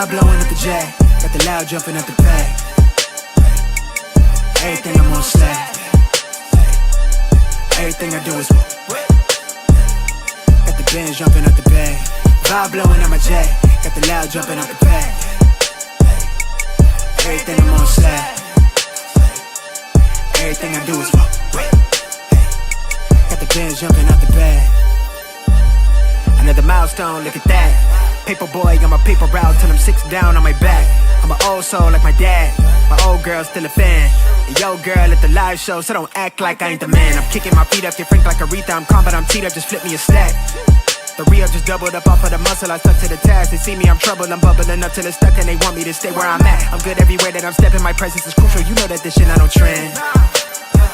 Vibe blowing up the J, got the loud jumping up the pay. Everything I'm on slay. Everything I do is got the Benz jumping up the bay. Vibe blowing up my J, got the loud jumping up the pay. Everything I'm on slay. Everything I do is got the Benz jumping up the bay. Another milestone, look at that. Paper boy on my paper route till I'm 6 down on my back. I'm an old soul like my dad. My old girl still a fan. And yo girl at the live show, so don't act like I ain't the man. I'm kicking my feet up, get frank like Aretha. I'm calm but I'm teed up, just flip me a stack. The re-up just doubled up off of the muscle, I stuck to the task. They see me, I'm trouble, I'm bubbling up till it's stuck. And they want me to stay where I'm at. I'm good everywhere that I'm stepping, my presence is crucial. You know that this shit I don't trend.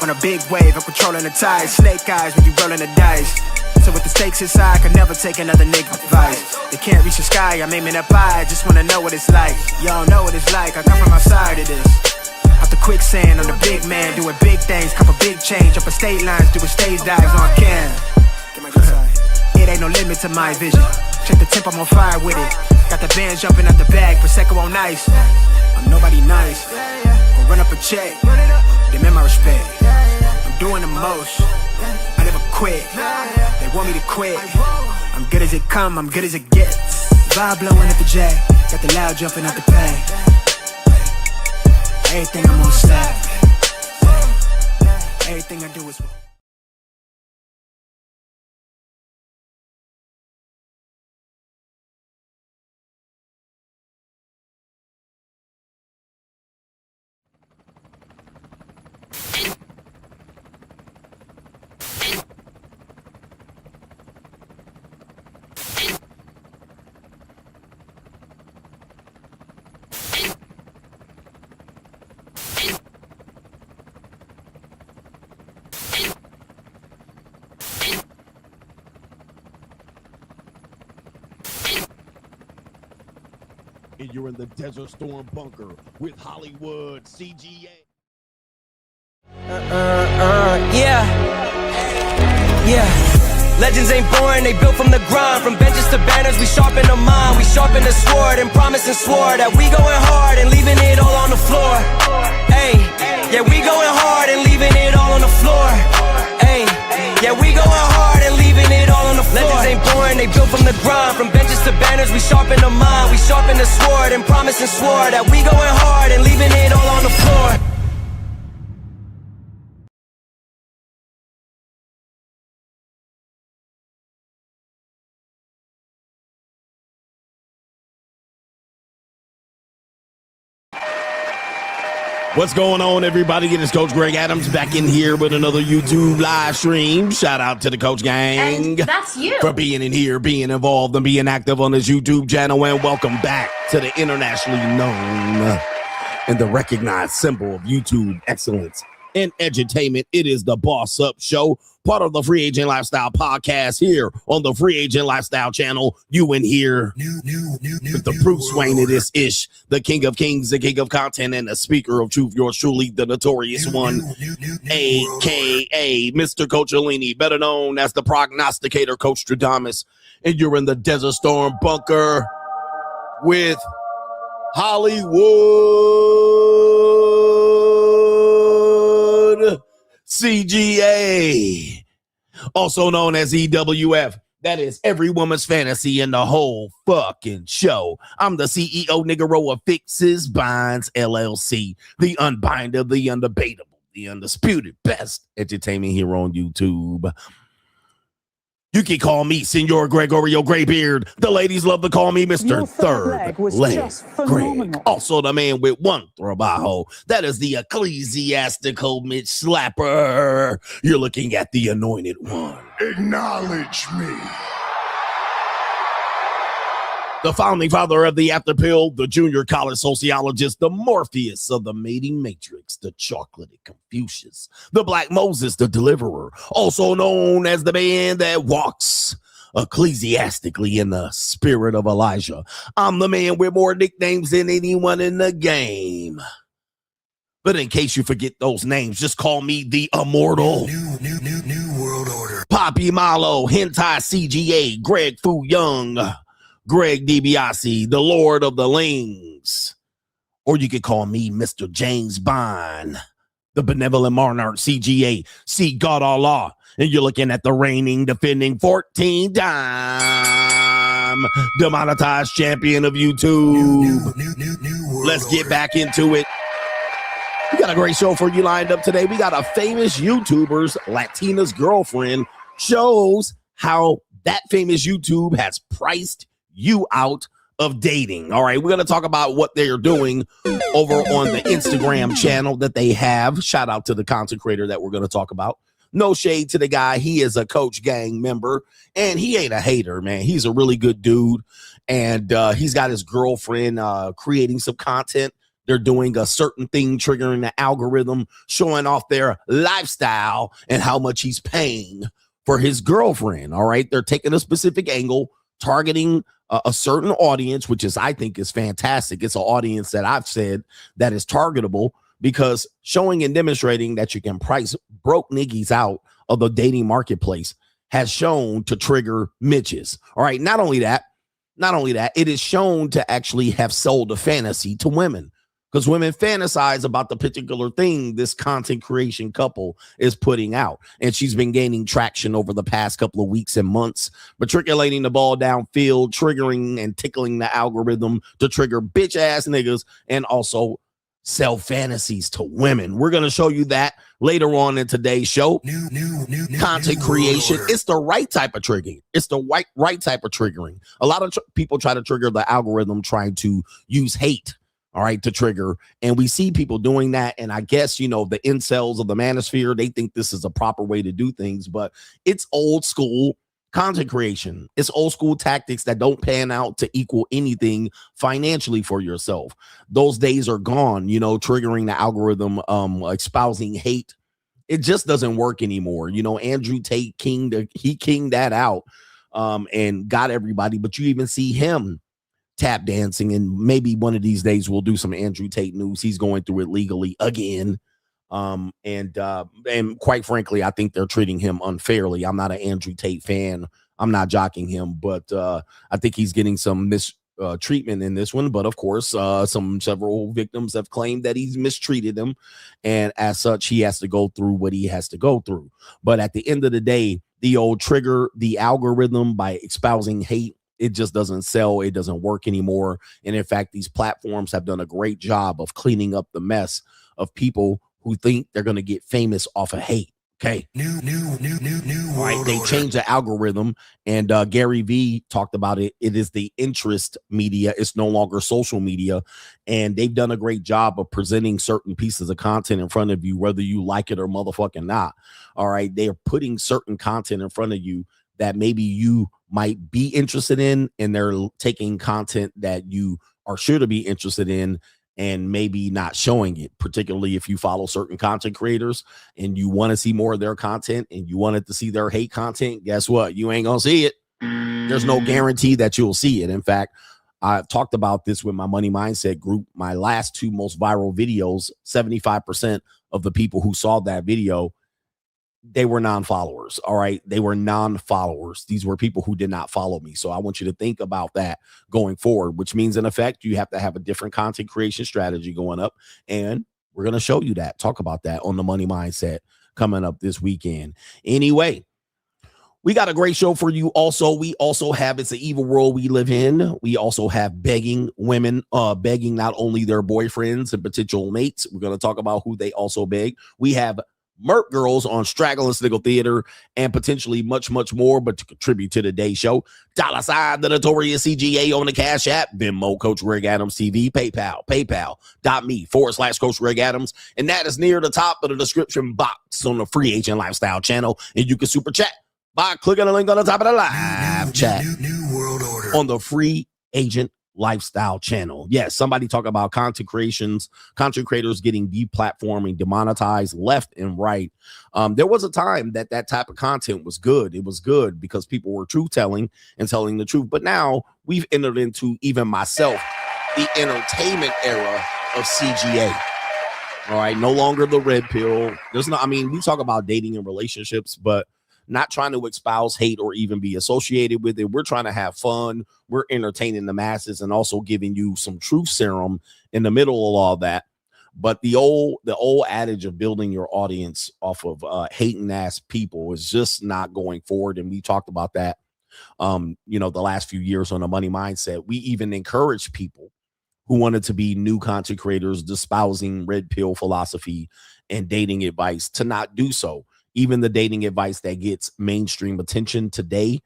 On a big wave, I'm controlling the tide. Snake eyes when you rolling the dice. So with the stakes inside, I could never take another nigga advice. They can't reach the sky, I'm aiming up high. Just wanna know what it's like. Y'all know what it's like, I come from outside of this. Out the quicksand, I'm the big man, doing big things. Cop a big change, up a state lines, doing stage dives on cam. It ain't no limit to my vision. Check the temp, I'm on fire with it. Got the bands jumping out the bag, Prosecco on ice. I'm nobody nice. Go run up a check, demand my respect. I'm doing the most, I never quit. They want me to quit. I'm good as it come, I'm good as it gets. Vibe blowing up the J, got the loud jumping out the pay. Everything I'm on slap. Everything I do is and you're in the Desert Storm bunker with Hollywood CGA. Legends ain't born, they built from the grind. From benches to banners, we sharpen the mind. We sharpen the sword and promise and swore that we going hard and leaving it all on the floor. Hey, yeah, we going hard and leaving it all on the floor. Hey, yeah, we going hard and leaving it all on the floor. Legends ain't born, they built from the grind. From benches to banners, we sharpen the mind. We sharpen the sword and promise and swore that we going hard and leaving it all on the floor. What's going on, everybody? It is Coach Greg Adams back in here with another YouTube live stream. Shout out to the Coach Gang. And that's you. For being in here, being involved, and being active on this YouTube channel. And welcome back to the internationally known and the recognized symbol of YouTube excellence and edutainment. It is the Boss Up Show, part of the Free Agent Lifestyle podcast here on the Free Agent Lifestyle channel. You in here with the Bruce Wayne of this ish, the King of Kings, the King of Content, and the Speaker of Truth, yours truly, the notorious one, a.k.a. Mr. Coachellini, better known as the prognosticator, Coach Stradamus. And you're in the Desert Storm bunker with Hollywood CGA, also known as EWF. That is every woman's fantasy in the whole fucking show. I'm the CEO Nigero of Fixes Binds LLC, the unbinder, the undebatable, the undisputed best entertainment here on YouTube. You can call me Senor Gregorio Graybeard. The ladies love to call me Mr. Third Leg Greg. Also the man with one trabajo. That is the ecclesiastical Mitch Slapper. You're looking at the anointed one. Acknowledge me. The founding father of the After Pill, the junior college sociologist, the Morpheus of the mating matrix, the chocolatey Confucius, the Black Moses, the deliverer, also known as the man that walks ecclesiastically in the spirit of Elijah. I'm the man with more nicknames than anyone in the game. But in case you forget those names, just call me the Immortal. New world order. Poppy Malo, Hentai CGA, Greg Fu Young, Greg DiBiase, the Lord of the Lings. Or you could call me Mr. James Bond, the benevolent monarch, CGA, see God Allah. And you're looking at the reigning, defending 14-time demonetized champion of YouTube. Let's get back into it. We got a great show for you lined up today. We got a famous YouTuber's Latina's girlfriend shows how that famous YouTube has priced you out of dating. All right, we're going to talk about what they're doing over on the Instagram channel that they have. Shout out to the content creator that we're going to talk about. No shade to the guy. He is a Coach Gang member, and he ain't a hater, man. He's a really good dude, and he's got his girlfriend creating some content. They're doing a certain thing, triggering the algorithm, showing off their lifestyle and how much he's paying for his girlfriend. All right, they're taking a specific angle, targeting a certain audience, which is, I think, is fantastic. It's an audience that I've said that is targetable, because showing and demonstrating that you can price broke niggies out of the dating marketplace has shown to trigger Mitches. All right. Not only that, it is shown to actually have sold a fantasy to women, because women fantasize about the particular thing this content creation couple is putting out. And she's been gaining traction over the past couple of weeks and months, matriculating the ball downfield, triggering and tickling the algorithm to trigger bitch ass niggas, and also sell fantasies to women. We're going to show you that later on in today's show. Content creation. It's the right type of triggering. It's the right type of triggering. A lot of people try to trigger the algorithm trying to use hate, all right, to trigger. And we see people doing that. And I guess, you know, the incels of the manosphere, they think this is a proper way to do things, but it's old school content creation. It's old school tactics that don't pan out to equal anything financially for yourself. Those days are gone, you know, triggering the algorithm, espousing hate. It just doesn't work anymore. You know, Andrew Tate kinged that out and got everybody, but you even see him tap dancing, and maybe one of these days we'll do some Andrew Tate news. He's going through it legally again. And quite frankly, I think they're treating him unfairly. I'm not an Andrew Tate fan. I'm not jocking him, but I think he's getting some treatment in this one. But of course, several victims have claimed that he's mistreated them, and as such, he has to go through what he has to go through. But at the end of the day, the old trigger the algorithm by espousing hate, it just doesn't sell. It doesn't work anymore. And in fact, these platforms have done a great job of cleaning up the mess of people who think they're going to get famous off of hate. Okay. New. All right. They changed the algorithm, and Gary Vee talked about it. It is the interest media. It's no longer social media. And they've done a great job of presenting certain pieces of content in front of you, whether you like it or motherfucking not. All right. They are putting certain content in front of you that maybe you might be interested in, and they're taking content that you are sure to be interested in and maybe not showing it, particularly if you follow certain content creators and you want to see more of their content and you wanted to see their hate content. Guess what? You ain't going to see it. There's no guarantee that you'll see it. In fact, I've talked about this with my Money Mindset group. My last two most viral videos, 75% of the people who saw that video, they were non-followers. All right. They were non-followers. These were people who did not follow me. So I want you to think about that going forward, which means in effect, you have to have a different content creation strategy going up. And we're going to show you that, talk about that on the Money Mindset coming up this weekend. Anyway, we got a great show for you. Also, we also have, it's an evil world we live in. We also have begging women, begging not only their boyfriends and potential mates. We're going to talk about who they also beg. We have Merc girls on Straggle and Sniggle Theater, and potentially much, much more. But to contribute to today's show, $, the notorious CGA on the Cash App, Venmo, Coach Greg Adams TV, PayPal, paypal.me/Coach Greg Adams. And that is near the top of the description box on the Free Agent Lifestyle channel. And you can super chat by clicking the link on the top of the live chat New world order on the Free Agent Lifestyle channel. Yes, somebody talk about content creators getting deplatforming, demonetized left and right. There was a time that type of content was good. It was good because people were truth telling and telling the truth. But now we've entered into, even myself, the entertainment era of CGA. All right, no longer the red pill. There's no, I mean, we talk about dating and relationships, but not trying to espouse hate or even be associated with it. We're trying to have fun. We're entertaining the masses and also giving you some truth serum in the middle of all that. But the old adage of building your audience off of hating ass people is just not going forward. And we talked about that, the last few years on the Money Mindset. We even encourage people who wanted to be new content creators, espousing red pill philosophy and dating advice, to not do so. Even the dating advice that gets mainstream attention today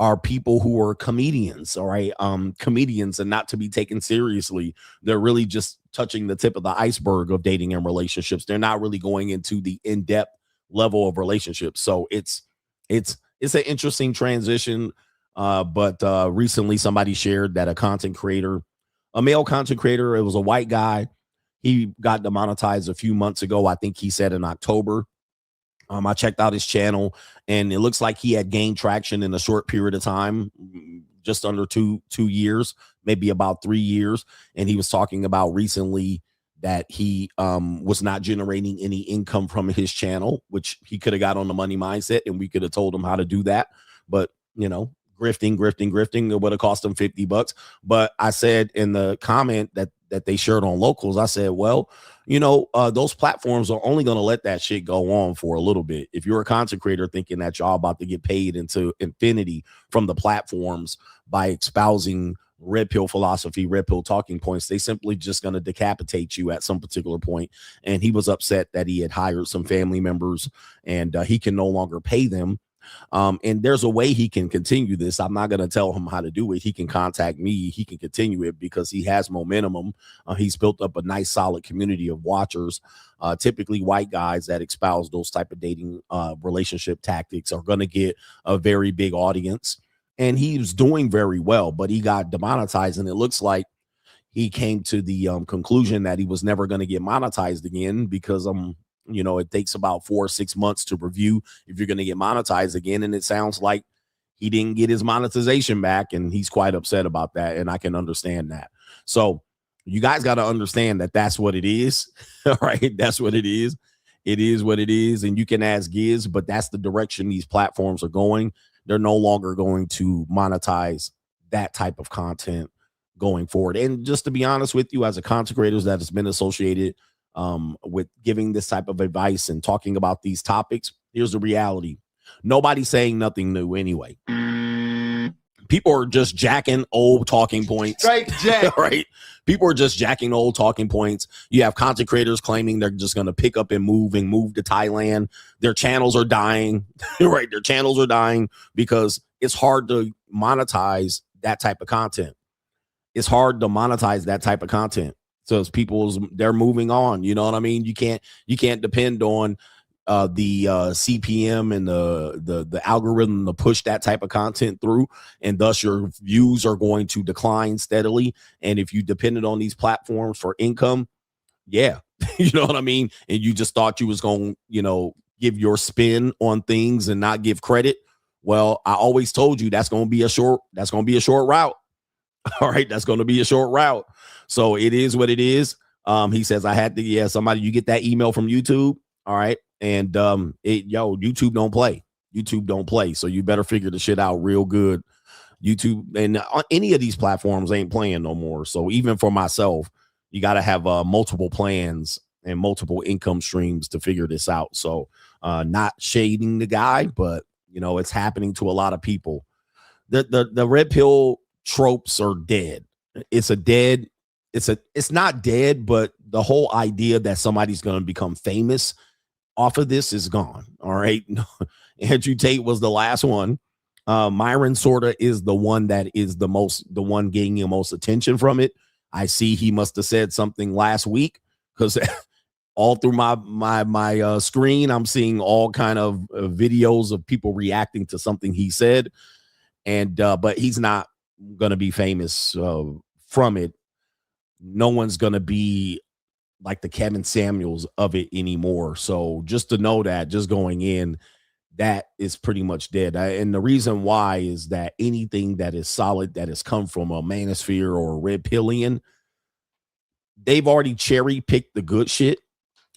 are people who are comedians, all right? Comedians, and not to be taken seriously. They're really just touching the tip of the iceberg of dating and relationships. They're not really going into the in-depth level of relationships. So it's an interesting transition. But recently somebody shared that a male content creator, it was a white guy. He got demonetized a few months ago. I think he said in October. I checked out his channel, and it looks like he had gained traction in a short period of time, just under two years, maybe about 3 years. And he was talking about recently that he was not generating any income from his channel, which he could have got on the Money Mindset, and we could have told him how to do that. But, grifting, it would have cost him $50. But I said in the comment that they shared on Locals, I said, well, those platforms are only going to let that shit go on for a little bit. If you're a content creator thinking that y'all about to get paid into infinity from the platforms by espousing red pill philosophy, red pill talking points, they simply just going to decapitate you at some particular point. And he was upset that he had hired some family members and he can no longer pay them. And there's a way he can continue this. I'm not going to tell him how to do it. He can contact me. He can continue it because he has momentum. He's built up a nice, solid community of watchers. Typically white guys that espouse those type of dating relationship tactics are going to get a very big audience. And he was doing very well, but he got demonetized. And it looks like he came to the conclusion that he was never going to get monetized again because it takes about 4 or 6 months to review if you're going to get monetized again. And it sounds like he didn't get his monetization back, and he's quite upset about that. And I can understand that. So you guys got to understand that that's what it is. All right. That's what it is. It is what it is. And you can ask Giz, but that's the direction these platforms are going. They're no longer going to monetize that type of content going forward. And just to be honest with you, as a content creator that has been associated with giving this type of advice and talking about these topics, here's the reality. Nobody's saying nothing new anyway. People are just jacking old talking points. Right, Jack. Right? People are just jacking old talking points. You have content creators claiming they're just going to pick up and move to Thailand. Their channels are dying. Right? Their channels are dying because it's hard to monetize that type of content. It's hard to monetize that type of content. So it's they're moving on. You know what I mean? You can't depend on the CPM and the algorithm to push that type of content through, and thus your views are going to decline steadily. And if you depended on these platforms for income, yeah, you know what I mean? And you just thought you was going to, give your spin on things and not give credit. Well, I always told you that's going to be a short route. All right, that's going to be a short route. So it is what it is. He says, I had to, somebody, you get that email from YouTube. All right. And YouTube don't play. YouTube don't play. So you better figure the shit out real good. YouTube and any of these platforms ain't playing no more. So even for myself, you got to have multiple plans and multiple income streams to figure this out. So not shading the guy, but it's happening to a lot of people. The red pill tropes are dead. It's not dead, but the whole idea that somebody's going to become famous off of this is gone. All right. Andrew Tate was the last one. Myron sorta is the one that is the one getting the most attention from it. I see he must have said something last week because all through my screen, I'm seeing all kind of videos of people reacting to something he said. And but he's not going to be famous from it. No one's going to be like the Kevin Samuels of it anymore. So just to know that, just going in, that is pretty much dead. And the reason why is that anything that is solid, that has come from a manosphere or a red pillion, they've already cherry picked the good shit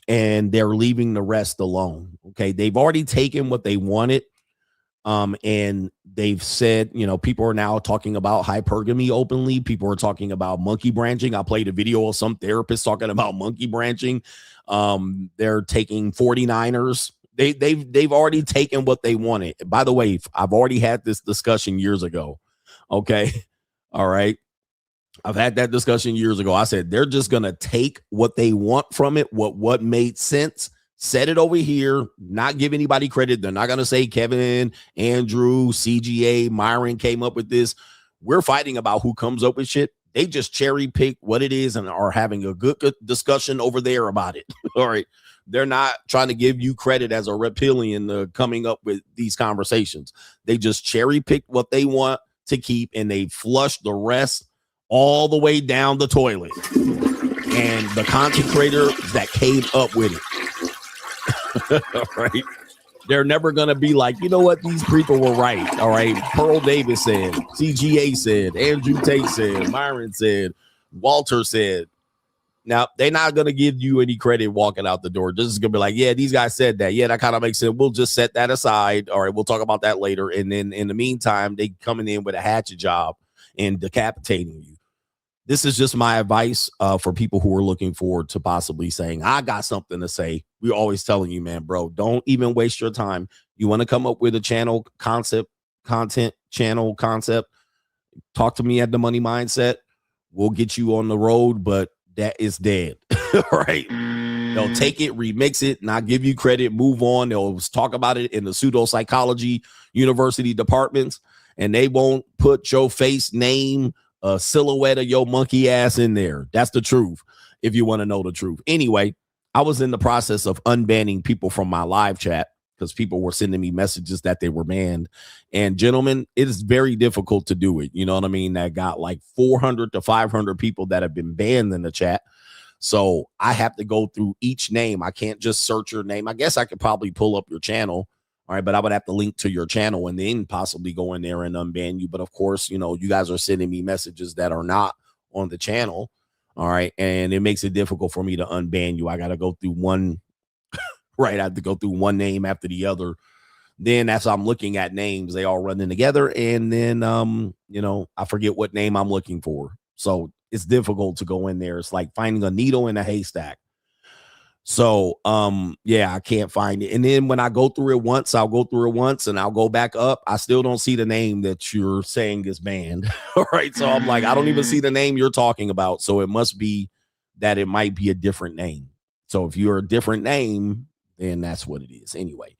and they're leaving the rest alone. Okay. They've already taken what they wanted And they've said, people are now talking about hypergamy openly. People are talking about monkey branching. I played a video of some therapists talking about monkey branching. They're taking 49ers. They've already taken what they wanted. By the way, I've already had this discussion years ago. Okay. All right. I've had that discussion years ago. I said, they're just going to take what they want from it. What made sense, set it over here, not give anybody credit. They're not going to say Kevin, Andrew, CGA, Myron came up with this. We're fighting about who comes up with shit. They just cherry pick what it is and are having a good discussion over there about it. All right. They're not trying to give you credit as a reptilian coming up with these conversations. They just cherry pick what they want to keep and they flush the rest all the way down the toilet. And the content creator that came up with it. All right. They're never going to be like, you know what? These people were right. All right. Pearl Davis said, CGA said, Andrew Tate said, Myron said, Walter said. Now, they're not going to give you any credit walking out the door. This is going to be like, yeah, these guys said that. Yeah, that kind of makes sense. We'll just set that aside. All right. We'll talk about that later. And then in the meantime, they coming in with a hatchet job and decapitating you. This is just my advice for people who are looking forward to possibly saying, I got something to say. We're always telling you, man, bro, don't even waste your time. You want to come up with a channel concept, channel concept, talk to me at The Money Mindset. We'll get you on the road, but that is dead. Right? They'll take it, remix it, not give you credit, move on. They'll talk about it in the pseudo psychology university departments, and they won't put your face, name, a silhouette of your monkey ass in there. That's the truth. If you want to know the truth. Anyway, I was in the process of unbanning people from my live chat because people were sending me messages that they were banned. And gentlemen, it is very difficult to do it. You know what I mean? That got like 400 to 500 people that have been banned in the chat. So I have to go through each name. I can't just search your name. I guess I could probably pull up your channel. All right, but I would have to link to your channel and then possibly go in there and unban you. But of course, you guys are sending me messages that are not on the channel. All right. And it makes it difficult for me to unban you. I got to go through one. Right. I have to go through one name after the other. Then as I'm looking at names, they all running together. And then, I forget what name I'm looking for. So it's difficult to go in there. It's like finding a needle in a haystack. So, I can't find it. And then when I go through it once, I'll go through it once and I'll go back up. I still don't see the name that you're saying is banned. All right. So I'm like, I don't even see the name you're talking about. So it must be that it might be a different name. So if you're a different name, then that's what it is. Anyway.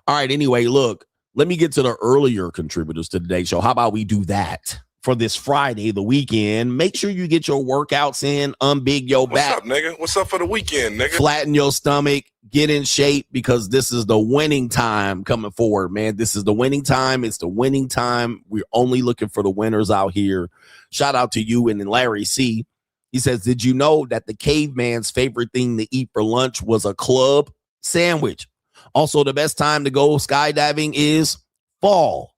All right. Anyway, look, let me get to the earlier contributors to today's show. How about we do that? For this Friday, the weekend, make sure you get your workouts in, unbig your back. What's up, nigga? What's up for the weekend, nigga? Flatten your stomach, get in shape, because this is the winning time coming forward, man. This is the winning time. It's the winning time. We're only looking for the winners out here. Shout out to you. And then Larry C. He says, did you know that the caveman's favorite thing to eat for lunch was a club sandwich? Also, the best time to go skydiving is fall.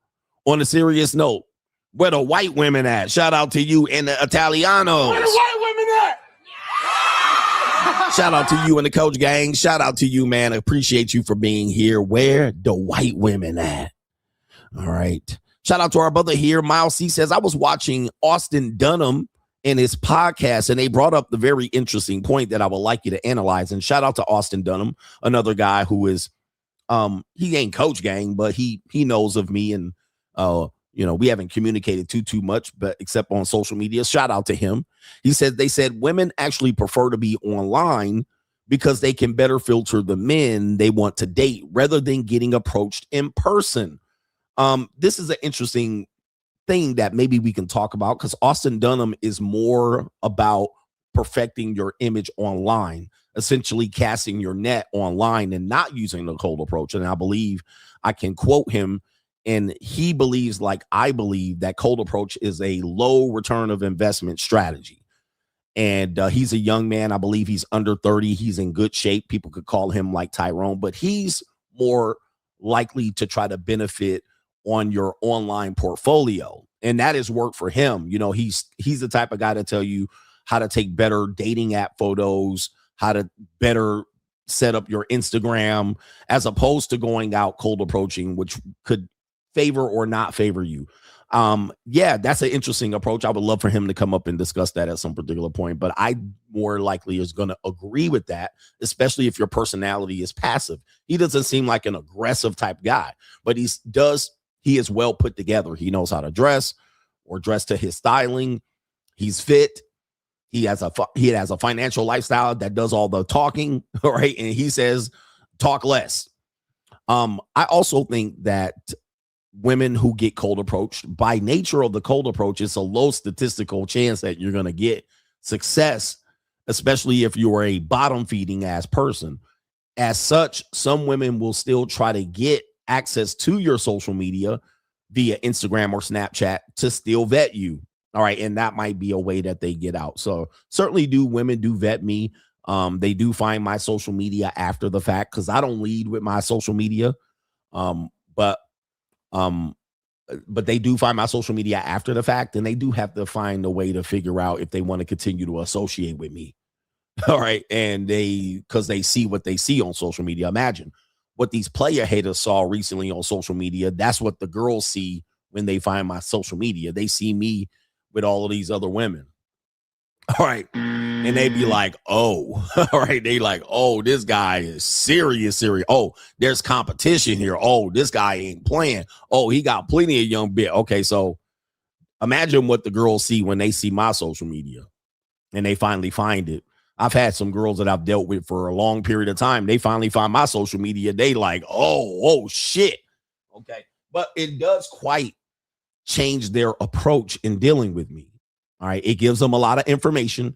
On a serious note, where the white women at? Shout out to you and the Italianos. Where the white women at? Shout out to you and the Coach Gang. Shout out to you, man. I appreciate you for being here. Where the white women at? All right. Shout out to our brother here. Miles C says, I was watching Austin Dunham in his podcast, and they brought up the very interesting point that I would like you to analyze. And shout out to Austin Dunham, another guy who is, he ain't Coach Gang, but he knows of me, and we haven't communicated too much, but except on social media. Shout out to him. He said, they said women actually prefer to be online because they can better filter the men they want to date rather than getting approached in person. This is an interesting thing that maybe we can talk about, because Austin Dunham is more about perfecting your image online, essentially casting your net online and not using the cold approach. And I believe I can quote him. And he believes, like I believe, that cold approach is a low return of investment strategy. And he's a young man. I believe he's under 30. He's in good shape. People could call him like Tyrone, but he's more likely to try to benefit on your online portfolio. And that has worked for him. He's the type of guy to tell you how to take better dating app photos, how to better set up your Instagram, as opposed to going out cold approaching, which could favor or not favor you. Yeah, that's an interesting approach. I would love for him to come up and discuss that at some particular point, but I more likely is going to agree with that, especially if your personality is passive. He doesn't seem like an aggressive type guy, but he is well put together. He knows how to dress or dress to his styling. He's fit. He has a financial lifestyle that does all the talking, right? And he says, talk less. I also think that women who get cold approached, by nature of the cold approach, it's a low statistical chance that you're going to get success, especially if you're a bottom feeding ass person. As such, some women will still try to get access to your social media via Instagram or Snapchat to still vet you. All right. And that might be a way that they get out. So certainly women do vet me. They do find my social media after the fact, because I don't lead with my social media. But they do find my social media after the fact, and they do have to find a way to figure out if they want to continue to associate with me. All right. And because they see what they see on social media. Imagine what these player haters saw recently on social media. That's what the girls see when they find my social media. They see me with all of these other women. All right. And they be like, oh, all right. They like, oh, this guy is serious. Oh, there's competition here. Oh, this guy ain't playing. Oh, he got plenty of young bit. Okay. So imagine what the girls see when they see my social media and they finally find it. I've had some girls that I've dealt with for a long period of time. They finally find my social media. They like, oh, shit. Okay. But it does quite change their approach in dealing with me. All right. It gives them a lot of information.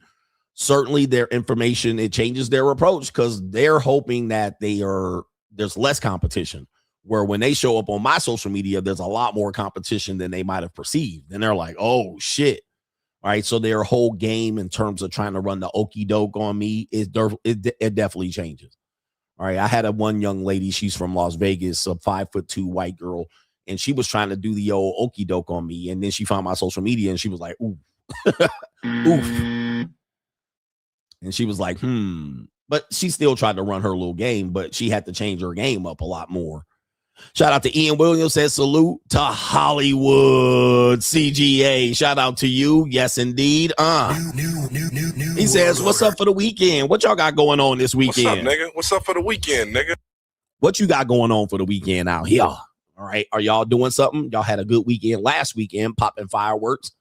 Certainly their information, it changes their approach, because they're hoping that there's less competition, where when they show up on my social media, there's a lot more competition than they might have perceived. And they're like, oh shit. All right. So their whole game in terms of trying to run the okie doke on me it definitely changes. All right. I had one young lady, she's from Las Vegas, a 5'2" white girl, and she was trying to do the old okie doke on me. And then she found my social media and she was like, ooh, oof. And she was like, but she still tried to run her little game, but she had to change her game up a lot more. Shout out to Ian Williams, says salute to Hollywood CGA. Shout out to you. Yes, indeed. He says, what's up for the weekend? What y'all got going on this weekend? What's up, nigga? What's up for the weekend, nigga? What you got going on for the weekend out here? All right. Are y'all doing something? Y'all had a good weekend last weekend, popping fireworks.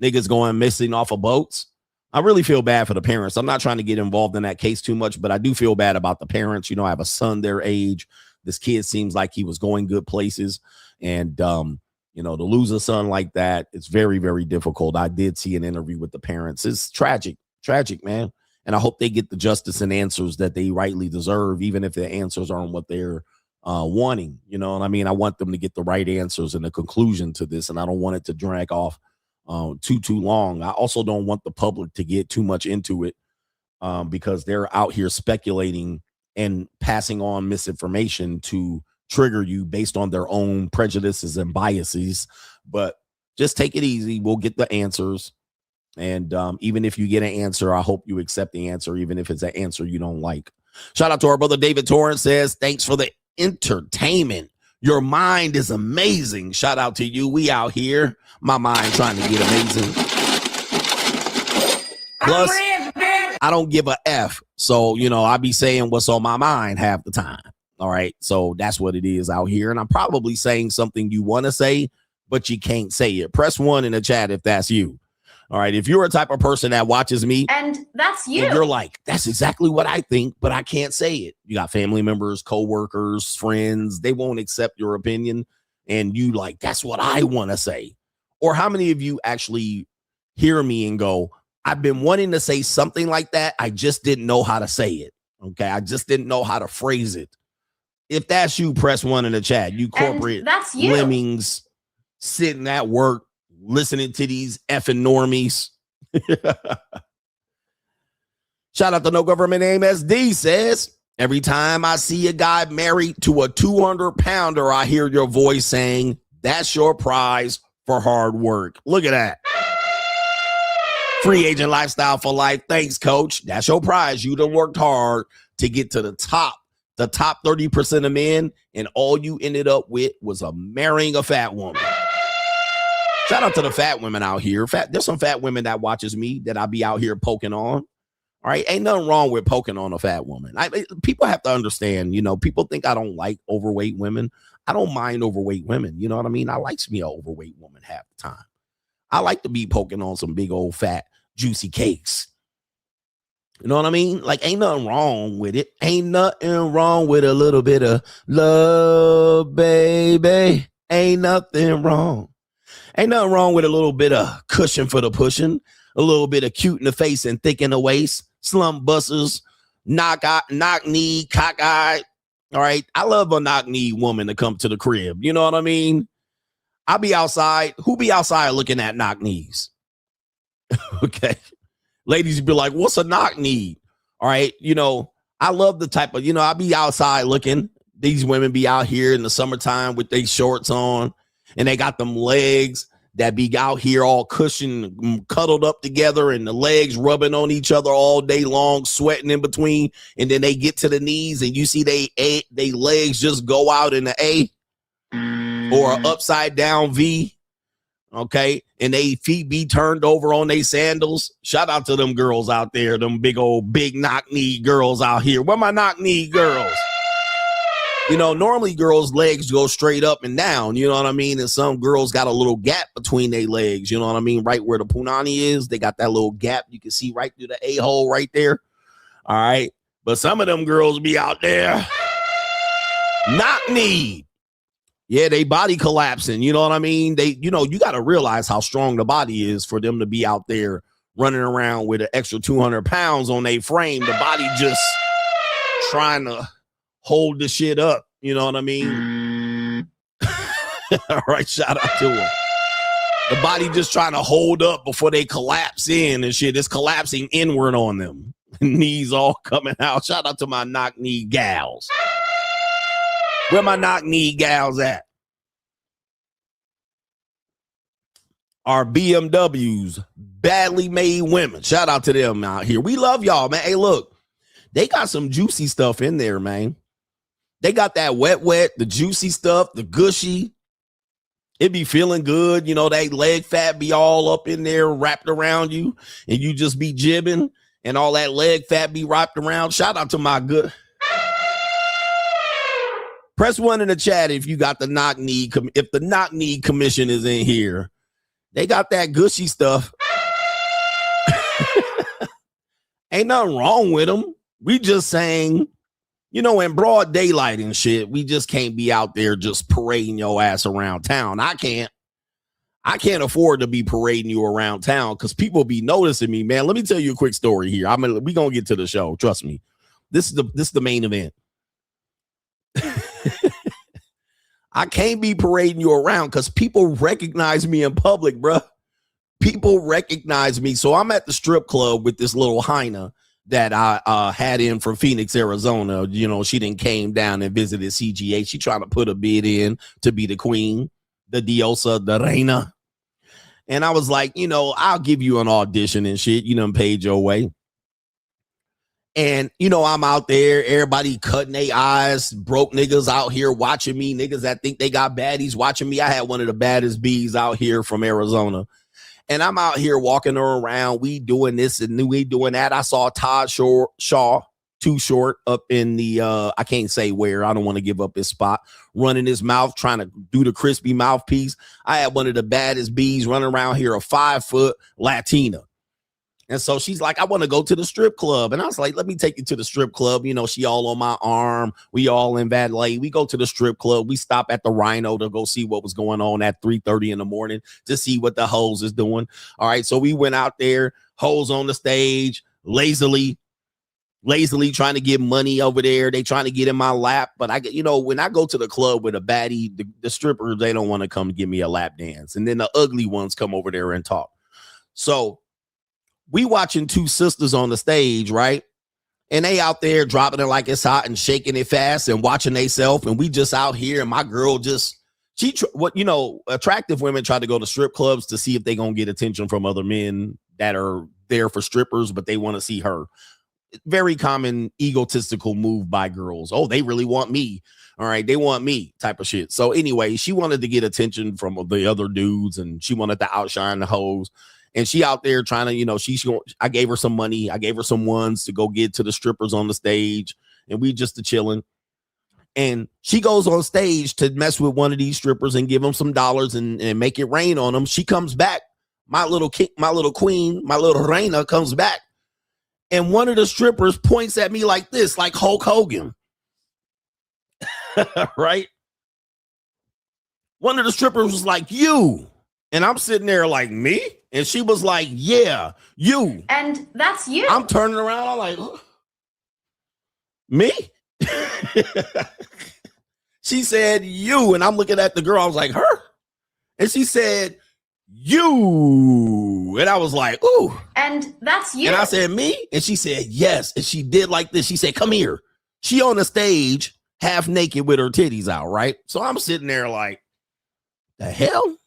Niggas going missing off of boats. I really feel bad for the parents. I'm not trying to get involved in that case too much, but I do feel bad about the parents. You know, I have a son their age. This kid seems like he was going good places. And, you know, to lose a son like that, it's very, very difficult. I did see an interview with the parents. It's tragic, man. And I hope they get the justice and answers that they rightly deserve, even if the answers aren't what they're wanting. You know what I mean? I want them to get the right answers and the conclusion to this. And I don't want it to drag off too long. I also don't want the public to get too much into it because they're out here speculating and passing on misinformation to trigger you based on their own prejudices and biases. But just take it easy. We'll get the answers. And even if you get an answer, I hope you accept the answer, even if it's an answer you don't like. Shout out to our brother David Torrance, says, thanks for the entertainment. Your mind is amazing. Shout out to you. We out here. My mind trying to get amazing. Plus, I don't give a F. So, you know, I be saying what's on my mind half the time. All right. So that's what it is out here. And I'm probably saying something you want to say, but you can't say it. Press 1 in the chat if that's you. All right. If you're a type of person that watches me and that's you, and you're like, that's exactly what I think, but I can't say it. You got family members, coworkers, friends. They won't accept your opinion. And you like, that's what I want to say. Or how many of you actually hear me and go, I've been wanting to say something like that. I just didn't know how to say it. Okay. I just didn't know how to phrase it. If that's you, press 1 in the chat. You corporate that's you. lemmings sitting at work, listening to these effing normies. Shout out to No Government Name SD, says, every time I see a guy married to a 200-pounder, I hear your voice saying, that's your prize for hard work. Look at that. Free agent lifestyle for life. Thanks, coach. That's your prize. You done worked hard to get to the top the top 30% of men, and all you ended up with was marrying a fat woman. Shout out to the fat women out here. There's some fat women that watches me that I be out here poking on. All right, ain't nothing wrong with poking on a fat woman. People have to understand, people think I don't like overweight women. I don't mind overweight women. You know what I mean? I likes me an overweight woman half the time. I like to be poking on some big old fat juicy cakes. You know what I mean? Like, ain't nothing wrong with it. Ain't nothing wrong with a little bit of love, baby. Ain't nothing wrong. Ain't nothing wrong with a little bit of cushion for the pushing, a little bit of cute in the face and thick in the waist, slump busters, knock knee, cockeyed. All right. I love a knock knee woman to come to the crib. You know what I mean? I'll be outside. Who be outside looking at knock knees? Okay. Ladies be like, what's a knock knee? All right. I love the type of, I'll be outside looking. These women be out here in the summertime with their shorts on, and they got them legs that be out here all cushioned, cuddled up together, and the legs rubbing on each other all day long, sweating in between. And then they get to the knees and you see they legs just go out in the A or an upside down V. Okay. And they feet be turned over on their sandals. Shout out to them girls out there, them big knock knee girls out here. Where my knock knee girls? Normally girls' legs go straight up and down, you know what I mean? And some girls got a little gap between their legs, you know what I mean? Right where the punani is, they got that little gap. You can see right through the a-hole right there. All right. But some of them girls be out there knock knee. Yeah, they body collapsing, you know what I mean? You got to realize how strong the body is for them to be out there running around with an extra 200 pounds on their frame. The body just trying to hold the shit up. You know what I mean? All right. Shout out to them. The body just trying to hold up before they collapse in and shit. It's collapsing inward on them. Knees all coming out. Shout out to my knock knee gals. Where my knock knee gals at? Our BMWs, badly made women. Shout out to them out here. We love y'all, man. Hey, look, they got some juicy stuff in there, man. They got that wet, the juicy stuff, the gushy. It be feeling good. That leg fat be all up in there wrapped around you, and you just be jibbing, and all that leg fat be wrapped around. Shout out to my good. Press 1 in the chat if you got the knock knee. If the knock knee commission is in here, they got that gushy stuff. Ain't nothing wrong with them. We just saying, in broad daylight and shit, we just can't be out there just parading your ass around town. I can't afford to be parading you around town because people be noticing me, man. Let me tell you a quick story here. We gonna get to the show. Trust me. This is the main event. I can't be parading you around because people recognize me in public, bro. People recognize me. So I'm at the strip club with this little hyena that I had in from Phoenix, Arizona. She didn't came down and visited CGA. She trying to put a bid in to be the queen, the diosa, the reina. And I was like, I'll give you an audition and shit. You done paid your way. And, I'm out there, everybody cutting their eyes, broke niggas out here watching me, niggas that think they got baddies watching me. I had one of the baddest bees out here from Arizona. And I'm out here walking her around. We doing this and we doing that. I saw Todd Shaw, Too Short, up in the, I can't say where. I don't want to give up his spot. Running his mouth, trying to do the crispy mouthpiece. I had one of the baddest bees running around here, a 5-foot Latina. And so she's like, I want to go to the strip club. And I was like, let me take you to the strip club. She all on my arm. We all in valet. We go to the strip club. We stop at the Rhino to go see what was going on at 3:30 in the morning to see what the hoes is doing. All right. So we went out there, hoes on the stage, lazily trying to get money over there. They trying to get in my lap. But when I go to the club with a baddie, the strippers, they don't want to come give me a lap dance. And then the ugly ones come over there and talk. So we watching two sisters on the stage, right? And they out there dropping it like it's hot and shaking it fast and watching theyself. And we just out here, and my girl attractive women try to go to strip clubs to see if they gonna get attention from other men that are there for strippers, but they want to see her. very common egotistical move by girls. Oh, they really want me. All right, they want me type of shit. So anyway, she wanted to get attention from the other dudes, and she wanted to outshine the hoes. And she out there trying to, I gave her some money. I gave her some ones to go get to the strippers on the stage, and we just chilling. And she goes on stage to mess with one of these strippers and give them some dollars and make it rain on them. She comes back. My little queen, my little reina comes back. And one of the strippers points at me like this, like Hulk Hogan. Right? One of the strippers was like, you. And I'm sitting there like, me? And she was like, yeah, you. And that's you. I'm turning around. I'm like, huh? Me? She said, you. And I'm looking at the girl. I was like, her? And she said, you. And I was like, ooh. And that's you. And I said, me? And she said, yes. And she did like this. She said, come here. She on the stage, half naked with her titties out, right? So I'm sitting there like, the hell?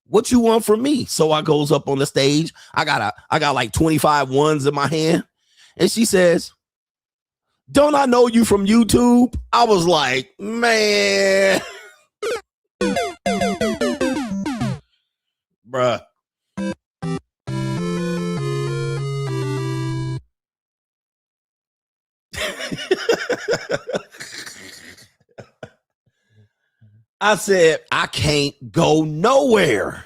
What you want from me? So I goes up on the stage. I got like 25 ones in my hand. And she says, don't I know you from YouTube? I was like, man. Bruh. I said, I can't go nowhere.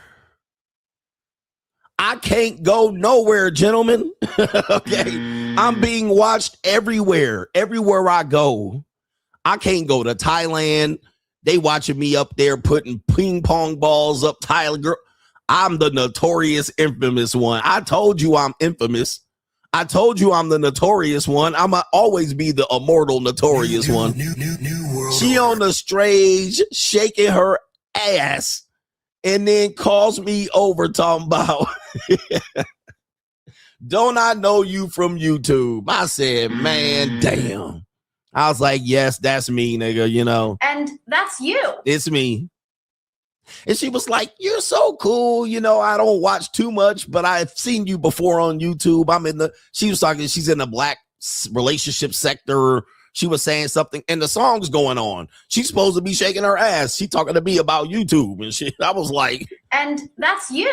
I can't go nowhere, gentlemen. Okay. I'm being watched everywhere I go. I can't go to Thailand. They watching me up there putting ping pong balls up Tyler. Girl, I'm the notorious infamous one. I told you I'm infamous. I told you I'm the notorious one. I'ma always be the immortal notorious one. New world. She on the stage shaking her ass and then calls me over talking about don't I know you from YouTube? I said, man, damn. I was like, yes, that's me, nigga, you know. And that's you. It's me. And she was like, you're so cool. You know, I don't watch too much, but I've seen you before on YouTube. She's in the black relationship sector. She was saying something and the song's going on. She's supposed to be shaking her ass. She talking to me about YouTube and shit. I was like, and that's you.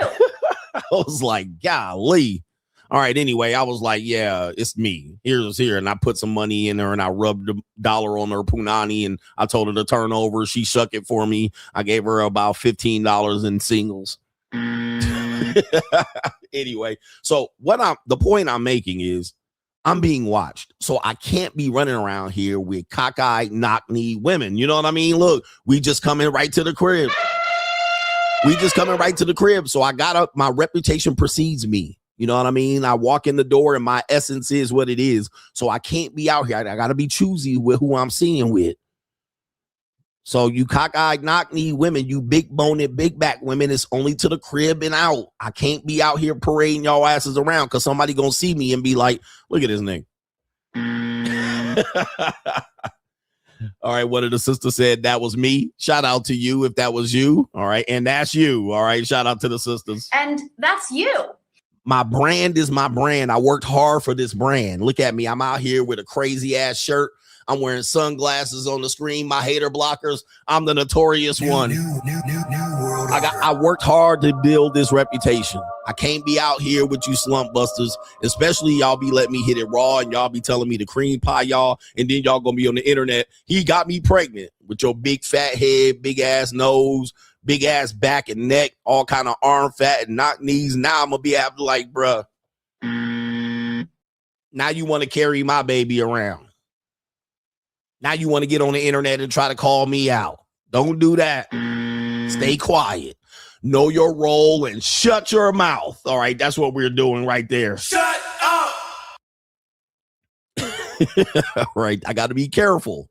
I was like, golly. All right. Anyway, I was like, yeah, it's me. Here's here. And I put some money in her and I rubbed the dollar on her punani and I told her to turn over. She shuck it for me. I gave her about $15 in singles. Anyway, so the point I'm making is I'm being watched. So I can't be running around here with cockeyed, knock-knee women. You know what I mean? Look, we just coming right to the crib. So my reputation precedes me. You know what I mean? I walk in the door and my essence is what it is. So I can't be out here. I got to be choosy with who I'm seeing with. So you cockeyed, knock-knee women, you big-boned, big-back women, it's only to the crib and out. I can't be out here parading y'all asses around because somebody going to see me and be like, look at this nigga. All right, one of the sisters said that was me. Shout out to you if that was you. All right, and that's you. All right, shout out to the sisters. And that's you. My brand is my brand. I worked hard for this brand. Look at me. I'm out here with a crazy ass shirt. I'm wearing sunglasses on the screen. My hater blockers. I'm the notorious one. New world. I worked hard to build this reputation. I can't be out here with you slump busters, especially y'all be letting me hit it raw and y'all be telling me to cream pie y'all. And then y'all gonna be on the internet. He got me pregnant with your big fat head, big ass nose, big ass back and neck, all kind of arm fat and knock knees. Now I'm gonna be after like, bruh. Now you want to carry my baby around. Now you want to get on the internet and try to call me out. Don't do that. Stay quiet. Know your role and shut your mouth. All right, that's what we're doing right there. Shut up. All right, I got to be careful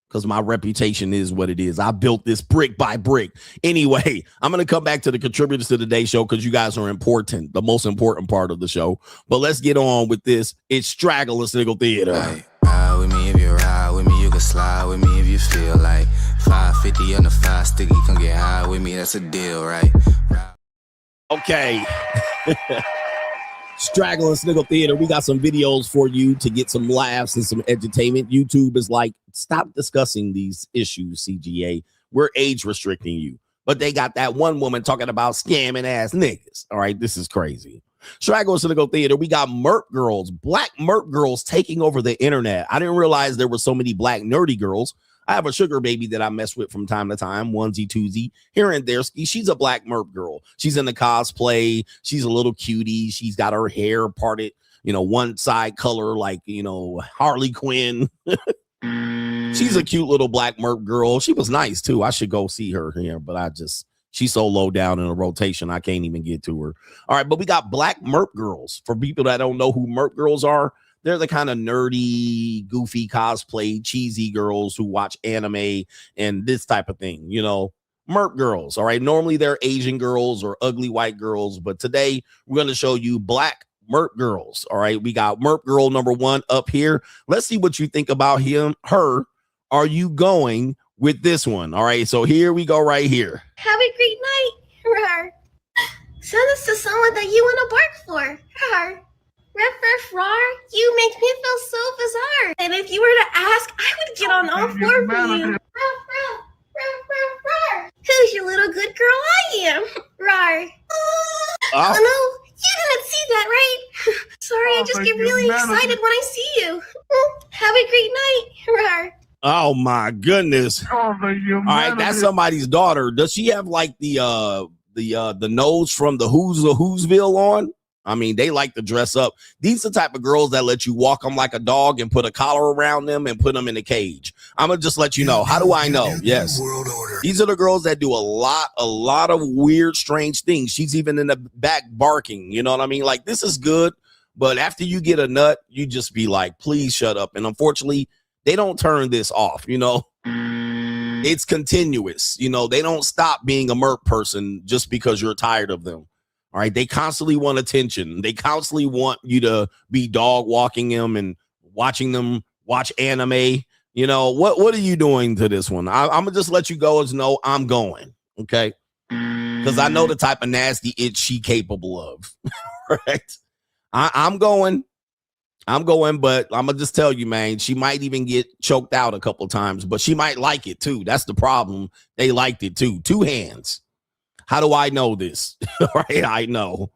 because my reputation is what it is. I built this brick by brick. Anyway, I'm going to come back to the contributors to today's show because you guys are important, the most important part of the show. But let's get on with this. It's Straggle and Sniggle Theater. Ride with me if you ride with me. You can slide with me if you feel like 550 on the 5 sticky. Come get high with me. That's a deal, right? Okay. Straggle and Sniggle Theater, we got some videos for you to get some laughs and some edutainment. YouTube is like, stop discussing these issues, CGA. We're age restricting you. But they got that one woman talking about scamming ass niggas. All right, this is crazy. Straggle and Sniggle Theater, we got merp girls, black merp girls taking over the internet. I didn't realize there were so many black nerdy girls. I have a sugar baby that I mess with from time to time, onesie, twosie, here and there. She's a black merp girl. She's in the cosplay. She's a little cutie. She's got her hair parted, one side color like, Harley Quinn. She's a cute little black merp girl. She was nice, too. I should go see her here, but she's so low down in a rotation, I can't even get to her. All right, but we got black merp girls. For people that don't know who merp girls are, they're the kind of nerdy, goofy cosplay, cheesy girls who watch anime and this type of thing, merp girls. All right. Normally they're Asian girls or ugly white girls, but today we're going to show you black merp girls. All right. We got merp girl number 1 up here. Let's see what you think about her. Are you going with this one? All right. So here we go right here. Have a great night. Rawr. Send this to someone that you want to work for. Rawr. Ruff, ruff, rawr. You make me feel so bizarre. And if you were to ask, I would get on all 4 for you. Ruff, ruff, ruff, ruff, rawr. Who's your little good girl I am? Rawr. Oh no, you didn't see that, right? Sorry, I just get really excited when I see you. Have a great night. Rawr. Oh my goodness. All right, that's somebody's daughter. Does she have like the nose from the Who's of Whoville on? I mean, they like to dress up. These are the type of girls that let you walk them like a dog and put a collar around them and put them in a cage. I'm going to just let you know. How do I know? Yes. These are the girls that do a lot of weird, strange things. She's even in the back barking. You know what I mean? Like, this is good. But after you get a nut, you just be like, please shut up. And unfortunately, they don't turn this off. It's continuous. They don't stop being a merp person just because you're tired of them. All right. They constantly want attention. They constantly want you to be dog walking them and watching them watch anime. What are you doing to this one? I'm going to just let you go as know I'm going. Okay. Because I know the type of nasty itch she capable of. Right. I'm going, but I'm going to just tell you, man, she might even get choked out a couple times, but she might like it too. That's the problem. They liked it too. 2 hands. How do I know this? Right, I know.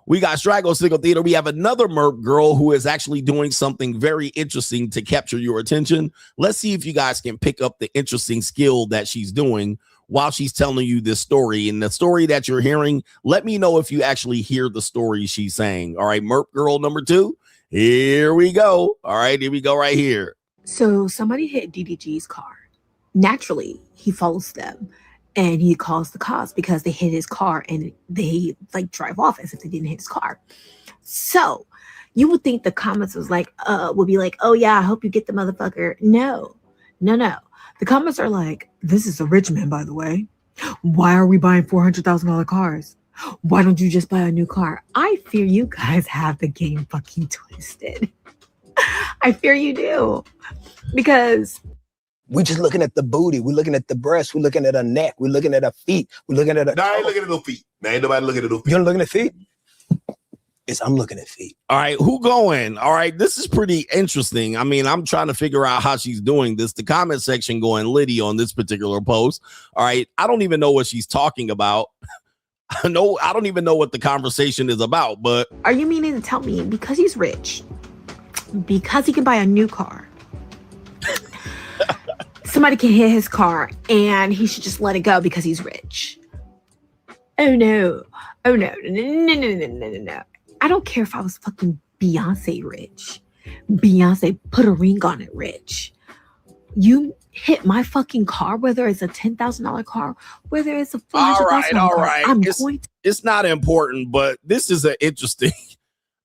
We got Straggle Sniggle Theater. We have another merp girl who is actually doing something very interesting to capture your attention. Let's see if you guys can pick up the interesting skill that she's doing while she's telling you this story. And the story that you're hearing, let me know if you actually hear the story she's saying. All right, merp girl number 2. Here we go. All right, here we go right here. So somebody hit DDG's car. Naturally, he follows them. And he calls the cops because they hit his car and they drive off as if they didn't hit his car. So you would think the comments would be like, oh yeah, I hope you get the motherfucker. No. The comments are like, this is a rich man, by the way. Why are we buying $400,000 cars? Why don't you just buy a new car? I fear you guys have the game fucking twisted. I fear you do. Because we just looking at the booty. We're looking at the breast. We're looking at her neck. We're looking at her feet. We're looking at her. No, I ain't looking at no feet. Man, ain't nobody looking at no feet. You don't looking at feet? I'm looking at feet. All right, who going? All right, this is pretty interesting. I mean, I'm trying to figure out how she's doing this. The comment section going litty on this particular post. All right, I don't even know what she's talking about. I don't even know what the conversation is about, but are you meaning to tell me because he's rich, because he can buy a new car, somebody can hit his car and he should just let it go because he's rich? Oh no. No. I don't care if I was fucking Beyonce rich. Beyonce put a ring on it rich. You hit my fucking car, whether it's a $10,000 car, whether it's a $400,000 car. Right. It's not important, but this is an interesting.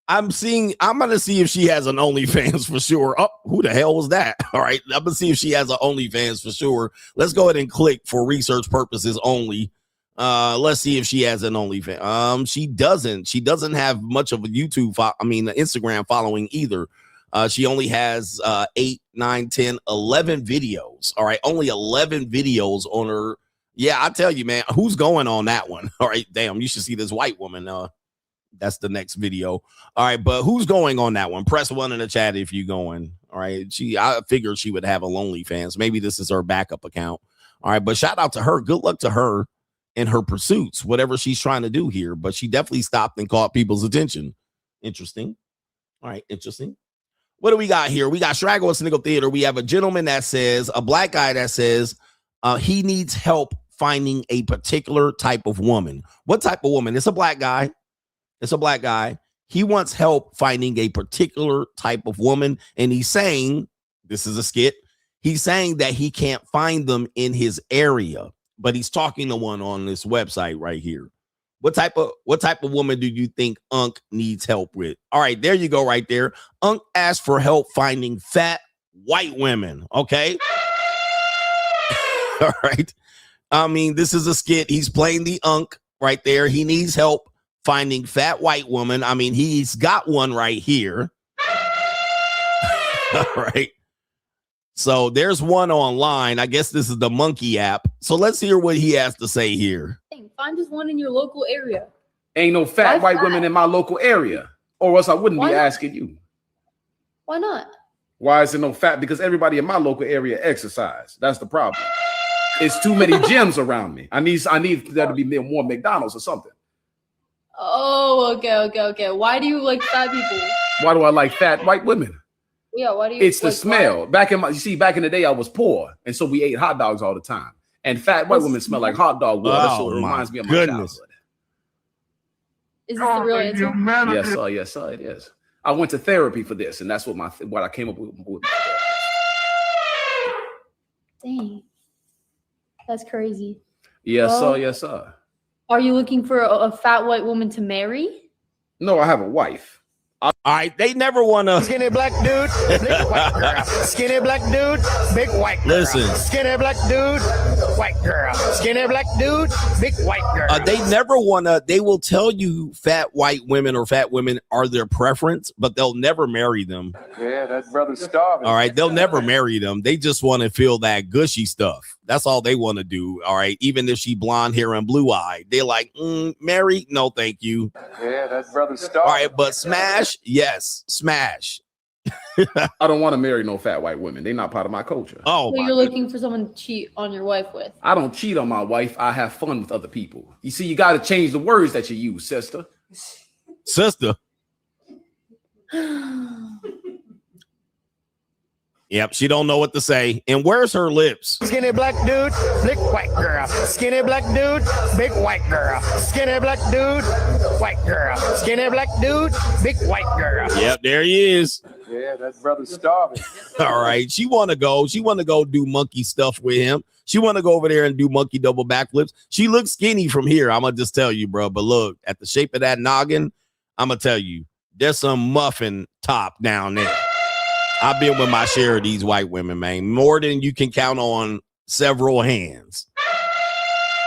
I'm going to see if she has an OnlyFans for sure. Oh, who the hell was that? All right. I'm going to see if she has an OnlyFans for sure. Let's go ahead and click for research purposes only. Let's see if she has an OnlyFans. She doesn't have much of a Instagram following either. She only has 8, 9, 10, 11 videos. All right. Only 11 videos on her. Yeah, I tell you, man, who's going on that one? All right. Damn, you should see this white woman. That's the next video. All right, but who's going on that one? Press 1 in the chat if you're going. All right, I figured she would have a OnlyFans. Maybe this is her backup account. All right, but shout out to her. Good luck to her in her pursuits, whatever she's trying to do here. But she definitely stopped and caught people's attention. Interesting. All right, interesting. What do we got here? We got Straggle and Sniggle Theater. We have a gentleman that says, a black guy that says he needs help finding a particular type of woman. What type of woman? It's a black guy. It's a black guy. He wants help finding a particular type of woman. And he's saying, this is a skit, he's saying that he can't find them in his area, but he's talking to one on this website right here. What type of woman do you think Unc needs help with? All right, there you go right there. Unc asked for help finding fat white women. Okay. All right. I mean, this is a skit. He's playing the Unc right there. He needs help finding fat white woman. I mean, he's got one right here. All right. So there's one online. I guess this is the Monkey app. So let's hear what he has to say here. Find just one in your local area. Ain't no fat white women in my local area, or else I wouldn't be asking you. Why not? Why is there no fat? Because everybody in my local area exercise. That's the problem. It's too many gyms around me. I need there to be more McDonald's or something. Oh, okay. Why do you like fat people? Why do I like fat white women? Yeah, why do you? It's the smell. Back in the day, I was poor, and so we ate hot dogs all the time. And fat white women smell like hot dog water. So it reminds me of my childhood. Is this the real answer? Yes, sir, it is. I went to therapy for this, and that's what I came up with. Dang, that's crazy. Yes, sir. Are you looking for a fat white woman to marry? No, I have a wife. All right, they never want to. Skinny black dude, big white girl. Skinny black dude, big white girl. Listen. Skinny black dude, white girl. Skinny black dude, big white girl. They never want to. They will tell you fat white women or fat women are their preference, but they'll never marry them. Yeah, that brother's starving. All right, they'll never marry them. They just want to feel that gushy stuff. That's all they want to do. All right, even if she blonde hair and blue eye, they're like, marry? No, thank you. Yeah, that brother's starving. All right, but smash? Yes, smash. I don't want to marry no fat white women. They're not part of my culture. Oh, so you're looking for someone to cheat on your wife with? I don't cheat on my wife. I have fun with other people. You see, you got to change the words that you use, sister. Sister. Yep, she don't know what to say. And where's her lips? Skinny black dude, big white girl. Skinny black dude, big white girl. Skinny black dude, white girl. Skinny black dude, big white girl. Yep, there he is. Yeah, that brother's starving. All right, she want to go. She want to go do monkey stuff with him. She want to go over there and do monkey double backflips. She looks skinny from here. I'm going to just tell you, bro. But look, at the shape of that noggin, I'm going to tell you, there's some muffin top down there. I've been with my share of these white women, man. More than you can count on several hands.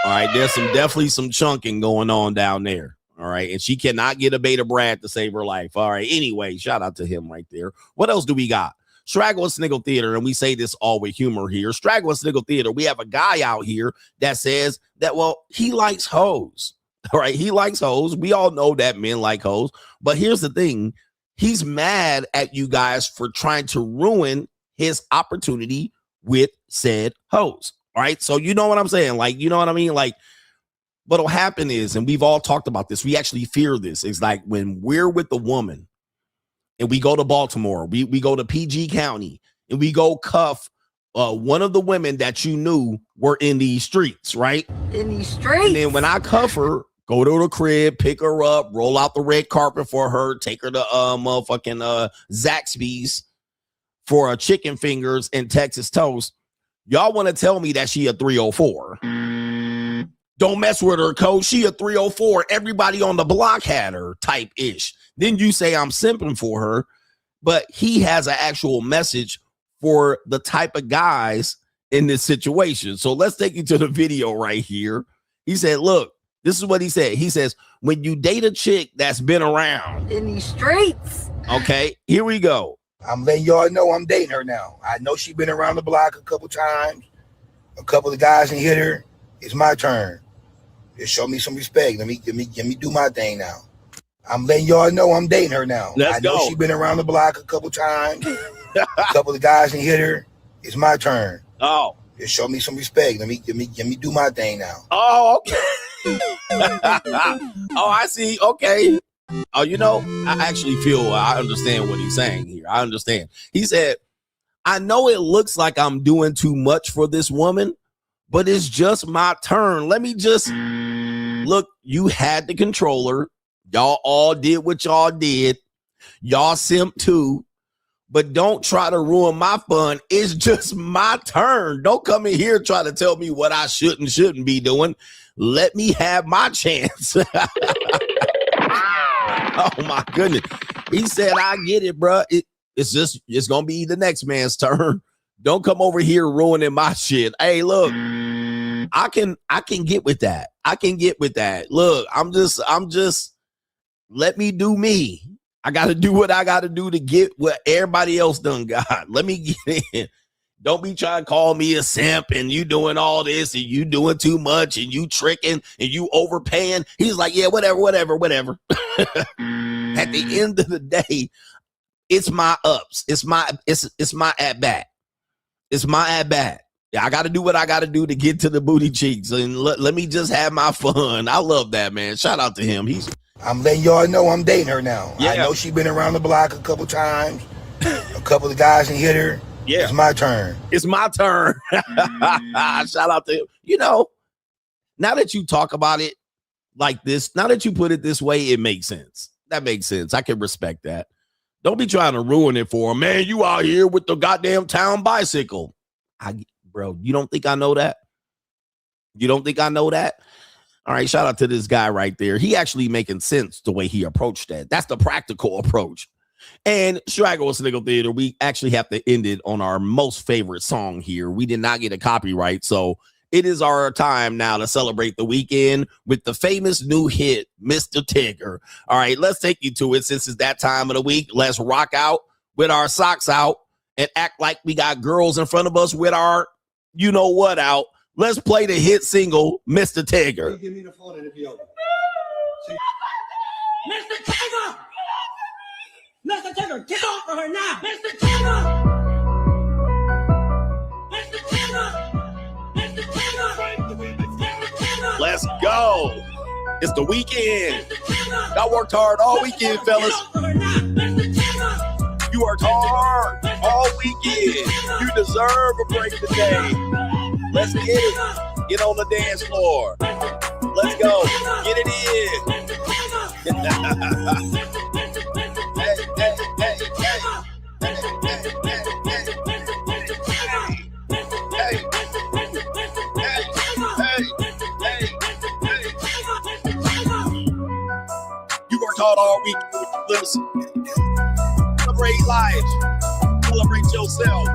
All right, there's definitely some chunking going on down there. All right, and she cannot get a beta Brad to save her life. All right, anyway, shout out to him right there. What else do we got? Straggle and Sniggle Theater, and we say this all with humor here. Straggle and Sniggle Theater, we have a guy out here that says that, well, he likes hoes. All right, he likes hoes. We all know that men like hoes. But here's the thing. He's mad at you guys for trying to ruin his opportunity with said hoes. All right. So you know what I'm saying? Like, you know what I mean? Like, what'll happen is, and we've all talked about this, we actually fear this. It's like when we're with a woman and we go to Baltimore, we go to PG County and we go cuff one of the women that you knew were in these streets, right? In these streets. And then when I cuff her, go to the crib, pick her up, roll out the red carpet for her, take her to motherfucking Zaxby's for chicken fingers and Texas toast. Y'all want to tell me that she a 304. Don't mess with her, coach. She a 304. Everybody on the block had her type ish. Then you say I'm simping for her, but he has an actual message for the type of guys in this situation. So let's take you to the video right here. He said, look, this is what he said. He says, when you date a chick that's been around in these streets. Okay, here we go. I'm letting y'all know I'm dating her now. I know she been around the block a couple times. A couple of guys and hit her. It's my turn. Just show me some respect. Let me do my thing now. I'm letting y'all know I'm dating her now. Let's I know go. she been around the block a couple times. A couple of guys in hit her. It's my turn. Oh. Just show me some respect. Let me do my thing now. Oh, okay. Oh, I see. Okay. Oh, you know, I actually feel I understand what he's saying here. I understand. He said, I know it looks like I'm doing too much for this woman, but it's just my turn. Let me just look. You had the controller. Y'all all did what y'all did. Y'all simp too. But don't try to ruin my fun. It's just my turn. Don't come in here try to tell me what I shouldn't be doing. Let me have my chance. Oh my goodness. He said, I get it, bro. It's gonna be the next man's turn. Don't come over here ruining my shit. Hey, look, I can get with that. I can get with that. Look, I'm just let me do me. I got to do what I got to do to get what everybody else done got. Let me get in. Don't be trying to call me a simp and you doing all this and you doing too much and you tricking and you overpaying. He's like, yeah, whatever. At the end of the day, it's my ups. It's my at bat. It's my at bat. Yeah, I got to do what I got to do to get to the booty cheeks and let me just have my fun. I love that, man. Shout out to him. I'm letting y'all know I'm dating her now. Yeah. I know she been around the block a couple times. A couple of guys in hit her. Yeah. It's my turn. It's my turn. Shout out to him. You know, now that you talk about it like this, now that you put it this way, it makes sense. That makes sense. I can respect that. Don't be trying to ruin it for him. Man, you out here with the goddamn town bicycle. Bro, you don't think I know that? You don't think I know that? All right, shout out to this guy right there. He actually making sense the way he approached that. That's the practical approach. And Straggle Sniggle Theater, we actually have to end it on our most favorite song here. We did not get a copyright, so it is our time now to celebrate the weekend with the famous new hit, Mr. Tigger. All right, let's take you to it since it's that time of the week. Let's rock out with our socks out and act like we got girls in front of us with our you know what out. Let's play the hit single, Mr. Tigger. Give me the phone and it'll be over. Mr. Tigger! Mr. Tigger, get off of her now! Mr. Tigger! Mr. Tigger! Mr. Tigger! Let's go. It's the weekend. Y'all worked hard all weekend, fellas. You worked hard all weekend. You deserve a break today. Let's get it. Get on the dance floor. Let's go. Get it in. You worked hard all week. Listen. Celebrate life. Celebrate yourself.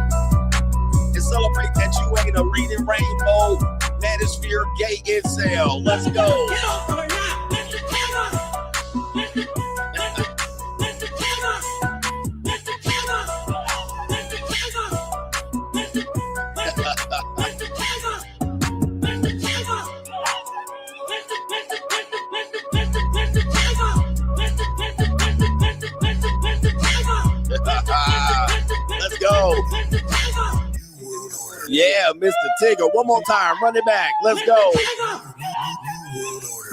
And celebrate that you ain't a reading rainbow, manosphere, gay incel. Let's go. Let's go. Yeah, Mr. Tigger. One more time. Run it back. Let's go.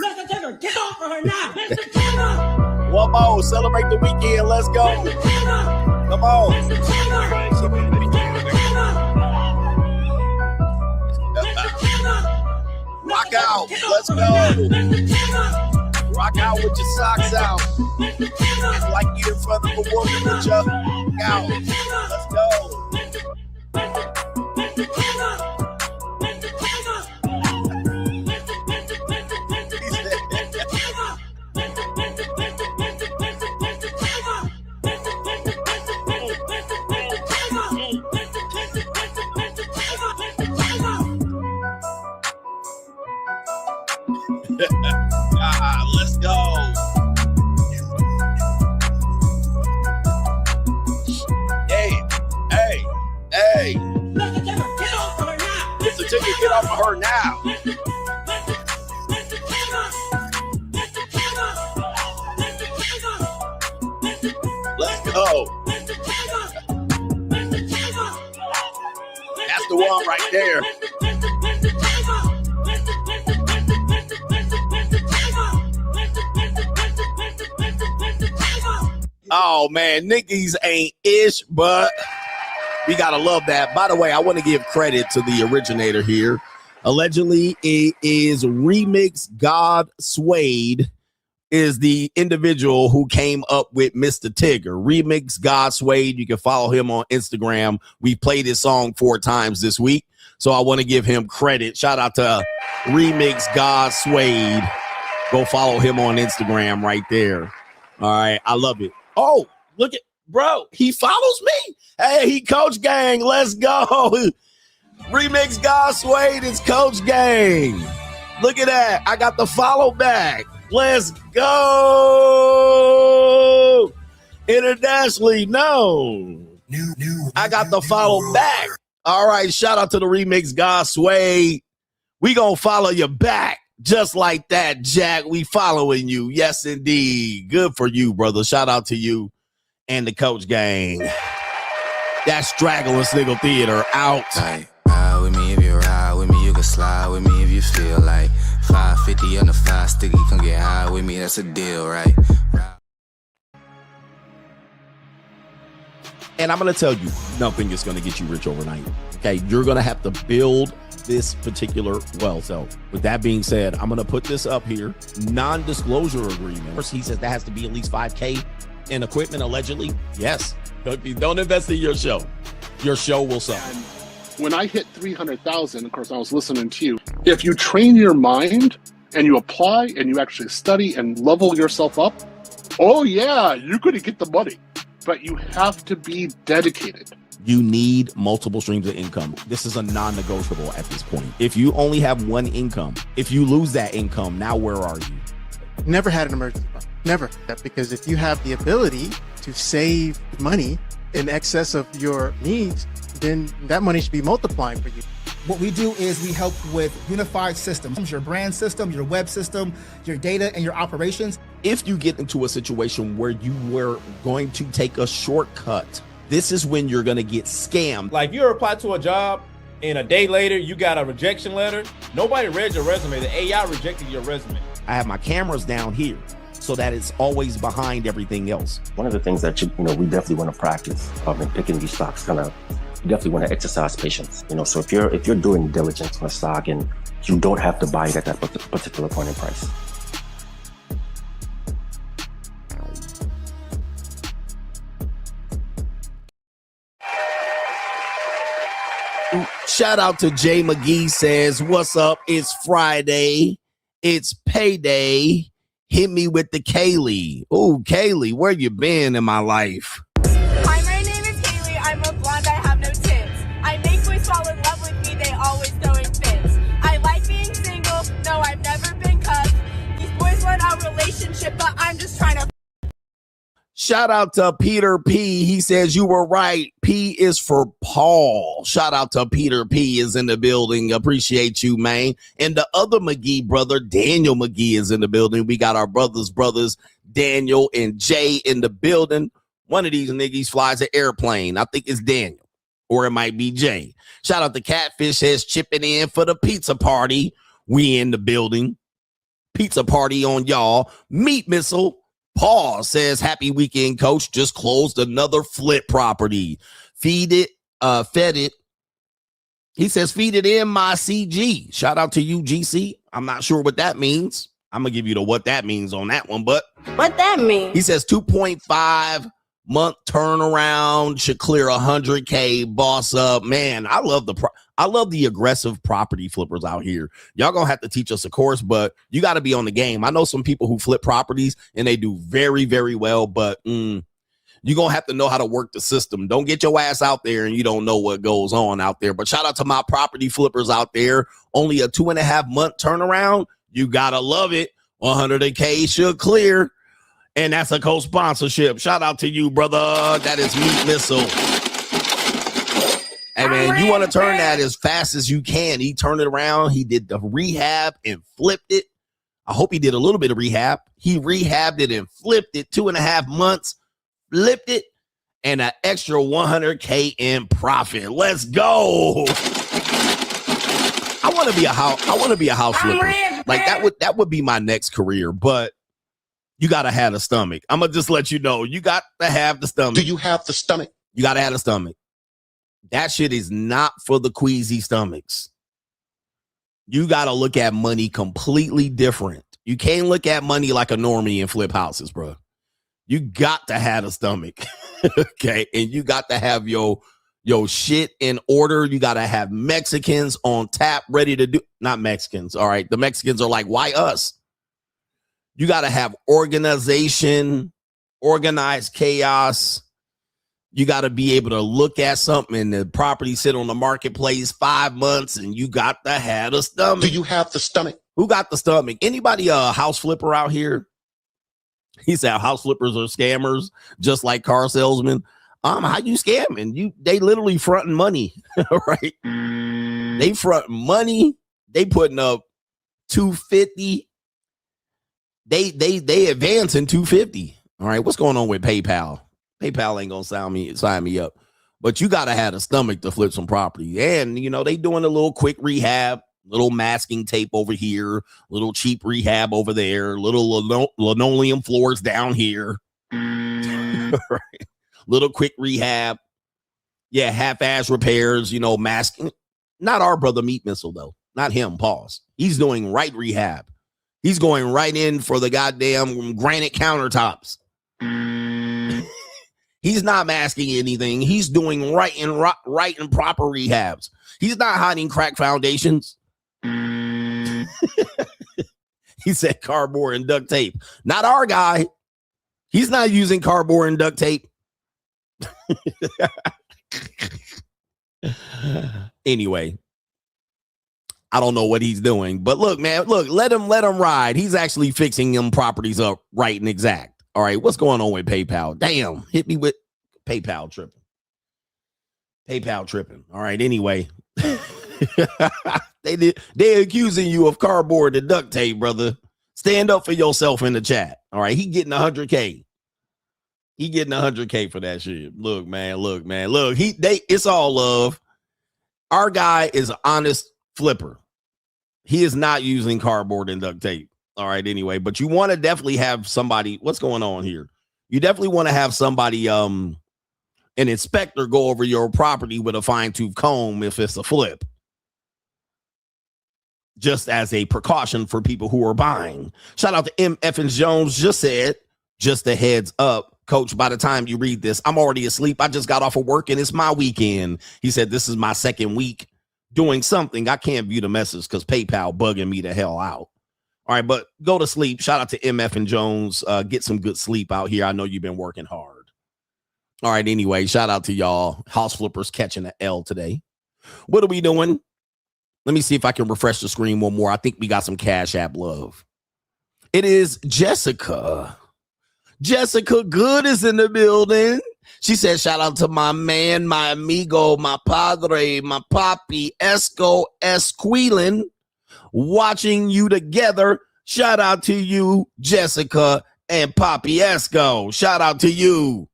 Mr. Tigger, get off of her now! Mr. Tigger! One more. Celebrate the weekend. Let's go. Come on. Rock out. Let's go. Rock out with your socks out. Like you in front of a woman with your out. Let's go. Let's go. Hey. Mr. Tigger, get off of her now! Mr. Tigger, get off of her now. go. That's the one right there. Oh man, niggas ain't ish, but we gotta love that. By the way, I want to give credit to the originator here. Allegedly, it is Remix God Suede is the individual who came up with Mr. Tigger. Remix God Suede. You can follow him on Instagram. We played his song 4 times this week, so I want to give him credit. Shout out to Remix God Suede. Go follow him on Instagram right there. All right, I love it. Oh, look at bro. He follows me. Hey, he Coach Gang. Let's go. Remix God Suede is Coach Gang. Look at that. I got the follow back. Let's go. Internationally known. I got the follow back. All right. Shout out to the Remix God Suede. We gonna follow you back. Just like that, Jack. We following you. Yes, indeed. Good for you, brother. Shout out to you and the Coach Gang. That's Straggle and Sniggle Theater out. Like, ride with me if you ride with me. You can slide with me if you feel like 550 on the 5 sticky. Come get high with me. That's a deal, right? And I'm going to tell you, nothing is going to get you rich overnight. Okay, you're going to have to build this particular well. So with that being said, I'm going to put this up here. Non-disclosure agreement. First, he says that has to be at least $5K in equipment, allegedly. Yes. Don't invest in your show. Your show will suffer. When I hit 300,000, of course, I was listening to you. If you train your mind and you apply and you actually study and level yourself up, oh yeah, you're going to get the money. But you have to be dedicated. You need multiple streams of income. This is a non-negotiable at this point. If you only have one income, if you lose that income, now where are you? Never had an emergency fund. Never. Because if you have the ability to save money in excess of your needs, then that money should be multiplying for you. What we do is we help with unified systems, your brand system, your web system, your data, and your operations. If you get into a situation where you were going to take a shortcut, this is when you're going to get scammed. Like you apply to a job and a day later you got a rejection letter. Nobody read your resume. The AI rejected your resume. I have my cameras down here so that it's always behind everything else. One of the things that we definitely want to practice in picking these stocks, you definitely want to exercise patience. So if you're doing diligence on a stock and you don't have to buy it at that particular point in price. Shout out to Jay McGee says, what's up? It's Friday. It's payday. Hit me with the Kaylee. Oh, Kaylee, where you been in my life? Hi, my name is Kaylee. I'm a blonde. I have no tits. I make boys fall in love with me. They always throwing fits. I like being single. No, I've never been cuffed. These boys want a relationship, but I'm just trying to. Shout out to Peter P. He says you were right. P is for Paul. Shout out to Peter P. is in the building. Appreciate you, man. And the other McGee brother, Daniel McGee, is in the building. We got our brothers, Daniel and Jay in the building. One of these niggas flies an airplane. I think it's Daniel, or it might be Jay. Shout out to Catfish has chipping in for the pizza party. We in the building. Pizza party on y'all. Meat Missile. Paul says, happy weekend, coach. Just closed another flip property. Fed it. He says, feed it in my CG. Shout out to you, GC. I'm not sure what that means. I'm going to give you the what that means on that one, but What that mean? He says 2.5 month turnaround should clear 100K. Boss up, man. I love the aggressive property flippers out here. Y'all gonna have to teach us a course, but you got to be on the game. I know some people who flip properties and they do very, very well, but you're gonna have to know how to work the system. Don't get your ass out there and you don't know what goes on out there. But shout out to my property flippers out there. Only a 2.5 month turnaround. You gotta love it. 100K should clear. And that's a co-sponsorship. Shout out to you, brother. That is Meat Missile. Hey, man, you want to turn that as fast as you can. He turned it around. He did the rehab and flipped it. I hope he did a little bit of rehab. He rehabbed it and flipped it. 2.5 months. Flipped it. and an extra 100K in profit. Let's go. I want to be a house flipper. Like that would be my next career, but you got to have a stomach. I'm going to just let you know, you got to have the stomach. Do you have the stomach? You got to have a stomach. That shit is not for the queasy stomachs. You got to look at money completely different. You can't look at money like a normie and flip houses, bro. You got to have a stomach. Okay. And you got to have your shit in order. You got to have Mexicans on tap ready to do. Not Mexicans. All right. The Mexicans are like, why us? You got to have organization, organized chaos. You got to be able to look at something and the property sit on the marketplace 5 months, and you got to have a stomach. Do you have the stomach? Who got the stomach? Anybody a house flipper out here? He said house flippers are scammers, just like car salesmen. How you scamming? They literally fronting money, right? They front money. They putting up $250. They advancing $250. All right, what's going on with PayPal? PayPal ain't gonna sign me up, but you gotta have a stomach to flip some property. And they doing a little quick rehab, little masking tape over here, little cheap rehab over there, little linoleum floors down here. Right. Little quick rehab. Yeah, half-ass repairs, masking. Not our brother Meat Missile, though. Not him, pause. He's doing right rehab. He's going right in for the goddamn granite countertops. He's not masking anything. He's doing right and proper rehabs. He's not hiding crack foundations. He said cardboard and duct tape. Not our guy. He's not using cardboard and duct tape. Anyway, I don't know what he's doing, but look, man, let him ride. He's actually fixing them properties up right and exact. All right, what's going on with PayPal? Damn, hit me with PayPal tripping. All right, anyway. They're accusing you of cardboard and duct tape, brother. Stand up for yourself in the chat. All right, he getting 100K. He getting 100K for that shit. Look, man. Look, it's all love. Our guy is an honest flipper. He is not using cardboard and duct tape. All right, anyway, but you want to definitely have somebody. What's going on here? You definitely want to have somebody, an inspector, go over your property with a fine-tooth comb if it's a flip. Just as a precaution for people who are buying. Shout out to MF and Jones. Just said, just a heads up, Coach, by the time you read this, I'm already asleep. I just got off of work and it's my weekend. He said, this is my second week doing something. I can't view the message because PayPal bugging me the hell out. All right, but go to sleep. Shout out to MF and Jones. Get some good sleep out here. I know you've been working hard. All right, anyway, shout out to y'all. House flippers catching an L today. What are we doing? Let me see if I can refresh the screen one more. I think we got some Cash App love. It is Jessica. Jessica Good is in the building. She said, shout out to my man, my amigo, my padre, my papi, Esco Esquilin. Watching you together. Shout out to you, Jessica and Papi Esco. Shout out to you.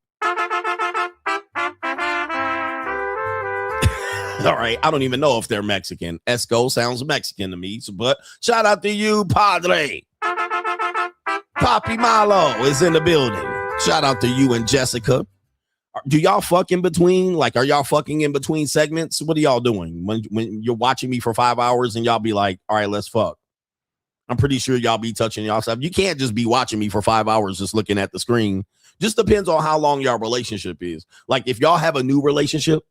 All right, I don't even know if they're Mexican. Esco sounds Mexican to me, but shout out to you, Padre. Papi Malo is in the building. Shout out to you and Jessica. Do y'all fuck in between? Like, are y'all fucking in between segments? What are y'all doing when you're watching me for 5 hours and y'all be like, all right, let's fuck? I'm pretty sure y'all be touching y'all stuff. You can't just be watching me for 5 hours just looking at the screen. Just depends on how long y'all relationship is. Like, if y'all have a new relationship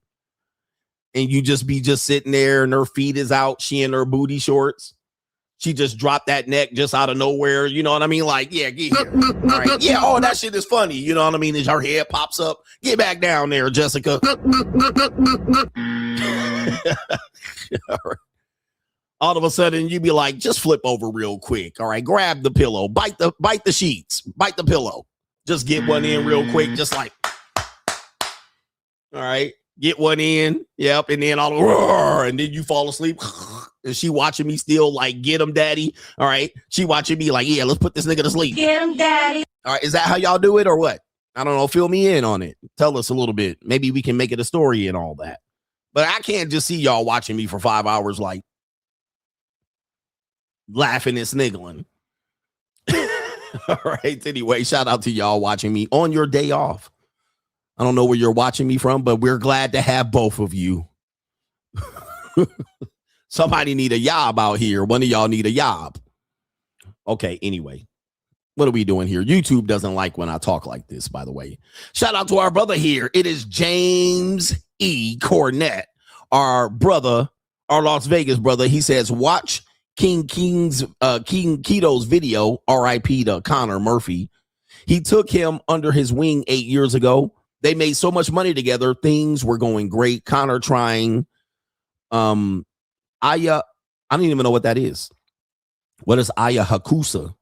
and you just be sitting there and her feet is out, she in her booty shorts, she just dropped that neck just out of nowhere. You know what I mean? Like, yeah, get here. All right. Yeah, oh, that shit is funny. You know what I mean? As her head pops up, get back down there, Jessica. All right. All of a sudden, you be like, just flip over real quick. All right, grab the pillow, bite the sheets, bite the pillow. Just get one in real quick, just like, all right, get one in. Yep, and then and then you fall asleep. And she watching me still like, get him, daddy. All right. She watching me like, yeah, let's put this nigga to sleep. Get him, daddy. All right. Is that how y'all do it or what? I don't know. Fill me in on it. Tell us a little bit. Maybe we can make it a story and all that. But I can't just see y'all watching me for 5 hours, like laughing and sniggling. All right. Anyway, shout out to y'all watching me on your day off. I don't know where you're watching me from, but we're glad to have both of you. Somebody need a job out here. One of y'all need a job. Okay. Anyway. What are we doing here? YouTube doesn't like when I talk like this, by the way. Shout out to our brother here. It is James E. Cornett, our brother, our Las Vegas brother. He says, watch King Keto's video, RIP to Connor Murphy. He took him under his wing 8 years ago. They made so much money together. Things were going great. Connor trying. I don't even know what that is. What is Ayahuasca?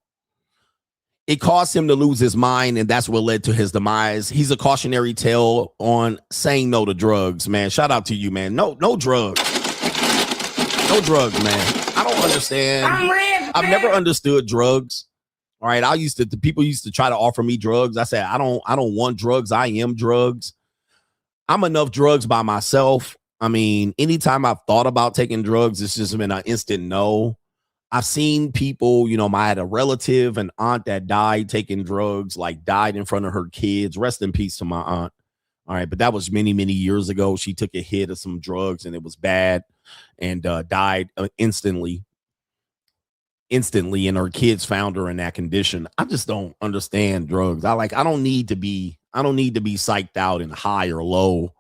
It caused him to lose his mind, and that's what led to his demise. He's a cautionary tale on saying no to drugs, man. Shout out to you, man. No drugs. No drugs, man. I don't understand. I've never understood drugs. All right. People used to try to offer me drugs. I said, I don't want drugs. I am drugs. I'm enough drugs by myself. I mean, anytime I've thought about taking drugs, it's just been an instant no. I've seen people, I had a relative, an aunt that died taking drugs, like died in front of her kids. Rest in peace to my aunt. All right. But that was many, many years ago. She took a hit of some drugs and it was bad and died instantly. And her kids found her in that condition. I just don't understand drugs. I don't need to be psyched out and high or low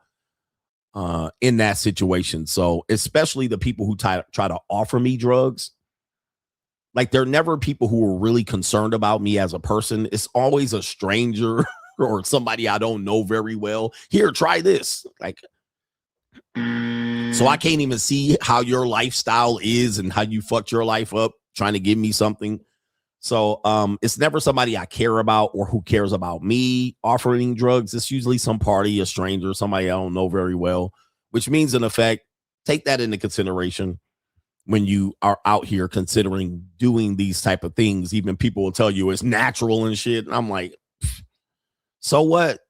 in that situation. So especially the people who try to offer me drugs. Like, they're never people who are really concerned about me as a person. It's always a stranger or somebody I don't know very well. Here, try this. Like, so I can't even see how your lifestyle is and how you fucked your life up trying to give me something. So it's never somebody I care about or who cares about me offering drugs. It's usually some party, a stranger, somebody I don't know very well, which means, in effect, take that into consideration when you are out here considering doing these type of things. Even people will tell you it's natural and shit. And I'm like, so what?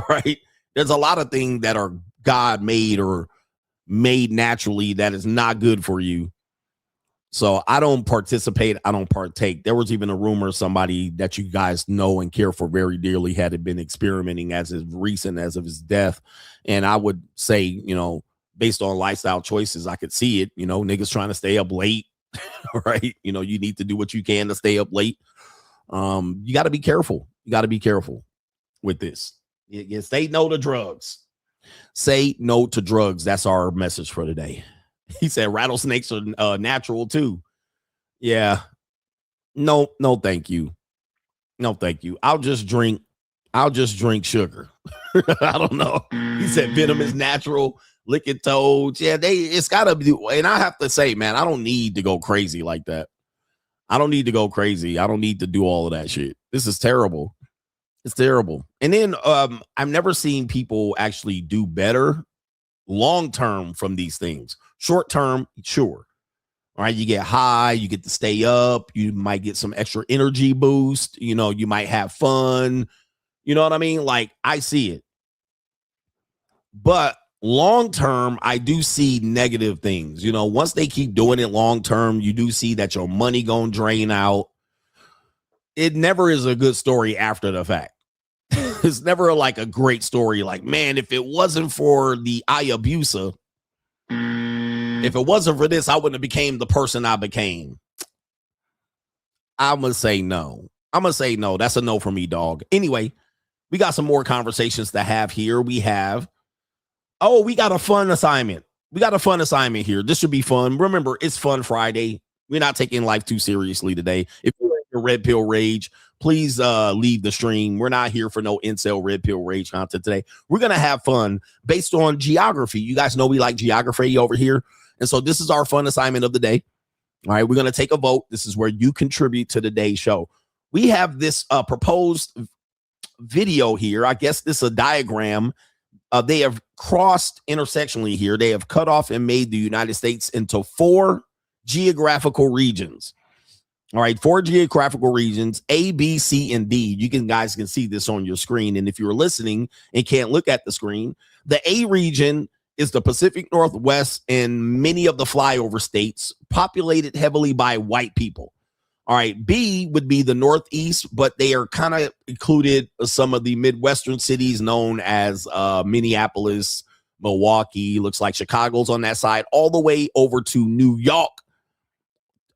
Right? There's a lot of things that are God made or made naturally that is not good for you. So I don't participate. I don't partake. There was even a rumor somebody that you guys know and care for very dearly had been experimenting as recent as of his death. And I would say, based on lifestyle choices, I could see it, niggas trying to stay up late, right? You need to do what you can to stay up late. You got to be careful. You got to be careful with this. You say no to drugs. Say no to drugs. That's our message for today. He said rattlesnakes are natural too. Yeah. No, thank you. No, thank you. I'll just drink sugar. I don't know. He said venom is natural. Licking toads. Yeah, it's gotta be. And I have to say, man, I don't need to go crazy like that. I don't need to go crazy. I don't need to do all of that shit. This is terrible. It's terrible. And then I've never seen people actually do better long term from these things. Short term, sure. All right, you get high, you get to stay up, you might get some extra energy boost, you might have fun. You know what I mean? Like, I see it. But long term, I do see negative things. Once they keep doing it long term, you do see that your money gonna drain out. It never is a good story after the fact. It's never like a great story. Like, man, if it wasn't for the Ayahuasca, if it wasn't for this, I wouldn't have became the person I became. I'm gonna say no. That's a no for me, dog. Anyway, we got some more conversations to have here. We got a fun assignment. Here. This should be fun. Remember, it's Fun Friday. We're not taking life too seriously today. If you're in your red pill rage, please leave the stream. We're not here for no incel red pill rage content today. We're going to have fun based on geography. You guys know we like geography over here. And so this is our fun assignment of the day. All right, we're going to take a vote. This is where you contribute to today's show. We have this proposed video here. I guess this is a diagram. They have crossed intersectionally here. They have cut off and made the United States into 4 geographical regions. All right, 4 geographical regions, A, B, C, and D. You guys can see this on your screen. And if you're listening and can't look at the screen, the A region is the Pacific Northwest and many of the flyover states, populated heavily by white people. All right, B would be the Northeast, but they are kind of included some of the Midwestern cities known as Minneapolis, Milwaukee, looks like Chicago's on that side, all the way over to New York,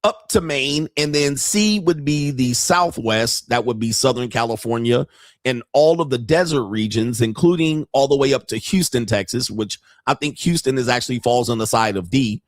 up to Maine. And then C would be the Southwest. That would be Southern California and all of the desert regions, including all the way up to Houston, Texas, which I think Houston is actually falls on the side of D.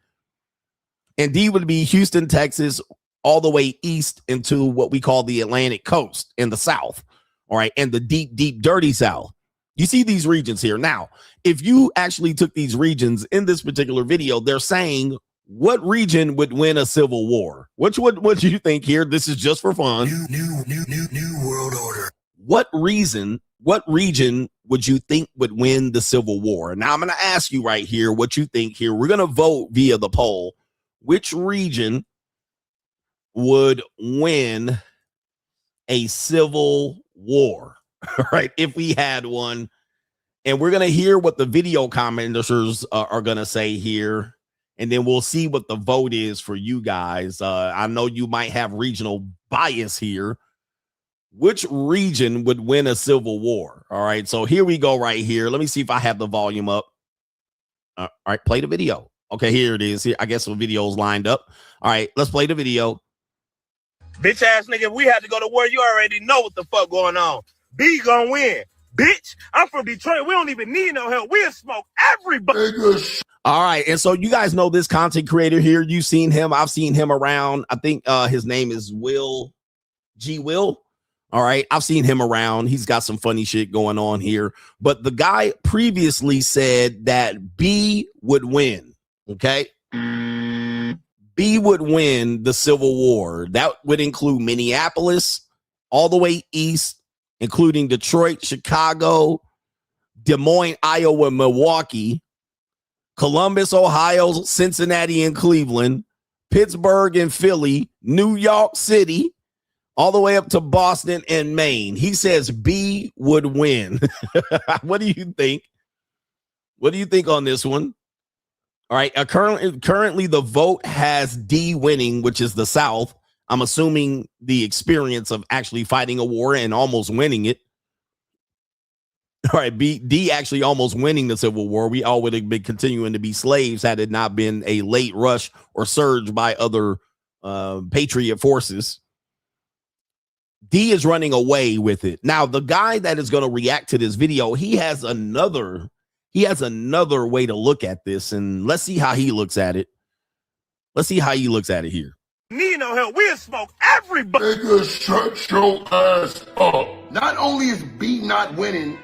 And D would be Houston, Texas, all the way east into what we call the Atlantic coast in the South. All right. And the deep, deep, dirty South. You see these regions here. Now, if you actually took these regions in this particular video, they're saying what region would win a civil war? What do you think here? This is just for fun. New world order. What region would you think would win the civil war? Now I'm going to ask you right here what you think here. We're going to vote via the poll. Which region would win a civil war? Right, if we had one? And we're going to hear what the video commenters are going to say here, and then we'll see what the vote is for you guys. I know you might have regional bias here. Which region would win a civil war? All right, so here we go right here. Let me see if I have the volume up. All right, play the video. Okay, here it is. Here, I guess the video's lined up. All right, let's play the video. Bitch ass nigga, if we had to go to war, you already know what the fuck going on. B gonna win. Bitch, I'm from Detroit. We don't even need no help. We'll smoke everybody. All right, and so you guys know this content creator here. You've seen him. I've seen him around. I think his name is Will. All right, I've seen him around. He's got some funny shit going on here. But the guy previously said that B would win. Okay. B would win the Civil War. That would include Minneapolis, all the way east, including Detroit, Chicago, Des Moines, Iowa, Milwaukee, Columbus, Ohio, Cincinnati, and Cleveland, Pittsburgh and Philly, New York City, all the way up to Boston and Maine. He says B would win. What do you think? What do you think on this one? All right, currently the vote has D winning, which is the South. I'm assuming the experience of actually fighting a war and almost winning it. All right, D actually almost winning the Civil War. We all would have been continuing to be slaves had it not been a late rush or surge by other patriot forces. D is running away with it. Now, the guy that is going to react to this video, he has another way to look at this, and let's see how he looks at it. Let's see how he looks at it here. Need no help. We'll smoke everybody. Nigga, shut your ass up. Not only is B not winning,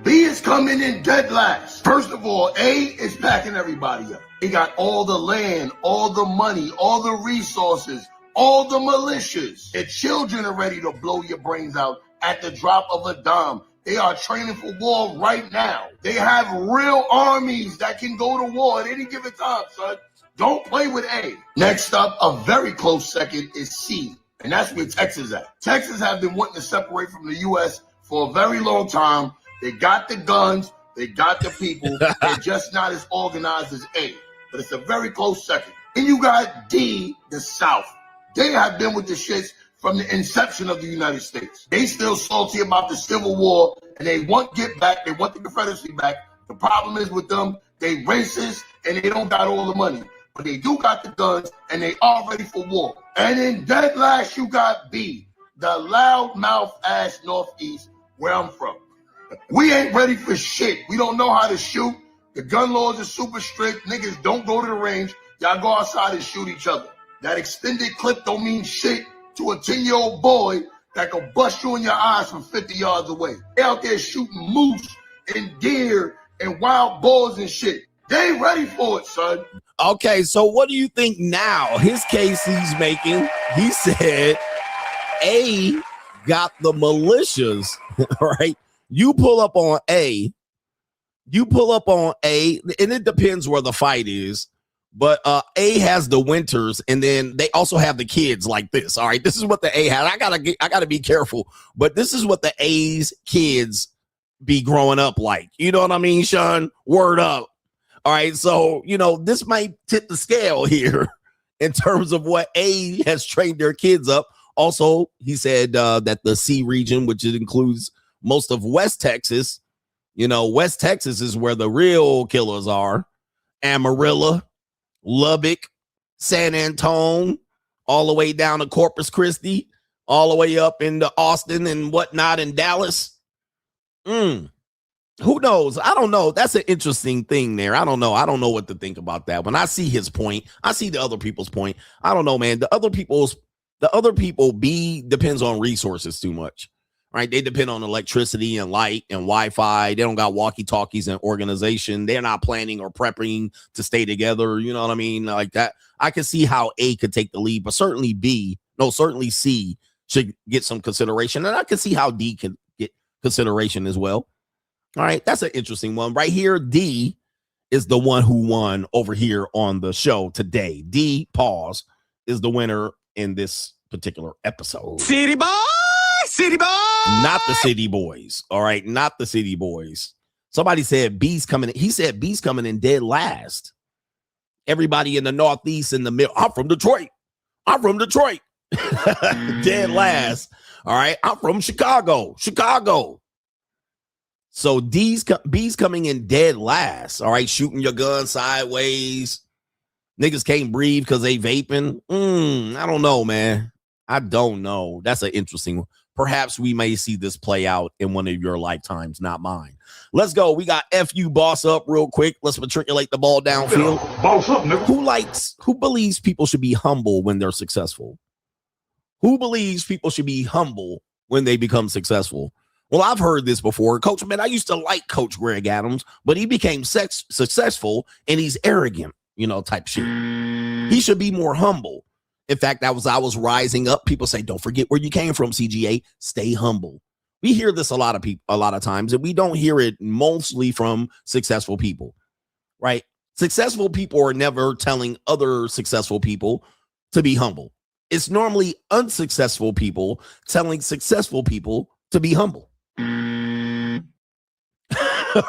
B is coming in dead last. First of all, A is packing everybody up. He got all the land, all the money, all the resources, all the militias. The children are ready to blow your brains out at the drop of a dime. They are training for war right now. They have real armies that can go to war at any given time, son. Don't play with A. Next up, a very close second is C, and that's where Texas at. Texas have been wanting to separate from the U.S. for a very long time. They got the guns, they got the people. They're just not as organized as A, but it's a very close second. Then you got D, the South. They have been with the shits from the inception of the United States. They still salty about the Civil War, and they want get back. They want the Confederacy back. The problem is with them, they racist, and they don't got all the money. But they do got the guns, and they are ready for war. And in dead last, you got B, the loudmouth ass Northeast, where I'm from. We ain't ready for shit. We don't know how to shoot. The gun laws are super strict. Niggas don't go to the range. Y'all go outside and shoot each other. That extended clip don't mean shit to a 10-year-old boy that can bust you in your eyes from 50 yards away. They out there shooting moose and deer and wild boars and shit. They ain't ready for it, son. Okay, so what do you think now? His case he's making, he said A got the militias, right? You pull up on A, and it depends where the fight is. But A has the winters, and then they also have the kids like this. All right, this is what the A has. I gotta be careful, but this is what the A's kids be growing up like. You know what I mean, Sean? Word up. All right, so this might tip the scale here in terms of what A has trained their kids up. Also, he said that the C region, which includes most of West Texas, West Texas is where the real killers are. Amarillo, Lubbock, San Antone, all the way down to Corpus Christi, all the way up into Austin and whatnot in Dallas. Who knows? I don't know. That's an interesting thing there. I don't know. I don't know what to think about that. When I see his point, I see the other people's point. I don't know, man. The other people depends on resources too much. Right? They depend on electricity and light and Wi-Fi. They don't got walkie-talkies and organization. They're not planning or prepping to stay together. You know what I mean? Like that. I can see how A could take the lead, but certainly C should get some consideration. And I can see how D can get consideration as well. All right. That's an interesting one. Right here, D is the one who won over here on the show today. D, pause, is the winner in this particular episode. City boy! City boy! Not the City Boys. All right. Not the City Boys. Somebody said B's coming. He said B's coming in dead last. Everybody in the Northeast in the middle. I'm from Detroit. Dead last. All right. I'm from Chicago. So B's coming in dead last. All right. Shooting your gun sideways. Niggas can't breathe because they vaping. I don't know, man. I don't know. That's an interesting one. Perhaps we may see this play out in one of your lifetimes, not mine. Let's go. We got FU boss up real quick. Let's matriculate the ball downfield. Boss up, nigga. Who believes people should be humble when they're successful? Who believes people should be humble when they become successful? Well, I've heard this before. Coach, man, I used to like Coach Greg Adams, but he became successful and he's arrogant, type shit. He should be more humble. In fact, I was rising up. People say, don't forget where you came from, CGA. Stay humble. We hear this a lot of times, and we don't hear it mostly from successful people, right? Successful people are never telling other successful people to be humble. It's normally unsuccessful people telling successful people to be humble.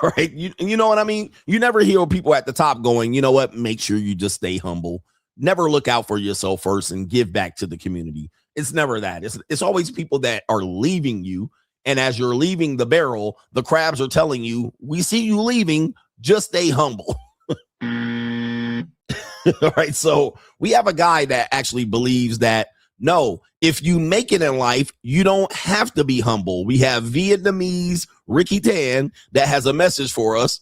Right? You know what I mean? You never hear people at the top going, you know what? Make sure you just stay humble. Never look out for yourself first and give back to the community. It's never that. It's always people that are leaving you. And as you're leaving the barrel, the crabs are telling you, we see you leaving, just stay humble. All right. So we have a guy that actually believes that, no, if you make it in life, you don't have to be humble. We have Vietnamese Ricky Tan that has a message for us,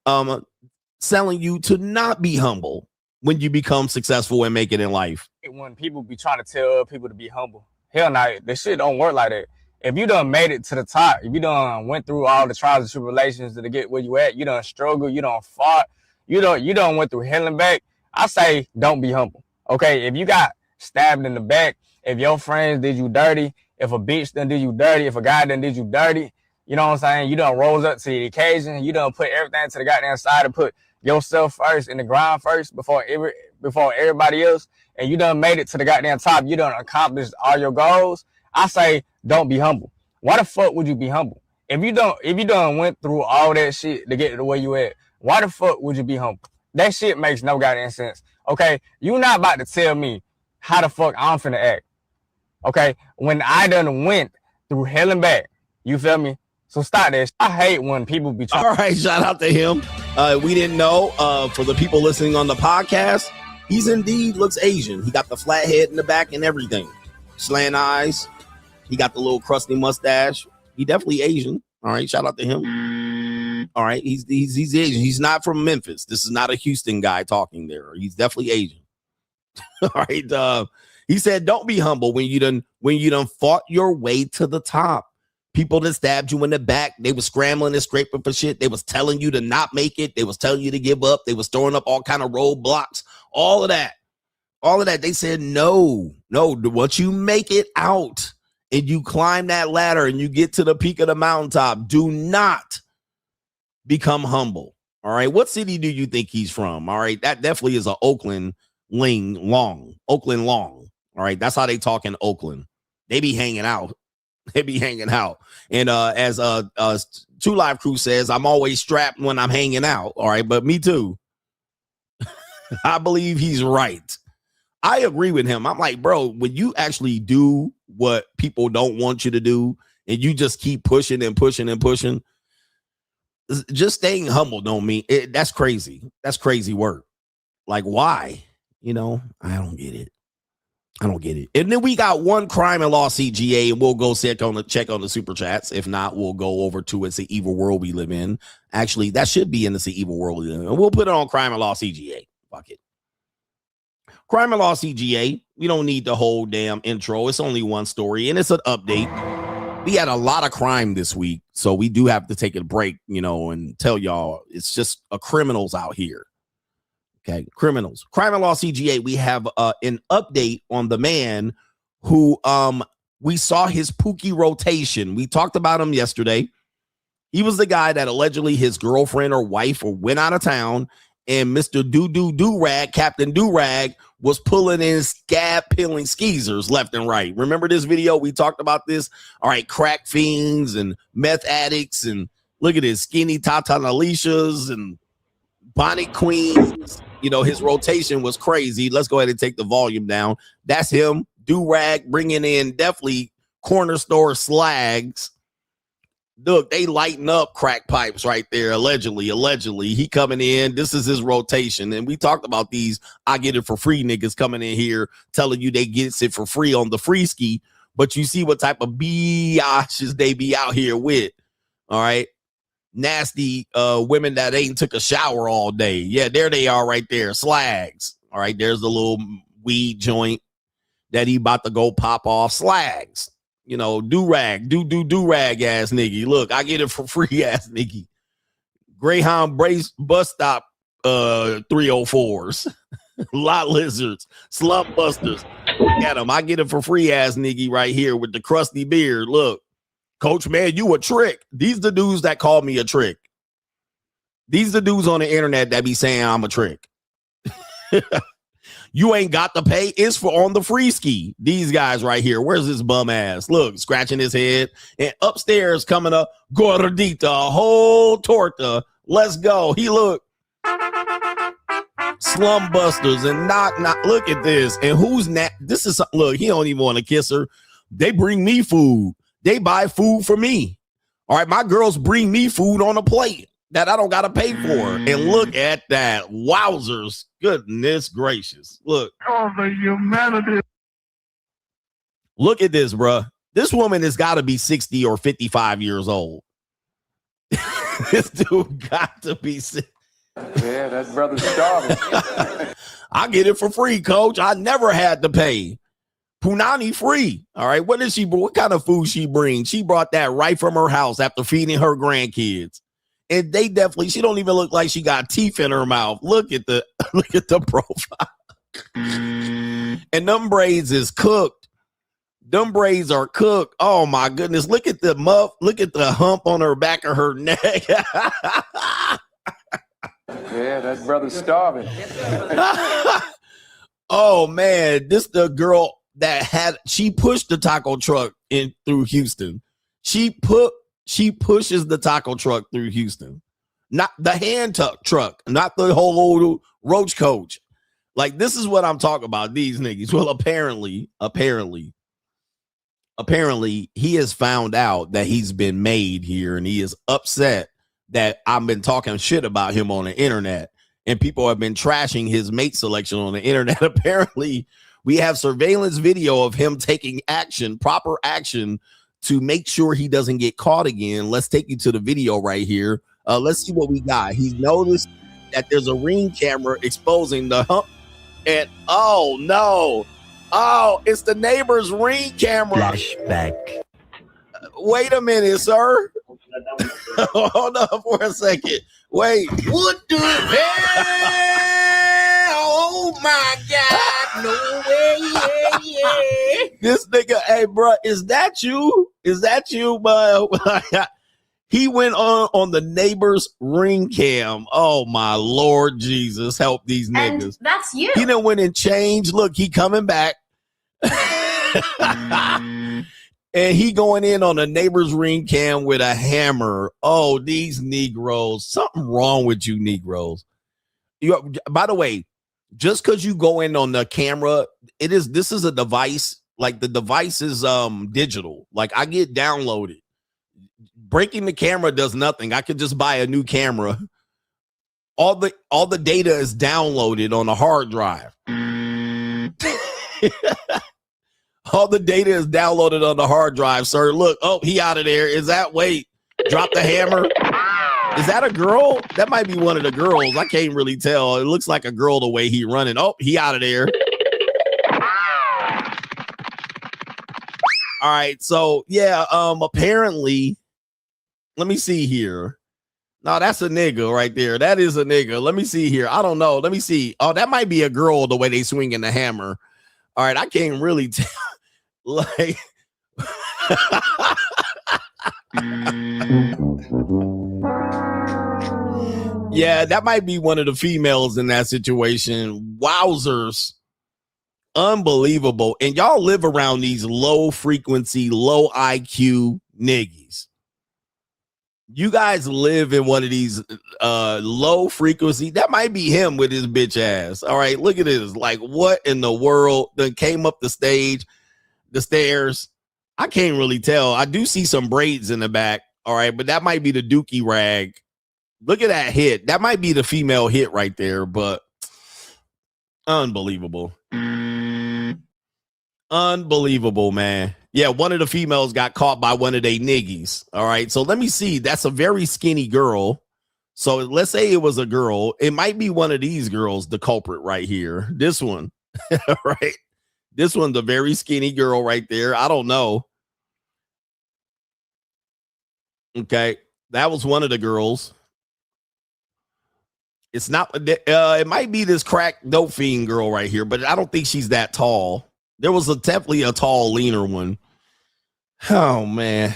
telling you to not be humble when you become successful and make it in life. When people be trying to tell people to be humble, hell no, this shit don't work like that. If you done made it to the top, if you done went through all the trials and tribulations to get where you at, you done struggled, you done fought, you done went through hell and back, I say don't be humble. Okay, if you got stabbed in the back, if your friends did you dirty, if a bitch done did you dirty, if a guy done did you dirty, you know what I'm saying? You done rose up to the occasion, you done put everything to the goddamn side and put yourself first in the ground first before everybody else, and you done made it to the goddamn top, you done accomplished all your goals, I say don't be humble. Why the fuck would you be humble? If you done went through all that shit to get to where you at, why the fuck would you be humble? That shit makes no goddamn sense. Okay, you not about to tell me how the fuck I'm finna act. Okay, when I done went through hell and back, you feel me? So stop that. I hate when people be trying. All right, shout out to him. We didn't know. For the people listening on the podcast, he's indeed looks Asian. He got the flat head in the back and everything. Slant eyes. He got the little crusty mustache. He definitely Asian. All right, shout out to him. All right, he's Asian. He's not from Memphis. This is not a Houston guy talking there. He's definitely Asian. All right. He said, don't be humble when you done fought your way to the top. People that stabbed you in the back, they was scrambling and scraping for shit. They was telling you to not make it. They was telling you to give up. They was throwing up all kind of roadblocks. All of that. They said, no. Once you make it out and you climb that ladder and you get to the peak of the mountaintop, do not become humble. All right. What city do you think he's from? All right. That definitely is a Oakland long. Oakland long. All right. That's how they talk in Oakland. They be hanging out. And as 2 Live Crew says, I'm always strapped when I'm hanging out. All right. But me too. I believe he's right. I agree with him. I'm like, bro, when you actually do what people don't want you to do and you just keep pushing and pushing and pushing, just staying humble don't mean it. That's crazy. That's crazy work. Like, why? I don't get it. And then we got one crime and law CGA, and we'll go check on the super chats. If not, we'll go over to It's the Evil World We Live In. Actually, that should be in It's the Evil World We Live In. And we'll put it on crime and law CGA. Fuck it. Crime and law CGA. We don't need the whole damn intro. It's only one story, and it's an update. We had a lot of crime this week, so we do have to take a break, and tell y'all it's just criminals out here. Okay, criminals. Crime and law CGA. We have an update on the man who we saw his Pookie rotation. We talked about him yesterday. He was the guy that allegedly his girlfriend or wife went out of town, and Mr. Do-Rag, Captain Do-Rag, was pulling in scab-peeling skeezers left and right. Remember this video? We talked about this. All right, crack fiends and meth addicts, and look at this, skinny Tata Alicias and Bonnie Queens. His rotation was crazy. Let's go ahead and take the volume down. That's him. Do-Rag bringing in definitely corner store slags. Look, they lighten up crack pipes right there. Allegedly, he coming in. This is his rotation. And we talked about these I get it for free niggas coming in here telling you they get it for free on the free ski. But you see what type of biatches they be out here with. All right. Nasty women that ain't took a shower all day. Yeah, there they are right there. Slags. All right, there's the little weed joint that he about to go pop off. Slags. Do-Rag, do-rag ass nigga. Look, I get it for free ass nigga. Greyhound bus stop 304s. Lot lizards, slump busters. Look at him. I get it for free ass nigga right here with the crusty beard. Look. Coach, man, you a trick. These the dudes that call me a trick. These the dudes on the internet that be saying I'm a trick. You ain't got to pay. It's for on the free ski. These guys right here. Where's this bum ass? Look, scratching his head. And upstairs coming up, gordita, whole torta. Let's go. He look. Slum busters and knock. Look at this. And who's this is look, he don't even want to kiss her. They bring me food. They buy food for me. All right, my girls bring me food on a plate that I don't got to pay for. And look at that. Wowzers. Goodness gracious. Look. Oh, the humanity. Look at this, bruh. This woman has got to be 60 or 55 years old. This dude got to be 60. Yeah, that brother's starving. I get it for free, coach. I never had to pay. Punani free. All right. What kind of food she bring? She brought that right from her house after feeding her grandkids. And she don't even look like she got teeth in her mouth. Look at the profile. And them braids is cooked. Them braids are cooked. Oh my goodness. Look at the look at the hump on her back of her neck. Yeah, that brother's starving. Oh man, this the girl that she pushed the taco truck in through Houston. She pushes the taco truck through Houston, not the hand truck, not the whole old roach coach. Like, this is what I'm talking about. These niggas. Well, apparently he has found out that he's been made here, and he is upset that I've been talking shit about him on the internet, and people have been trashing his mate selection on the internet. Apparently, we have surveillance video of him taking proper action to make sure he doesn't get caught again. Let's take you to the video right here. Let's see what we got. He noticed that there's a ring camera exposing the hump. And oh no. Oh, it's the neighbor's ring camera. Flashback. Wait a minute, sir. Hold on for a second. Wait. What the hell? Oh my God. No way. Yeah. This nigga, hey, bro, is that you? Is that you, bud? He went on the neighbor's ring cam. Oh my Lord Jesus, help these And niggas. that's you. He done went and changed. Look, he coming back. And he going in on a neighbor's ring cam with a hammer. Oh, these Negroes. Something wrong with you Negroes. By the way, just because you go in on the camera, this is a device. Like the device is digital. Like I get downloaded. Breaking the camera does nothing. I could just buy a new camera. All the data is downloaded on a hard drive. All the data is downloaded on the hard drive, sir. Look, oh, he out of there. Is that, wait, drop the hammer? Is that a girl? That might be one of the girls. I can't really tell. It looks like a girl the way he running. Oh, he out of there. All right, so yeah, apparently, let me see here. No, that's a nigga right there. That is a nigga. Let me see here. I don't know. Let me see. Oh, that might be a girl the way they swinging the hammer. All right, I can't really tell. Like, yeah, that might be one of the females in that situation. Wowzers. Unbelievable. And y'all live around these low frequency, low IQ niggas. You guys live in one of these low frequency. That might be him with his bitch ass. All right, look at this. Like, what in the world? Then came up the stairs. I can't really tell. I do see some braids in the back. All right, but that might be the dookie rag. Look at that hit. That might be the female hit right there, but unbelievable. Unbelievable, man. Yeah, one of the females got caught by one of they niggies. All right, so let me see. That's a very skinny girl. So let's say it was a girl. It might be one of these girls, the culprit right here. This one, right? This one's a very skinny girl right there. I don't know. Okay, that was one of the girls. It's not. It might be this crack dope fiend girl right here, but I don't think she's that tall. There was definitely a tall, leaner one. Oh, man.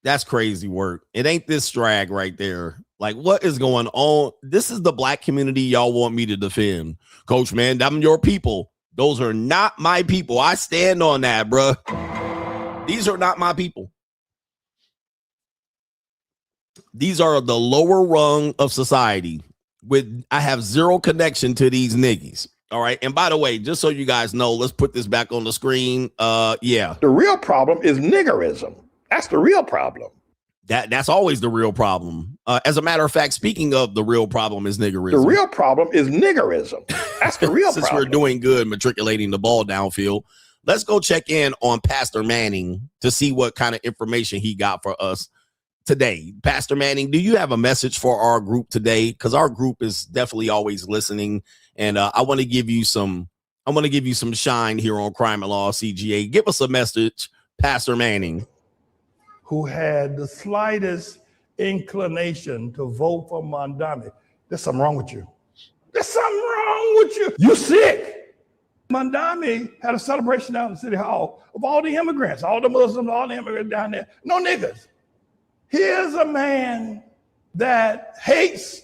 That's crazy work. It ain't this drag right there. Like, what is going on? This is the black community y'all want me to defend. Coach, man, them your people. Those are not my people. I stand on that, bruh. These are not my people. These are the lower rung of society. I have zero connection to these niggas. All right. And by the way, just so you guys know, let's put this back on the screen. Yeah. The real problem is niggerism. That's the real problem. That's always the real problem. As a matter of fact, speaking of the real problem is niggerism. The real problem is niggerism. That's the real Since problem. we're doing good matriculating the ball downfield, let's go check in on Pastor Manning to see what kind of information he got for us today. Pastor Manning, do you have a message for our group today? Because our group is definitely always listening. And I want to give you some shine here on Crime and Law CGA. Give us a message, Pastor Manning. Who had the slightest inclination to vote for Mondami. There's something wrong with you. There's something wrong with you. You sick. Mondami had a celebration down in City Hall of all the immigrants, all the Muslims, all the immigrants down there. No niggas. Here's a man that hates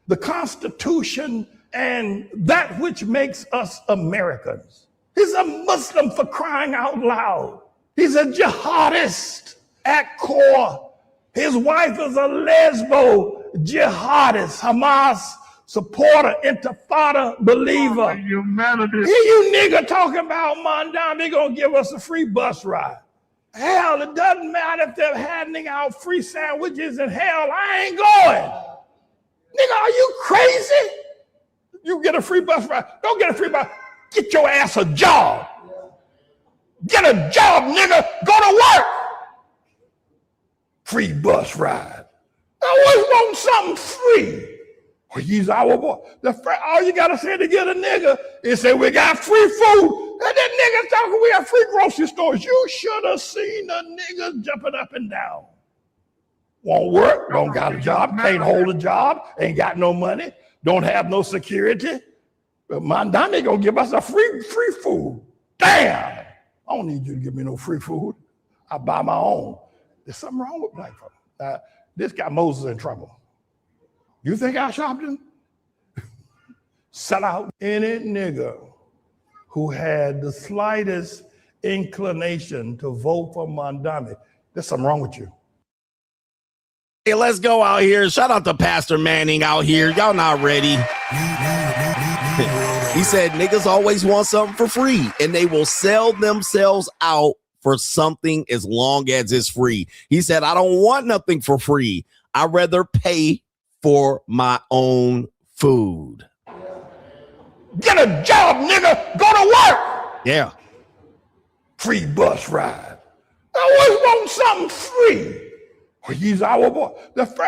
the Constitution and that which makes us Americans. He's a Muslim, for crying out loud. He's a jihadist at core. His wife is a lesbo jihadist, Hamas supporter, intifada believer. Humanity. Here you nigga talking about Mondami gonna give us a free bus ride. Hell, it doesn't matter if they're handing out free sandwiches in hell. I ain't going. Nigga, are you crazy? You get a free bus ride. Don't get a free bus. Get your ass a job. Get a job, nigga. Go to work. Free bus ride. I always want something free. Well, he's our boy. All you got to say to get a nigga is say, we got free food. And that nigga talking, we have free grocery stores. You should have seen the niggas jumping up and down. Won't work, don't got a job, can't hold a job, ain't got no money, don't have no security. But Mondami gonna give us a free food. Damn! I don't need you to give me no free food. I buy my own. There's something wrong with black folks. This got Moses in trouble. You think I shopped him? Sell out any nigga who had the slightest inclination to vote for Mondami. There's something wrong with you. Hey, let's go out here. Shout out to Pastor Manning out here. Y'all not ready. He said niggas always want something for free, and they will sell themselves out for something as long as it's free. He said, I don't want nothing for free. I'd rather pay for my own food. Get a job, nigga. Go to work. Yeah. Free bus ride. I always want something free. Well, he's our boy.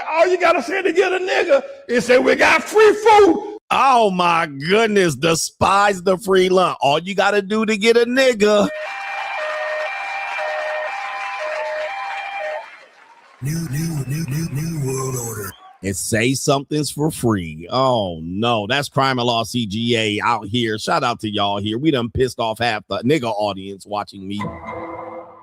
All you gotta say to get a nigga is say we got free food. Oh my goodness, despise the free lunch. All you gotta do to get a nigga. New world order. And say something's for free. Oh no, that's Crime and Law CGA out here. Shout out to y'all here. We done pissed off half the nigga audience watching me.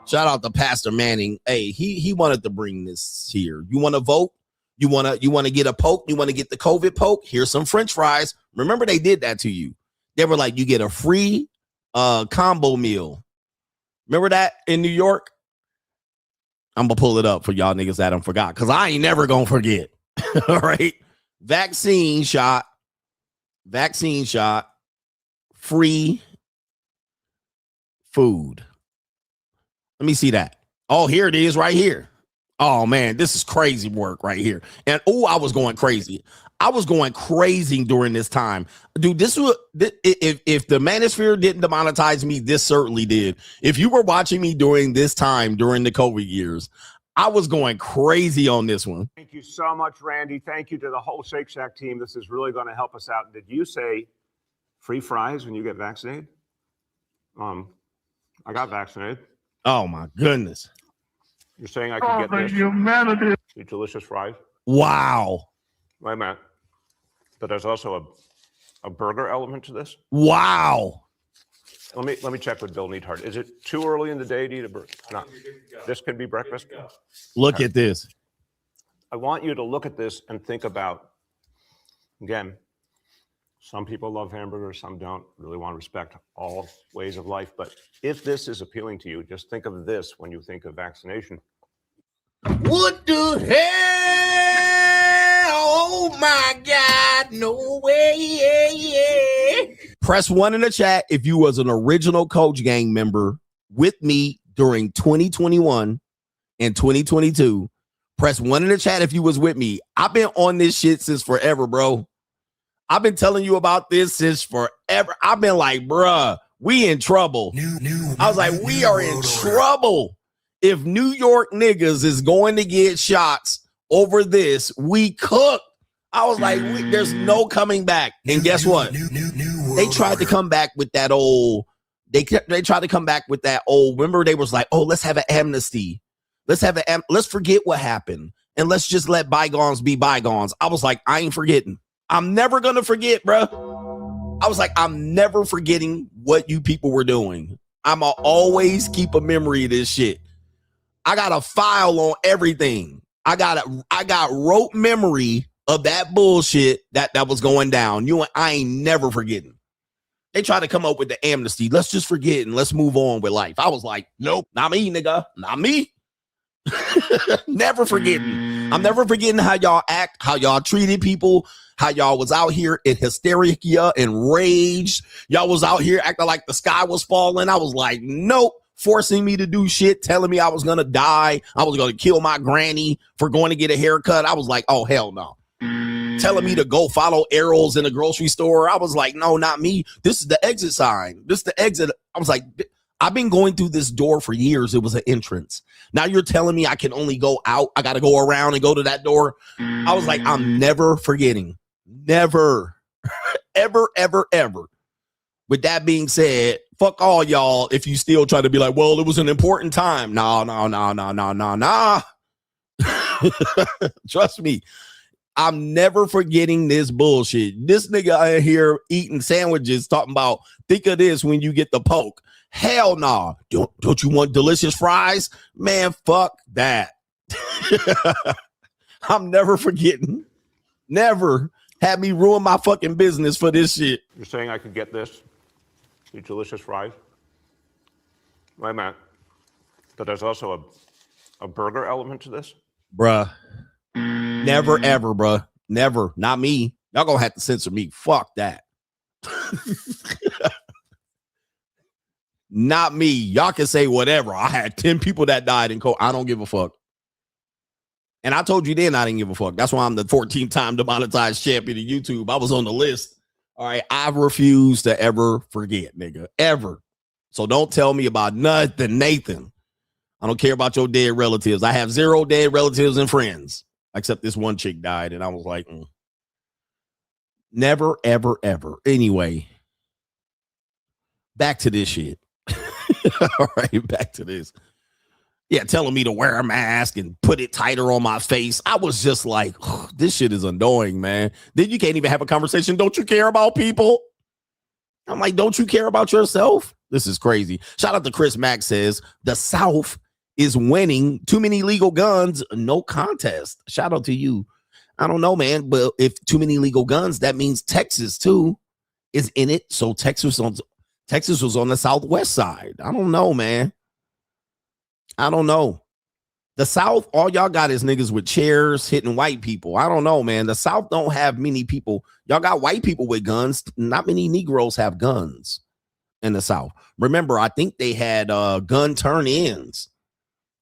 Shout out to Pastor Manning. Hey, he wanted to bring this here. You want to vote? You want to get a poke? You want to get the COVID poke? Here's some French fries. Remember they did that to you. They were like, you get a free combo meal. Remember that in New York? I'm gonna pull it up for y'all niggas that done forgot, because I ain't never gonna forget. All right. Vaccine shot, free food. Let me see that. Oh, here it is right here. Oh man, this is crazy work right here. And I was going crazy. I was going crazy during this time. Dude, this was, if the Manosphere didn't demonetize me, this certainly did. If you were watching me during this time, during the COVID years, I was going crazy on this one. Thank you so much, Randy. Thank you to the whole Shake Shack team. This is really going to help us out. Did you say free fries when you get vaccinated? I got vaccinated. Oh my goodness. You're saying I could get this? Humanity. These delicious fries. Wow. Wait a minute. But there's also a burger element to this. Wow. Let me check with Bill Neathart. Is it too early in the day to eat a burger? No. This could be breakfast. Look at this. I want you to look at this and think about, again, some people love hamburgers, some don't. Really want to respect all ways of life. But if this is appealing to you, just think of this when you think of vaccination. What the hell? Oh my God, no way. Press 1 in the chat if you was an original Coach Gang member with me during 2021 and 2022. Press 1 in the chat if you was with me. I've been on this shit since forever, bro. I've been telling you about this since forever. I've been like, bruh, we in trouble. I was like, we are in trouble. If New York niggas is going to get shots over this, we cooked. I was like, there's no coming back. And guess what? They tried to come back with that old, they tried to come back with that old, remember they was like, oh, let's have an amnesty. Let's forget what happened. And let's just let bygones be bygones. I was like, I ain't forgetting. I'm never going to forget, bro. I was like, I'm never forgetting what you people were doing. I'm going to always keep a memory of this shit. I got a file on everything. I got rote memory of that bullshit that was going down. I ain't never forgetting. They tried to come up with the amnesty. Let's just forget and let's move on with life. I was like, nope, not me, nigga. Not me. Never forgetting. I'm never forgetting how y'all act, how y'all treated people, how y'all was out here in hysteria and rage. Y'all was out here acting like the sky was falling. I was like, nope. Forcing me to do shit, telling me I was gonna die. I was gonna kill my granny for going to get a haircut. I was like, oh, hell no. Telling me to go follow arrows in a grocery store. I was like, no, not me. This is the exit sign. This is the exit. I was like, I've been going through this door for years. It was an entrance. Now you're telling me I can only go out. I got to go around and go to that door. I was like, I'm never forgetting. Never. Ever, ever, ever. With that being said, fuck all y'all if you still try to be like, well, it was an important time. No. Trust me. I'm never forgetting this bullshit. This nigga out here eating sandwiches talking about, think of this when you get the poke. Hell no. Don't you want delicious fries? Man, fuck that. I'm never forgetting. Never had me ruin my fucking business for this shit. You're saying I could get this? These delicious fries? Wait a minute. But there's also a burger element to this? Bruh. Never, ever, bruh. Never. Not me. Y'all gonna have to censor me. Fuck that. Not me. Y'all can say whatever. I had 10 people that died in COVID. I don't give a fuck. And I told you then I didn't give a fuck. That's why I'm the 14th time demonetized champion of YouTube. I was on the list. All right. I refuse to ever forget, nigga. Ever. So don't tell me about nothing, Nathan. I don't care about your dead relatives. I have 0 dead relatives and friends. Except this one chick died. And I was like, never, ever, ever. Anyway. Back to this shit. All right, back to this. Yeah, telling me to wear a mask and put it tighter on my face. I was just like, this shit is annoying, man. Then you can't even have a conversation. Don't you care about people? I'm like, don't you care about yourself? This is crazy. Shout out to Chris Mack says, the South is winning. Too many legal guns, no contest. Shout out to you. I don't know, man, but if too many legal guns, that means Texas, too, is in it. So Texas was on the southwest side. I don't know, man. I don't know. The South, all y'all got is niggas with chairs hitting white people. I don't know, man. The South don't have many people. Y'all got white people with guns. Not many Negroes have guns in the South. Remember, I think they had gun turn-ins.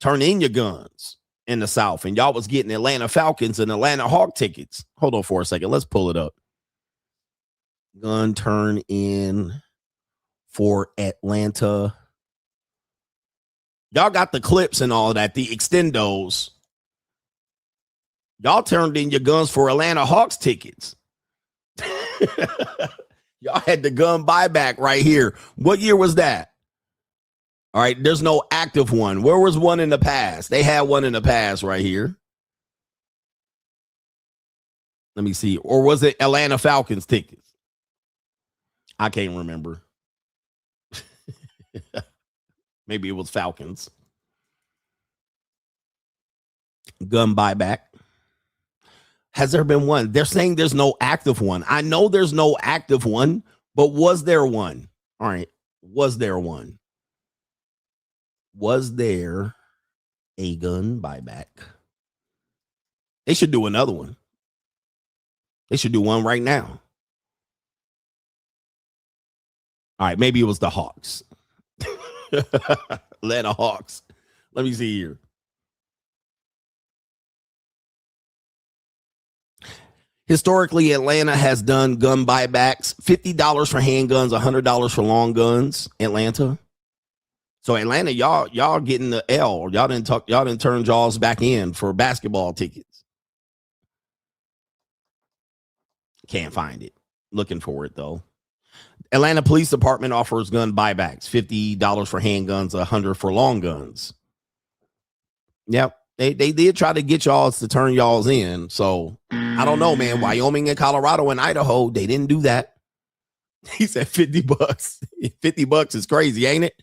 Turn in your guns in the South. And y'all was getting Atlanta Falcons and Atlanta Hawk tickets. Hold on for a second. Let's pull it up. Gun turn in for Atlanta. Y'all got the clips and all that, the extendos. Y'all turned in your guns for Atlanta Hawks tickets. Y'all had the gun buyback right here. What year was that? All right, there's no active one. Where was one in the past? They had one in the past right here. Let me see. Or was it Atlanta Falcons tickets? I can't remember. Maybe it was Falcons. Gun buyback. Has there been one? They're saying there's no active one. I know there's no active one, but was there one? All right. Was there one? Was there a gun buyback? They should do another one. They should do one right now. All right. Maybe it was the Hawks. Atlanta Hawks. Let me see here. Historically, Atlanta has done gun buybacks. $50 for handguns, $100 for long guns. Atlanta. So Atlanta, y'all getting the L. Y'all didn't turn jaws back in for basketball tickets. Can't find it. Looking for it though. Atlanta Police Department offers gun buybacks, $50 for handguns, $100 for long guns. Yep, they did try to get y'all to turn y'all's in. So I don't know, man. Wyoming and Colorado and Idaho, they didn't do that. He said $50. $50 is crazy, ain't it?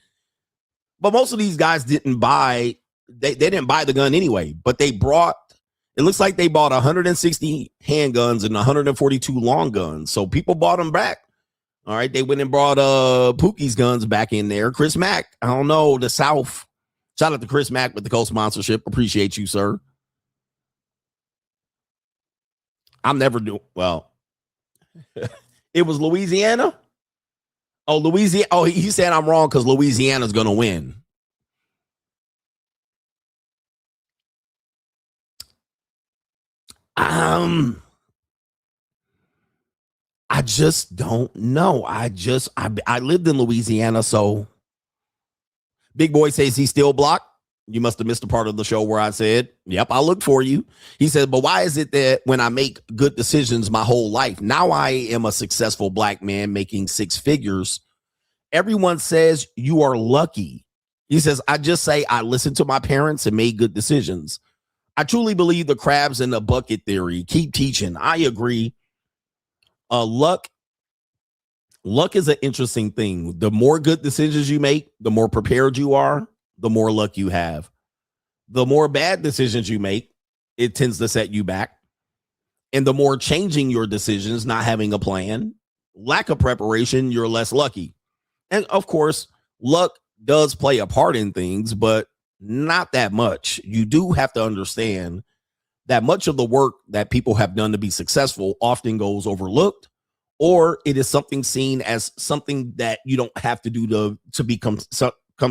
But most of these guys didn't buy. They didn't buy the gun anyway. But they brought. It looks like they bought 160 handguns and 142 long guns. So people bought them back. All right, they went and brought Pookie's guns back in there. Chris Mack, I don't know, the South. Shout out to Chris Mack with the co-sponsorship. Appreciate you, sir. I'm never doing well. It was Louisiana. Oh, Louisiana. Oh, he said I'm wrong because Louisiana's gonna win. I just don't know. I lived in Louisiana, so Big Boy says he's still blocked. You must have missed a part of the show where I said, yep, I'll look for you. He said, but why is it that when I make good decisions my whole life, now I am a successful black man making 6 figures, everyone says you are lucky. He says, I just say I listened to my parents and made good decisions. I truly believe the crabs in the bucket theory. Keep teaching. I agree. Luck is an interesting thing. The more good decisions you make, the more prepared you are, the more luck you have. The more bad decisions you make, it tends to set you back. And the more changing your decisions, not having a plan, lack of preparation, you're less lucky. And of course, luck does play a part in things, but not that much. You do have to understand that much of the work that people have done to be successful often goes overlooked, or it is something seen as something that you don't have to do to become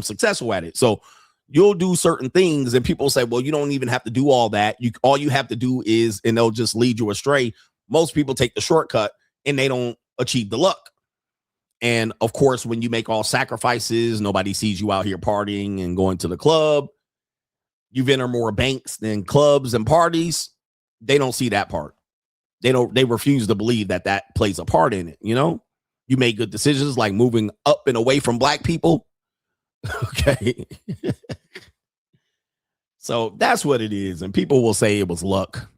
successful at it. So you'll do certain things and people say, well, you don't even have to do all that. All you have to do is, and they'll just lead you astray. Most people take the shortcut and they don't achieve the luck. And of course, when you make all sacrifices, nobody sees you out here partying and going to the club. You've entered more banks than clubs and parties. They don't see that part. They refuse to believe that that plays a part in it. You know, you make good decisions like moving up and away from black people. Okay. So that's what it is. And people will say it was luck,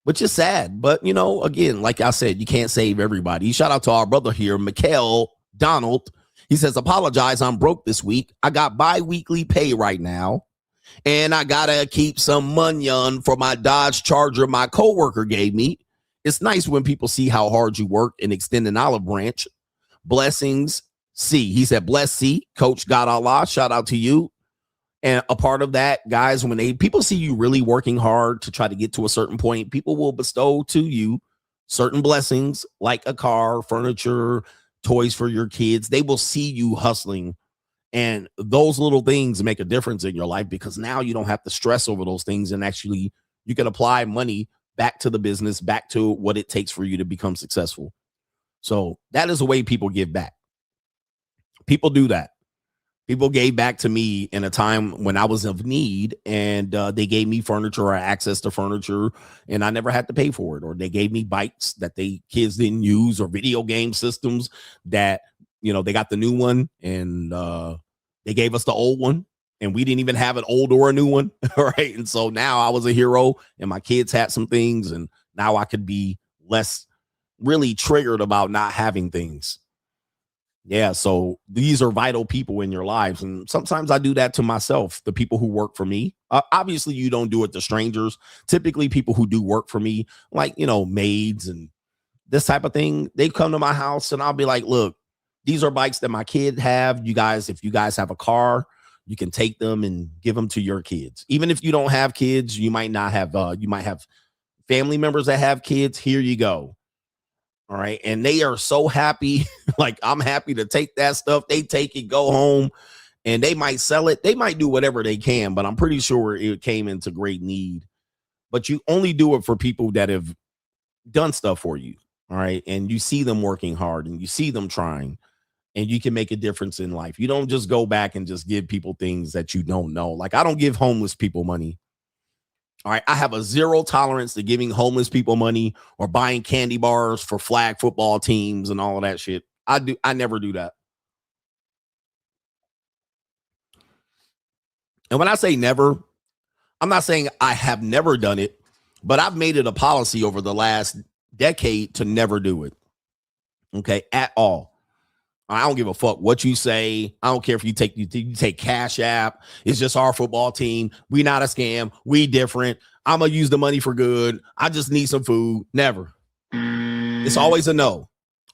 which is sad. But, you know, again, like I said, you can't save everybody. Shout out to our brother here, Mikhail Donald. He says, apologize, I'm broke this week. I got bi-weekly pay right now. And I got to keep some money on for my Dodge Charger my coworker gave me. It's nice when people see how hard you work and extend an olive branch. Blessings, C. He said, bless C. Coach God Allah, shout out to you. And a part of that, guys, when people see you really working hard to try to get to a certain point, people will bestow to you certain blessings like a car, furniture, toys for your kids. They will see you hustling. And those little things make a difference in your life because now you don't have to stress over those things. And actually, you can apply money back to the business, back to what it takes for you to become successful. So that is the way people give back. People do that. People gave back to me in a time when I was of need, and they gave me furniture or access to furniture, and I never had to pay for it. Or they gave me bikes that kids didn't use, or video game systems that, you know, they got the new one, and they gave us the old one, and we didn't even have an old or a new one. All right. And so now I was a hero, and my kids had some things, and now I could be less really triggered about not having things. Yeah, so these are vital people in your lives. And sometimes I do that to myself, the people who work for me. Obviously, you don't do it to strangers. Typically, people who do work for me, like, you know, maids and this type of thing, they come to my house and I'll be like, look, these are bikes that my kid have. You guys, if you guys have a car, you can take them and give them to your kids. Even if you don't have kids, you might not have, you might have family members that have kids. Here you go. All right. And they are so happy. Like, I'm happy to take that stuff. They take it, go home, and they might sell it. They might do whatever they can, but I'm pretty sure it came into great need. But you only do it for people that have done stuff for you. All right. And you see them working hard and you see them trying, and you can make a difference in life. You don't just go back and just give people things that you don't know. Like, I don't give homeless people money. All right. I have a zero tolerance to giving homeless people money or buying candy bars for flag football teams and all of that shit. I never do that. And when I say never, I'm not saying I have never done it, but I've made it a policy over the last decade to never do it. Okay. At all. I don't give a fuck what you say. I don't care if you take Cash App. It's just our football team. We not a scam. We different. I'm going to use the money for good. I just need some food. Never. It's always a no.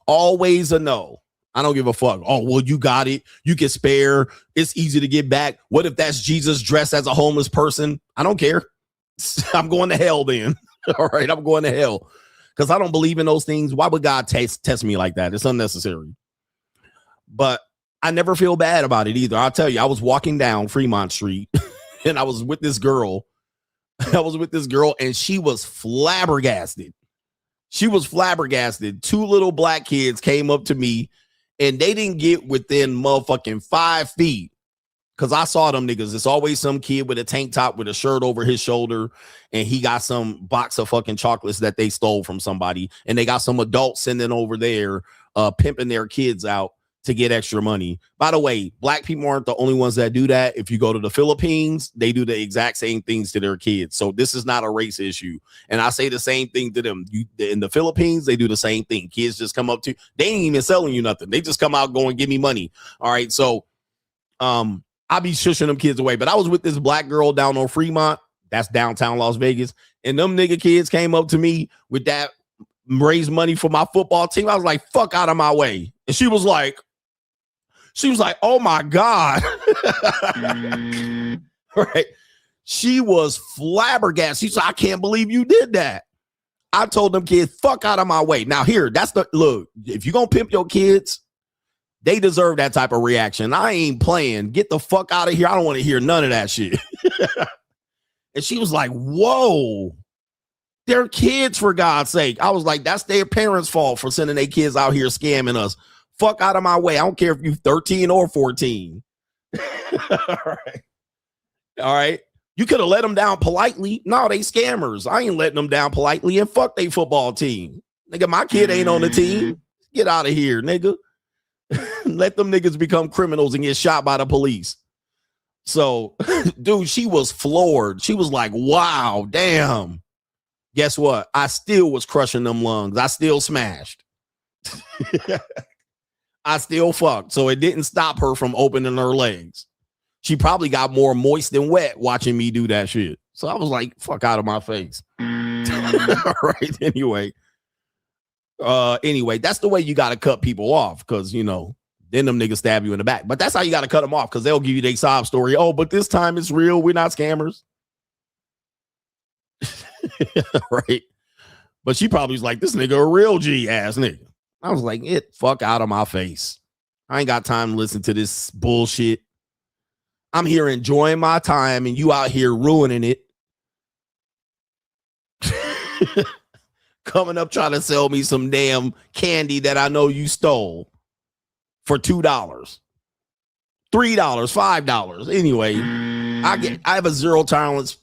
Always a no. I don't give a fuck. Oh, well, you got it. You can spare. It's easy to get back. What if that's Jesus dressed as a homeless person? I don't care. I'm going to hell then. All right. I'm going to hell because I don't believe in those things. Why would God test me like that? It's unnecessary. But I never feel bad about it either. I'll tell you, I was walking down Fremont Street and I was with this girl. And she was flabbergasted. Two little black kids came up to me and they didn't get within motherfucking 5 feet. Cause I saw them niggas. It's always some kid with a tank top with a shirt over his shoulder. And he got some box of fucking chocolates that they stole from somebody. And they got some adults sending over there, pimping their kids out to get extra money. By the way, black people aren't the only ones that do that. If you go to the Philippines, they do the exact same things to their kids. So this is not a race issue. And I say the same thing to them. In the Philippines, they do the same thing. Kids just come up to you. They ain't even selling you nothing. They just come out going, give me money. All right. So I be shushing them kids away. But I was with this black girl down on Fremont. That's downtown Las Vegas. And them nigga kids came up to me with that raise money for my football team. I was like, fuck out of my way. And she was like, oh my God. Right. She was flabbergasted. She said, I can't believe you did that. I told them kids, fuck out of my way. Now here, that's the look. If you're going to pimp your kids, they deserve that type of reaction. I ain't playing. Get the fuck out of here. I don't want to hear none of that shit. And she was like, whoa, they're kids, for God's sake. I was like, that's their parents' fault for sending their kids out here scamming us. Fuck out of my way. I don't care if you're 13 or 14. All right. All right. You could have let them down politely. No, they scammers. I ain't letting them down politely, and fuck they football team. Nigga, my kid ain't on the team. Get out of here, nigga. Let them niggas become criminals and get shot by the police. So, dude, she was floored. She was like, wow, damn. Guess what? I still was crushing them lungs. I still smashed. I still fucked. So it didn't stop her from opening her legs. She probably got more moist than wet watching me do that shit. So I was like, fuck out of my face. All right. Anyway, that's the way you got to cut people off, because, you know, then them niggas stab you in the back. But that's how you got to cut them off, because they'll give you their sob story. Oh, but this time it's real. We're not scammers. Right. But she probably was like, this nigga a real G ass nigga. I was like, fuck out of my face. I ain't got time to listen to this bullshit. I'm here enjoying my time, and you out here ruining it. Coming up trying to sell me some damn candy that I know you stole for $2, $3, $5. Anyway, I have a zero tolerance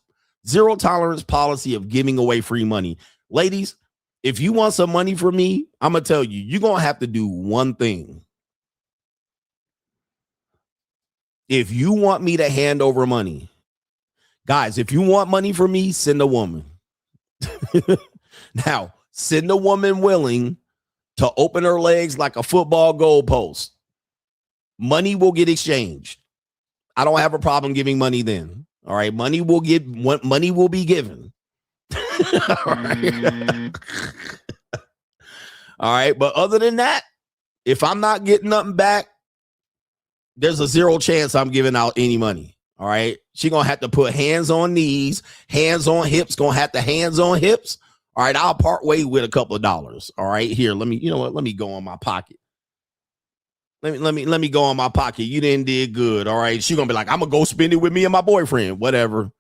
policy of giving away free money. Ladies, if you want some money from me, I'm going to tell you, you're going to have to do one thing. If you want me to hand over money, guys, if you want money from me, send a woman. Now, send a woman willing to open her legs like a football goalpost. Money will get exchanged. I don't have a problem giving money then. All right. Money will be given. All right. All right. But other than that, if I'm not getting nothing back, there's a zero chance I'm giving out any money. All right. She going to have to put hands on knees, hands on hips, going to have to hands on hips. All right. I'll part way with a couple of dollars. All right. Here, let me go on my pocket. Let me go on my pocket. You didn't did good. All right. She going to be like, I'm going to go spend it with me and my boyfriend. Whatever.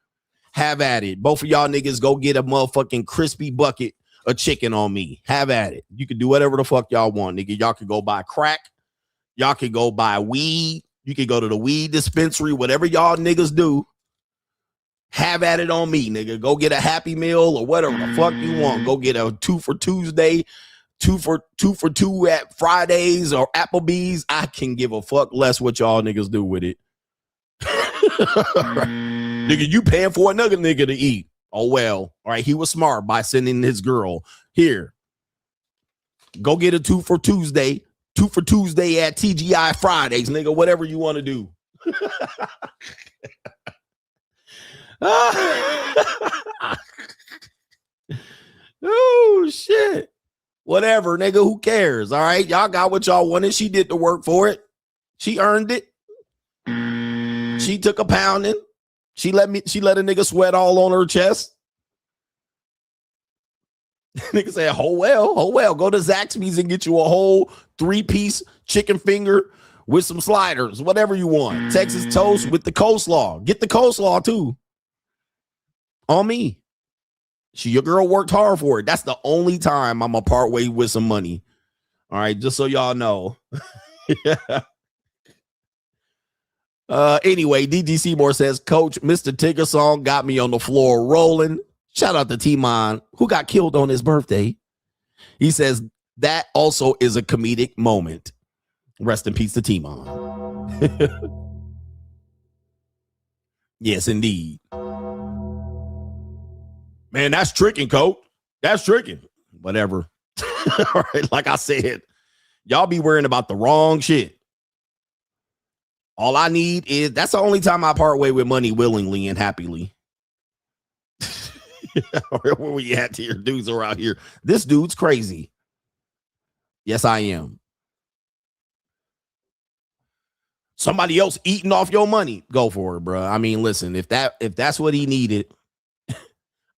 Have at it. Both of y'all niggas go get a motherfucking crispy bucket of chicken on me. Have at it. You can do whatever the fuck y'all want, nigga. Y'all can go buy crack. Y'all can go buy weed. You can go to the weed dispensary, whatever y'all niggas do. Have at it on me, nigga. Go get a Happy Meal or whatever the fuck you want. Go get a 2 for Tuesday, 2 for 2 at Fridays or Applebee's. I can give a fuck less what y'all niggas do with it. Nigga, you paying for another nigga to eat. Oh, well. All right. He was smart by sending his girl here. Go get a 2 for Tuesday. 2 for Tuesday at TGI Fridays, nigga, whatever you want to do. Oh, shit. Whatever, nigga, who cares? All right, y'all got what y'all wanted. She did the work for it. She earned it. She took a pounding. She let a nigga sweat all on her chest. Nigga said, oh well, go to Zaxby's and get you a whole 3-piece chicken finger with some sliders, whatever you want. Texas toast with the coleslaw. Get the coleslaw too. On me. Your girl worked hard for it. That's the only time I'm a part way with some money. All right, just so y'all know. Anyway, DG Seymour says, Coach, Mr. Tigger song got me on the floor rolling. Shout out to T-Mon, who got killed on his birthday. He says that also is a comedic moment. Rest in peace to T-Mon. Yes, indeed. Man, that's tricking, Coach. That's tricking. Whatever. All right, like I said, y'all be worrying about the wrong shit. All I need is, that's the only time I part way with money willingly and happily. Where we at here? Dudes around here. This dude's crazy. Yes, I am. Somebody else eating off your money, go for it, bro. I mean, listen, if that's what he needed.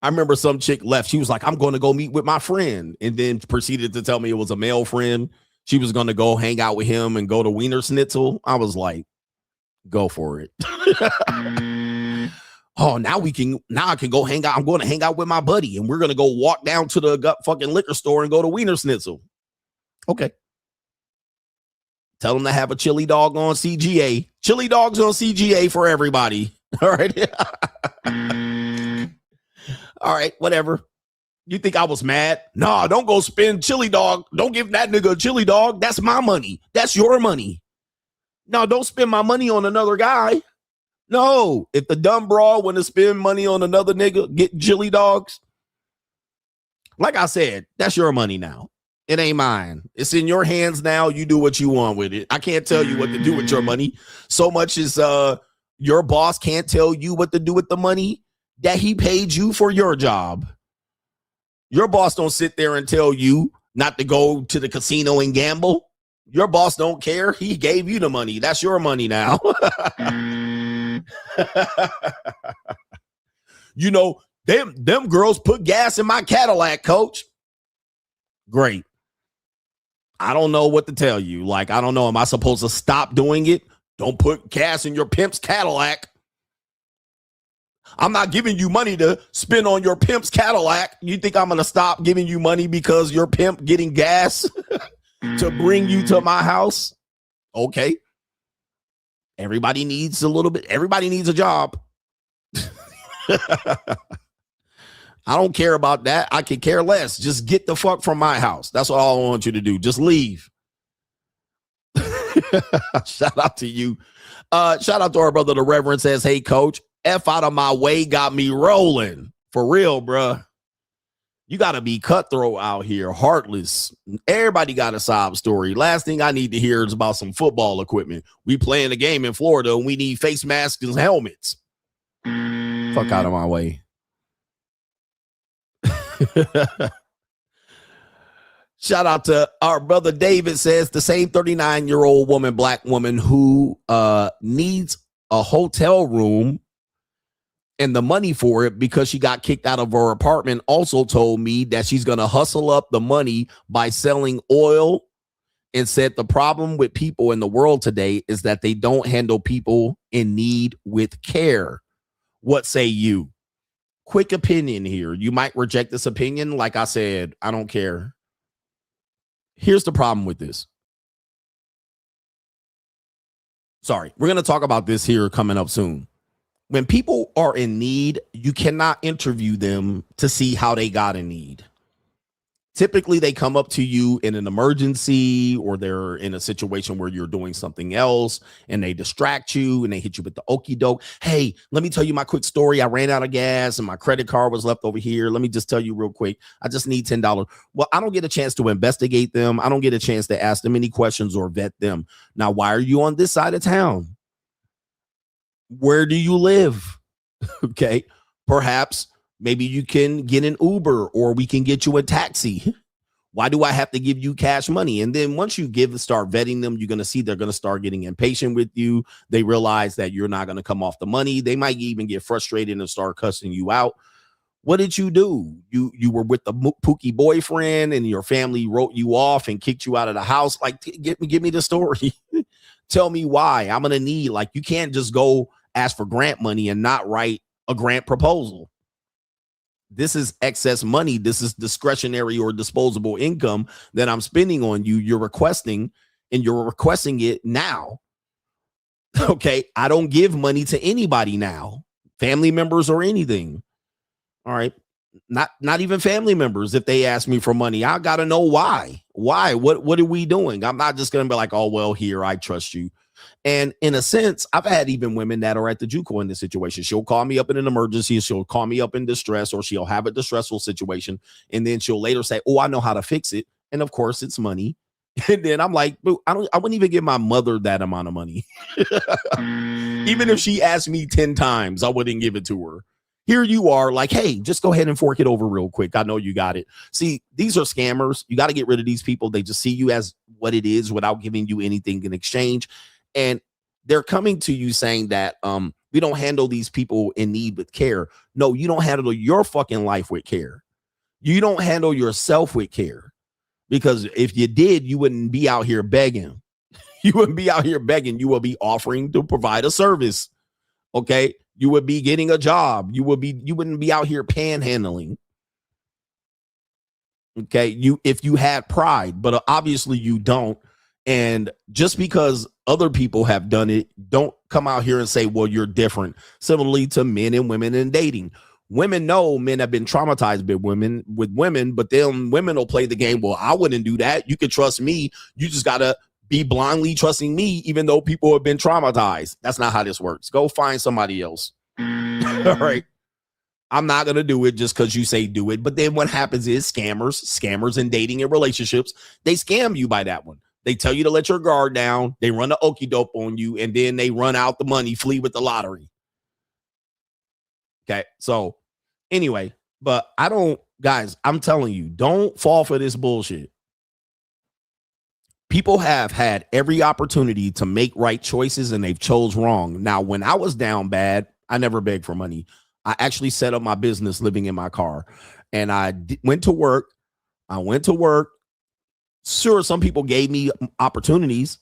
I remember some chick left. She was like, I'm going to go meet with my friend, and then proceeded to tell me it was a male friend. She was going to go hang out with him and go to Wiener Schnitzel. I was like, go for it. Oh, now I can go hang out. I'm going to hang out with my buddy, and we're going to go walk down to the fucking liquor store and go to Wiener Schnitzel. Okay. Tell them to have a chili dog on CGA. Chili dogs on CGA for everybody. All right. All right, whatever. You think I was mad? Nah, don't go spend chili dog. Don't give that nigga a chili dog. That's my money. That's your money. No, don't spend my money on another guy. No, if the dumb broad want to spend money on another nigga, get chili dogs. Like I said, that's your money now. It ain't mine. It's in your hands now. You do what you want with it. I can't tell you what to do with your money. So much as your boss can't tell you what to do with the money that he paid you for your job. Your boss don't sit there and tell you not to go to the casino and gamble. Your boss don't care. He gave you the money. That's your money now. You know, them girls put gas in my Cadillac, coach. Great. I don't know what to tell you. Like, I don't know. Am I supposed to stop doing it? Don't put gas in your pimp's Cadillac. I'm not giving you money to spend on your pimp's Cadillac. You think I'm going to stop giving you money because your pimp getting gas to bring you to my house? Okay. Everybody needs a little bit. Everybody needs a job. I don't care about that. I could care less. Just get the fuck from my house. That's all I want you to do. Just leave. Shout out to you. Shout out to our brother, the Reverend says, hey, coach, F out of my way got me rolling. For real, bruh. You got to be cutthroat out here, heartless. Everybody got a sob story. Last thing I need to hear is about some football equipment. We playing a game in Florida and we need face masks and helmets. Fuck out of my way. Shout out to our brother David says the same 39-year-old woman, black woman who needs a hotel room and the money for it because she got kicked out of her apartment, also told me that she's going to hustle up the money by selling oil, and said the problem with people in the world today is that they don't handle people in need with care. What say you? Quick opinion here. You might reject this opinion. Like I said, I don't care. Here's the problem with this. Sorry, we're going to talk about this here coming up soon. When people are in need, you cannot interview them to see how they got in need. Typically, they come up to you in an emergency, or they're in a situation where you're doing something else and they distract you and they hit you with the okie doke. Hey, let me tell you my quick story. I ran out of gas and my credit card was left over here. Let me just tell you real quick. I just need $10. Well, I don't get a chance to investigate them. I don't get a chance to ask them any questions or vet them. Now, why are you on this side of town? Where do you live? Okay, perhaps maybe you can get an Uber or we can get you a taxi. Why do I have to give you cash money? And then once you start vetting them, you're going to see they're going to start getting impatient with you. They realize that you're not going to come off the money. They might even get frustrated and start cussing you out. What did you do? You were with the pookie boyfriend and your family wrote you off and kicked you out of the house. Like, give me the story. Tell me why. I'm going to need, like, you can't just go ask for grant money and not write a grant proposal. This is excess money. This is discretionary or disposable income that I'm spending on you. You're requesting, and you're requesting it now. Okay. I don't give money to anybody now, family members or anything. All right. Not even family members. If they ask me for money, I got to know why. Why? What are we doing? I'm not just going to be like, oh, well, here, I trust you. And in a sense, I've had even women that are at the JUCO in this situation. She'll call me up in an emergency. She'll call me up in distress, or she'll have a distressful situation. And then she'll later say, oh, I know how to fix it. And of course, it's money. And then I'm like, I wouldn't even give my mother that amount of money. Even if she asked me 10 times, I wouldn't give it to her. Here you are like, hey, just go ahead and fork it over real quick. I know you got it. See, these are scammers. You got to get rid of these people. They just see you as what it is without giving you anything in exchange. And they're coming to you saying that we don't handle these people in need with care. No, you don't handle your fucking life with care. You don't handle yourself with care. Because if you did, you wouldn't be out here begging. You wouldn't be out here begging. You will be offering to provide a service. Okay. You would be getting a job. You wouldn't be out here panhandling. Okay. If you had pride, but obviously you don't. And just because other people have done it, don't come out here and say, well, you're different. Similarly to men and women in dating. Women know men have been traumatized with women, but then women will play the game. Well, I wouldn't do that. You can trust me. You just got to be blindly trusting me, even though people have been traumatized. That's not how this works. Go find somebody else. All right. I'm not going to do it just because you say do it. But then what happens is scammers in dating and relationships, they scam you by that one. They tell you to let your guard down. They run the okie doke on you, and then they run out the money, flee with the lottery. Okay. So anyway, but guys, I'm telling you, don't fall for this bullshit. People have had every opportunity to make right choices and they've chose wrong. Now, when I was down bad, I never begged for money. I actually set up my business living in my car, and I went to work. Sure, some people gave me opportunities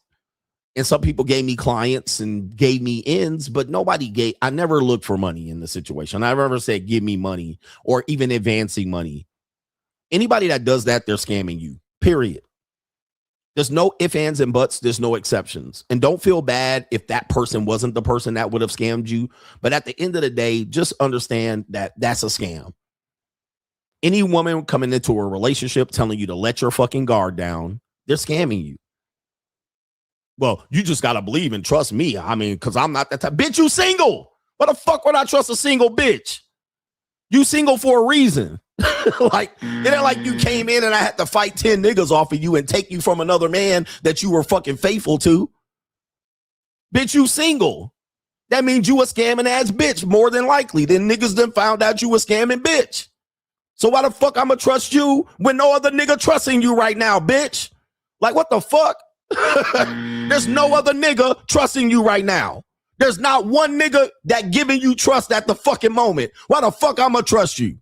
and some people gave me clients and gave me ends, but I never looked for money in the situation. I never said, give me money or even advancing money. Anybody that does that, they're scamming you, period. There's no ifs, ands, and buts. There's no exceptions. And don't feel bad if that person wasn't the person that would have scammed you. But at the end of the day, just understand that that's a scam. Any woman coming into a relationship telling you to let your fucking guard down, they're scamming you. Well, you just got to believe and trust me. I mean, because I'm not that type. Bitch, you single. What the fuck would I trust a single bitch? You single for a reason. Like, it ain't like you came in and I had to fight 10 niggas off of you and take you from another man that you were fucking faithful to. Bitch, you single. That means you a scamming ass bitch, more than likely. Then niggas done found out you a scamming bitch. So why the fuck I'ma trust you when no other nigga trusting you right now, bitch? Like, what the fuck? There's no other nigga trusting you right now. There's not one nigga that giving you trust at the fucking moment. Why the fuck I'ma trust you?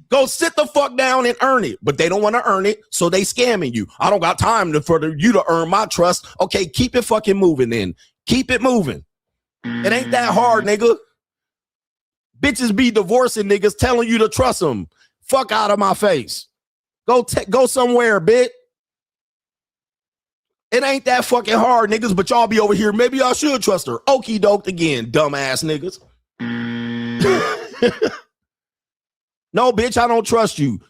Go sit the fuck down and earn it. But they don't want to earn it, so they scamming you. I don't got time for you to earn my trust. Okay, keep it fucking moving then. Keep it moving. It ain't that hard, nigga. Bitches be divorcing niggas telling you to trust them. Fuck out of my face. Go somewhere, bitch. It ain't that fucking hard, niggas, but y'all be over here. Maybe I should trust her. Okie doke again, dumbass niggas. No, bitch, I don't trust you.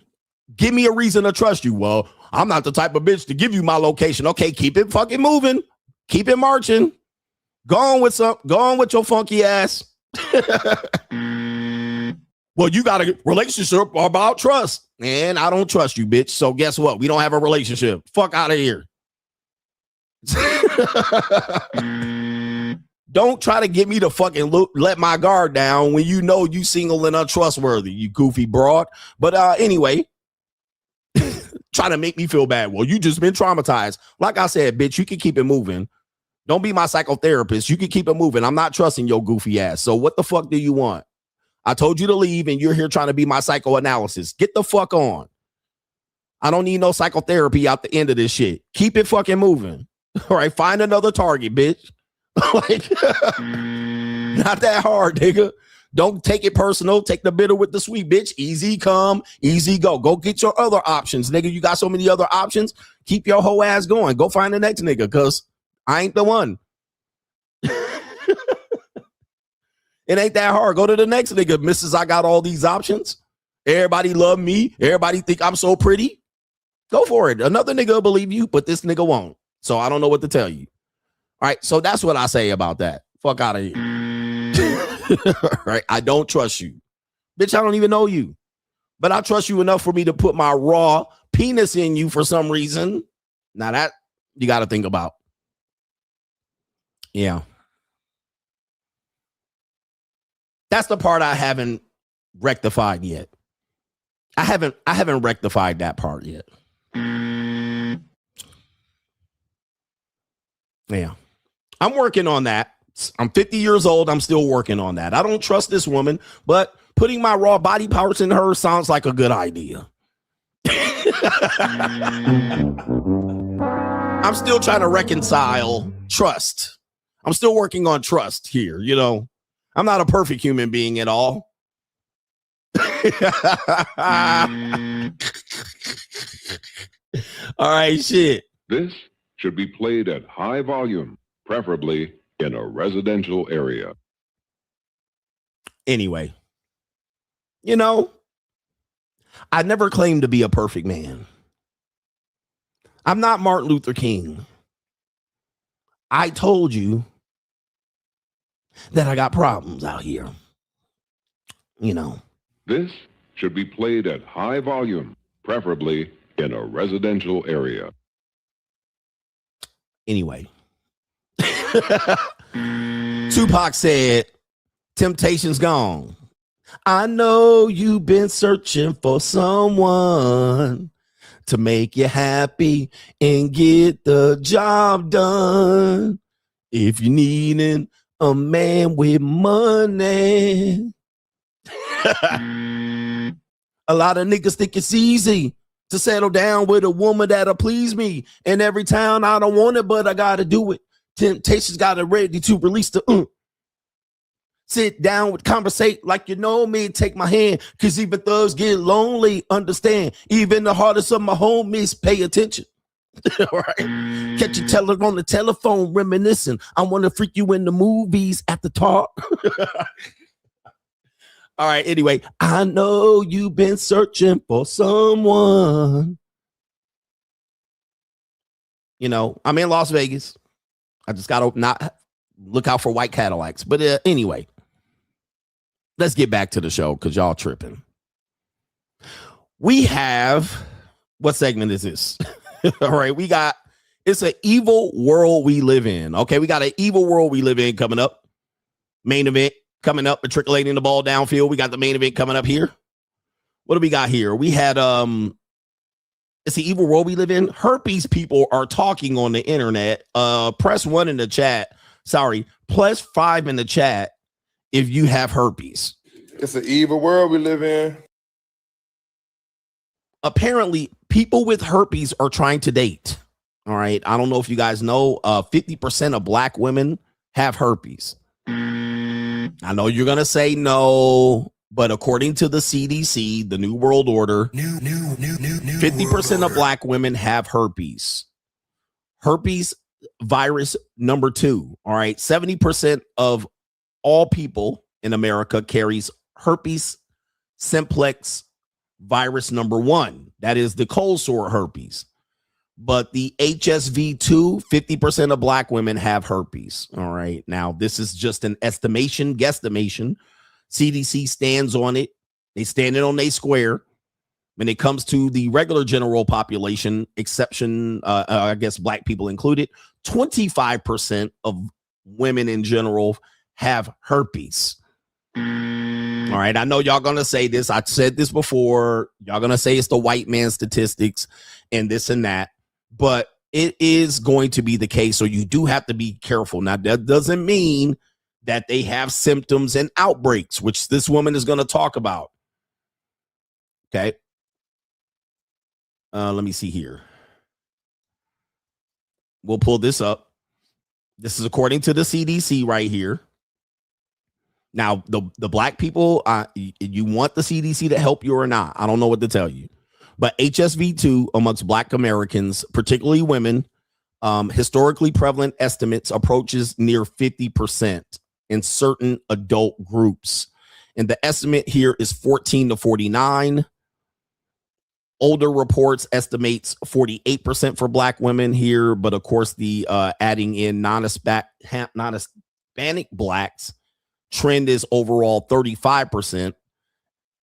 Give me a reason to trust you. Well, I'm not the type of bitch to give you my location. Okay, keep it fucking moving. Keep it marching. Go on with your funky ass. Well, you got a relationship about trust. And I don't trust you, bitch. So guess what? We don't have a relationship. Fuck out of here. Don't try to get me to fucking let my guard down when you know you single and untrustworthy, you goofy broad. But anyway, try to make me feel bad. Well, you just been traumatized. Like I said, bitch, you can keep it moving. Don't be my psychotherapist. You can keep it moving. I'm not trusting your goofy ass. So what the fuck do you want? I told you to leave and you're here trying to be my psychoanalysis. Get the fuck on. I don't need no psychotherapy out the end of this shit. Keep it fucking moving. All right, find another target, bitch. Like, not that hard, nigga. Don't take it personal. Take the bitter with the sweet, bitch. Easy come, easy go. Go get your other options, nigga. You got so many other options. Keep your whole ass going. Go find the next nigga, because I ain't the one. It ain't that hard. Go to the next nigga, Mrs. I got all these options. Everybody love me. Everybody think I'm so pretty. Go for it. Another nigga will believe you, but this nigga won't. So I don't know what to tell you. All right. So that's what I say about that. Fuck out of here. Right. I don't trust you. Bitch, I don't even know you. But I trust you enough for me to put my raw penis in you for some reason. Now that you got to think about. Yeah. That's the part I haven't rectified yet. I haven't rectified that part yet. Yeah. I'm working on that. I'm 50 years old. I'm still working on that. I don't trust this woman, but putting my raw body parts in her sounds like a good idea. I'm still trying to reconcile trust. I'm still working on trust here. You know, I'm not a perfect human being at all. All right, shit. This should be played at high volume, preferably in a residential area. Anyway, you know, I never claimed to be a perfect man. I'm not Martin Luther King. I told you that I got problems out here. You know. This should be played at high volume, preferably in a residential area. Anyway. Tupac said, temptation's gone. I know you've been searching for someone to make you happy and get the job done. If you're needing a man with money. A lot of niggas think it's easy to settle down with a woman that'll please me. And every time I don't want it, but I gotta do it. Temptation's got it ready to release the Sit down with conversate like you know me, take my hand, cause even thugs get lonely, understand. Even the hardest of my homies pay attention. All right. Catch you teller on the telephone reminiscing. I want to freak you in the movies at the talk. All right, anyway, I know you've been searching for someone. You know, I'm in Las Vegas. I just got to not look out for white Cadillacs. But anyway, let's get back to the show because y'all tripping. We have, what segment is this? All right, it's an evil world we live in. Okay, we got an evil world we live in coming up. Main event coming up, matriculating the ball downfield. We got the main event coming up here. What do we got here? We had, it's the evil world we live in. Herpes people are talking on the internet. Press 1 in the chat. Sorry, plus 5 in the chat if you have herpes. It's an evil world we live in. Apparently, people with herpes are trying to date. All right. I don't know if you guys know, 50% of black women have herpes. I know you're going to say no, but according to the CDC, the New World Order, 50% of black women have herpes. Herpes virus number 2. All right. 70% of all people in America carries herpes simplex virus number 1. That is the cold sore herpes. But the HSV2, 50% of black women have herpes. All right. Now, this is just an guesstimation. CDC stands on it. They stand it on their square. When it comes to the regular general population, exception, I guess black people included, 25% of women in general have herpes. All right. I know y'all going to say this. I said this before. Y'all going to say it's the white man statistics and this and that. But it is going to be the case. So you do have to be careful. Now, that doesn't mean that they have symptoms and outbreaks, which this woman is going to talk about. Okay. Let me see here. We'll pull this up. This is according to the CDC right here. Now, the black people, you want the CDC to help you or not? I don't know what to tell you. But HSV2 amongst black Americans, particularly women, historically prevalent estimates approaches near 50% in certain adult groups. And the estimate here is 14 to 49. Older reports estimates 48% for black women here. But of course, the adding in non-Hispanic blacks trend is overall 35%.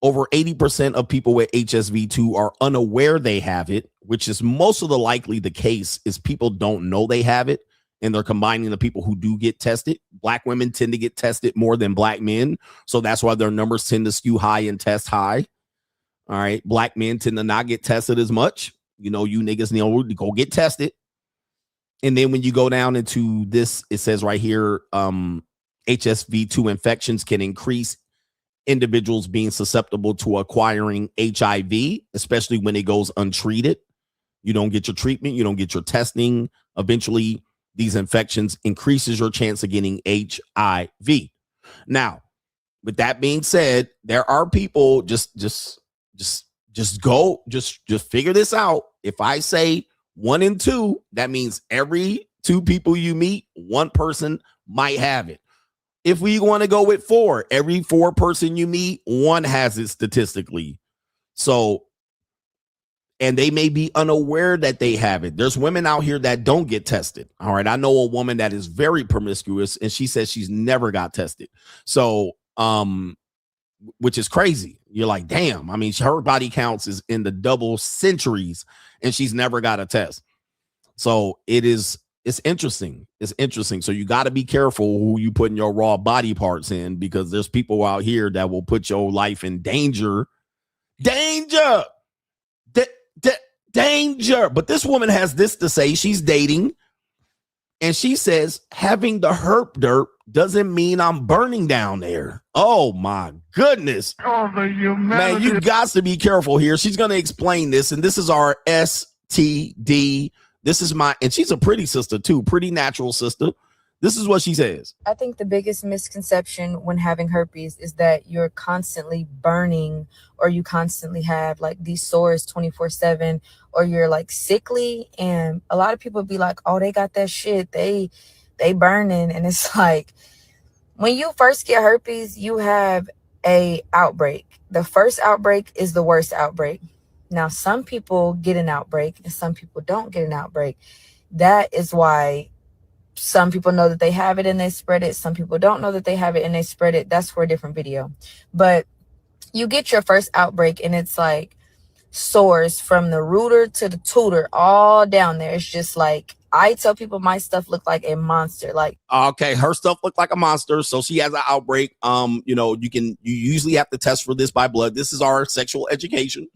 Over 80% of people with HSV2 are unaware they have it, which is most of the likely the case is people don't know they have it, and they're combining the people who do get tested. Black women tend to get tested more than black men, so that's why their numbers tend to skew high and test high. All right, black men tend to not get tested as much. You know, you niggas need to go get tested. And then when you go down into this, it says right here, HSV2 infections can increase individuals being susceptible to acquiring HIV, especially when it goes untreated. You don't get your treatment, you don't get your testing. Eventually, these infections increases your chance of getting HIV. Now, with that being said, there are people just figure this out. If I say 1 in 2, that means every 2 people you meet, 1 person might have it. If we want to go with 4, every 4 person you meet, 1 has it statistically. So, and they may be unaware that they have it. There's women out here that don't get tested. All right. I know a woman that is very promiscuous and she says she's never got tested. So, which is crazy. You're like, damn. I mean, her body counts is in the double centuries and she's never got a test. So it's interesting. It's interesting. So you got to be careful who you put in your raw body parts in, because there's people out here that will put your life in danger. Danger. Danger. But this woman has this to say. She's dating. And she says, having the herp derp doesn't mean I'm burning down there. Oh, my goodness. Oh, the humanity. Man, you got to be careful here. She's going to explain this. And this is our STD. This is and she's a pretty sister too, pretty natural sister. This is what she says. I think the biggest misconception when having herpes is that you're constantly burning, or you constantly have like these sores 24/7, or you're like sickly. And a lot of people be like, oh, they got that shit. They burning. And it's like, when you first get herpes, you have a outbreak. The first outbreak is the worst outbreak. Now, some people get an outbreak and some people don't get an outbreak. That is why some people know that they have it and they spread it. Some people don't know that they have it and they spread it. That's for a different video. But you get your first outbreak and it's like sores from the rooter to the tutor all down there. It's just like, I tell people my stuff looked like a monster. Like, okay, her stuff looked like a monster. So she has an outbreak. You usually have to test for this by blood. This is our sexual education.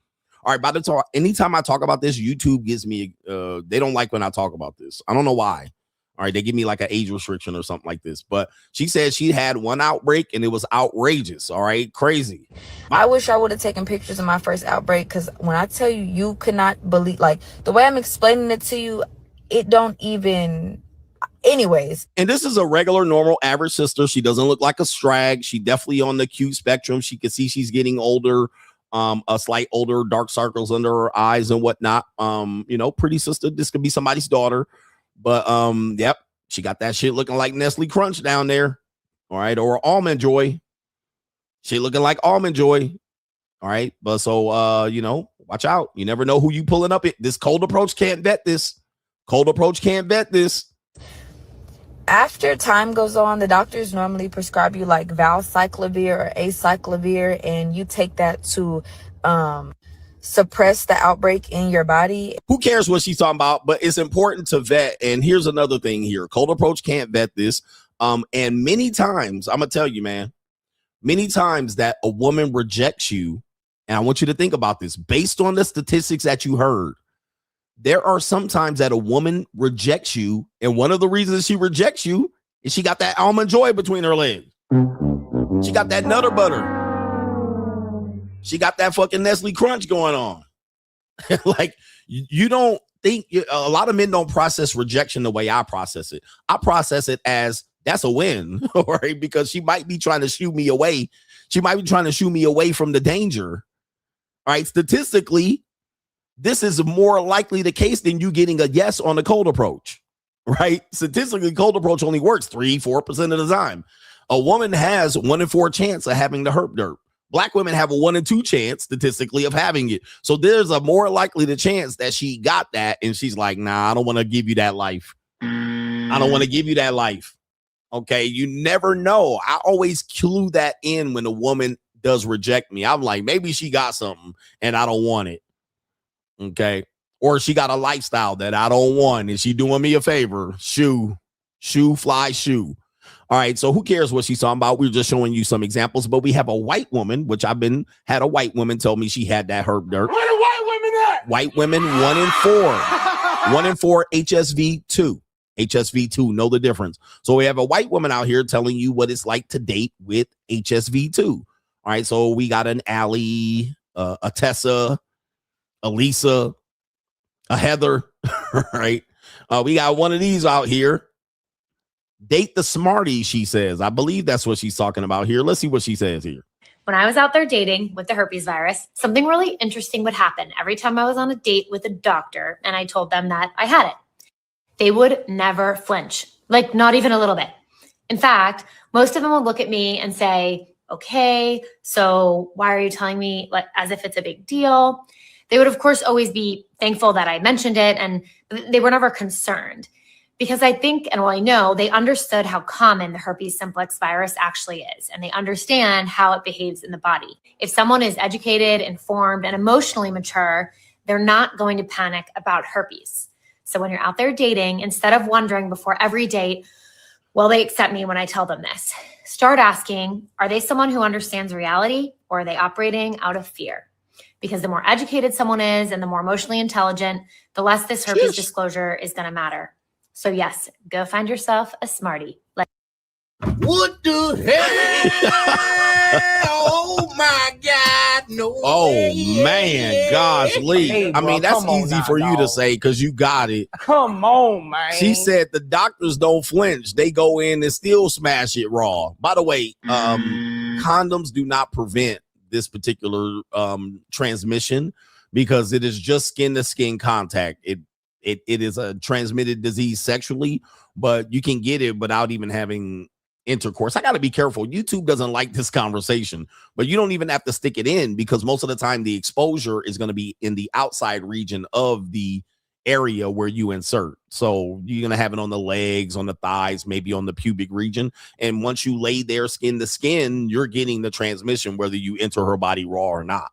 All right, by the time, anytime I talk about this, YouTube gives me, they don't like when I talk about this. I don't know why. All right, they give me like an age restriction or something like this. But she said she had 1 outbreak and it was outrageous. All right, crazy. I wish I would have taken pictures of my first outbreak, because when I tell you, you could not believe, like, the way I'm explaining it to you, it don't even... Anyways. And this is a regular, normal, average sister. She doesn't look like a strag. She definitely on the cute spectrum. She can see she's getting older. A slight older, dark circles under her eyes and whatnot. Pretty sister. This could be somebody's daughter, but yep, she got that shit looking like Nestle Crunch down there. All right, or Almond Joy. She looking like Almond Joy. All right, but so watch out. You never know who you pulling up. This cold approach can't vet this. Cold approach can't vet this. After time goes on, the doctors normally prescribe you like valcyclovir or acyclovir, and you take that to suppress the outbreak in your body. Who cares what she's talking about? But it's important to vet. And here's another thing here. Cold approach can't vet this. And many times, I'm going to tell you, man, many times that a woman rejects you, and I want you to think about this, based on the statistics that you heard, there are some times that a woman rejects you, and one of the reasons she rejects you is she got that Almond Joy between her legs. She got that Nutter Butter. She got that fucking Nestle Crunch going on. Like, you don't think, a lot of men don't process rejection the way I process it. I process it as, that's a win, right? Because she might be trying to shoo me away. She might be trying to shoo me away from the danger. All right, statistically, this is more likely the case than you getting a yes on the cold approach, right? Statistically, cold approach only works 3-4% of the time. A woman has 1 in 4 chance of having the herp derp. Black women have a 1 in 2 chance statistically of having it. So there's a more likely the chance that she got that and she's like, nah, I don't want to give you that life. I don't want to give you that life. Okay, you never know. I always clue that in when a woman does reject me, I'm like, maybe she got something and I don't want it. Okay. Or she got a lifestyle that I don't want. And she doing me a favor. Shoe, fly, shoe. All right. So who cares what she's talking about? We're just showing you some examples, but we have a white woman, which had a white woman tell me she had that herb dirt. Where the white women at? White women, 1 in 4. 1 in 4 HSV2. HSV2, know the difference. So we have a white woman out here telling you what it's like to date with HSV2. All right. So we got an Allie, a Tessa, a Lisa, a Heather, right? We got one of these out here. Date the smarty, she says. I believe that's what she's talking about here. Let's see what she says here. When I was out there dating with the herpes virus, something really interesting would happen every time I was on a date with a doctor and I told them that I had it. They would never flinch, like not even a little bit. In fact, most of them would look at me and say, okay, so why are you telling me, like, as if it's a big deal? They would, of course, always be thankful that I mentioned it, and they were never concerned. Because I think, and well, I know, they understood how common the herpes simplex virus actually is, and they understand how it behaves in the body. If someone is educated, informed, and emotionally mature, they're not going to panic about herpes. So when you're out there dating, instead of wondering before every date, will they accept me when I tell them this? Start asking, are they someone who understands reality, or are they operating out of fear? Because the more educated someone is and the more emotionally intelligent, the less this herpes disclosure is going to matter. So yes, go find yourself a smarty. What the hell? Oh my God, no. Oh man, gosh, Lee. Hey, I bro, mean, that's come on easy now, for you to dog. say because you got it. Come on, man. She said the doctors don't flinch. They go in and still smash it raw. By the way, condoms do not prevent this particular transmission because it is just skin to skin contact. It is a transmitted disease sexually, but you can get it without even having intercourse. I got to be careful. YouTube doesn't like this conversation, but you don't even have to stick it in because most of the time the exposure is going to be in the outside region of the area where you insert. So you're going to have it on the legs, on the thighs, maybe on the pubic region. And once you lay there skin to skin, you're getting the transmission, whether you enter her body raw or not.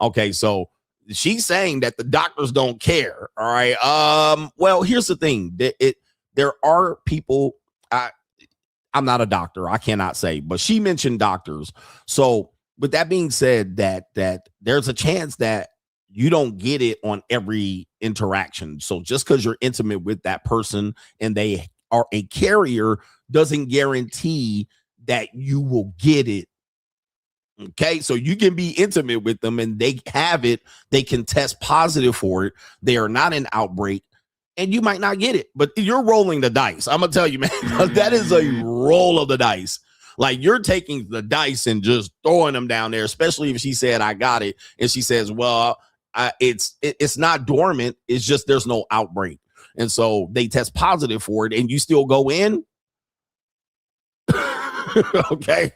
Okay. So she's saying that the doctors don't care. All right. Well, here's the thing. There are people, I'm not a doctor. I cannot say, but she mentioned doctors. So with that being said, that there's a chance that you don't get it on every interaction. So just because you're intimate with that person and they are a carrier doesn't guarantee that you will get it. Okay, so you can be intimate with them and they have it. They can test positive for it. They are not an outbreak. And you might not get it, but you're rolling the dice. I'm going to tell you, man, that is a roll of the dice. Like you're taking the dice and just throwing them down there, especially if she said, I got it. And she says, well, it's not dormant. It's just there's no outbreak. And so they test positive for it and you still go in. Okay.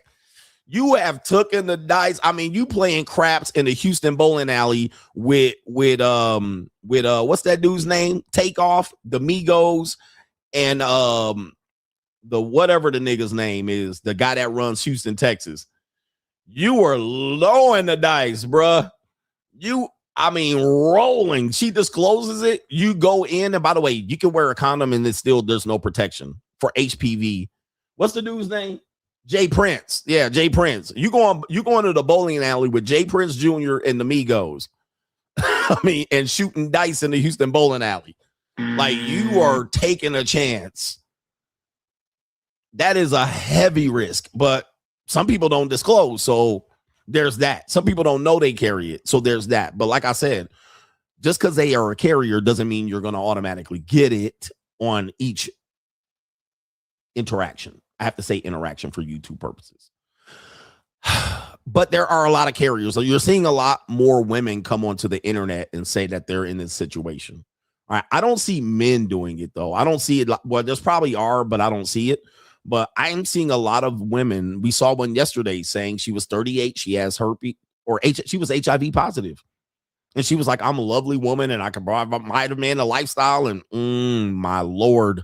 You have taken the dice. I mean, you playing craps in the Houston bowling alley with what's that dude's name? Takeoff, the Migos, and the whatever the nigga's name is, the guy that runs Houston, Texas. You were low in the dice, bruh. Rolling. She discloses it. You go in, and by the way, you can wear a condom and there's no protection for HPV. What's the dude's name? Jay Prince. Yeah, Jay Prince. You going to the bowling alley with Jay Prince Jr. and the Migos. And shooting dice in the Houston bowling alley. Like you are taking a chance. That is a heavy risk, but some people don't disclose. So there's that. Some people don't know they carry it. So there's that. But like I said, just because they are a carrier doesn't mean you're going to automatically get it on each interaction. I have to say interaction for YouTube purposes. But there are a lot of carriers. So you're seeing a lot more women come onto the internet and say that they're in this situation. All right. I don't see men doing it, though. I don't see it. Well, there's probably are, but I don't see it. But I'm seeing a lot of women. We saw one yesterday saying she was 38. She has herpes she was HIV positive. And she was like, I'm a lovely woman and I can provide my man a lifestyle. And my Lord.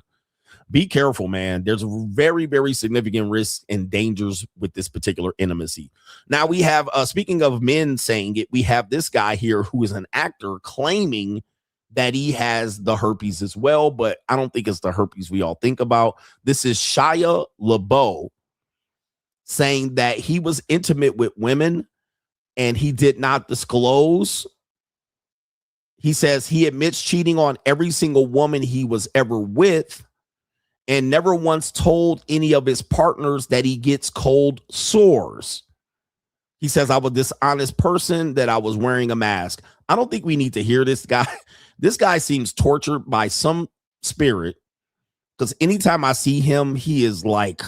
be careful, man. There's very, very significant risks and dangers with this particular intimacy. Now we have, speaking of men saying it, we have this guy here who is an actor claiming that he has the herpes as well, but I don't think it's the herpes we all think about. This is Shia LaBeouf saying that he was intimate with women and he did not disclose. He says he admits cheating on every single woman he was ever with and never once told any of his partners that he gets cold sores. He says, I was a dishonest person, that I was wearing a mask. I don't think we need to hear this guy. This guy seems tortured by some spirit, because anytime I see him, he is like,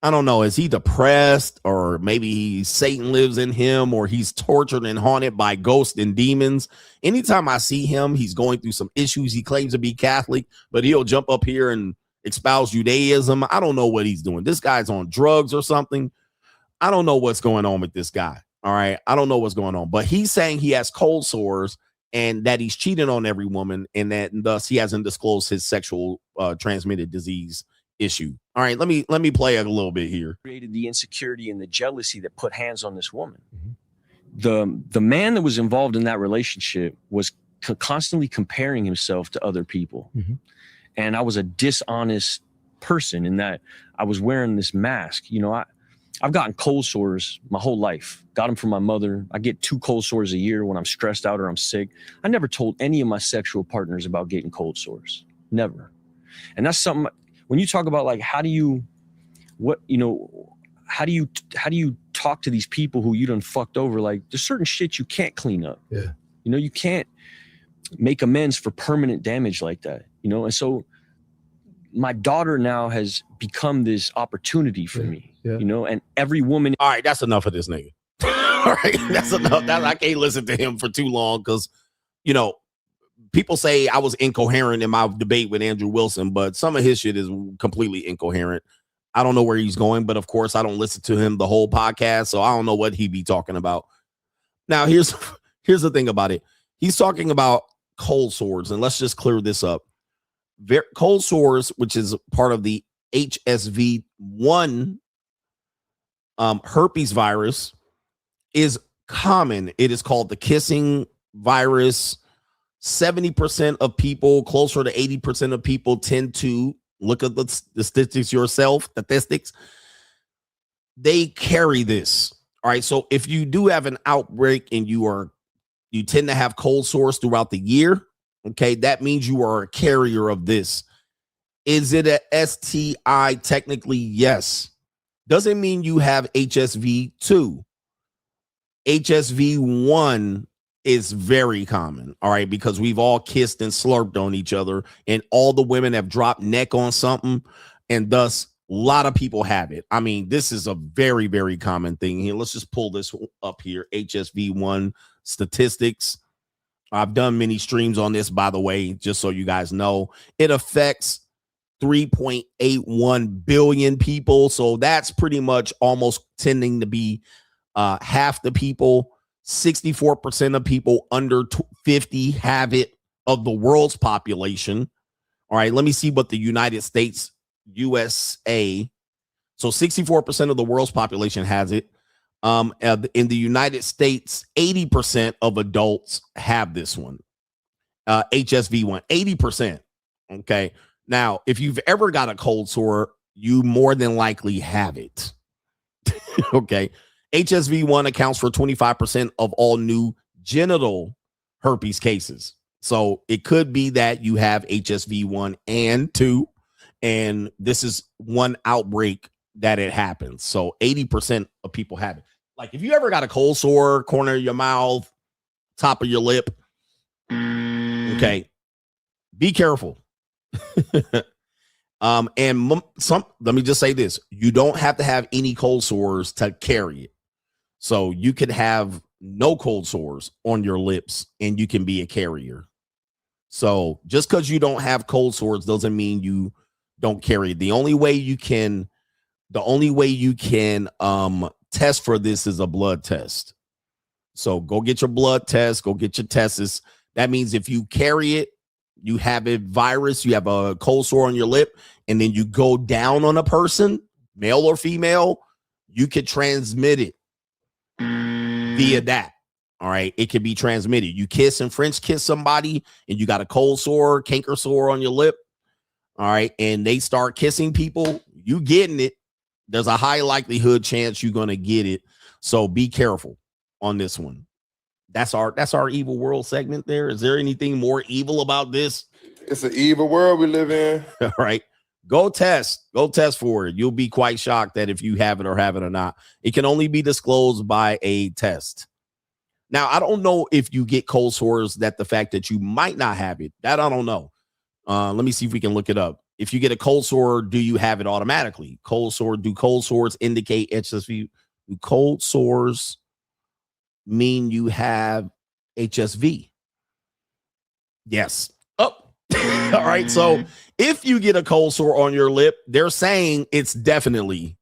I don't know, is he depressed, or maybe Satan lives in him, or he's tortured and haunted by ghosts and demons. Anytime I see him, he's going through some issues. He claims to be Catholic, but he'll jump up here and espouse Judaism. I don't know what he's doing. This guy's on drugs or something. I don't know what's going on with this guy. All right. I don't know what's going on, but he's saying he has cold sores and that he's cheating on every woman, and that thus he hasn't disclosed his sexual transmitted disease issue. All right. Let me play a little bit here. Created the insecurity and the jealousy that put hands on this woman. The man that was involved in that relationship was constantly comparing himself to other people. And I was a dishonest person in that I was wearing this mask. You know, I've gotten cold sores my whole life. Got them from my mother. I get 2 cold sores a year when I'm stressed out or I'm sick. I never told any of my sexual partners about getting cold sores. Never. And that's something, when you talk about like, how do you talk to these people who you done fucked over? Like, there's certain shit you can't clean up. Yeah. You know, you can't make amends for permanent damage like that, you know? And so my daughter now has become this opportunity for me, you know, and every woman. All right, that's enough of this nigga. All right, that's enough. I can't listen to him for too long, because, you know, people say I was incoherent in my debate with Andrew Wilson, but some of his shit is completely incoherent. I don't know where he's going, but of course I don't listen to him the whole podcast, so I don't know what he be talking about. Now, here's the thing about it. He's talking about cold sores, and let's just clear this up. Cold sores, which is part of the HSV-1 herpes virus, is common. It is called the kissing virus. 70% of people, closer to 80% of people, tend to, look at the statistics yourself, statistics, they carry this. All right. So if you do have an outbreak and you tend to have cold sores throughout the year, okay, that means you are a carrier of this. Is it a STI? Technically, yes. Doesn't mean you have HSV-2. HSV-1 is very common, all right, because we've all kissed and slurped on each other, and all the women have dropped neck on something, and thus a lot of people have it. I mean, this is a very, very common thing here. Let's just pull this up here. HSV-1 statistics. I've done many streams on this, by the way, just so you guys know. It affects 3.81 billion people. So that's pretty much almost tending to be half the people. 64% of people under 50 have it, of the world's population. All right, let me see what the United States, USA. So 64% of the world's population has it. In the United States, 80% of adults have this one, HSV-1, 80%. Okay. Now, if you've ever got a cold sore, you more than likely have it. Okay. HSV-1 accounts for 25% of all new genital herpes cases. So it could be that you have HSV-1 and 2, and this is one outbreak that it happens. So 80% of people have it. Like, if you ever got a cold sore, corner of your mouth, top of your lip, okay, be careful. Let me just say this. You don't have to have any cold sores to carry it. So you could have no cold sores on your lips and you can be a carrier. So just because you don't have cold sores doesn't mean you don't carry it. The only way you can test for this is a blood test. So go get your blood test, go get your tests. That means if you carry it, you have a virus, you have a cold sore on your lip, and then you go down on a person, male or female, you could transmit it via that. All right. It can be transmitted. You kiss and French kiss somebody and you got a cold sore, canker sore on your lip. All right. And they start kissing people, you getting it. There's a high likelihood chance you're going to get it. So be careful on this one. That's our evil world segment there. Is there anything more evil about this? It's an evil world we live in. All right. Go test for it. You'll be quite shocked that if you have it or not. It can only be disclosed by a test. Now, I don't know if you get cold sores, that the fact that you might not have it, that I don't know. Let me see if we can look it up. If you get a cold sore, do you have it automatically? Do cold sores indicate HSV? Do cold sores mean you have HSV? Yes. Oh, all right. So if you get a cold sore on your lip, they're saying it's definitely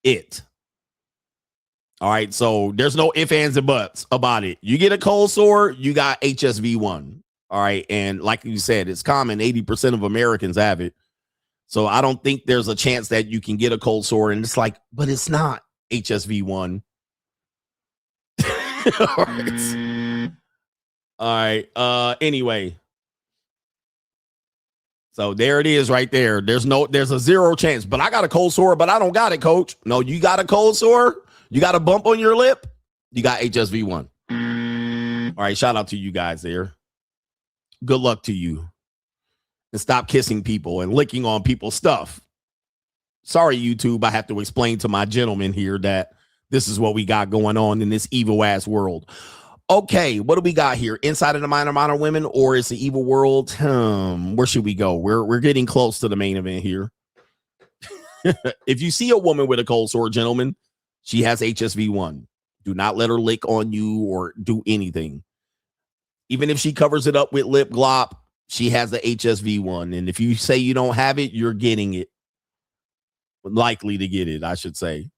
it. All right. So there's no ifs, ands, and buts about it. You get a cold sore, you got HSV1. All right. And like you said, it's common. 80% of Americans have it. So I don't think there's a chance that you can get a cold sore. And it's like, but it's not HSV1. All right. All right. Anyway. So there it is right there. There's a 0 chance, but I got a cold sore, but I don't got it, coach. No, you got a cold sore. You got a bump on your lip. You got HSV1. All right. Shout out to you guys there. Good luck to you. And stop kissing people and licking on people's stuff. Sorry, YouTube. I have to explain to my gentleman here that this is what we got going on in this evil ass world. Okay, what do we got here? Inside of the Minor Modern Women, or it's the evil world? Where should we go? We're getting close to the main event here. If you see a woman with a cold sore, gentlemen, she has HSV1. Do not let her lick on you or do anything. Even if she covers it up with lip glop, she has the HSV1. And if you say you don't have it, you're getting it. Likely to get it, I should say.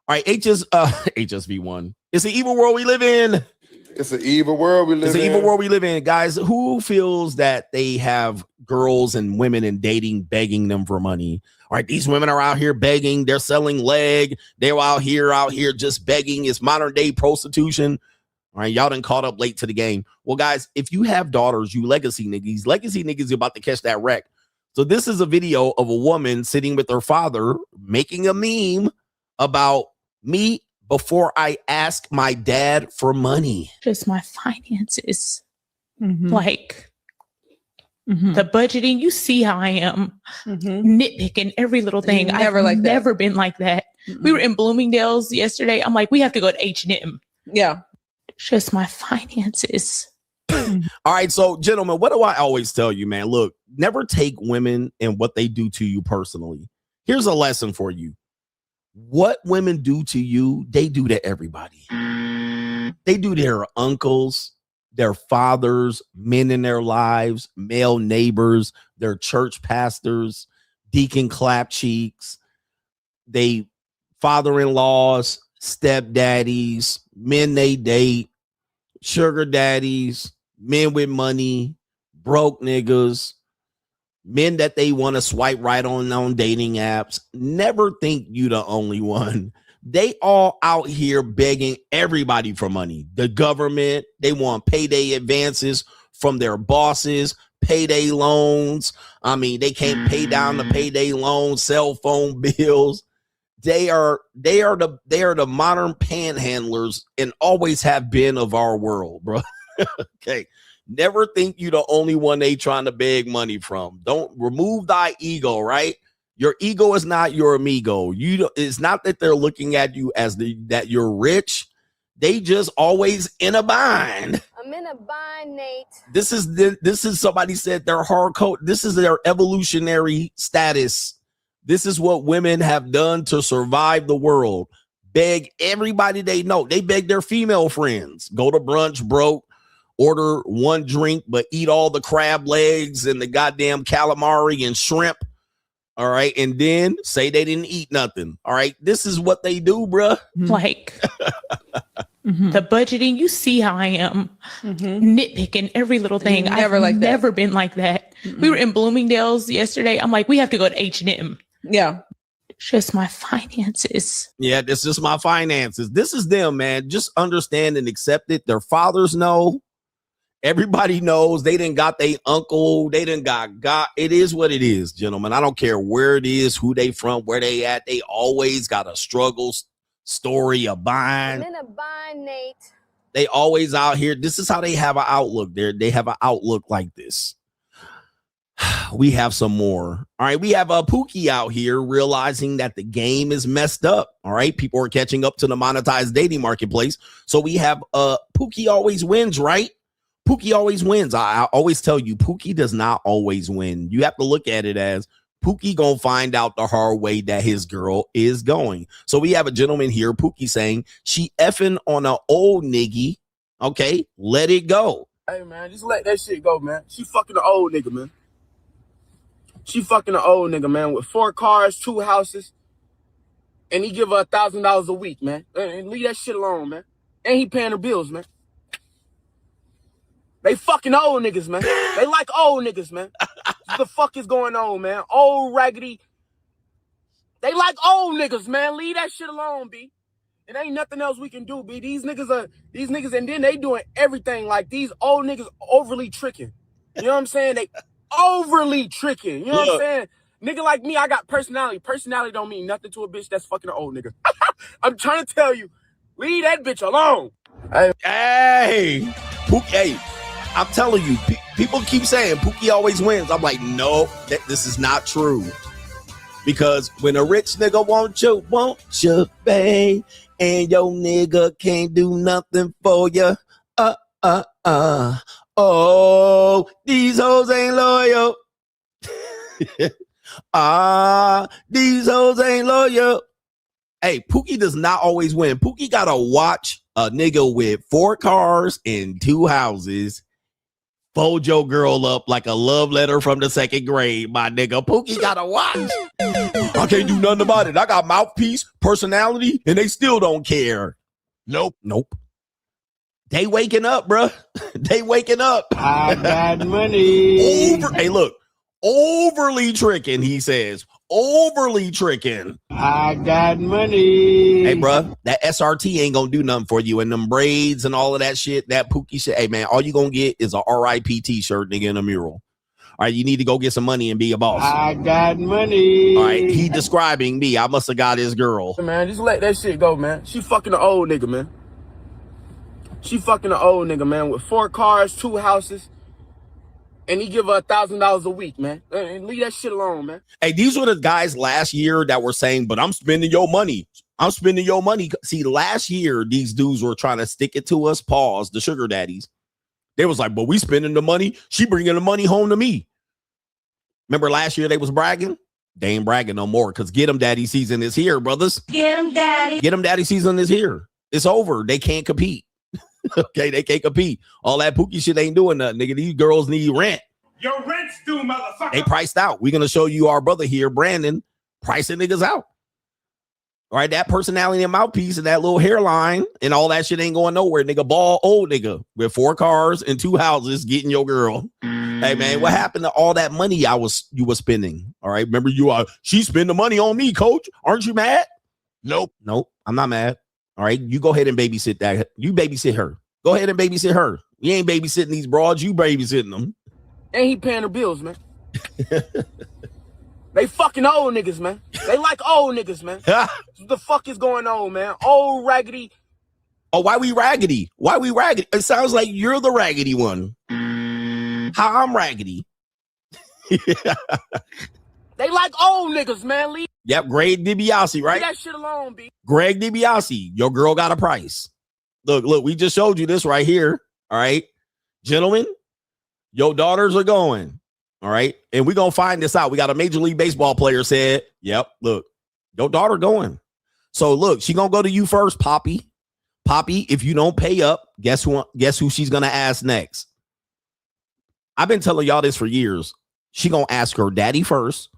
All right, HSV1. It's the evil world we live in. It's an evil world we live in. It's an evil world we live in. Guys, who feels that they have girls and women in dating begging them for money? All right, these women are out here begging. They're selling leg. They're out here just begging. It's modern day prostitution. All right, y'all done caught up late to the game. Well, guys, if you have daughters, you legacy niggas are about to catch that wreck. So this is a video of a woman sitting with her father making a meme about me before I ask my dad for money. Just my finances. Like the budgeting, you see how I am nitpicking every little thing. I've never been like that. We were in Bloomingdale's yesterday. I'm like, we have to go to H&M. Yeah. Just my finances. All right. So, gentlemen, what do I always tell you, man? Look, never take women and what they do to you personally. Here's a lesson for you. What women do to you, they do to everybody. They do to their uncles, their fathers, men in their lives, male neighbors, their church pastors, deacon clap cheeks, they father-in-laws, stepdaddies, men they date, sugar daddies, men with money, broke niggas, men that they want to swipe right on dating apps. Never think you the only one. They all out here begging everybody for money. The government, they want payday advances from their bosses, payday loans. I mean, they can't pay down the payday loans, cell phone bills. They are the modern panhandlers and always have been of our world, bro. Okay. Never think you the only one they trying to beg money from. Don't remove thy ego, right? Your ego is not your amigo. It's not that they're looking at you as that you're rich. They just always in a bind. I'm in a bind, Nate. This is somebody said their hard code. This is their evolutionary status. This is what women have done to survive the world. Beg everybody they know. They beg their female friends. Go to brunch broke. Order one drink, but eat all the crab legs and the goddamn calamari and shrimp. All right. And then say they didn't eat nothing. All right. This is what they do, bruh. Like, The budgeting, you see how I am nitpicking every little thing. I've never been like that. We were in Bloomingdale's yesterday. I'm like, we have to go to H&M. Yeah. It's just my finances. Yeah, this is my finances. This is them, man. Just understand and accept it. Their fathers know. Everybody knows. They didn't got their uncle. They didn't got. It is what it is, gentlemen. I don't care where it is, who they from, where they at. They always got a struggle story, a bind. I'm in a bind, Nate. They always out here. This is how they have an outlook. They have an outlook like this. We have some more. All right, we have a Pookie out here realizing that the game is messed up. All right, people are catching up to the monetized dating marketplace. So we have Pookie always wins, right? Pookie always wins. I always tell you, Pookie does not always win. You have to look at it as Pookie gonna find out the hard way that his girl is going. So we have a gentleman here, Pookie, saying she effing on an old niggy. Okay, let it go. Hey, man, just let that shit go, man. She fucking an old nigga, man. She fucking an old nigga, man, with 4 cars, 2 houses, and he give her $1,000 a week, man. And leave that shit alone, man. And he paying her bills, man. They fucking old niggas, man. They like old niggas, man. What the fuck is going on, man? Old raggedy. They like old niggas, man. Leave that shit alone, B. It ain't nothing else we can do, B. These niggas, and then they doing everything like these old niggas overly tricking. You know what I'm saying? They overly tricking. You know what I'm saying? Nigga like me, I got personality. Personality don't mean nothing to a bitch that's fucking an old nigga. I'm trying to tell you, leave that bitch alone. Hey, Pookie, hey, I'm telling you, people keep saying Pookie always wins. I'm like, no, this is not true. Because when a rich nigga wants you, babe, and your nigga can't do nothing for you, oh, these hoes ain't loyal. These hoes ain't loyal. Hey, Pookie does not always win. Pookie gotta watch a nigga with 4 cars and 2 houses fold your girl up like a love letter from the 2nd grade, my nigga. Pookie gotta watch. I can't do nothing about it. I got mouthpiece, personality, and they still don't care. Nope. They waking up, bruh. They waking up. I got money. Hey, look. Overly tricking, he says. Overly tricking. I got money. Hey, bruh, that SRT ain't gonna do nothing for you. And them braids and all of that shit, that Pookie shit. Hey, man, all you gonna get is a RIP t-shirt, nigga, in a mural. All right, you need to go get some money and be a boss. I got money. All right, he describing me. I must have got his girl. Man, just let that shit go, man. She fucking an old nigga, man. She fucking an old nigga, man, with 4 cars, 2 houses, and he give her $1,000 a week, man. And leave that shit alone, man. Hey, these were the guys last year that were saying, but I'm spending your money. I'm spending your money. See, last year, these dudes were trying to stick it to us, pause, the sugar daddies. They was like, but we spending the money. She bringing the money home to me. Remember last year they was bragging? They ain't bragging no more because Get 'em Daddy season is here, brothers. Get 'em, Daddy. Get 'em Daddy season is here. It's over. They can't compete. Okay, they can't compete. All that Pookie shit ain't doing nothing, nigga. These girls need rent. Your rent's due, motherfucker. They priced out. We're going to show you our brother here, Brandon, pricing niggas out. All right, that personality and mouthpiece and that little hairline and all that shit ain't going nowhere. Nigga, ball old nigga with 4 cars and 2 houses getting your girl. Hey, man, what happened to all that money you was spending? All right, remember she spent the money on me, coach. Aren't you mad? Nope, I'm not mad. All right, you go ahead and babysit that. You babysit her. Go ahead and babysit her. We ain't babysitting these broads. You babysitting them. And he paying her bills, man. They fucking old niggas, man. They like old niggas, man. What the fuck is going on, man? Old raggedy. Oh, why we raggedy? Why we raggedy? It sounds like you're the raggedy one. How I'm raggedy. They like old niggas, man. Leave Yep, Greg DiBiase, right? that shit alone, B. Greg DiBiase, your girl got a price. Look, we just showed you this right here. All right, gentlemen, your daughters are going. All right, and we're gonna find this out. We got a Major League Baseball player said, "Yep, look, your daughter going." So look, she gonna go to you first, Poppy. Poppy, if you don't pay up, guess who she's gonna ask next? I've been telling y'all this for years. She gonna ask her daddy first.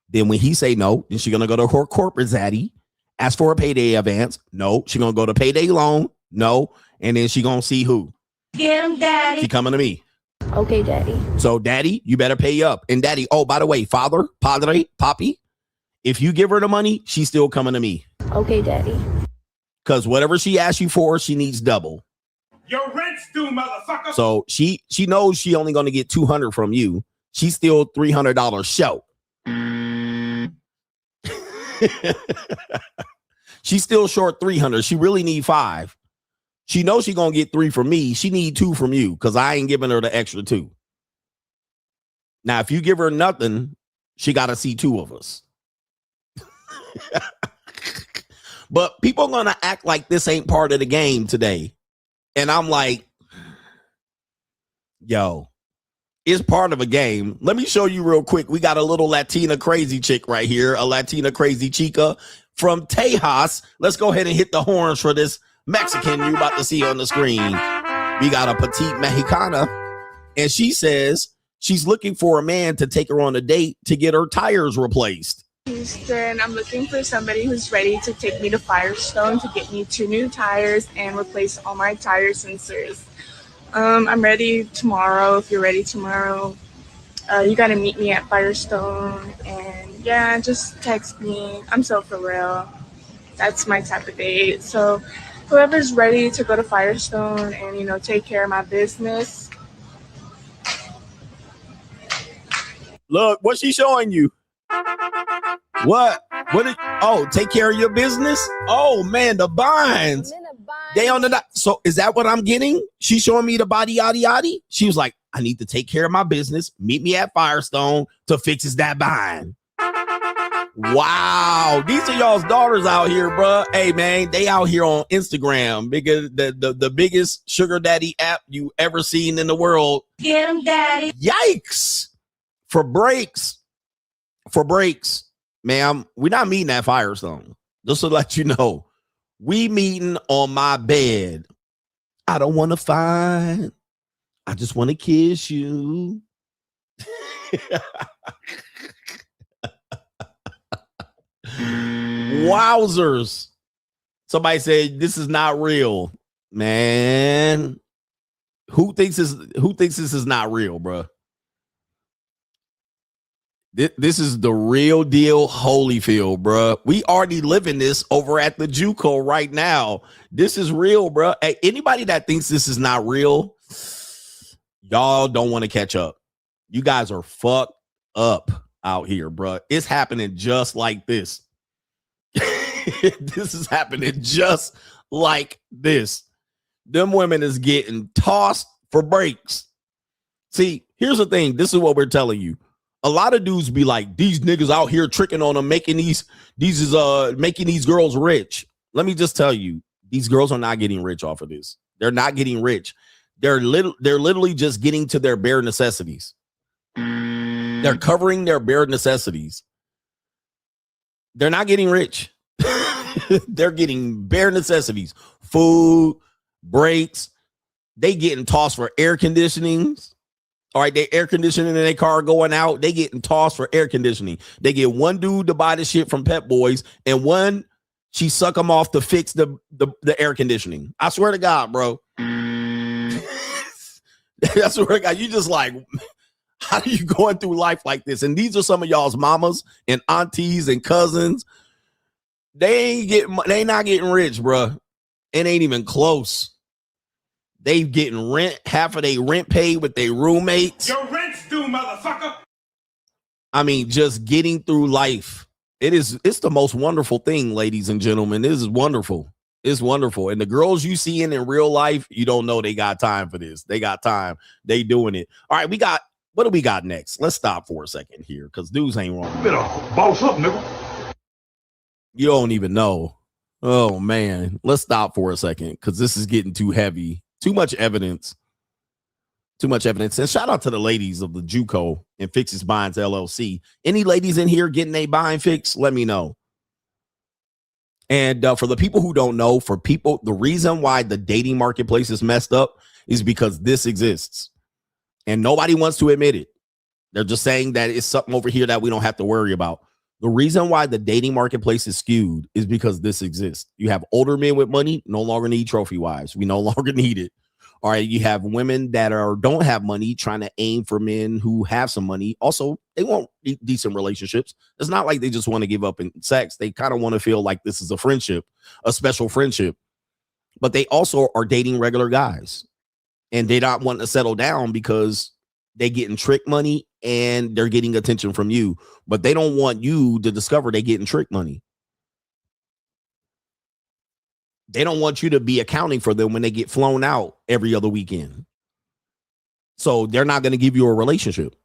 Then when he say no, then she gonna go to her corporate zaddy, ask for a payday advance. No, she gonna go to payday loan. No. And then she gonna see who? Get him, daddy. She coming to me. Okay, daddy. So daddy, you better pay up. And daddy, oh, by the way, father, padre, papi, if you give her the money, she's still coming to me. Okay, daddy. Because whatever she asks you for, she needs double. Your rent's due, motherfucker. So she knows she only going to get $200 from you. She's still $300 short. She's still short $300. She really need $500. She knows she going to get $300 from me. She need $200 from you because I ain't giving her the extra $200. Now, if you give her nothing, she got to see two of us. But people are going to act like this ain't part of the game today. And I'm like, yo, it's part of a game. Let me show you real quick. We got a little Latina crazy chick right here, a Latina crazy chica from Tejas. Let's go ahead and hit the horns for this Mexican you're about to see on the screen. We got a petite Mexicana, and she says she's looking for a man to take her on a date to get her tires replaced. Houston, I'm looking for somebody who's ready to take me to Firestone to get me 2 new tires and replace all my tire sensors. I'm ready tomorrow. If you're ready tomorrow, you got to meet me at Firestone. And yeah, just text me. I'm so for real. That's my type of date. So whoever's ready to go to Firestone and, you know, take care of my business. Look, what's she showing you? What? Oh, take care of your business? Oh, man, the binds. They on the... So is that what I'm getting? She's showing me the body, yaddy, yaddy. She was like, I need to take care of my business. Meet me at Firestone to fix that bind. Wow. These are y'all's daughters out here, bro. Hey, man, they out here on Instagram. Because the biggest sugar daddy app you ever seen in the world. Get him, daddy. Yikes. For breaks, ma'am, we're not meeting at Firestone. Just to let you know, we meeting on my bed. I don't want to fight. I just want to kiss you. Wowzers. Somebody said this is not real. Man, who thinks this is not real, bro? This is the real deal Holyfield, bro. We already living this over at the JUCO right now. This is real, bro. Hey, anybody that thinks this is not real, y'all don't want to catch up. You guys are fucked up out here, bro. It's happening just like this. This is happening just like this. Them women is getting tossed for breaks. See, here's the thing. This is what we're telling you. A lot of dudes be like, these niggas out here tricking on them, making these girls rich. Let me just tell you, these girls are not getting rich off of this. They're not getting rich. They're literally just getting to their bare necessities. They're covering their bare necessities. They're not getting rich. They're getting bare necessities. Food, breaks. They getting tossed for air conditionings. All right, they air conditioning in their car going out. They getting tossed for air conditioning. They get one dude to buy the shit from Pep Boys, and one she suck them off to fix the air conditioning. I swear to God, bro. I swear to God, you just like, how are you going through life like this? And these are some of y'all's mamas and aunties and cousins. They not getting rich, bro. It ain't even close. They getting rent, half of their rent paid with their roommates. Your rent's due, motherfucker. I mean, just getting through life. It's the most wonderful thing, ladies and gentlemen. This is wonderful. It's wonderful. And the girls you see in real life, you don't know they got time for this. They got time. They doing it. All right, what do we got next? Let's stop for a second here because dudes ain't wrong. You better boss up, nigga. You don't even know. Oh, man. Let's stop for a second because this is getting too heavy. Too much evidence. And shout out to the ladies of the JUCO and Fixes Binds LLC. Any ladies in here getting a bind fix? Let me know. And for the people who don't know, the reason why the dating marketplace is messed up is because this exists. And nobody wants to admit it. They're just saying that it's something over here that we don't have to worry about. The reason why the dating marketplace is skewed is because this exists. You have older men with money, no longer need trophy wives. We no longer need it. All right. You have women that don't have money trying to aim for men who have some money. Also, they want decent relationships. It's not like they just want to give up in sex. They kind of want to feel like this is a friendship, a special friendship. But they also are dating regular guys. And they not wanting to settle down because they getting trick money and they're getting attention from you. But they don't want you to discover they getting trick money. They don't want you to be accounting for them when they get flown out every other weekend. So they're not going to give you a relationship.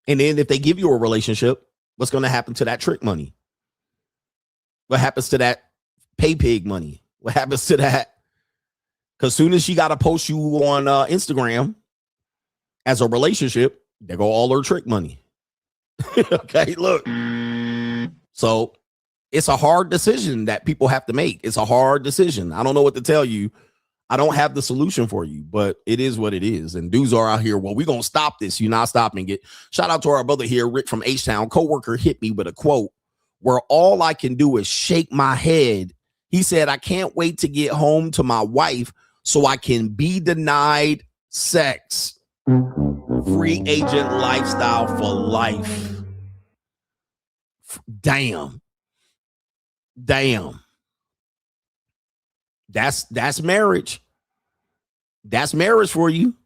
And then if they give you a relationship, what's going to happen to that trick money? What happens to that pay pig money? What happens to that? Because soon as she got to post you on Instagram as a relationship, there go all her trick money. Okay, look. So it's a hard decision that people have to make. It's a hard decision. I don't know what to tell you. I don't have the solution for you, but it is what it is. And dudes are out here, well, we're going to stop this. You're not stopping it. Shout out to our brother here, Rick from H-Town. Coworker hit me with a quote where all I can do is shake my head. He said, I can't wait to get home to my wife so I can be denied sex. Free agent lifestyle for life. Damn. That's marriage. That's marriage for you.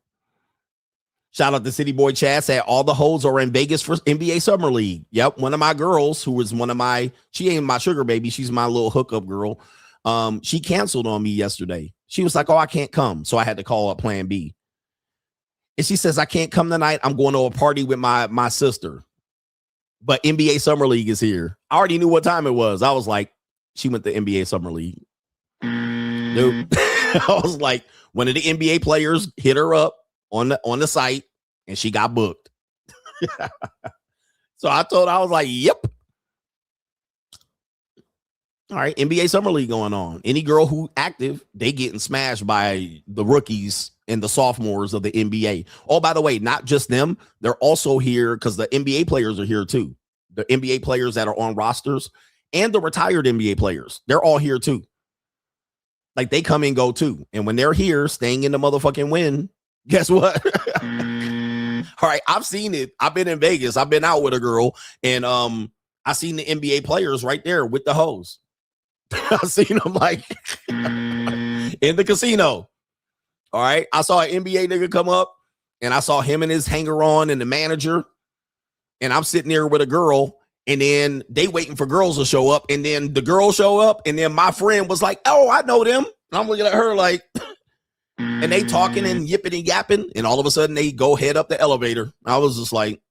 Shout out to City Boy Chad, said all the hoes are in Vegas for NBA Summer League. Yep, one of my girls who was she ain't my sugar baby, she's my little hookup girl. She canceled on me yesterday. She was like, oh, I can't come. So I had to call up plan B. And she says, I can't come tonight. I'm going to a party with my sister. But NBA Summer League is here. I already knew what time it was. I was like, she went to NBA Summer League. Dude. I was like, one of the NBA players hit her up on the site and she got booked. So I was like, yep. All right, NBA Summer League going on. Any girl who active, they getting smashed by the rookies and the sophomores of the NBA. Oh, by the way, not just them. They're also here because the NBA players are here too. The NBA players that are on rosters and the retired NBA players, they're all here too. Like they come and go too. And when they're here staying in the motherfucking win, guess what? All right, I've seen it. I've been in Vegas. I've been out with a girl and I seen the NBA players right there with the hoes. I seen them like in the casino. All right. I saw an NBA nigga come up and I saw him and his hanger on and the manager. And I'm sitting there with a girl and then they waiting for girls to show up. And then the girls show up. And then my friend was like, oh, I know them. And I'm looking at her like, and they talking and yipping and yapping. And all of a sudden they go head up the elevator. I was just like,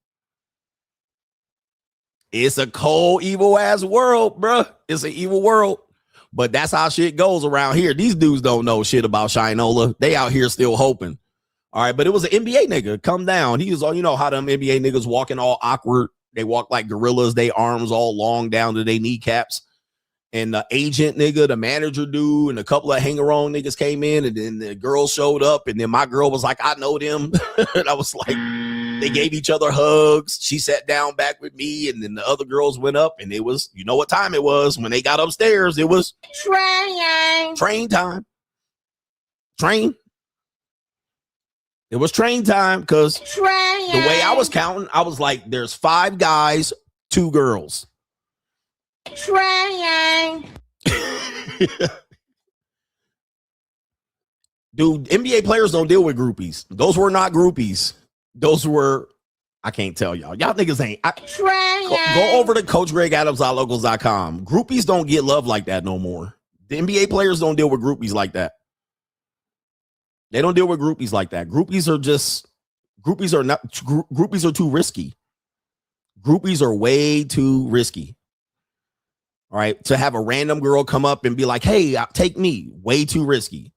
it's a cold, evil ass world, bro. It's an evil world. But that's how shit goes around here. These dudes don't know shit about Shinola. They out here still hoping. All right, but it was an NBA nigga. Come down. He was all, you know how them NBA niggas walking all awkward. They walk like gorillas. They arms all long down to their kneecaps. And the agent nigga, the manager dude, and a couple of hanger-on niggas came in. And then the girl showed up. And then my girl was like, I know them. And I was like, they gave each other hugs. She sat down back with me. And then the other girls went up. And it was, you know what time it was. When they got upstairs, it was train time. Train. It was train time because the way I was counting, I was like, there's 5 guys, 2 girls. Dude, NBA players don't deal with groupies. Those were not groupies. Those were, I can't tell y'all. Y'all niggas ain't. Go over to CoachGregAdams.locals.com. Groupies don't get love like that no more. The NBA players don't deal with groupies like that. They don't deal with groupies like that. Groupies are too risky. Groupies are way too risky. All right. To have a random girl come up and be like, hey, take me. Way too risky.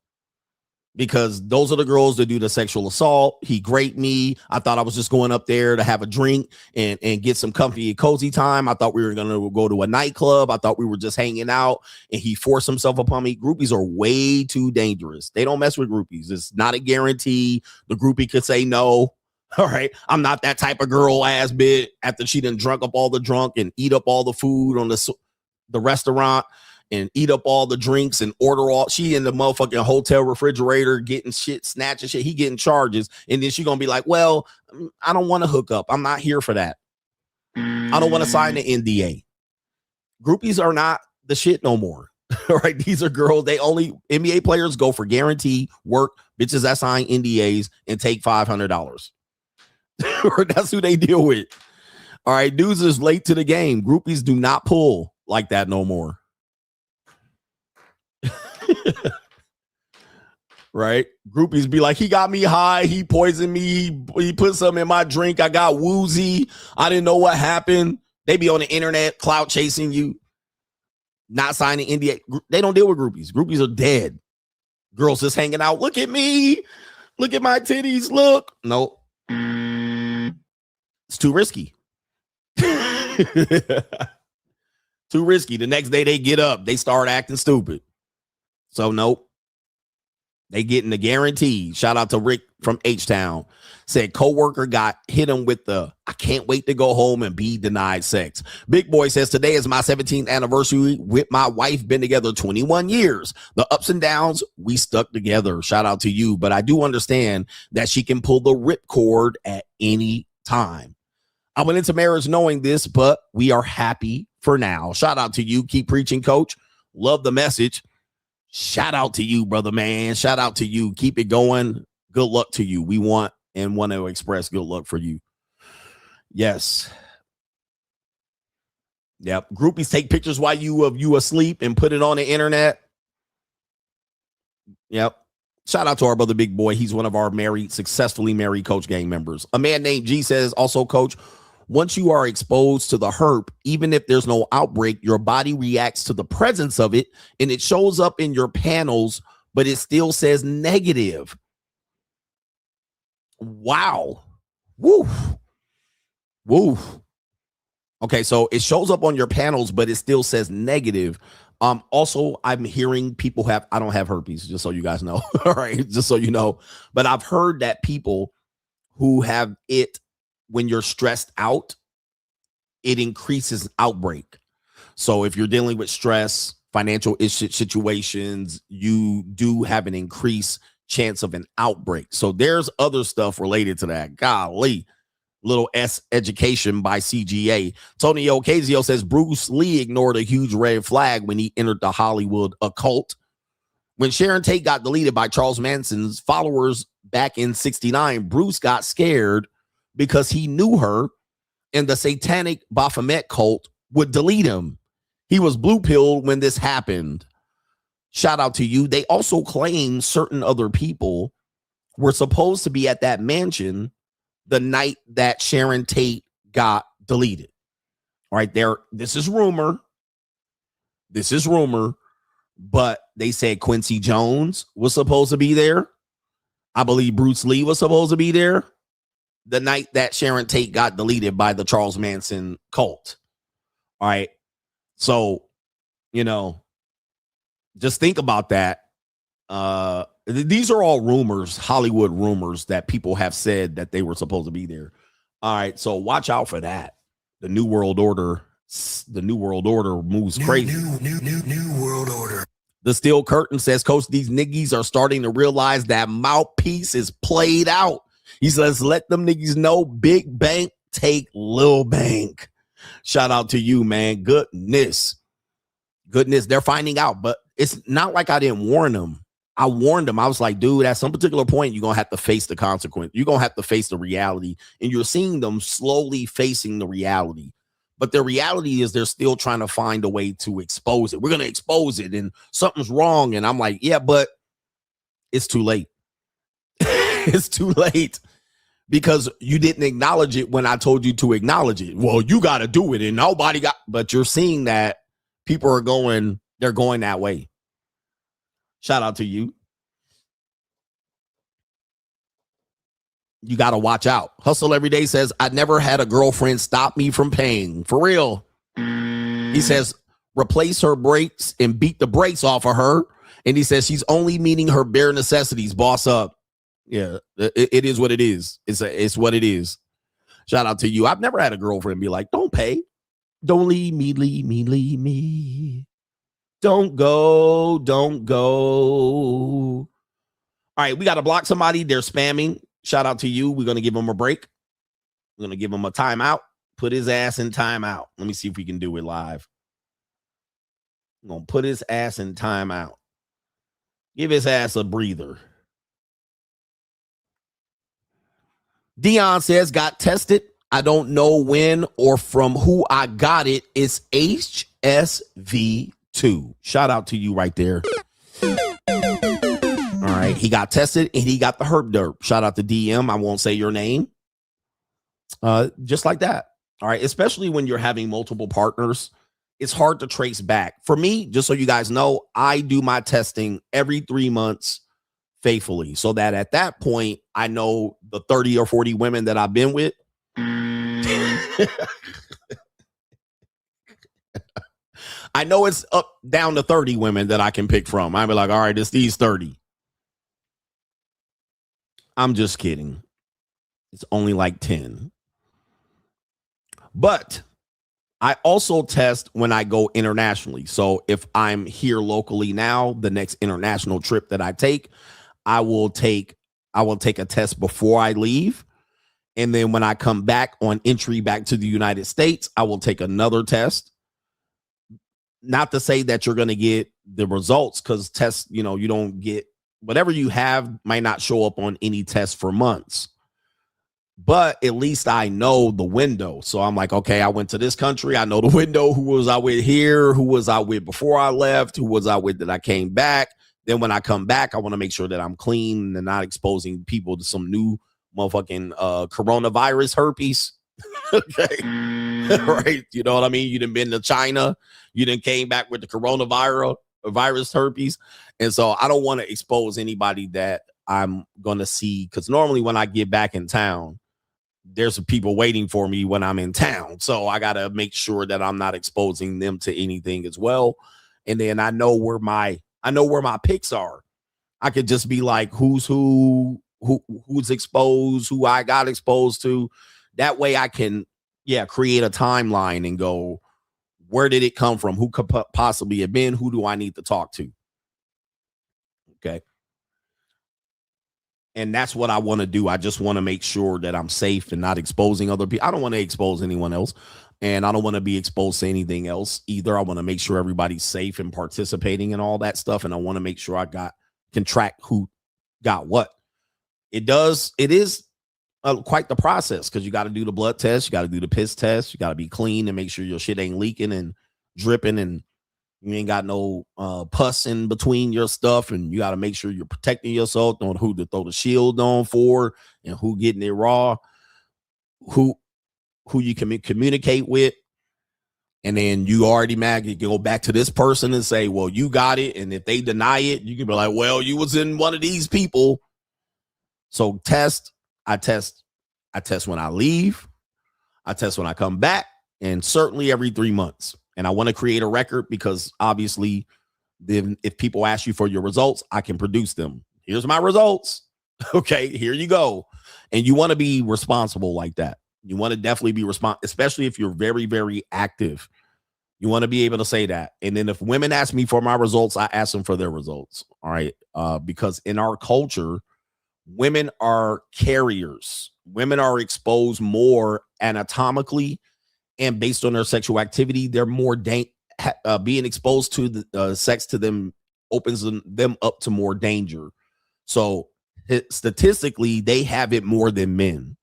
Because those are the girls that do the sexual assault. He raped me. I thought I was just going up there to have a drink and get some comfy and cozy time. I thought we were going to go to a nightclub. I thought we were just hanging out and he forced himself upon me. Groupies are way too dangerous. They don't mess with groupies. It's not a guarantee. The groupie could say no. All right. I'm not that type of girl ass bitch after she done drunk up all the drunk and eat up all the food on the restaurant and eat up all the drinks and order all. She in the motherfucking hotel refrigerator getting shit, snatching shit. He getting charges. And then she going to be like, well, I don't want to hook up. I'm not here for that. I don't want to sign the NDA. Groupies are not the shit no more. All right. These are girls. They only NBA players go for guarantee work, bitches that sign NDAs and take $500. That's who they deal with. All right, dudes is late to the game. Groupies do not pull like that no more. Right? Groupies be like, he got me high, he poisoned me, he put something in my drink, I got woozy, I didn't know what happened. They be on the internet clout chasing you, not signing NDA. They don't deal with groupies. Groupies are dead. Girls just hanging out. Look at me. Look at my titties. Look. Nope. It's too risky. Too risky. The next day they get up, they start acting stupid. So nope. They getting the guarantee. Shout out to Rick from H-Town. Said coworker got hit him with the I can't wait to go home and be denied sex. Big Boy says today is my 17th anniversary with my wife. Been together 21 years. The ups and downs, we stuck together. Shout out to you. But I do understand that she can pull the ripcord at any time. I went into marriage knowing this, but we are happy for now. Shout out to you. Keep preaching, coach. Love the message. Shout out to you, brother, man. Shout out to you. Keep it going. Good luck to you. We want to express good luck for you. Yes. Yep. Groupies take pictures while you asleep and put it on the Yep. Shout out to our brother Big Boy. He's one of our successfully married Coach Gang members. A man named G says, also, Coach, once you are exposed to the herp, even if there's no outbreak, your body reacts to the presence of it and it shows up in your panels, but it still says negative. Wow. Woo. Woo. Okay, so it shows up on your panels, but it still says negative. Also, I'm hearing people I don't have herpes, just so you guys know. All right, just so you know. But I've heard that people who have it when you're stressed out, it increases outbreak. So if you're dealing with stress, financial situations, you do have an increased chance of an outbreak. So there's other stuff related to that. Golly. Little S education by CGA. Tony Ocasio says Bruce Lee ignored a huge red flag when he entered the Hollywood occult. When Sharon Tate got deleted by Charles Manson's followers back in '69, Bruce got scared because he knew her and the satanic Baphomet cult would delete him. He was blue-pilled when this happened. Shout out to you. They also claim certain other people were supposed to be at that mansion the night that Sharon Tate got deleted. All right, this is rumor. This is rumor, but they said Quincy Jones was supposed to be there. I believe Bruce Lee was supposed to be there the night that Sharon Tate got deleted by the Charles Manson cult. All right. So, just think about that. These are all rumors, Hollywood rumors that people have said that they were supposed to be there. All right, so watch out for that. The New World Order moves crazy. New World Order. The Steel Curtain says, Coach, these niggas are starting to realize that mouthpiece is played out. He says, let them niggas know big bank take little bank. Shout out to you, man. Goodness, they're finding out, but it's not like I didn't warn them. I warned them. I was like, dude, at some particular point, you're going to have to face the consequence. You're going to have to face the reality. And you're seeing them slowly facing the reality. But the reality is they're still trying to find a way to expose it. We're going to expose it and something's wrong. And I'm like, yeah, but it's too late. It's too late because you didn't acknowledge it when I told you to acknowledge it. Well, you got to do it and nobody got, but you're seeing that people are going, they're going that way. Shout out to you. You got to watch out. Hustle Every Day says, I never had a girlfriend stop me from paying. For real. He says, replace her brakes and beat the brakes off of her. And he says, she's only meeting her bare necessities. Boss up. Yeah, it is what it is. It's what it is. Shout out to you. I've never had a girlfriend be like, don't pay. Don't leave me, leave me, leave me. Don't go, don't go. All right, we got to block somebody. They're spamming. Shout out to you. We're going to give them a break. We're going to give him a timeout. Put his ass in timeout. Let me see if we can do it live. I'm going to put his ass in timeout. Give his ass a breather. Dion says, got tested. I don't know when or from who I got it. It's HSV2. Shout out to you right there. All right. He got tested and he got the herb derp. Shout out to DM. I won't say your name. Just like that. All right. Especially when you're having multiple partners, it's hard to trace back. For me, just so you guys know, I do my testing every 3 months faithfully, so that at that point, I know the 30 or 40 women that I've been with. I know it's up down to 30 women that I can pick from. I'd be like, all right, it's these 30. I'm just kidding. It's only like 10. But I also test when I go internationally. So if I'm here locally now, the next international trip that I take, I will take a test before I leave. And then when I come back on entry back to the United States, I will take another test. Not to say that you're going to get the results, because tests, you don't get whatever you have might not show up on any test for months. But at least I know the window. So I'm like, okay, I went to this country. I know the window. Who was I with here? Who was I with before I left? Who was I with that I came back? Then when I come back, I want to make sure that I'm clean and not exposing people to some new motherfucking coronavirus herpes. Okay. Right. You know what I mean? You done been to China. You done came back with the coronavirus herpes. And so I don't want to expose anybody that I'm going to see, because normally when I get back in town, there's people waiting for me when I'm in town. So I got to make sure that I'm not exposing them to anything as well. And then I know where my picks are. I could just be like, who's exposed, who I got exposed to. That way I can, create a timeline and go, where did it come from? Who could possibly have been? Who do I need to talk to? Okay. And that's what I want to do. I just want to make sure that I'm safe and not exposing other people. I don't want to expose anyone else, and I don't want to be exposed to anything else either. I want to make sure everybody's safe and participating in all that stuff. And I want to make sure I can track who got what. It is quite the process, because you got to do the blood test. You got to do the piss test. You got to be clean and make sure your shit ain't leaking and dripping and you ain't got no pus in between your stuff, and you got to make sure you're protecting yourself on who to throw the shield on for and who getting it raw, who you can communicate with. And then you already mad, you can go back to this person and say, well, you got it. And if they deny it, you can be like, well, you was in one of these people. So I test when I leave. I test when I come back, and certainly every 3 months. And I want to create a record, because obviously then if people ask you for your results, I can produce them. Here's my results. Okay, here you go. And you want to be responsible like that. You want to definitely be responsible, especially if you're very, very active. You want to be able to say that. And then if women ask me for my results, I ask them for their results. All right. Because in our culture, women are carriers. Women are exposed more anatomically, and based on their sexual activity, they're more being exposed to the sex to them opens them up to more danger. So statistically, they have it more than men.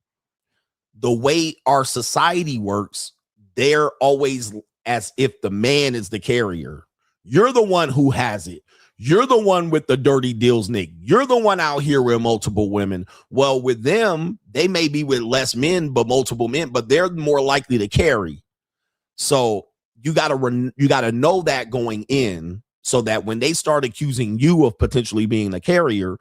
The way our society works, they're always as if the man is the carrier. You're the one who has it. You're the one with the dirty deals, Nick. You're the one out here with multiple women. Well, with them, they may be with less men, but multiple men, but they're more likely to carry. So you got to know that going in, so that when they start accusing you of potentially being a carrier,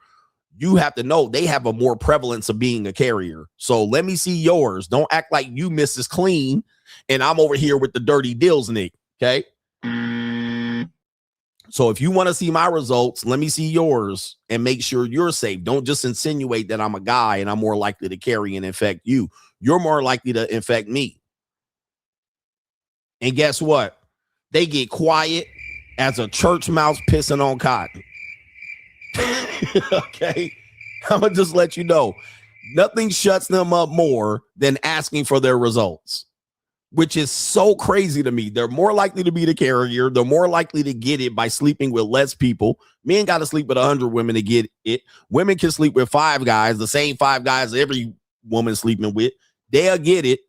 you have to know they have a more prevalence of being a carrier. So let me see yours. Don't act like you Mrs. Clean and I'm over here with the dirty deals, Nick. Okay. So if you want to see my results, let me see yours and make sure you're safe. Don't just insinuate that I'm a guy and I'm more likely to carry and infect you. You're more likely to infect me. And guess what? They get quiet as a church mouse pissing on cotton. Okay? I'm going to just let you know. Nothing shuts them up more than asking for their results, which is so crazy to me. They're more likely to be the carrier. They're more likely to get it by sleeping with less people. Men got to sleep with 100 women to get it. Women can sleep with 5 guys, the same 5 guys every woman sleeping with. They'll get it.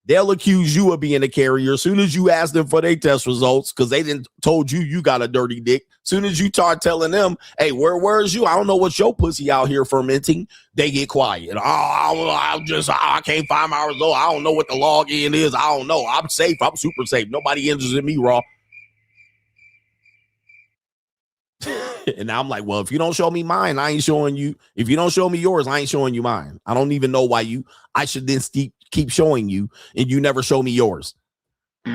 They'll accuse you of being a carrier as soon as you ask them for their test results because they didn't told you got a dirty dick. As soon as you start telling them, hey, where's you? I don't know what your pussy out here fermenting. They get quiet. I can't find my result. I don't know what the login is. I don't know. I'm safe. I'm super safe. Nobody interested in me, raw. And now I'm like, well, if you don't show me mine, I ain't showing you. If you don't show me yours, I ain't showing you mine. I don't even know why I should then keep showing you and you never show me yours. All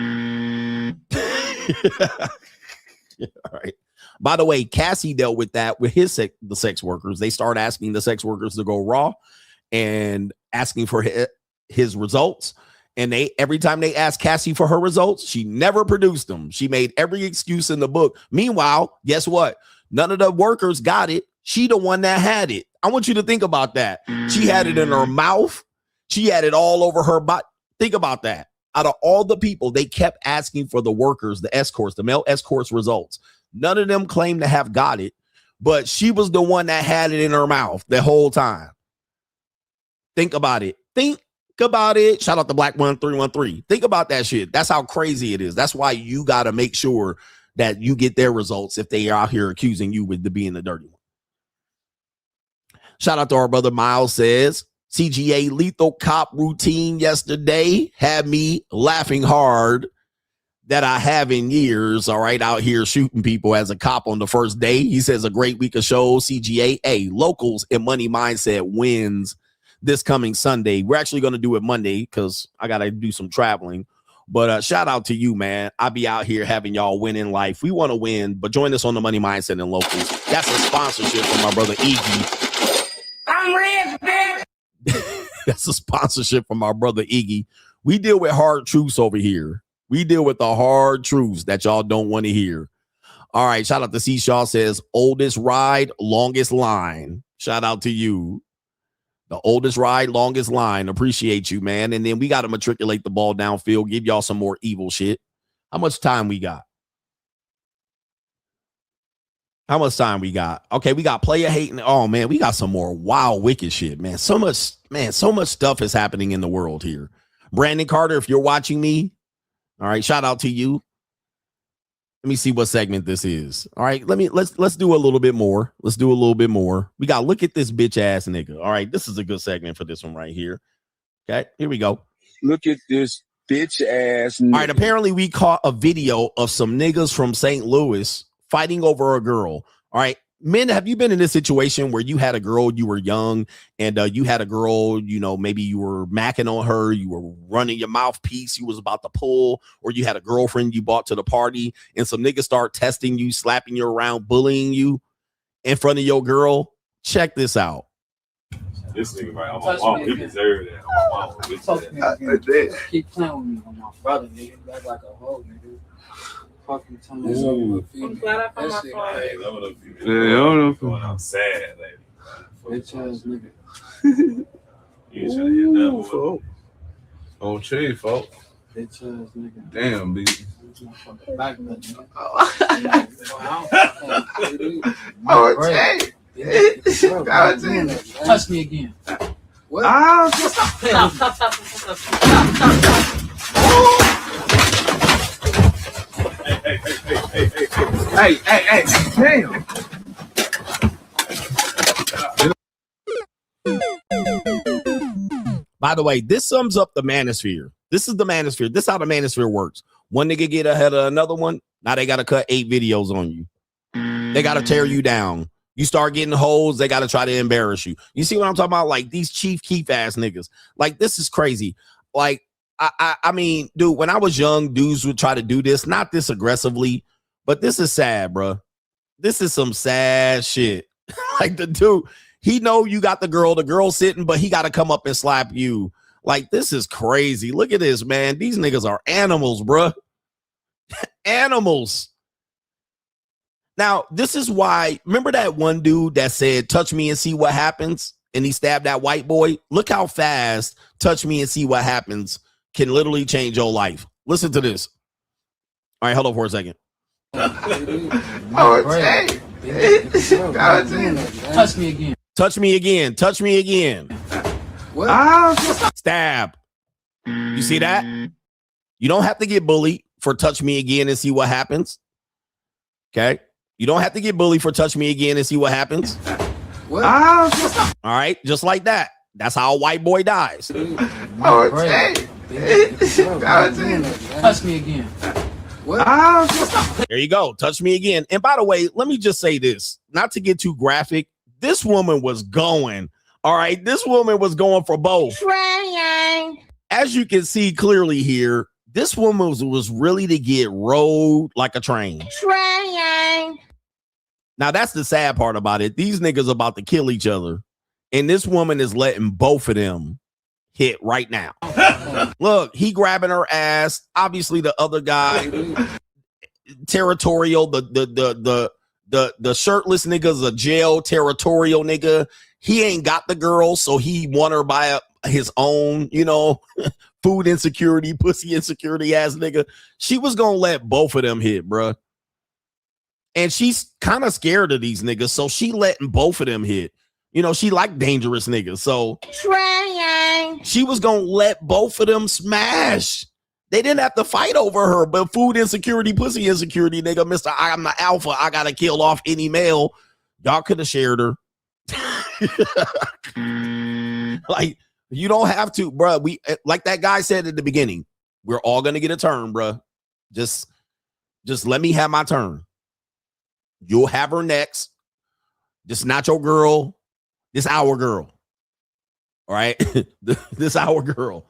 right. By the way, Cassie dealt with that with the sex workers. They start asking the sex workers to go raw and asking for his results. And every time they asked Cassie for her results, she never produced them. She made every excuse in the book. Meanwhile, guess what? None of the workers got it. She the one that had it. I want you to think about that. She had it in her mouth. She had it all over her body. Think about that. Out of all the people, they kept asking for the workers, the escorts, the male escorts results. None of them claimed to have got it, but she was the one that had it in her mouth the whole time. Think about it. Think about it. Shout out to Black 1313. Think about that shit. That's how crazy it is. That's why you got to make sure that you get their results if they are out here accusing you with being the dirty one. Shout out to our brother Miles says, CGA lethal cop routine yesterday had me laughing hard that I have in years. All right, out here shooting people as a cop on the first day. He says a great week of shows. CGA, locals and money mindset wins this coming Sunday. We're actually going to do it Monday because I got to do some traveling. But shout out to you, man. I'll be out here having y'all win in life. We want to win, but join us on the Money Mindset and Locals. That's a sponsorship from my brother Iggy. I'm rich, bitch. That's a sponsorship from our brother Iggy. We deal with hard truths over here. We deal with the hard truths that y'all don't want to hear. All right. Shout out to C. Shaw says, oldest ride, longest line. Shout out to you. The oldest ride, longest line. Appreciate you, man. And then we got to matriculate the ball downfield. Give y'all some more evil shit. How much time we got? How much time we got? Okay, we got player hating. Oh, man, we got some more wild, wicked shit, man. So much stuff is happening in the world here. Brandon Carter, if you're watching me, all right, shout out to you. Let me see what segment this is. All right, let's do a little bit more. Let's do a little bit more. We got look at this bitch ass nigga. All right, this is a good segment for this one right here. Okay, here we go. Look at this bitch ass nigga. All right, apparently we caught a video of some niggas from St. Louis fighting over a girl. All right. Men, have you been in this situation where you had a girl, you were young, and you had a girl, maybe you were macking on her, you were running your mouthpiece, you was about to pull, or you had a girlfriend you brought to the party, and some niggas start testing you, slapping you around, bullying you in front of your girl? Check this out. This nigga right on my mom, he deserved that. On my mom, Keep playing with me on my brother, nigga. That's like a hoe, nigga. I'm glad I found my phone. I don't know if I'm sad, lady. Bitch ass nigga. You ain't trying to hear nothing, folks. On tree, folks. Bitch ass nigga. Damn, B. Touch me again. What? Hey, damn. By the way, this sums up the manosphere. This is the manosphere. This is how the manosphere works. One nigga get ahead of another one. Now they got to cut 8 videos on you. They got to tear you down. You start getting hoes, they got to try to embarrass you. You see what I'm talking about? Like these Chief Keef ass niggas. Like this is crazy. Like, I mean, dude, when I was young, dudes would try to do this, not this aggressively, but this is sad, bro. This is some sad shit. Like the dude, he know you got the girl sitting, but he got to come up and slap you. Like, this is crazy. Look at this, man. These niggas are animals, bruh. Animals. Now, this is why, remember that one dude that said, touch me and see what happens? And he stabbed that white boy? Look how fast touch me and see what happens can literally change your life. Listen to this. All right, hold on for a second. Touch me again. Touch me again. Touch me again. What? Stab. You see that? You don't have to get bullied for touch me again and see what happens. Okay? You don't have to get bullied for touch me again and see what happens. What? All right, just like that. That's how a white boy dies. Touch me again. What? There you go. Touch me again. And by the way, let me just say this, not to get too graphic. This woman was going. All right. This woman was going for both. Trying. As you can see clearly here, this woman was really to get rode like a train. Trying. Now, that's the sad part about it. These niggas about to kill each other. And this woman is letting both of them hit right now. Look, he grabbing her ass. Obviously, the other guy, territorial, the shirtless nigga's a jail territorial nigga. He ain't got the girl, so he won her by his own, food insecurity, pussy insecurity ass nigga. She was gonna let both of them hit, bruh. And she's kind of scared of these niggas, so she letting both of them hit. She like dangerous niggas, so Trying. she was gonna let both of them smash. They didn't have to fight over her, but food insecurity, pussy insecurity, nigga, Mr. I'm the alpha, I gotta kill off any male. Y'all could have shared her. Like, you don't have to, bruh. We, like that guy said at the beginning, we're all gonna get a turn, bruh. Just let me have my turn. You'll have her next. This not your girl. This our girl. All right. This our girl.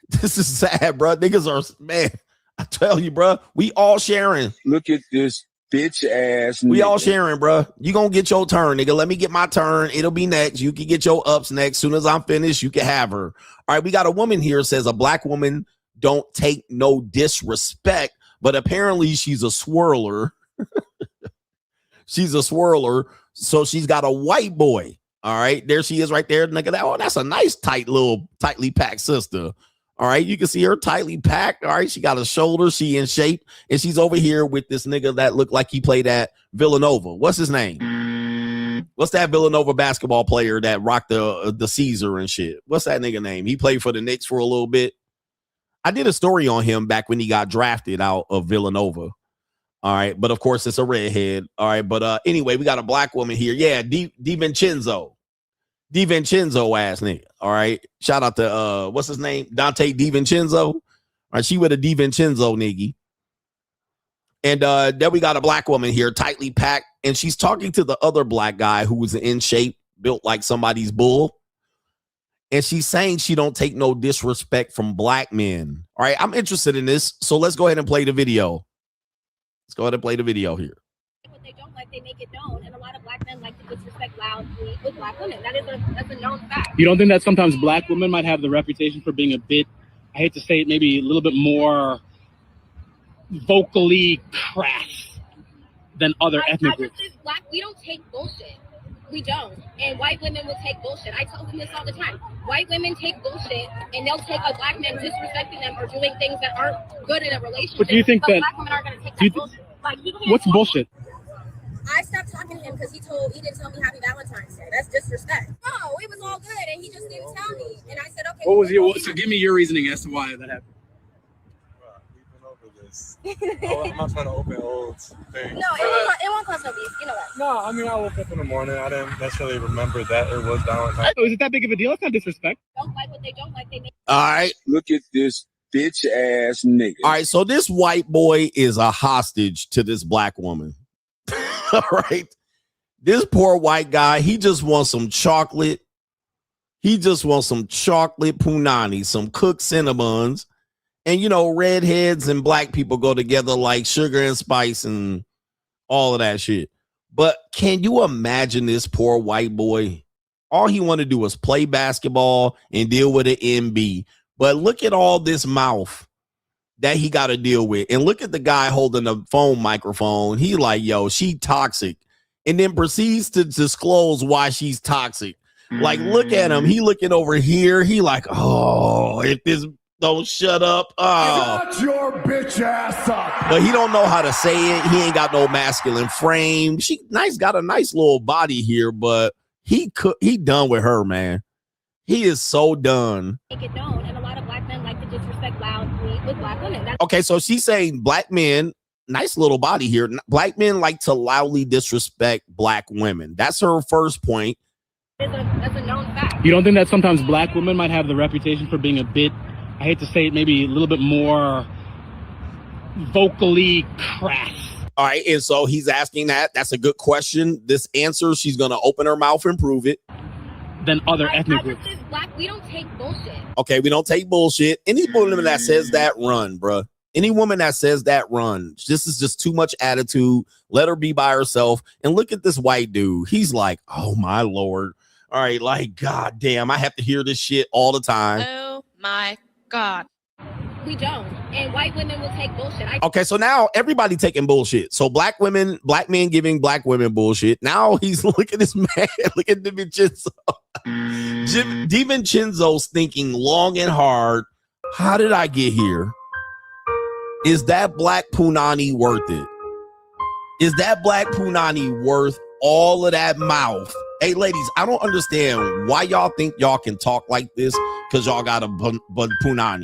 This is sad, bro. Niggas are, man, I tell you, bro, we all sharing. Look at this bitch ass nigga. We all sharing, bro. You gonna get your turn, nigga. Let me get my turn. It'll be next. You can get your ups next. Soon as I'm finished, you can have her. All right, we got a woman here says a black woman don't take no disrespect, but apparently she's a swirler. She's a swirler. So she's got a white boy. All right. There she is right there. Nigga, that's a nice, tightly packed sister. All right. You can see her tightly packed. All right. She got a shoulder. She in shape. And she's over here with this nigga that looked like he played at Villanova. What's his name? What's that Villanova basketball player that rocked the Caesar and shit? What's that nigga name? He played for the Knicks for a little bit. I did a story on him back when he got drafted out of Villanova. All right, but of course it's a redhead. All right, but anyway, we got a black woman here. Yeah, DiVincenzo ass nigga. All right, shout out to what's his name, Dante DiVincenzo. All right, she with a DiVincenzo nigga. And then we got a black woman here, tightly packed, and she's talking to the other black guy who was in shape, built like somebody's bull. And she's saying she don't take no disrespect from black men. All right, I'm interested in this, so let's go ahead and play the video. Let's go ahead and play the video here. What they don't like, they make it known, and a lot of black men like to disrespect loudly with black women. That's a known fact. You don't think that sometimes black women might have the reputation for being a bit, I hate to say it, maybe a little bit more vocally crass than other ethnic groups? We don't take bullshit. We don't. And white women will take bullshit. I tell them this all the time. White women take bullshit, and they'll take a black man disrespecting them or doing things that aren't good in a relationship. But do you think that black women aren't going to take that bullshit? Like, what's bullshit? I stopped talking to him because he didn't tell me Happy Valentine's Day. That's disrespect. No, it was all good, and he just didn't tell me. And I said, okay. What was so give me your reasoning as to why that happened. I'm not trying to open old things. No, it won't cause no beef. You know that. No, I mean, I woke up in the morning. I didn't necessarily remember that it was Valentine's. Oh, is it that big of a deal? It's not disrespect. Don't like what they don't like. They make. All right. Look at this bitch ass nigga. All right. So this white boy is a hostage to this black woman. All right. This poor white guy, he just wants some chocolate. He just wants some chocolate punani, some cooked cinnamons. And, redheads and black people go together like sugar and spice and all of that shit. But can you imagine this poor white boy? All he wanted to do was play basketball and deal with an MB. But look at all this mouth that he got to deal with. And look at the guy holding the phone microphone. He like, yo, she toxic. And then proceeds to disclose why she's toxic. Like, look at him. He looking over here. He like, oh, if this don't shut up. Oh. Shut your bitch ass up. But he don't know how to say it. He ain't got no masculine frame. She got a nice little body here, but he done with her, man. He is so done. Make it known, and a lot of black men like to disrespect loudly with black women. That's Okay, so she's saying black men, nice little body here. Black men like to loudly disrespect black women. That's her first point. that's a known fact. You don't think that sometimes black women might have the reputation for being a bit, I hate to say it, maybe a little bit more vocally crass? All right, and so he's asking that. That's a good question. This answer, she's going to open her mouth and prove it. Than other ethnic groups. Black, we don't take bullshit. Okay, we don't take bullshit. Any woman that says that, run, bruh. Any woman that says that, run. This is just too much attitude. Let her be by herself. And look at this white dude. He's like, oh, my Lord. All right, like, God damn, I have to hear this shit all the time. Oh, my God. We don't. And white women will take bullshit. Okay, so now everybody taking bullshit. So black men giving black women bullshit. Now he's look at this man. Look at DiVincenzo. DiVincenzo's thinking long and hard. How did I get here? Is that black punani worth it? Is that black punani worth all of that mouth? Hey, ladies, I don't understand why y'all think y'all can talk like this because y'all got a punani.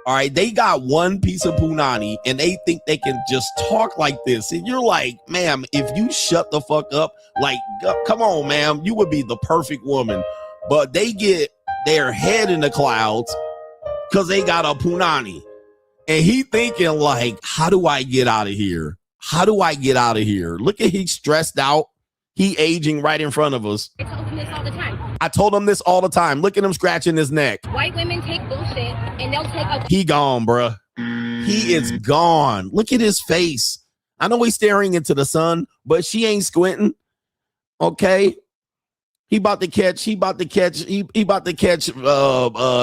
All right, they got one piece of punani and they think they can just talk like this. And you're like, ma'am, if you shut the fuck up, like, come on, ma'am, you would be the perfect woman. But they get their head in the clouds because they got a punani. And he thinking like, how do I get out of here? How do I get out of here? Look at he's stressed out. He aging right in front of us. I told him this all the time. I told him this all the time. Look at him scratching his neck. White women take bullshit and they'll take a... He gone, bruh. He is gone. Look at his face. I know he's staring into the sun, but she ain't squinting. Okay. He about to catch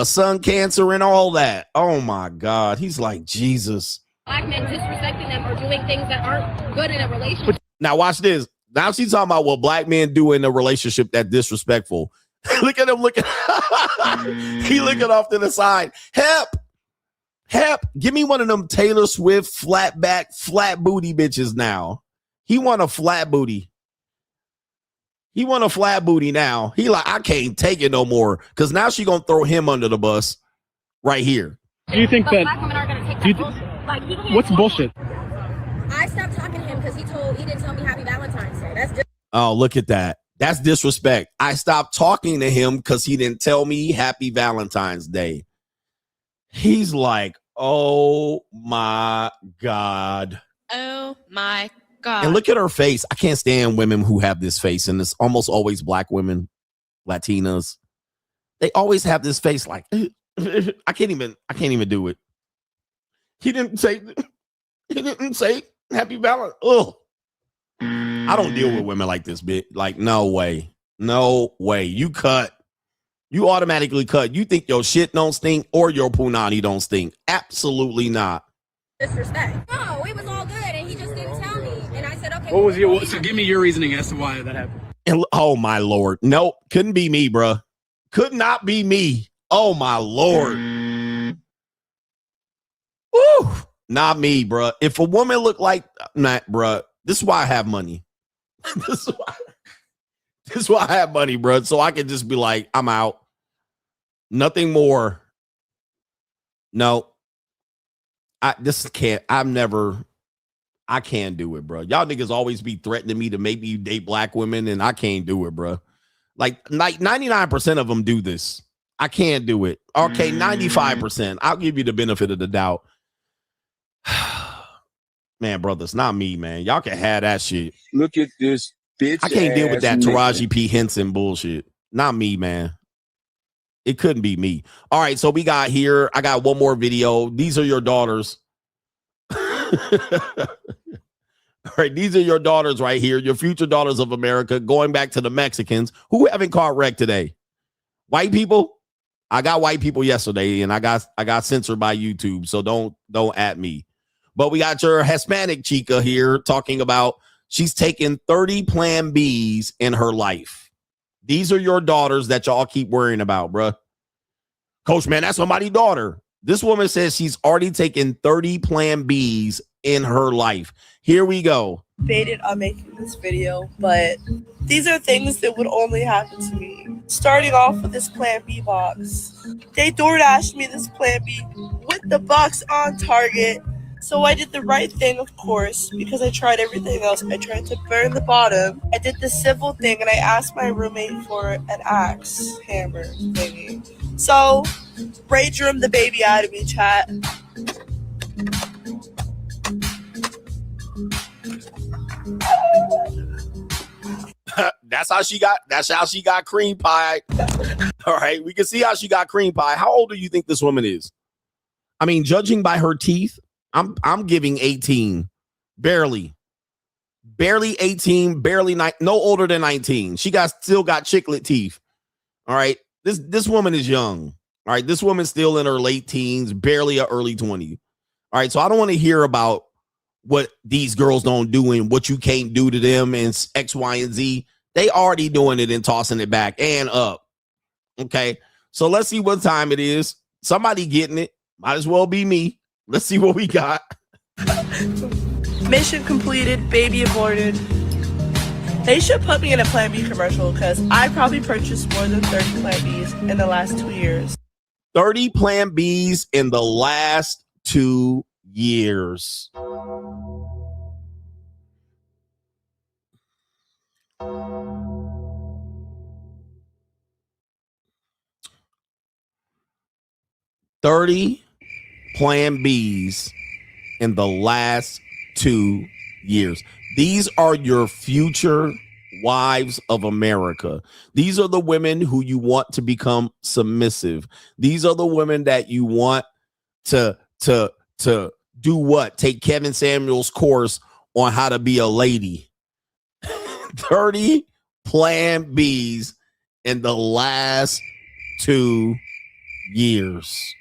sun cancer and all that. Oh my God. He's like, Jesus. Black men disrespecting them or doing things that aren't good in a relationship. Now watch this. Now she's talking about what black men do in a relationship that's disrespectful. Look at him looking. He looking off to the side. Hep. Give me one of them Taylor Swift flat back, flat booty bitches now. He want a flat booty. He want a flat booty now. He like, I can't take it no more. Because now she going to throw him under the bus right here. Do you think that... Black women aren't going to take that bullshit. Like, what's bullshit? I stopped talking to him because he didn't tell me Happy Valentine's Day. That's just... Oh, look at that. That's disrespect. I stopped talking to him because he didn't tell me Happy Valentine's Day. He's like, oh my God. Oh my God. And look at her face. I can't stand women who have this face. And it's almost always black women, Latinas. They always have this face like, I can't even do it. He didn't say Happy Valentine's. Ugh. I don't deal with women like this, bitch. Like, no way. No way. You cut. You automatically cut. You think your shit don't stink or your punani don't stink. Absolutely not. Disrespect. No, it was all good and he just didn't tell me. And I said, okay. What was your... So give me your reasoning as to why that happened. And, oh, my Lord. Nope. Couldn't be me, bruh. Could not be me. Oh, my Lord. Woo. Not me, bruh. If a woman look like that, bruh, this is why I have money. This is why I have money, bruh. So I can just be like, I'm out. Nothing more. No. I can't do it, bro. Y'all niggas always be threatening me to maybe date black women, and I can't do it, bro. Like 99% of them do this. I can't do it. Okay, 95%. I'll give you the benefit of the doubt. Man, brother, it's not me, man. Y'all can have that shit. Look at this bitch. I can't deal with that nigga. Taraji P. Henson bullshit. Not me, man. It couldn't be me. All right, so we got here. I got one more video. These are your daughters. All right, these are your daughters right here, your future daughters of America, going back to the Mexicans. Who haven't caught wreck today? White people? I got white people yesterday, and I got censored by YouTube, so don't at me. But we got your Hispanic chica here talking about she's taken 30 Plan Bs in her life. These are your daughters that y'all keep worrying about, bruh. Coach, man, that's somebody's daughter. This woman says she's already taken 30 Plan Bs in her life. Here we go. Debated on making this video, but these are things that would only happen to me. Starting off with this Plan B box. They DoorDashed me this Plan B with the box on target. So I did the right thing, of course, because I tried everything else. I tried to burn the bottom. I did the civil thing, and I asked my roommate for an axe hammer thingy. So, rage room the baby out of me, chat. That's how she got cream pie. All right, we can see how she got cream pie. How old do you think this woman is? I mean, judging by her teeth, I'm giving 18. Barely 18, no older than 19. She still got chiclet teeth. All right. This woman is young. All right. This woman's still in her late teens, barely a early 20s. All right. So I don't want to hear about what these girls don't do and what you can't do to them and X, Y, and Z. They already doing it and tossing it back and up. Okay. So let's see what time it is. Somebody getting it. Might as well be me. Let's see what we got. Mission completed, baby aborted. They should put me in a Plan B commercial because I probably purchased more than 30 Plan Bs in the last 2 years. 30 Plan Bs in the last 2 years. $30 Plan Bs in the last 2 years. These are your future wives of America. These are the women who you want to become submissive. These are the women that you want to do what? Take Kevin Samuel's course on how to be a lady. 30 Plan Bs in the last 2 years.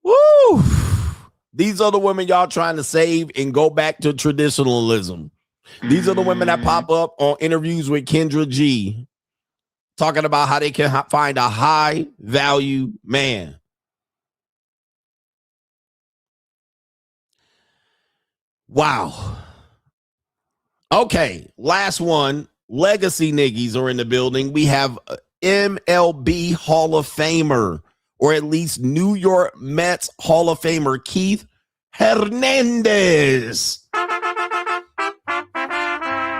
Woo! These are the women y'all trying to save and go back to traditionalism. These are the women that pop up on interviews with Kendra G, talking about how they can find a high value man. Wow. Okay, last one. Legacy niggies are in the building. We have MLB Hall of Famer, or at least New York Mets Hall of Famer Keith Hernandez.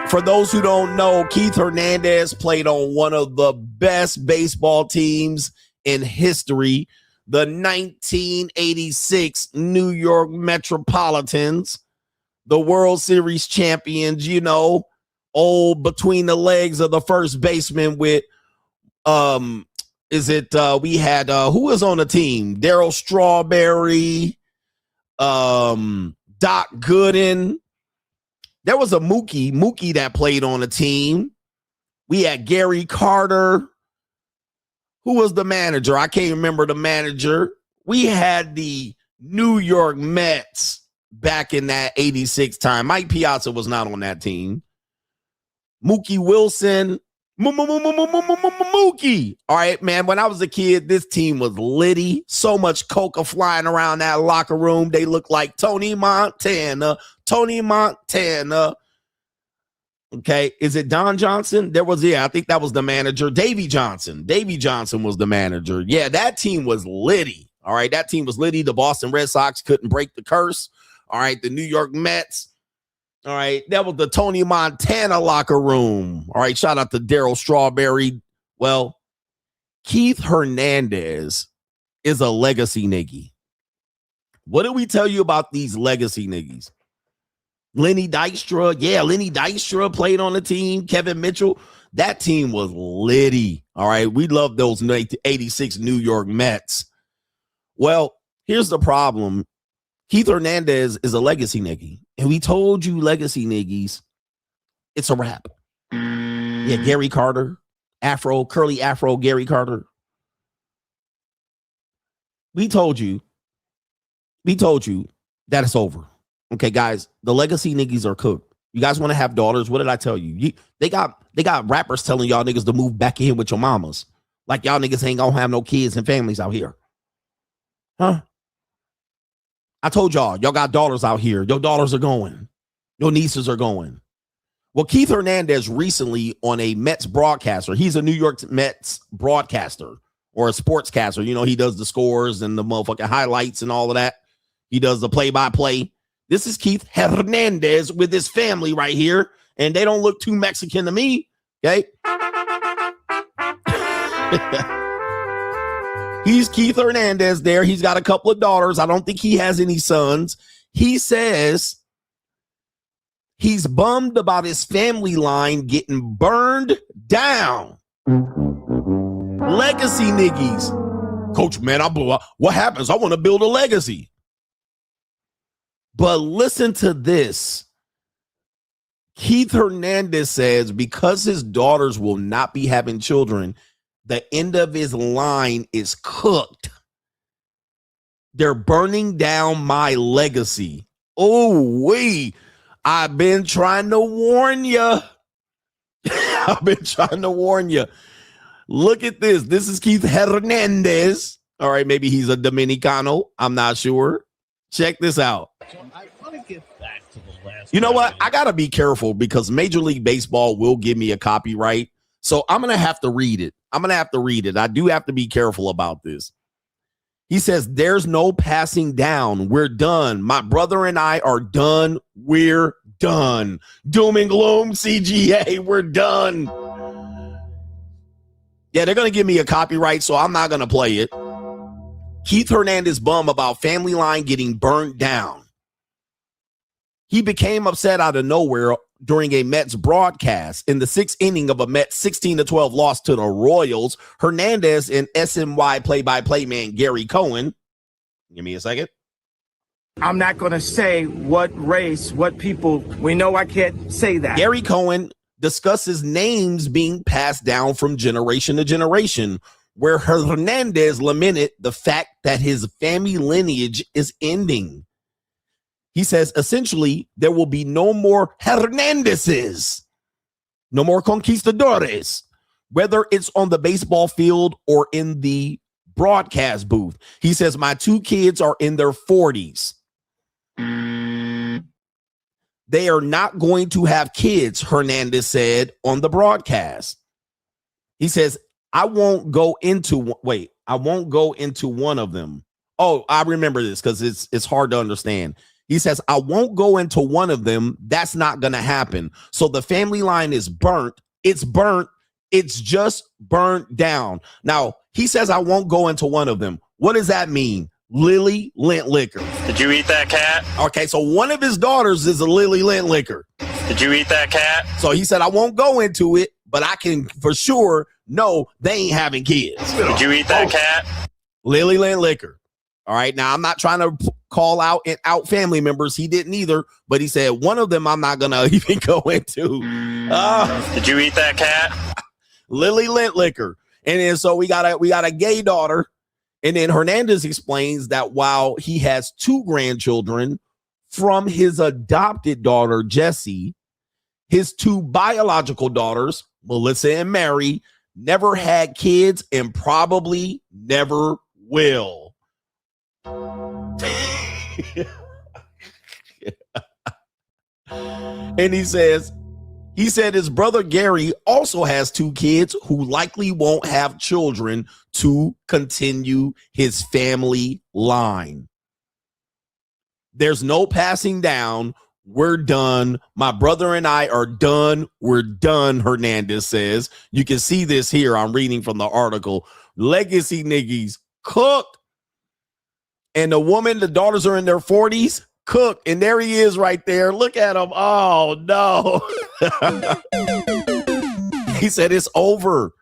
For those who don't know, Keith Hernandez played on one of the best baseball teams in history, the 1986 New York Metropolitans, the World Series champions, you know, old between the legs of the first baseman with, we had, who was on the team? Darryl Strawberry, Doc Gooden. There was a Mookie that played on the team. We had Gary Carter. Who was the manager? I can't remember the manager. We had the New York Mets back in that 86 time. Mike Piazza was not on that team. Mookie Wilson. Mookie. All right, man. When I was a kid, this team was litty. So much coca flying around that locker room. They looked like Tony Montana. Okay. Is it Don Johnson? I think that was the manager. Davey Johnson was the manager. Yeah, that team was litty. All right. That team was litty. The Boston Red Sox couldn't break the curse. All right. The New York Mets. All right. That was the Tony Montana locker room. All right. Shout out to Darryl Strawberry. Well, Keith Hernandez is a legacy niggie. What did we tell you about these legacy niggies? Lenny Dykstra. Yeah, Lenny Dykstra played on the team. Kevin Mitchell. That team was litty. All right. We love those 86 New York Mets. Well, here's the problem. Keith Hernandez is a legacy nigga. And we told you legacy niggas, it's a wrap. Yeah, Gary Carter, Afro, curly Afro, Gary Carter. We told you that it's over. Okay, guys, the legacy niggas are cooked. You guys want to have daughters? What did I tell you? They got rappers telling y'all niggas to move back in with your mamas. Like y'all niggas ain't gonna have no kids and families out here. Huh? I told y'all got daughters out here. Your daughters are going. Your nieces are going. Well, Keith Hernandez recently on a Mets broadcaster, he's a New York Mets broadcaster or a sportscaster. You know, he does the scores and the motherfucking highlights and all of that. He does the play-by-play. This is Keith Hernandez with his family right here, and they don't look too Mexican to me, okay? He's Keith Hernandez there. He's got a couple of daughters. I don't think he has any sons. He says he's bummed about his family line getting burned down. Legacy niggies. Coach, man, what happens? I want to build a legacy. But listen to this. Keith Hernandez says because his daughters will not be having children, the end of his line is cooked. They're burning down my legacy. Oh, wait. I've been trying to warn you. I've been trying to warn you. Look at this. This is Keith Hernandez. All right, maybe he's a Dominicano. I'm not sure. Check this out. I want to get back to the last. You know what? I got to be careful because Major League Baseball will give me a copyright. So I'm going to have to read it. I do have to be careful about this. He says, there's no passing down. We're done. My brother and I are done. We're done. Doom and gloom, CGA. We're done. Yeah, they're going to give me a copyright, so I'm not going to play it. Keith Hernandez bum about family line getting burnt down. He became upset out of nowhere during a Mets broadcast. In the sixth inning of a Mets 16-12 loss to the Royals, Hernandez and SNY play-by-play man Gary Cohen. Give me a second. I'm not going to say what race, what people. We know I can't say that. Gary Cohen discusses names being passed down from generation to generation, where Hernandez lamented the fact that his family lineage is ending. He says, essentially, there will be no more Hernandezes, no more conquistadores, whether it's on the baseball field or in the broadcast booth. He says, my two kids are in their 40s. They are not going to have kids, Hernandez said on the broadcast. He says, I won't go into one of them. Oh, I remember this because it's hard to understand. He says, I won't go into one of them. That's not going to happen. So the family line is burnt. It's burnt. It's just burnt down. Now, he says, I won't go into one of them. What does that mean? Lily Lint Liquor. Did you eat that cat? Okay, so one of his daughters is a Lily Lint Liquor. Did you eat that cat? So he said, I won't go into it, but I can for sure know they ain't having kids. Did you eat that cat? Lily Lint Liquor. All right, now I'm not trying to call out family members. He didn't either, but he said one of them I'm not gonna even go into. Did you eat that cat? Lily Lint Liquor. And then so we got a gay daughter. And then Hernandez explains that while he has two grandchildren from his adopted daughter, Jessie, his two biological daughters, Melissa and Mary, never had kids and probably never will. And he said his brother Gary also has two kids who likely won't have children to continue his family line. There's no passing down. We're done. My brother and I are done. We're done, Hernandez says. You can see this here. I'm reading from the article. Legacy niggies cooked. And the daughters are in their 40s. cooked. And there he is right there. Look at him. Oh, no. He said it's over.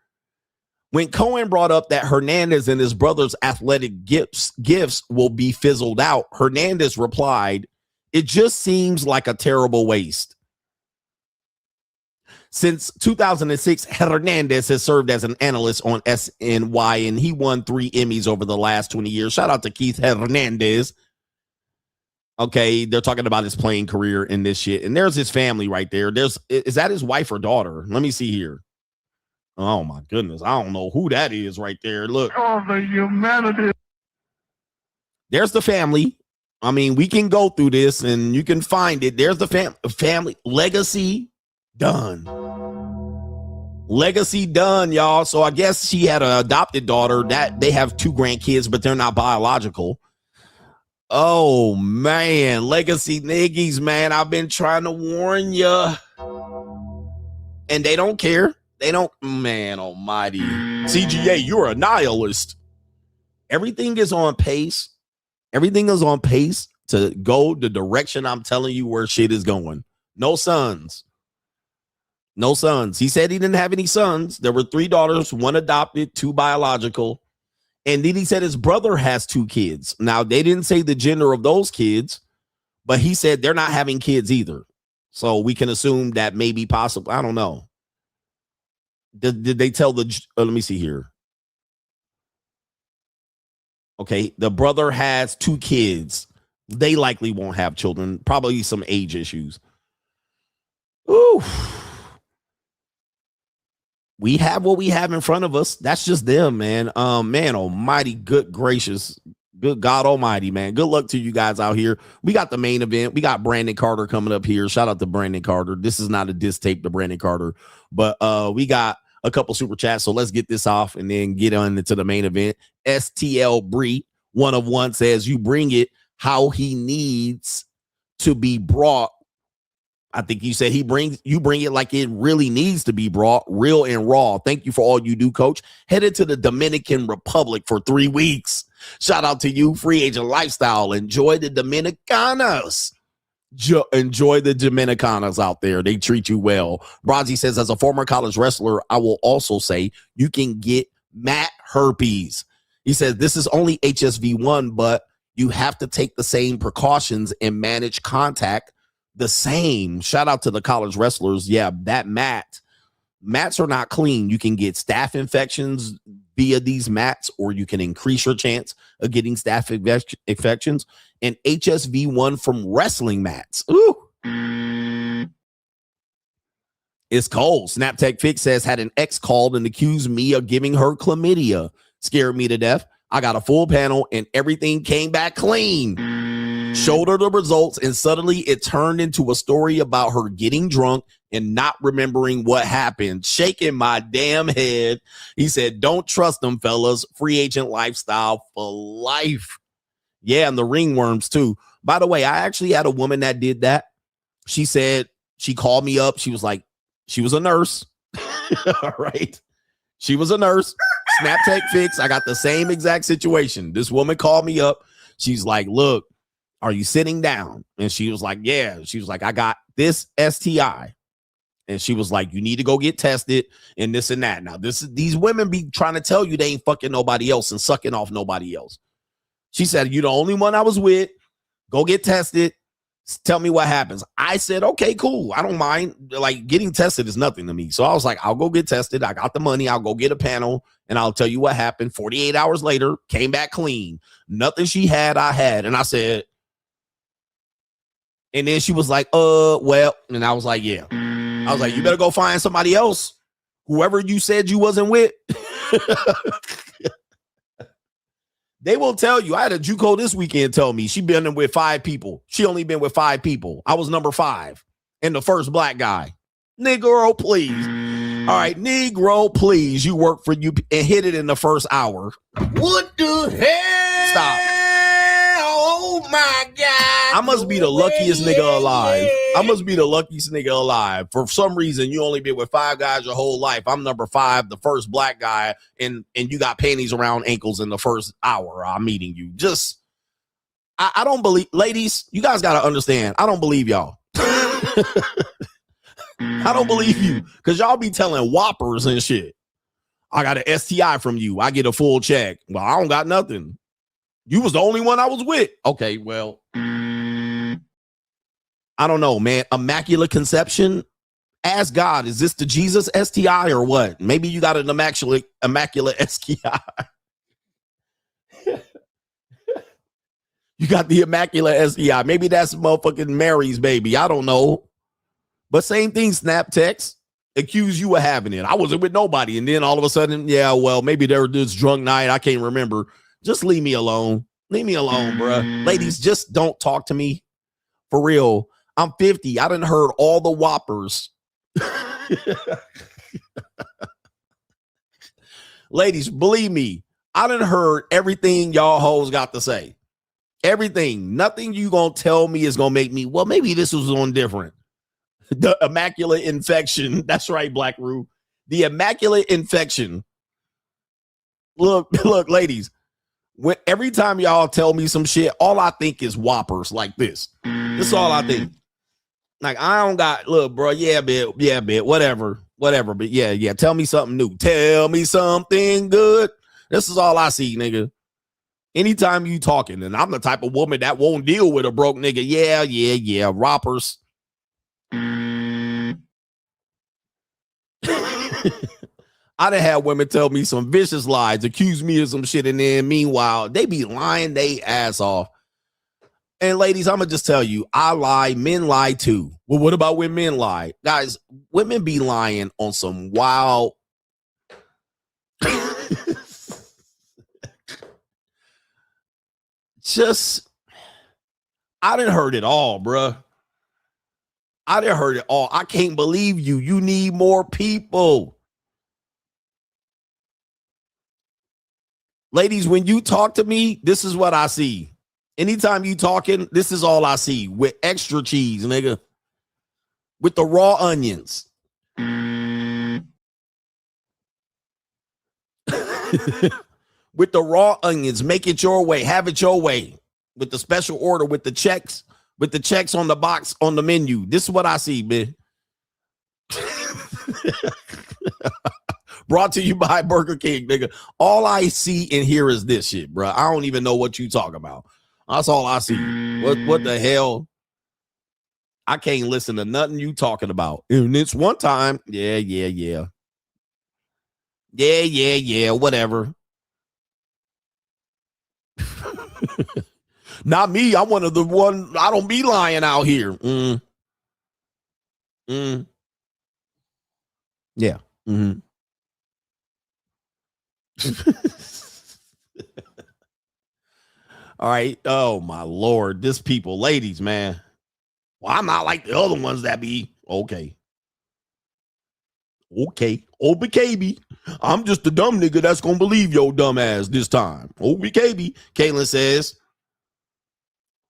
When Cohen brought up that Hernandez and his brother's athletic gifts will be fizzled out, Hernandez replied, "It just seems like a terrible waste." Since 2006, Hernandez has served as an analyst on SNY, and he won 3 Emmys over the last 20 years. Shout out to Keith Hernandez. Okay, they're talking about his playing career in this shit. And there's his family right there. Is that his wife or daughter? Let me see here. Oh, my goodness. I don't know who that is right there. Look. Oh, the humanity. There's the family. I mean, we can go through this, and you can find it. There's the family. Legacy done. Legacy done, y'all. So I guess she had an adopted daughter that they have 2 grandkids, but they're not biological. Oh man, legacy niggies, man. I've been trying to warn you. And they don't care. They don't, man almighty. CGA, you're a nihilist. Everything is on pace. Everything is on pace to go the direction I'm telling you where shit is going. No sons. No sons. He said he didn't have any sons. There were 3 daughters, 1 adopted, 2 biological. And then he said his brother has 2 kids. Now, they didn't say the gender of those kids, but he said they're not having kids either. So we can assume that maybe possible. I don't know. Did they tell the, let me see here. Okay, the brother has 2 kids. They likely won't have children. Probably some age issues. Ooh. We have what we have in front of us. That's just them, man. Man almighty, good gracious, good God almighty, man. Good luck to you guys out here. We got the main event. We got Brandon Carter coming up here. Shout out to Brandon Carter. This is not a diss tape to Brandon Carter, but we got a couple super chats. So let's get this off and then get on into the main event. STL Bree, 1 of 1, says you bring it how he needs to be brought. I think you said you bring it like it really needs to be brought, real and raw. Thank you for all you do, coach. Headed to the Dominican Republic for 3 weeks. Shout out to you, free agent lifestyle. Enjoy the Dominicanos. Enjoy the Dominicanos out there. They treat you well. Bronzy says, as a former college wrestler, I will also say you can get mat herpes. He says, this is only HSV1, but you have to take the same precautions and manage contact the same. Shout out to the college wrestlers. Yeah, that mats are not clean. You can get staph infections via these mats, or you can increase your chance of getting staph infections and HSV1 from wrestling mats. Ooh. It's cold. Snaptech Fix says, had an ex called and accused me of giving her chlamydia. Scared me to death. I got a full panel and everything came back clean. Showed her the results, and suddenly it turned into a story about her getting drunk and not remembering what happened. Shaking my damn head. He said, don't trust them, fellas. Free agent lifestyle for life. Yeah, and the ringworms too. By the way, I actually had a woman that did that. She said, she called me up. She was like, she was a nurse. All right. She was a nurse. Snaptech Fix. I got the same exact situation. This woman called me up. She's like, look, are you sitting down? And she was like, yeah. She was like, I got this STI. And she was like, you need to go get tested and this and that. Now, these women be trying to tell you they ain't fucking nobody else and sucking off nobody else. She said, you're the only one I was with. Go get tested. Tell me what happens. I said, okay, cool. I don't mind. Like, getting tested is nothing to me. So I was like, I'll go get tested. I got the money. I'll go get a panel and I'll tell you what happened. 48 hours later, came back clean. Nothing she had, I had. And I said, and then she was like, well, and I was like, yeah. I was like, you better go find somebody else. Whoever you said you wasn't with. They will tell you. I had a JUCO this weekend tell me she been with 5 people. She only been with 5 people. I was number 5 and the first black guy. Negro, please. All right, Negro, please. You work for you and hit it in the first hour. What the hell? Stop. Oh my God. I must be the luckiest nigga alive. I must be the luckiest nigga alive. For some reason, you only been with 5 guys your whole life. I'm number 5, the first black guy, and you got panties around ankles in the first hour I'm meeting you. I don't believe, ladies, you guys got to understand. I don't believe y'all. I don't believe you because y'all be telling whoppers and shit. I got an STI from you. I get a full check. Well, I don't got nothing. You was the only one I was with. Okay, well, I don't know, man. Immaculate conception. Ask God, is this the Jesus STI or what? Maybe you got an immaculate STI. You got the immaculate STI. Maybe that's motherfucking Mary's baby. I don't know. But same thing, snap text. Accuse you of having it. I wasn't with nobody. And then all of a sudden, yeah, well, maybe there was this drunk night. I can't remember. Just leave me alone. Leave me alone, bruh. Ladies, just don't talk to me. For real. I'm 50. I done heard all the whoppers. Ladies, believe me, I done heard everything y'all hoes got to say. Everything. Nothing you gonna tell me is gonna make me, well, maybe this was on different. The immaculate infection. That's right, Black Roo. The immaculate infection. Look, ladies. Every time y'all tell me some shit, all I think is whoppers like this. This is all I think. Like, I don't got, look, bro, yeah, bit, whatever. But yeah, tell me something new. Tell me something good. This is all I see, nigga. Anytime you talking, and I'm the type of woman that won't deal with a broke nigga. Yeah, roppers. I done had women tell me some vicious lies, accuse me of some shit, and then meanwhile, they be lying they ass off. And ladies, I'm going to just tell you, I lie, men lie too. Well, what about when men lie? Guys, women be lying on some wild. I done heard it all, bruh. I done heard it all. I can't believe you. You need more people. Ladies, when you talk to me, this is what I see. Anytime you talking, this is all I see. With extra cheese, nigga. With the raw onions. With the raw onions. Make it your way. Have it your way. With the special order, with the checks. With the checks on the box, on the menu. This is what I see, man. Brought to you by Burger King, nigga. All I see and hear is this shit, bro. I don't even know what you talk about. That's all I see. What the hell? I can't listen to nothing you talking about. And it's one time. Yeah, whatever. Not me. I'm one of the one. I don't be lying out here. Yeah. All right. Oh my Lord. This people, ladies, man. Well, I'm not like the other ones that be okay. OBKB. I'm just the dumb nigga that's gonna believe your dumb ass this time. OBKB. Caitlin says,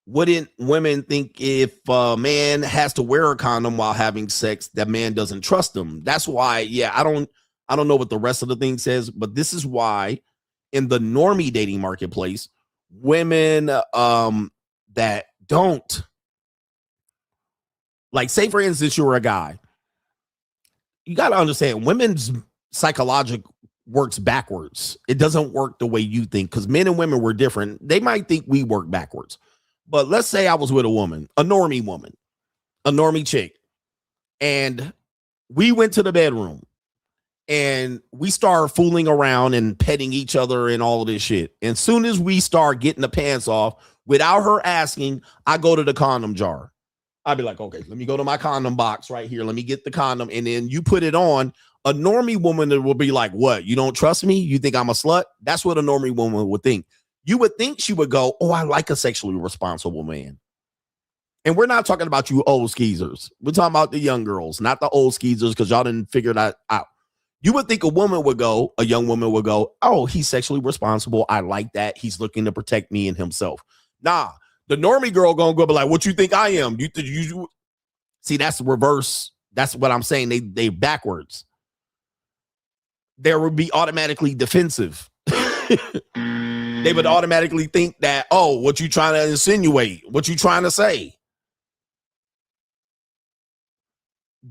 wouldn't women think if a man has to wear a condom while having sex, that man doesn't trust them? That's why, yeah, I don't know what the rest of the thing says, but this is why in the normie dating marketplace, women that don't, like, say for instance, you're a guy. You got to understand, women's psychological works backwards. It doesn't work the way you think, because men and women were different. They might think we work backwards. But let's say I was with a woman, a normie chick, and we went to the bedroom and we started fooling around and petting each other and all of this shit. And soon as we start getting the pants off, without her asking, I go to the condom jar. I'd be like, okay, let me go to my condom box right here. Let me get the condom. And then you put it on. A normie woman will be like, what? You don't trust me? You think I'm a slut? That's what a normie woman would think. You would think she would go, oh, I like a sexually responsible man. And we're not talking about you old skeezers. We're talking about the young girls, not the old skeezers, because y'all didn't figure that out. You would think a young woman would go, oh, he's sexually responsible. I like that. He's looking to protect me and himself. Nah, the normie girl gonna go be like, what you think I am? You see, that's the reverse. That's what I'm saying. They backwards. There would be automatically defensive. They would automatically think that, oh, what you trying to insinuate? What you trying to say?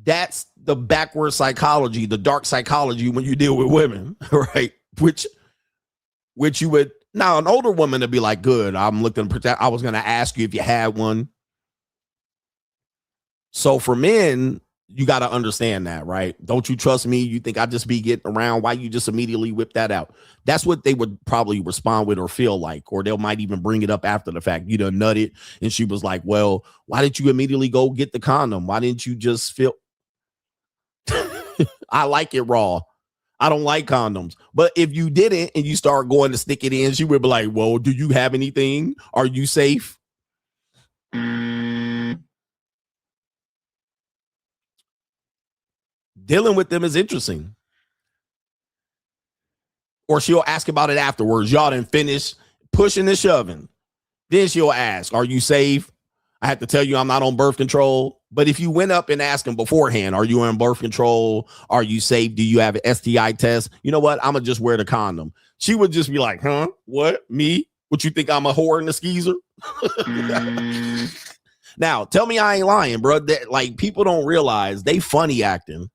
That's the backward psychology, the dark psychology when you deal with women, right? Which you would, now an older woman to be like, good, I'm looking to protect. I was going to ask you if you had one. So for men, you got to understand that, right? Don't you trust me? You think I just be getting around? Why you just immediately whip that out? That's what they would probably respond with or feel like, or they might even bring it up after the fact. You done nutted. And she was like, well, why didn't you immediately go get the condom? Why didn't you just feel? I like it raw. I don't like condoms. But if you didn't and you start going to stick it in, she would be like, well, do you have anything? Are you safe? Dealing with them is interesting. Or she'll ask about it afterwards. Y'all didn't finish pushing and shoving. Then she'll ask, are you safe? I have to tell you I'm not on birth control. But if you went up and asked them beforehand, are you on birth control? Are you safe? Do you have an STI test? You know what? I'm going to just wear the condom. She would just be like, huh? What? Me? What, you think I'm a whore and a skeezer? Now, tell me I ain't lying, bro. That, like, people don't realize they funny acting.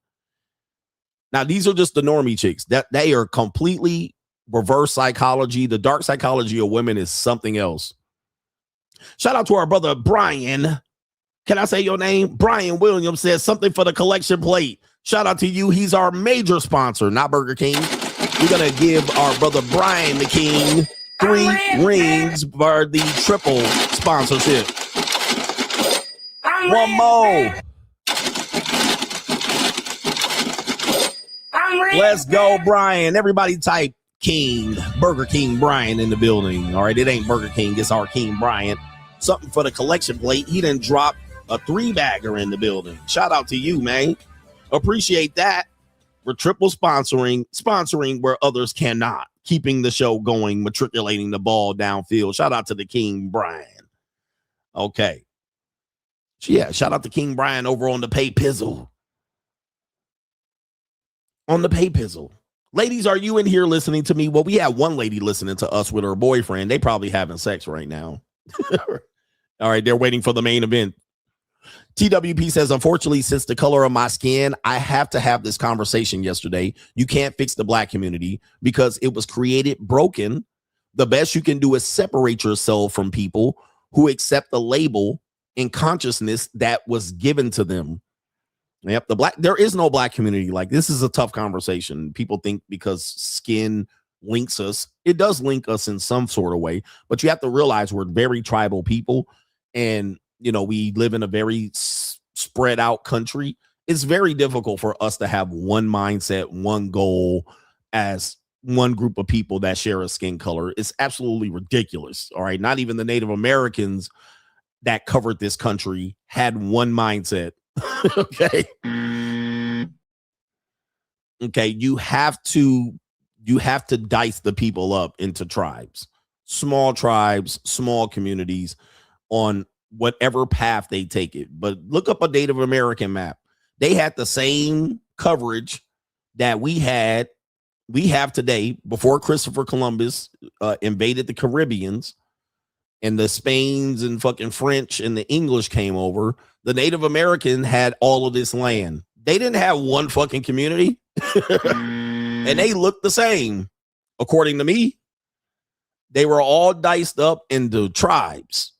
Now, these are just the normie chicks. That they are completely reverse psychology. The dark psychology of women is something else. Shout out to our brother Brian. Can I say your name? Brian Williams says something for the collection plate. Shout out to you. He's our major sponsor, not Burger King. We're going to give our brother Brian the King 3 rings for the triple sponsorship. One more. Let's go, Brian. Everybody type King, Burger King Brian in the building. All right, it ain't Burger King. It's our King Brian. Something for the collection plate. He done dropped a 3-bagger in the building. Shout out to you, man. Appreciate that. We're triple sponsoring where others cannot. Keeping the show going, matriculating the ball downfield. Shout out to the King Brian. Okay. Yeah, shout out to King Brian over on the Pay Pizzle. On the Pay Pizzle. Ladies, are you in here listening to me? Well, we have one lady listening to us with her boyfriend. They probably having sex right now. All right, they're waiting for the main event. TWP says, unfortunately, since the color of my skin, I have to have this conversation yesterday. You can't fix the black community because it was created broken. The best you can do is separate yourself from people who accept the label and consciousness that was given to them. Yep, there is no black community. Like, this is a tough conversation. People think because skin links us, it does link us in some sort of way, but you have to realize we're very tribal people, and you know, we live in a very spread out country. It's very difficult for us to have one mindset, one goal as one group of people that share a skin color. It's absolutely ridiculous. All right, not even the Native Americans that covered this country had one mindset. Okay. Okay, you have to dice the people up into tribes, small communities on whatever path they take it. But look up a Native American map. They had the same coverage that we have today before Christopher Columbus invaded the Caribbeans and the Spains and fucking French and the English came over. The Native American had all of this land. They didn't have one fucking community. And they looked the same. According to me, they were all diced up into tribes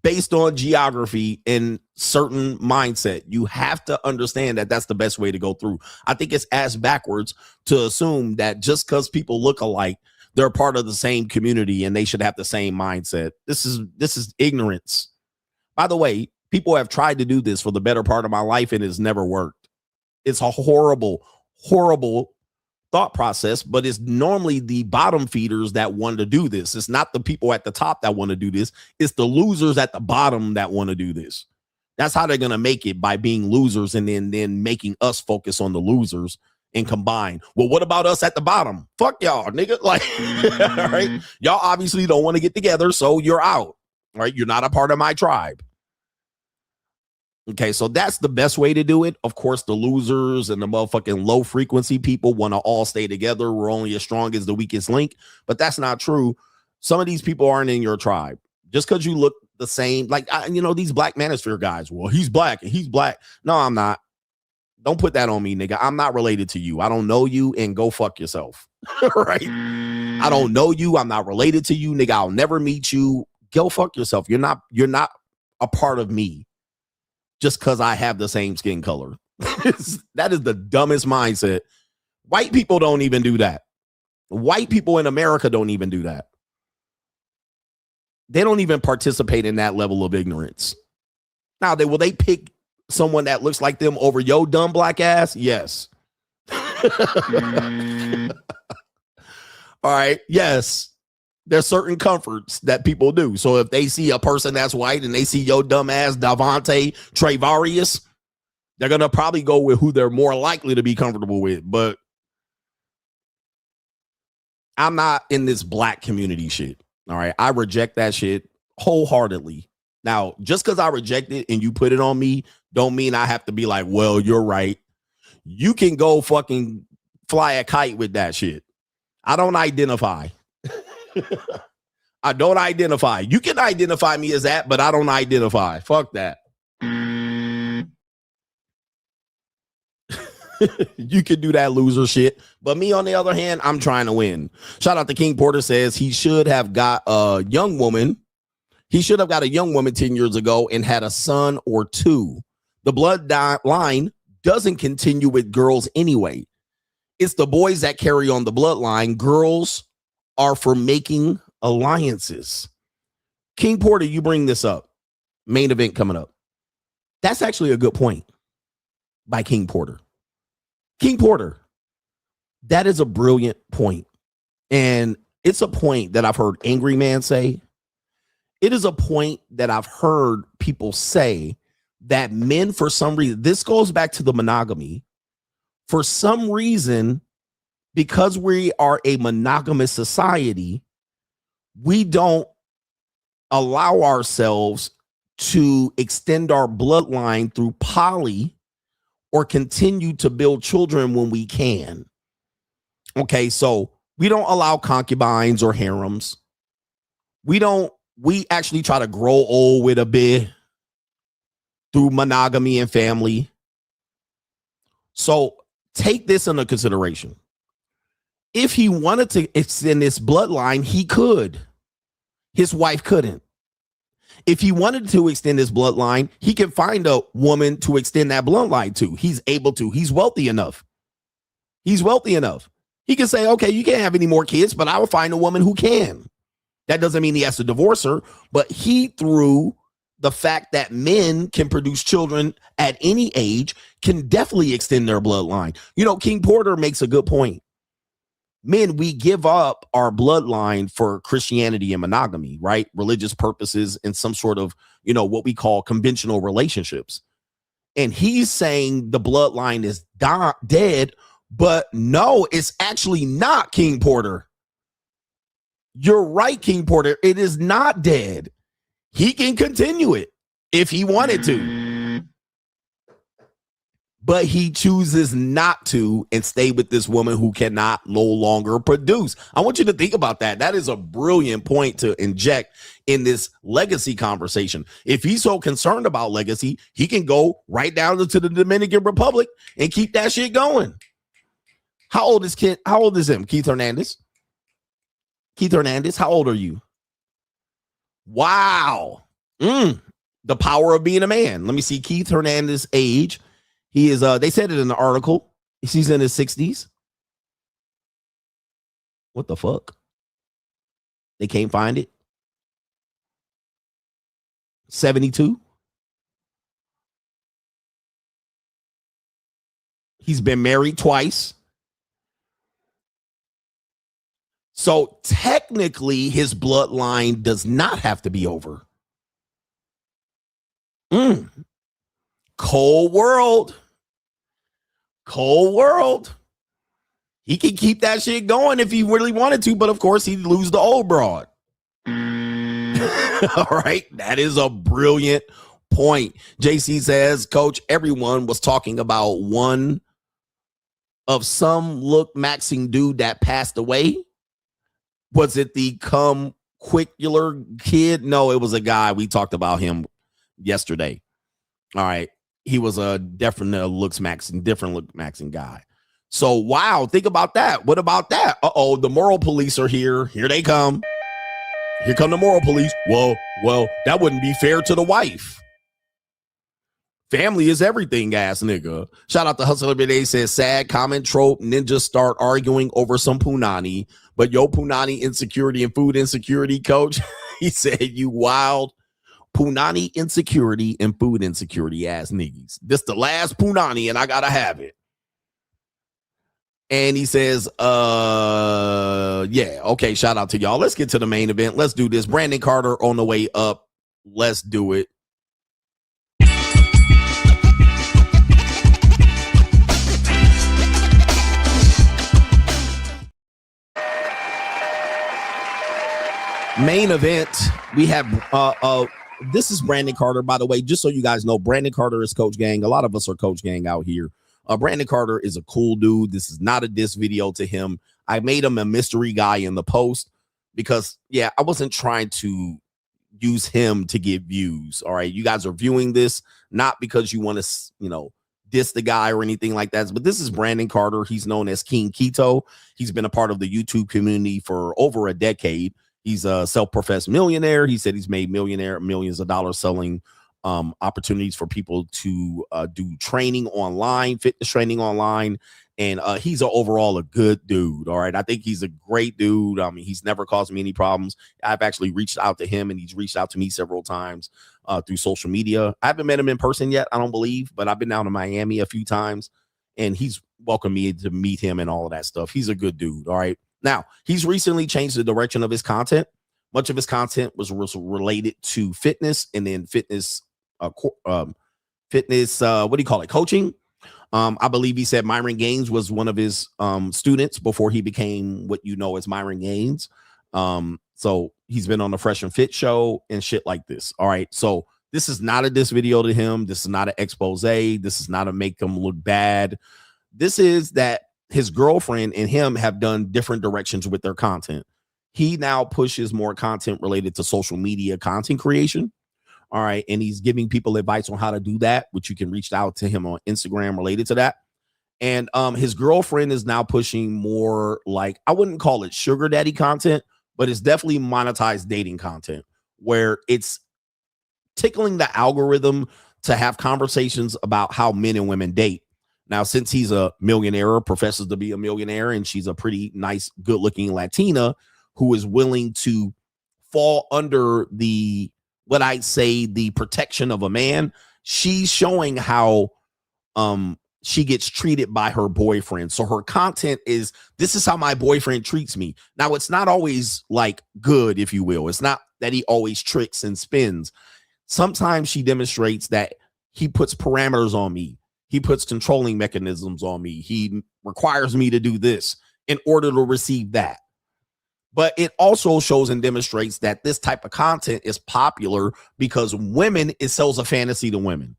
based on geography and certain mindset. You have to understand that that's the best way to go through. I think it's ass backwards to assume that just because people look alike, they're part of the same community and they should have the same mindset. This is ignorance. By the way, people have tried to do this for the better part of my life and it's never worked. It's a horrible thought process, but it's normally the bottom feeders that want to do this. It's not the people at the top that want to do this. It's the losers at the bottom that want to do this. That's how they're going to make it, by being losers and then making us focus on the losers and combine. Well, what about us at the bottom? Fuck y'all, nigga. Like, all right, y'all obviously don't want to get together, so you're out. All right, you're not a part of my tribe. Okay, so that's the best way to do it. Of course, the losers and the motherfucking low frequency people want to all stay together. We're only as strong as the weakest link, but that's not true. some of these people aren't in your tribe. Just because you look the same, like, these black manosphere guys, well, he's black and he's black. No, I'm not. Don't put that on me, nigga. I'm not related to you. I don't know you, and go fuck yourself. Right? I don't know you. I'm not related to you, nigga. I'll never meet you. Go fuck yourself. You're not a part of me just because I have the same skin color. That is the dumbest mindset. White people don't even do that. White people in America don't even do that. They don't even participate in that level of ignorance. Now, will they pick someone that looks like them over your dumb black ass? Yes. All right. Yes. There's certain comforts that people do. So if they see a person that's white and they see your dumb ass Davante Travarius, they're going to probably go with who they're more likely to be comfortable with. But I'm not in this black community shit. All right. I reject that shit wholeheartedly. Now, just because I reject it and you put it on me, don't mean I have to be like, well, you're right. You can go fucking fly a kite with that shit. I don't identify. I don't identify. You can identify me as that, but I don't identify. Fuck that. You can do that loser shit. But me, on the other hand, I'm trying to win. Shout out to King Porter says he should have got a young woman. He should have got a young woman 10 years ago and had a son or two. The bloodline doesn't continue with girls anyway. It's the boys that carry on the bloodline. Girls are for making alliances. King Porter, you bring this up. Main event coming up. That's actually a good point by King Porter. King Porter, that is a brilliant point. And it's a point that I've heard Angry Man say. It is a point that I've heard people say that men, for some reason, this goes back to the monogamy. For some reason, because we are a monogamous society, we don't allow ourselves to extend our bloodline through poly or continue to build children when we can. Okay, so we don't allow concubines or harems. We actually try to grow old with a bit through monogamy and family. So take this into consideration. If he wanted to extend this bloodline, he could. His wife couldn't. If he wanted to extend his bloodline, he can find a woman to extend that bloodline to. He's able to. He's wealthy enough. He's wealthy enough. He can say, okay, you can't have any more kids, but I will find a woman who can. That doesn't mean he has to divorce her, but he, through the fact that men can produce children at any age, can definitely extend their bloodline. King Porter makes a good point. Men, we give up our bloodline for Christianity and monogamy, right? Religious purposes and some sort of, what we call conventional relationships. And he's saying the bloodline is dead, but no, it's actually not, King Porter. You're right, King Porter. It is not dead. He can continue it if he wanted to. But he chooses not to and stay with this woman who cannot no longer produce. I want you to think about that. That is a brilliant point to inject in this legacy conversation. If he's so concerned about legacy, he can go right down to the Dominican Republic and keep that shit going. How old is him? Keith Hernandez? Keith Hernandez, how old are you? Wow. The power of being a man. Let me see Keith Hernandez's age. He is, they said it in the article. He's in his 60s. What the fuck? They can't find it. 72. He's been married twice. So technically, his bloodline does not have to be over. Cold world. Cold world. He can keep that shit going if he really wanted to, but of course, he'd lose the old broad. All right. That is a brilliant point. JC says, Coach, everyone was talking about one of some look maxing dude that passed away. Was it the Quickler kid. No, it was a guy. We talked about him yesterday. All right. He was a different looks maxing guy. So, wow, think about that. What about that? Uh-oh, the moral police are here. Here they come. Here come the moral police. Well, that wouldn't be fair to the wife. Family is everything, ass nigga. Shout out to Hustle Every Day. Says, sad comment trope. Ninjas start arguing over some punani. But yo, punani insecurity and food insecurity, coach. He said, you wild. Punani insecurity and food insecurity ass niggas. This the last punani and I gotta have it. And he says, yeah, okay, shout out to y'all. Let's get to the main event. Let's do this. Brandon Carter on the way up. Let's do it. Main event, we have this is Brandon Carter, by the way, just so you guys know. Brandon Carter is Coach Gang. A lot of us are Coach Gang out here. Brandon Carter is a cool dude. This is not a diss video to him. I made him a mystery guy in the post because, yeah, I wasn't trying to use him to get views. All right, you guys are viewing this not because you want to, diss the guy or anything like that. But this is Brandon Carter. He's known as King Keto. He's been a part of the YouTube community for over a decade. He's a self-professed millionaire. He said he's made millions of dollars selling opportunities for people to do training online, fitness training online. And he's overall a good dude. All right. I think he's a great dude. I mean, he's never caused me any problems. I've actually reached out to him and he's reached out to me several times through social media. I haven't met him in person yet, I don't believe, but I've been down to Miami a few times and he's welcomed me to meet him and all of that stuff. He's a good dude. All right. Now, he's recently changed the direction of his content. Much of his content was related to fitness and then fitness, what do you call it? Coaching. I believe he said Myron Gaines was one of his students before he became what you know as Myron Gaines. So he's been on the Fresh and Fit show and shit like this. All right. So this is not a diss video to him. This is not an expose. This is not a make him look bad. This is that his girlfriend and him have done different directions with their content. He now pushes more content related to social media content creation. All right. And he's giving people advice on how to do that, which you can reach out to him on Instagram related to that. And his girlfriend is now pushing more like, I wouldn't call it sugar daddy content, but it's definitely monetized dating content where it's tickling the algorithm to have conversations about how men and women date. Now, since he's a millionaire, professes to be a millionaire, and she's a pretty nice, good-looking Latina who is willing to fall under the, what I'd say, the protection of a man, she's showing how she gets treated by her boyfriend. So her content is, this is how my boyfriend treats me. Now, it's not always like good, if you will. It's not that he always tricks and spins. Sometimes she demonstrates that he puts parameters on me. He puts controlling mechanisms on me. He requires me to do this in order to receive that. But it also shows and demonstrates that this type of content is popular because women, it sells a fantasy to women.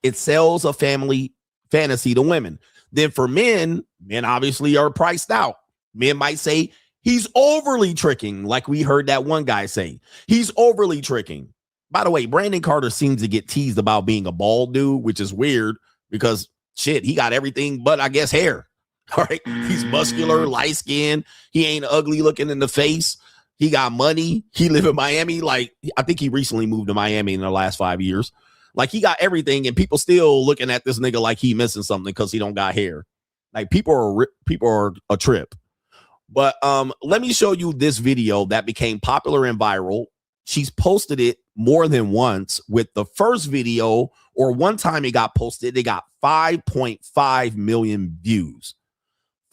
It sells a family fantasy to women. Then for men obviously are priced out. Men might say he's overly tricking, like we heard that one guy say. He's overly tricking. By the way, Brandon Carter seems to get teased about being a bald dude, which is weird. Because shit, he got everything but I guess hair. All right. He's muscular, light skinned. He ain't ugly looking in the face. He got money. He live in Miami. Like, I think he recently moved to Miami in the last 5 years. Like, he got everything, and people still looking at this nigga like he missing something because he don't got hair. Like, people are a trip. But let me show you this video that became popular and viral. She's posted it more than once. With the first video, or one time it got posted, it got 5.5 million views.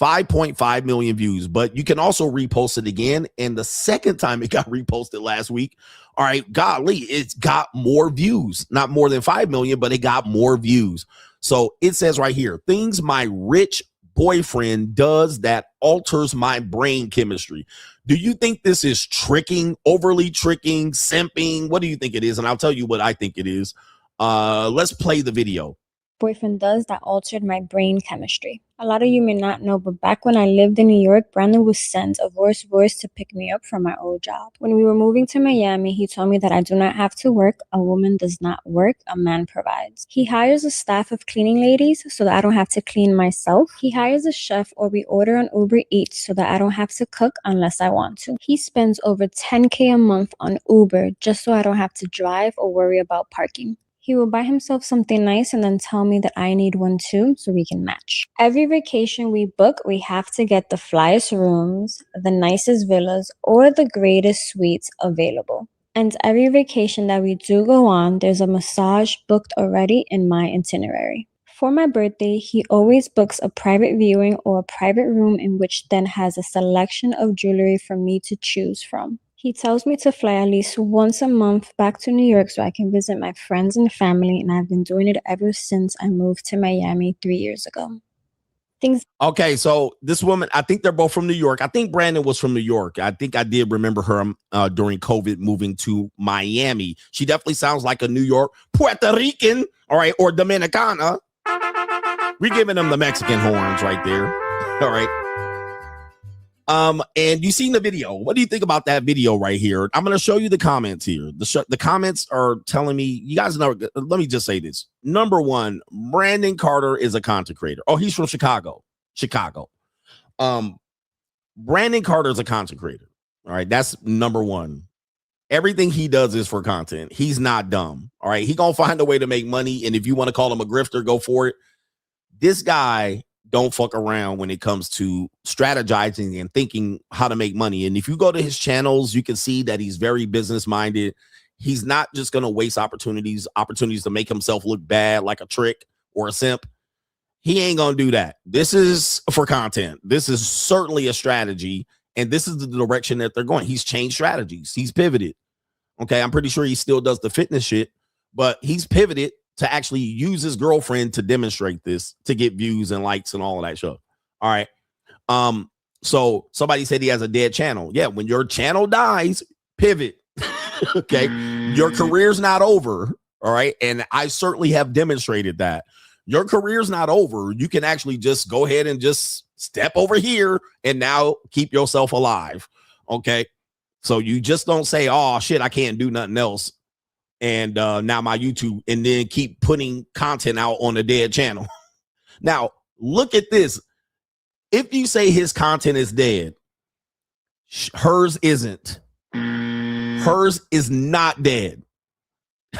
5.5 million views. But you can also repost it again. And the second time it got reposted last week, all right, golly, it's got more views. Not more than 5 million, but it got more views. So it says right here, things my rich boyfriend does that alters my brain chemistry. Do you think this is tricking, overly tricking, simping? What do you think it is? And I'll tell you what I think it is. Let's play the video. ex-boyfriend does that altered my brain chemistry. A lot of you may not know, but back when I lived in New York, Brandon was sent a Rolls-Royce to pick me up from my old job. When we were moving to Miami, he told me that I do not have to work. A woman does not work, a man provides. He hires a staff of cleaning ladies so that I don't have to clean myself. He hires a chef, or we order on Uber Eats so that I don't have to cook unless I want to. He spends over $10K a month on Uber just so I don't have to drive or worry about parking. He will buy himself something nice and then tell me that I need one too so we can match. Every vacation we book, we have to get the flyest rooms, the nicest villas, or the greatest suites available. And every vacation that we do go on, there's a massage booked already in my itinerary. For my birthday, he always books a private viewing or a private room in which then has a selection of jewelry for me to choose from. He tells me to fly at least once a month back to New York so I can visit my friends and family, and I've been doing it ever since I moved to Miami 3 years ago. Okay, so this woman, I think they're both from New York. I think Brandon was from New York. I think I did remember her during COVID moving to Miami. She definitely sounds like a New York, Puerto Rican, all right, or Dominicana. We're giving them the Mexican horns right there. All right. And you seen the video. What do you think about that video right here? I'm going to show you the comments here. The comments are telling me, you guys know, let me just say this. Number one, Brandon Carter is a content creator. Oh, he's from Chicago. Brandon Carter is a content creator. All right. That's number one. Everything he does is for content. He's not dumb. All right. He going to find a way to make money. And if you want to call him a grifter, go for it. This guy don't fuck around when it comes to strategizing and thinking how to make money. And if you go to his channels, you can see that he's very business minded. He's not just going to waste opportunities to make himself look bad like a trick or a simp. He ain't going to do that. This is for content. This is certainly a strategy. And this is the direction that they're going. He's changed strategies. He's pivoted. Okay. I'm pretty sure he still does the fitness shit, but he's pivoted to actually use his girlfriend to demonstrate this, to get views and likes and all of that stuff. All right. So somebody said he has a dead channel. Yeah. When your channel dies, pivot. Okay. Your career's not over. All right. And I certainly have demonstrated that your career's not over. You can actually just go ahead and just step over here and now keep yourself alive. Okay. So you just don't say, oh shit, I can't do nothing else. And now my YouTube, and then keep putting content out on a dead channel. Now, look at this. If you say his content is dead, hers isn't. Hers is not dead.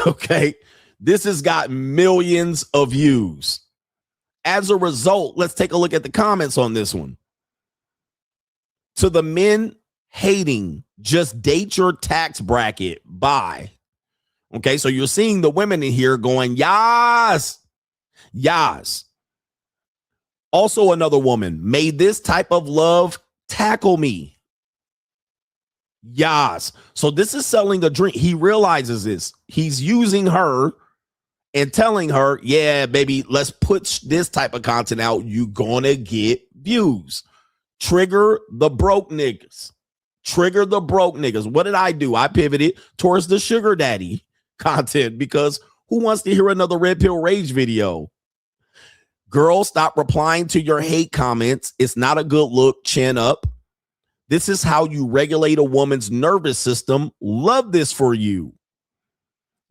Okay. This has got millions of views. As a result, let's take a look at the comments on this one. To the men hating, just date your tax bracket. Bye. Okay, so you're seeing the women in here going, yas, yas. Also another woman, may this type of love tackle me. Yas. So this is selling a dream. He realizes this. He's using her and telling her, yeah, baby, let's put this type of content out. You gonna get views. Trigger the broke niggas. Trigger the broke niggas. What did I do? I pivoted towards the sugar daddy content, because who wants to hear another red pill rage video? Girl, stop replying to your hate comments. It's not a good look. Chin up. This is how you regulate a woman's nervous system. Love this for you.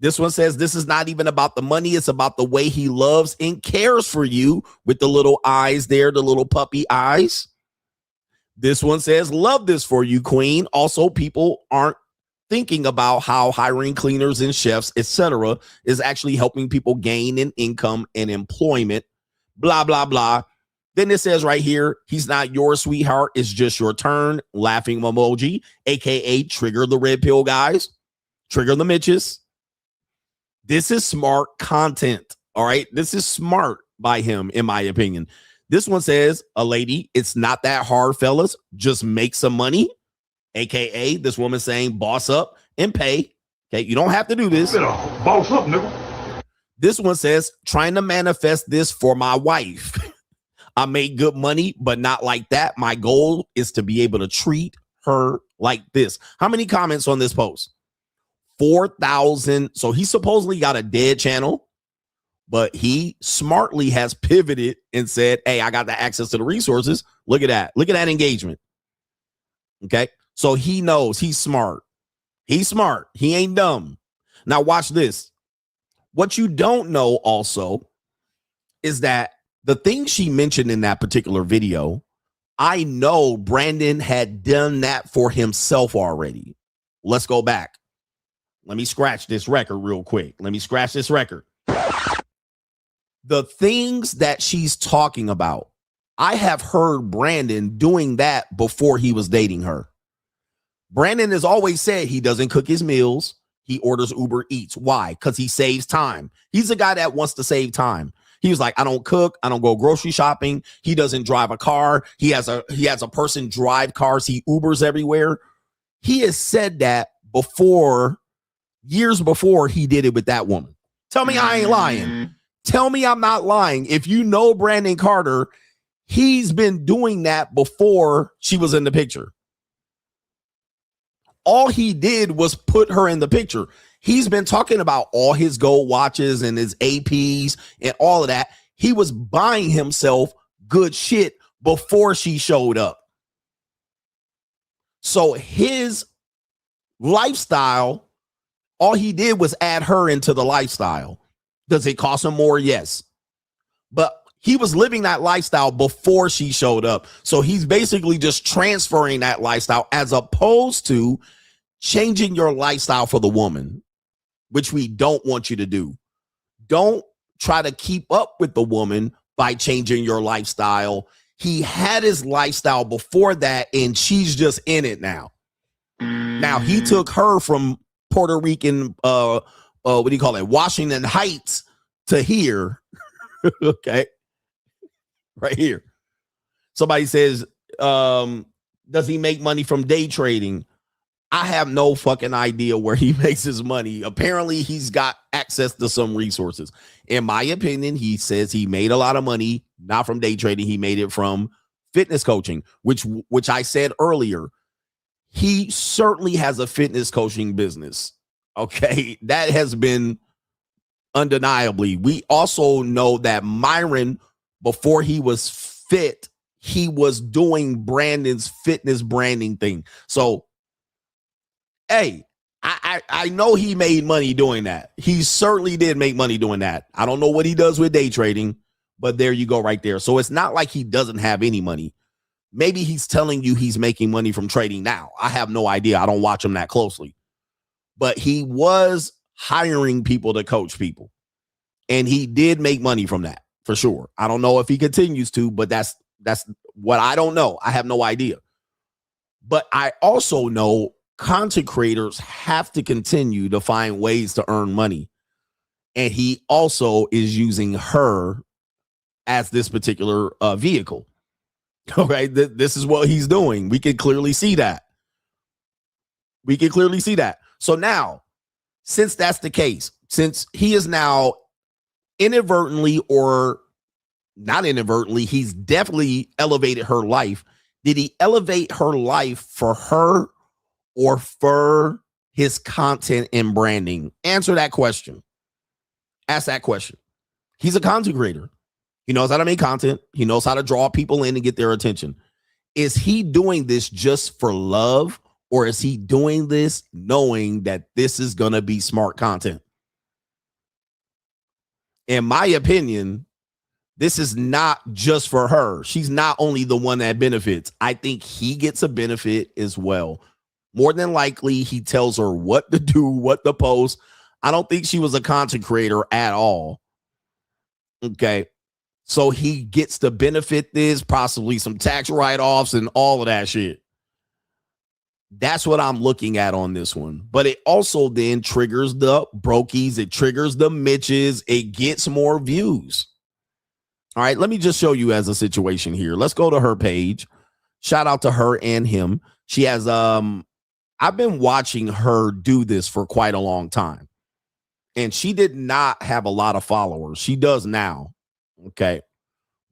This one says this is not even about the money. It's about the way he loves and cares for you, with the little eyes there, the little puppy eyes. This one says love this for you, queen. Also, people aren't thinking about how hiring cleaners and chefs, etc., is actually helping people gain in income and employment, blah, blah, blah. Then it says right here, he's not your sweetheart. It's just your turn. Laughing emoji, AKA trigger the red pill guys, trigger the Mitches. This is smart content. All right. This is smart by him, in my opinion. This one says, a lady, it's not that hard, fellas. Just make some money. AKA this woman saying boss up and pay. Okay, you don't have to do this. Boss up, nigga. This one says trying to manifest this for my wife. I make good money, but not like that. My goal is to be able to treat her like this. How many comments on this post? 4,000. So he supposedly got a dead channel, But he smartly has pivoted and said, hey, I got the access to the resources. Look at that. Look at that engagement. Okay. So he knows he's smart. He's smart. He ain't dumb. Now watch this. What you don't know also is that the thing she mentioned in that particular video, I know Brandon had done that for himself already. Let's go back. Let me scratch this record real quick. Let me scratch this record. The things that she's talking about, I have heard Brandon doing that before he was dating her. Brandon has always said he doesn't cook his meals. He orders Uber Eats. Why? Because he saves time. He's a guy that wants to save time. He was like, I don't cook. I don't go grocery shopping. He doesn't drive a car. He has a person drive cars. He Ubers everywhere. He has said that before, years before he did it with that woman. Tell me I ain't lying. Tell me I'm not lying. If you know Brandon Carter, he's been doing that before she was in the picture. All he did was put her in the picture. He's been talking about all his gold watches and his APs and all of that. He was buying himself good shit before she showed up. So his lifestyle, all he did was add her into the lifestyle. Does it cost him more? Yes. But he was living that lifestyle before she showed up. So he's basically just transferring that lifestyle as opposed to changing your lifestyle for the woman, which we don't want you to do. Don't try to keep up with the woman by changing your lifestyle. He had his lifestyle before that, and she's just in it now. Now, he took her from Puerto Rican, what do you call it? Washington Heights to here. Okay. Right here. Somebody says, does he make money from day trading? I have no fucking idea where he makes his money. Apparently, he's got access to some resources. In my opinion, he says he made a lot of money, not from day trading. He made it from fitness coaching, which I said earlier. He certainly has a fitness coaching business. Okay, that has been undeniably. We also know that Myron, before he was fit, he was doing Brandon's fitness branding thing. So, hey, I know he made money doing that. He certainly did make money doing that. I don't know what he does with day trading, but there you go right there. So it's not like he doesn't have any money. Maybe he's telling you he's making money from trading now. I have no idea. I don't watch him that closely. But he was hiring people to coach people. And he did make money from that, for sure. I don't know if he continues to, but that's what I don't know. I have no idea. But I also know content creators have to continue to find ways to earn money. And he also is using her as this particular vehicle. Okay, this is what he's doing. We can clearly see that. We can clearly see that. So now, since that's the case, since he is now inadvertently or not inadvertently, he's definitely elevated her life. Did he elevate her life for her or for his content and branding? Answer that question. Ask that question. He's a content creator. He knows how to make content. He knows how to draw people in and get their attention. Is he doing this just for love, or is he doing this knowing that this is going to be smart content? In my opinion, this is not just for her. She's not only the one that benefits. I think he gets a benefit as well. More than likely, he tells her what to do, what to post. I don't think she was a content creator at all. Okay. So he gets to benefit this, possibly some tax write-offs and all of that shit. That's what I'm looking at on this one. But it also then triggers the brokies. It triggers the Mitches. It gets more views. All right, let me just show you as a situation here. Let's go to her page. Shout out to her and him. She has, I've been watching her do this for quite a long time. And she did not have a lot of followers. She does now. Okay.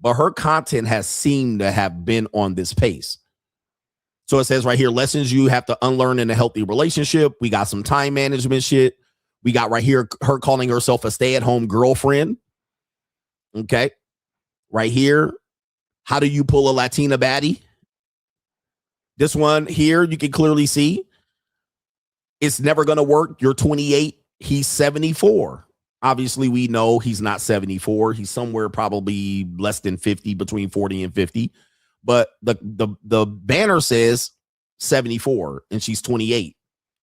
But her content has seemed to have been on this pace. So it says right here, lessons you have to unlearn in a healthy relationship. We got some time management shit. We got right here her calling herself a stay-at-home girlfriend. Okay. Right here. How do you pull a Latina baddie? This one here, you can clearly see it's never going to work. You're 28. He's 74. Obviously, we know he's not 74. He's somewhere probably less than 50, between 40 and 50. But the banner says 74 and she's 28.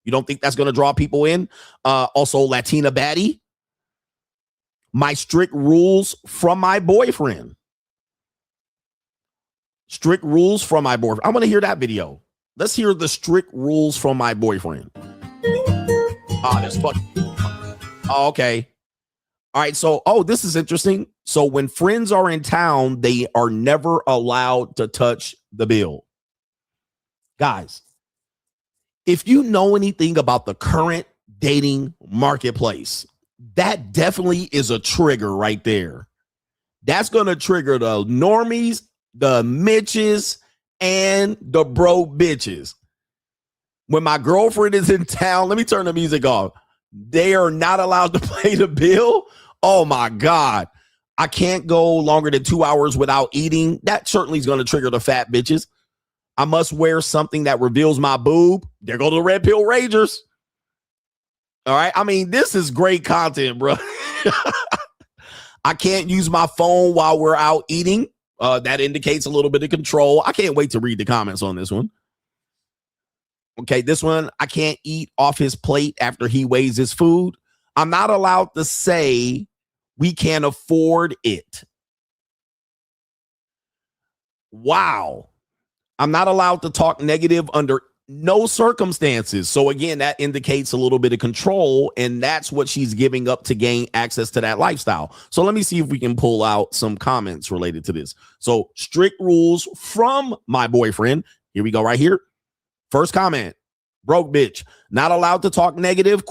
You don't think that's going to draw people in? Also, Latina baddie. My strict rules from my boyfriend. Strict rules from my boyfriend. I want to hear that video. Let's hear the strict rules from my boyfriend. That's fucking. Oh, okay. All right. So, this is interesting. So when friends are in town, they are never allowed to touch the bill. Guys, if you know anything about the current dating marketplace, that definitely is a trigger right there. That's going to trigger the normies, the Mitches, and the broke bitches. When my girlfriend is in town, let me turn the music off. They are not allowed to pay the bill. Oh my God. I can't go longer than 2 hours without eating. That certainly is going to trigger the fat bitches. I must wear something that reveals my boob. There go the red pill ragers. All right. I mean, this is great content, bro. I can't use my phone while we're out eating. That indicates a little bit of control. I can't wait to read the comments on this one. Okay, this one, I can't eat off his plate after he weighs his food. I'm not allowed to say we can't afford it. Wow. I'm not allowed to talk negative under no circumstances. So again, that indicates a little bit of control, and that's what she's giving up to gain access to that lifestyle. So let me see if we can pull out some comments related to this. So strict rules from my boyfriend. Here we go right here. First comment, broke bitch, not allowed to talk negative, ?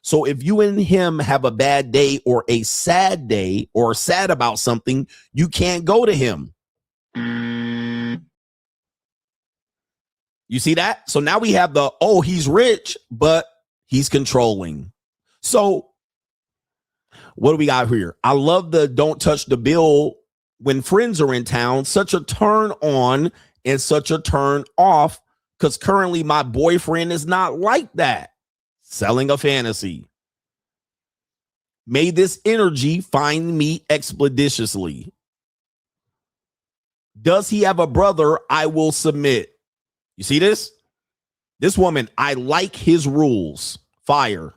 So if you and him have a bad day or a sad day or sad about something, you can't go to him. You see that? So now we have the, he's rich, but he's controlling. So what do we got here? I love the don't touch the bill when friends are in town. Such a turn on and such a turn off, because currently my boyfriend is not like that. Selling a fantasy. May this energy find me expeditiously. Does he have a brother? I will submit. You see this? This woman, I like his rules. Fire.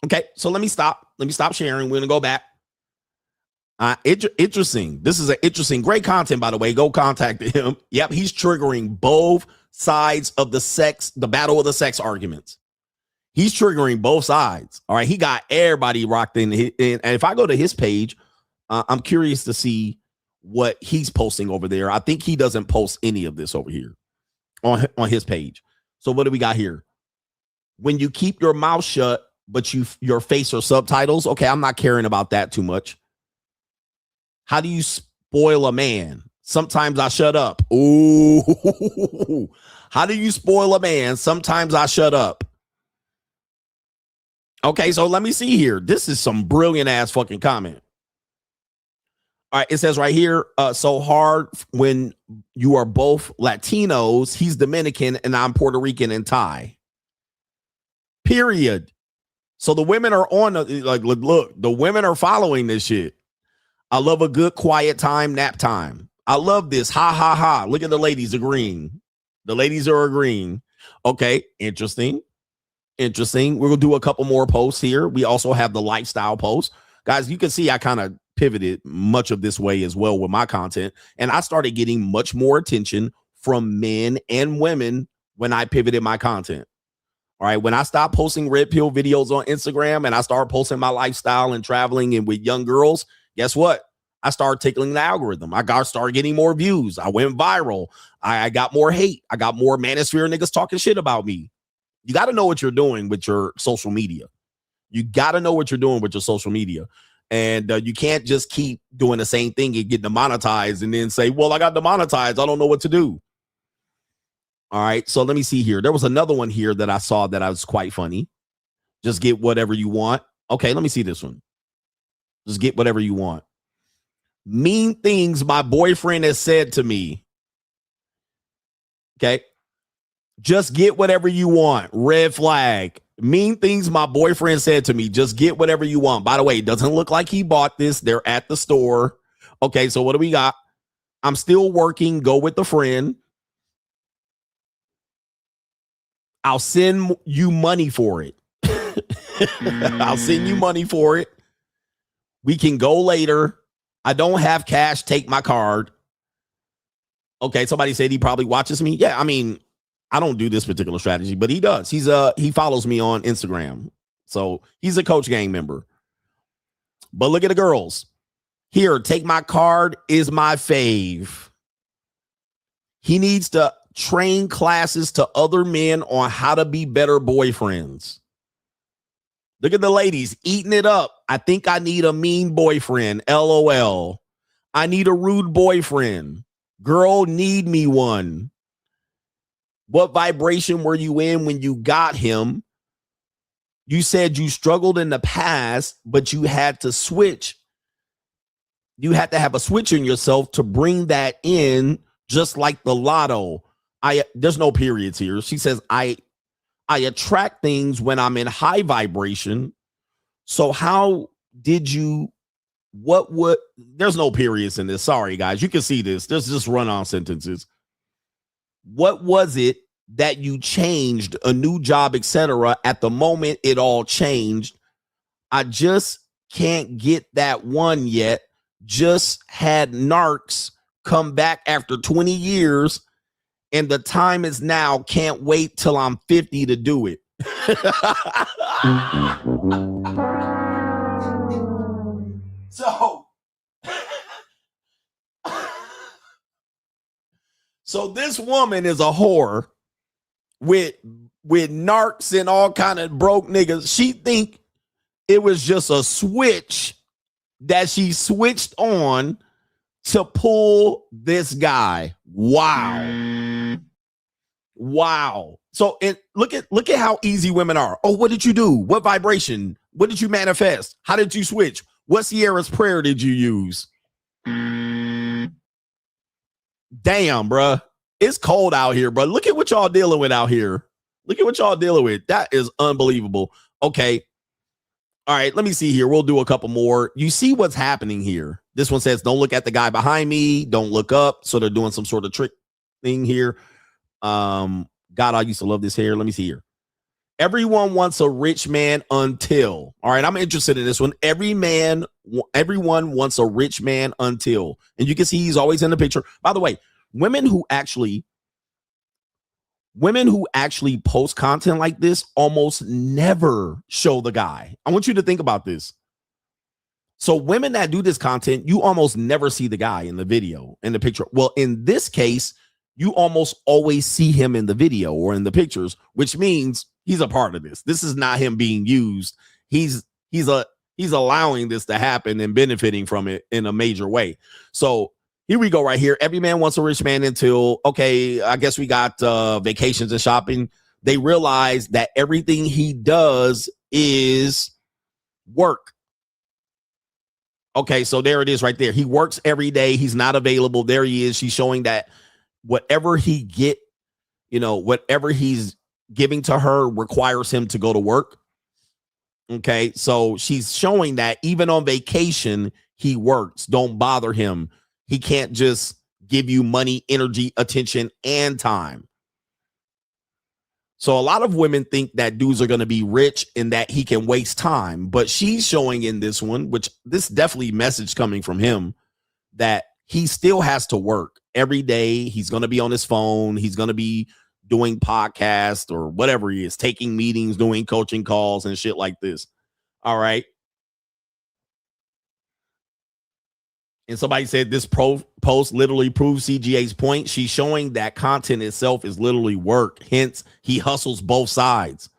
Okay, so let me stop. Let me stop sharing. We're going to go back. Interesting. This is an interesting, great content, by the way. Go contact him. Yep, he's triggering both sides of the battle of the sex arguments. He's triggering both sides. All right, he got everybody rocked in. And if I go to his page, I'm curious to see what he's posting over there. I think he doesn't post any of this over here on his page. So what do we got here? When you keep your mouth shut, but your face or subtitles. Okay, I'm not caring about that too much. How do you spoil a man? Sometimes I shut up. Ooh. How do you spoil a man? Sometimes I shut up. Okay, so let me see here. This is some brilliant ass fucking comment. All right, it says right here, so hard when you are both Latinos. He's Dominican and I'm Puerto Rican and Thai. Period. So the women are on, look, the women are following this shit. I love a good quiet time, nap time. I love this. Ha, ha, ha. Look at the ladies agreeing. The ladies are agreeing. Okay, interesting. Interesting. We're going to do a couple more posts here. We also have the lifestyle post. Guys, you can see I kind of pivoted much of this way as well with my content. And I started getting much more attention from men and women when I pivoted my content. All right. When I stopped posting red pill videos on Instagram and I started posting my lifestyle and traveling and with young girls, guess what? I started tickling the algorithm. I started getting more views. I went viral. I got more hate. I got more manosphere niggas talking shit about me. You got to know what you're doing with your social media. You got to know what you're doing with your social media. And you can't just keep doing the same thing and get demonetized and then say, well, I got demonetized. I don't know what to do. All right. So let me see here. There was another one here that I saw that was quite funny. Just get whatever you want. Okay. Let me see this one. Just get whatever you want. Mean things my boyfriend has said to me. Okay. Just get whatever you want. Red flag. Mean things my boyfriend said to me. Just get whatever you want. By the way, it doesn't look like he bought this. They're at the store. Okay, so what do we got? I'm still working. Go with the friend. I'll send you money for it. I'll send you money for it. We can go later. I don't have cash. Take my card. Okay, somebody said he probably watches me. Yeah, I mean, I don't do this particular strategy, but he does. He follows me on Instagram. So he's a Coach Gang member. But look at the girls. Here, take my card is my fave. He needs to train classes to other men on how to be better boyfriends. Look at the ladies eating it up. I think I need a mean boyfriend. LOL. I need a rude boyfriend. Girl, need me one. What vibration were you in when you got him? You said you struggled in the past, but you had to switch. You had to have a switch in yourself to bring that in, just like the lotto. There's no periods here. She says, I attract things when I'm in high vibration. So how did you, there's no periods in this. Sorry, guys. You can see this. There's just run-on sentences. What was it that you changed, a new job, etc.? At the moment, it all changed. I just can't get that one yet. Just had narcs come back after 20 years, and the time is now. Can't wait till I'm 50 to do it. So this woman is a whore with narcs and all kind of broke niggas. She think it was just a switch that she switched on to pull this guy. Wow. So look at how easy women are. Oh, what did you do? What vibration? What did you manifest? How did you switch? What Sierra's prayer did you use? Damn, bruh. It's cold out here, bro. Look at what y'all dealing with out here. Look at what y'all dealing with. That is unbelievable. Okay. All right, let me see here. We'll do a couple more. You see what's happening here. This one says, don't look at the guy behind me. Don't look up. So they're doing some sort of trick thing here. God, I used to love this hair. Let me see here. Everyone wants a rich man until. All right, I'm interested in this one. Everyone wants a rich man until. And you can see he's always in the picture. By the way, women who actually post content like this almost never show the guy. I want you to think about this. So women that do this content, you almost never see the guy in the video, in the picture. Well, in this case, you almost always see him in the video or in the pictures, which means he's a part of this. This is not him being used. He's allowing this to happen and benefiting from it in a major way. So here we go right here. Every man wants a rich man until, okay, I guess we got vacations and shopping. They realize that everything he does is work. Okay, so there it is right there. He works every day. He's not available. There he is. She's showing that whatever he whatever he's giving to her requires him to go to work. Okay, so she's showing that even on vacation, he works. Don't bother him. He can't just give you money, energy, attention, and time. So a lot of women think that dudes are going to be rich and that he can waste time. But she's showing in this one, which this definitely message coming from him, that he still has to work every day. He's going to be on his phone. He's going to be doing podcasts or whatever he is, taking meetings, doing coaching calls and shit like this. All right. And somebody said this post literally proves CGA's point. She's showing that content itself is literally work. Hence, he hustles both sides.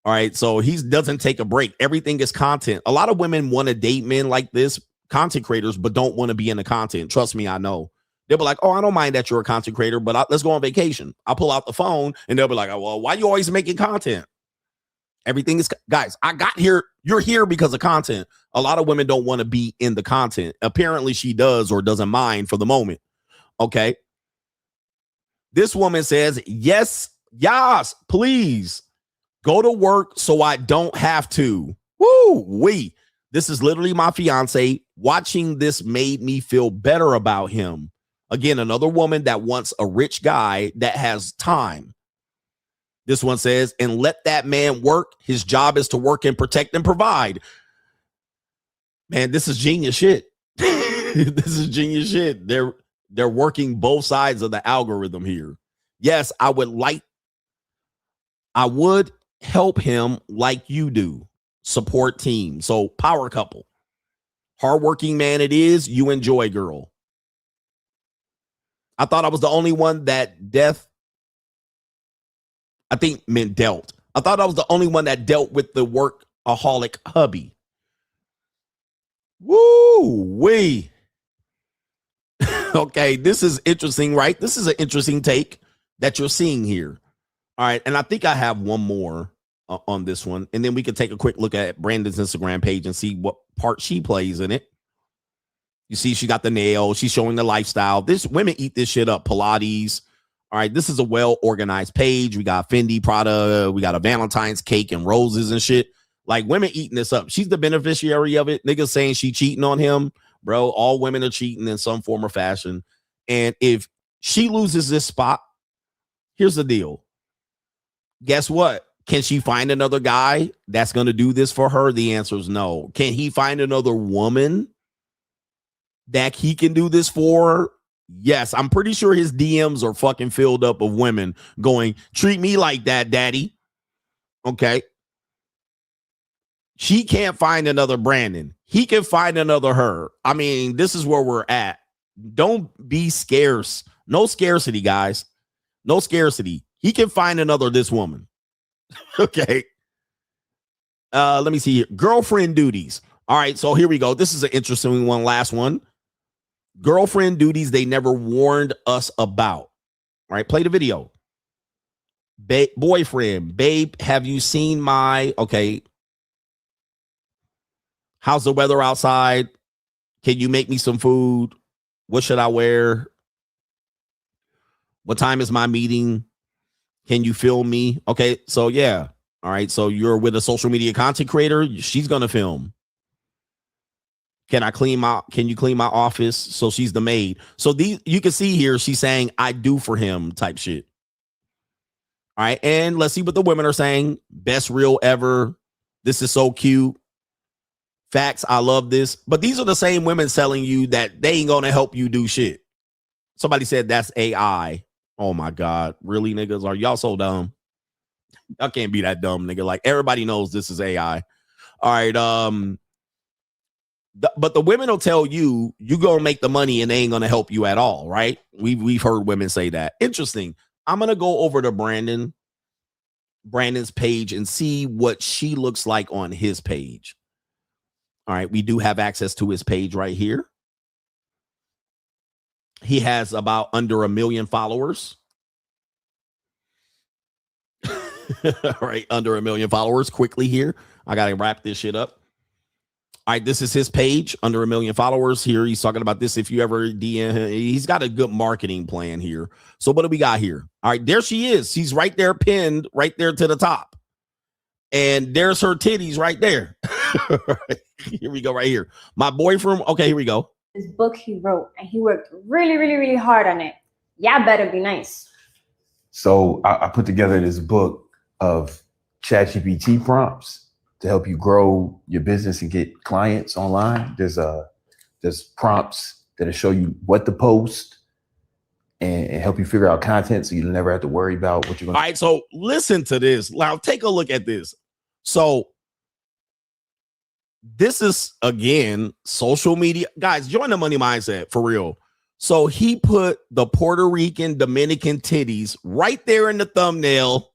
All right. So he doesn't take a break. Everything is content. A lot of women want to date men like this, content creators, but don't want to be in the content. Trust me, I know. They'll be like, oh, I don't mind that you're a content creator, but let's go on vacation. I'll pull out the phone and they'll be like, oh, well, why are you always making content? Everything is, guys, I got here. You're here because of content. A lot of women don't want to be in the content. Apparently she does or doesn't mind for the moment. Okay. This woman says, yes, please go to work so I don't have to. Woo, this is literally my fiance. Watching this made me feel better about him. Again, another woman that wants a rich guy that has time. This one says, and let that man work. His job is to work and protect and provide. Man, this is genius shit. This is genius shit. They're working both sides of the algorithm here. Yes, I would help him like you do. Support team. So power couple. Hardworking man it is. You enjoy, girl. I thought I was the only one that dealt. I thought I was the only one that dealt with the workaholic hubby. Woo-wee. Okay, this is interesting, right? This is an interesting take that you're seeing here. All right, and I think I have one more on this one, and then we can take a quick look at Brandon's Instagram page and see what part she plays in it. You see, she got the nail. She's showing the lifestyle. Women eat this shit up. Pilates. All right, this is a well-organized page. We got Fendi, Prada. We got a Valentine's cake and roses and shit. Like, women eating this up. She's the beneficiary of it. Niggas saying she cheating on him. Bro, all women are cheating in some form or fashion. And if she loses this spot, here's the deal. Guess what? Can she find another guy that's going to do this for her? The answer is no. Can he find another woman that he can do this for? Yes, I'm pretty sure his DMs are fucking filled up of women going, treat me like that, daddy. Okay. She can't find another Brandon. He can find another her. I mean, this is where we're at. Don't be scarce. No scarcity, guys. No scarcity. He can find another this woman. Okay. Let me see here. Girlfriend duties. All right, so here we go. This is an interesting one. Last one. Girlfriend duties they never warned us about. All right, play the video. Boyfriend, babe, have you seen my... Okay. How's the weather outside? Can you make me some food? What should I wear? What time is my meeting? Can you film me? Okay, so yeah. All right, so you're with a social media content creator. She's going to film. Can you clean my office? So she's the maid. So you can see here, she's saying, I do for him type shit. All right, and let's see what the women are saying. Best reel ever. This is so cute. Facts, I love this. But these are the same women telling you that they ain't going to help you do shit. Somebody said that's AI. Oh my God. Really, niggas? Are y'all so dumb? Y'all can't be that dumb, nigga. Like, everybody knows this is AI. All right. But the women will tell you, you going to make the money and they ain't going to help you at all, right? We've heard women say that. Interesting. I'm going to go over to Brandon's page and see what she looks like on his page. All right, we do have access to his page right here. He has about under 1 million followers. All right, under 1 million followers. Quickly here, I got to wrap this shit up. All right, this is his page, under 1 million followers. Here, he's talking about this. If you ever DM him, he's got a good marketing plan here. So what do we got here? All right, there she is. She's right there, pinned right there to the top. And there's her titties right there. Here we go, right here. My boyfriend. Okay, here we go. This book he wrote, and he worked really, really, really hard on it. Yeah, better be nice. So I put together this book of ChatGPT prompts to help you grow your business and get clients online. There's prompts that'll show you what to post and help you figure out content so you'll never have to worry about what you're going to. All right, so listen to this. Now take a look at this. So this is, again, social media. Guys, join the money mindset for real. So he put the Puerto Rican Dominican titties right there in the thumbnail.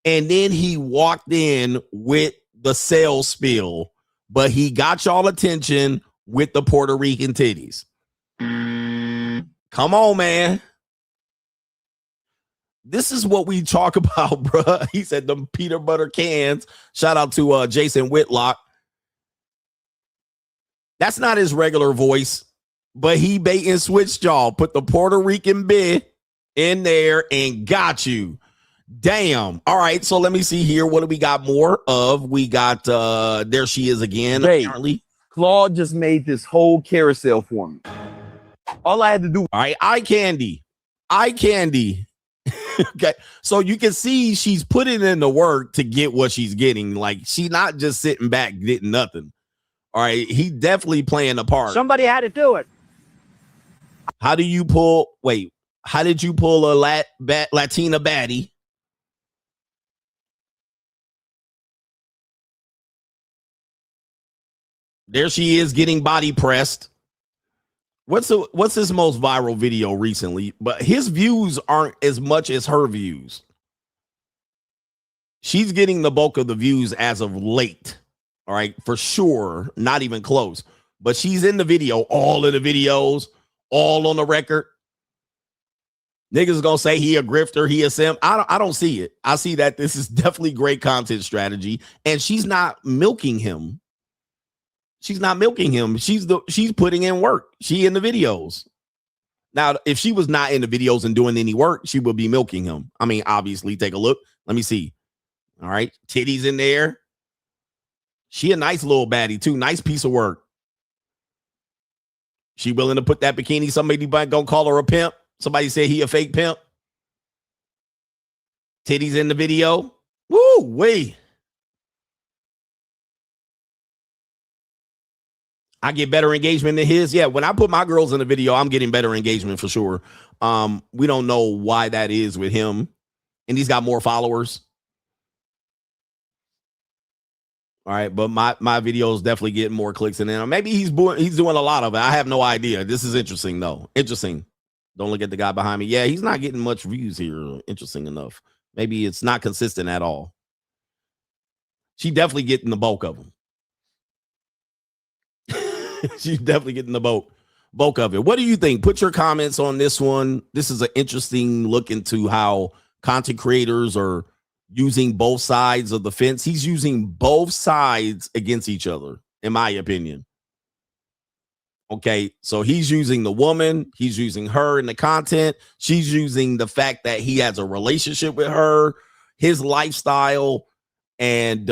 And then he walked in with the sales spiel. But he got y'all attention with the Puerto Rican titties. Come on, man. This is what we talk about, bruh. He said them peanut butter cans. Shout out to Jason Whitlock. That's not his regular voice, but he bait and switched y'all. Put the Puerto Rican bit in there and got you. Damn. All right, so let me see here. What do we got more of? We got there she is again. Babe, Apparently. Claude just made this whole carousel for me. All I had to do. All right, eye candy. Okay, so you can see she's putting in the work to get what she's getting. Like, she's not just sitting back getting nothing. All right, he definitely playing a part. Somebody had to do it. How did you pull a Latina baddie? There she is getting body pressed. What's his most viral video recently? But his views aren't as much as her views. She's getting the bulk of the views as of late. All right, for sure. Not even close. But she's in the video, all of the videos, all on the record. Niggas gonna say he a grifter, he a simp. I don't see it. I see that this is definitely great content strategy, and she's not milking him. She's not milking him. She's putting in work. She in the videos. Now, if she was not in the videos and doing any work, she would be milking him. I mean, obviously, take a look. Let me see. All right, titties in there. She a nice little baddie too. Nice piece of work. She willing to put that bikini. Somebody gonna call her a pimp. Somebody said he a fake pimp. Titties in the video. Woo, wait. I get better engagement than his. Yeah, when I put my girls in the video, I'm getting better engagement for sure. We don't know why that is with him. And he's got more followers. All right, but my videos definitely getting more clicks than him. Maybe he's doing a lot of it. I have no idea. This is interesting, though. Interesting. Don't look at the guy behind me. Yeah, he's not getting much views here. Interesting enough. Maybe it's not consistent at all. She definitely getting the bulk of them. She's definitely getting the bulk of it. What do you think? Put your comments on this one. This is an interesting look into how content creators are using both sides of the fence. He's using both sides against each other, in my opinion. Okay, so he's using the woman. He's using her in the content. She's using the fact that he has a relationship with her, his lifestyle, and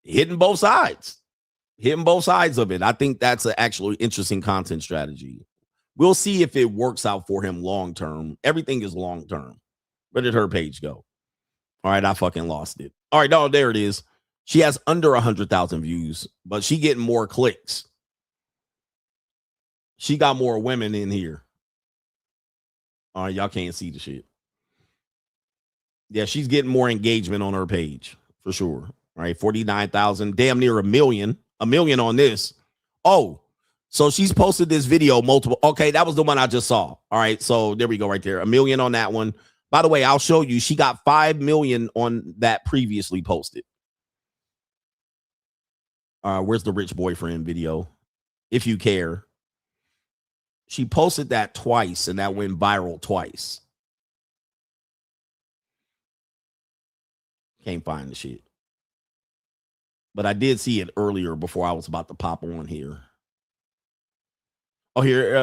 hitting both sides. Hitting both sides of it. I think that's an actually interesting content strategy. We'll see if it works out for him long term. Everything is long term. Where did her page go? All right, I fucking lost it. All right, no, there it is. She has under 100,000 views, but she getting more clicks. She got more women in here. All right, y'all can't see the shit. Yeah, she's getting more engagement on her page for sure. All right, 49,000, damn near a million on this. Oh, so she's posted this video multiple. Okay, that was the one I just saw. All right, so there we go right there. 1 million on that one. By the way, I'll show you. She got 5 million on that previously posted. Where's the rich boyfriend video? If you care. She posted that twice, and that went viral twice. Can't find the shit. But I did see it earlier before I was about to pop on here. Oh, here.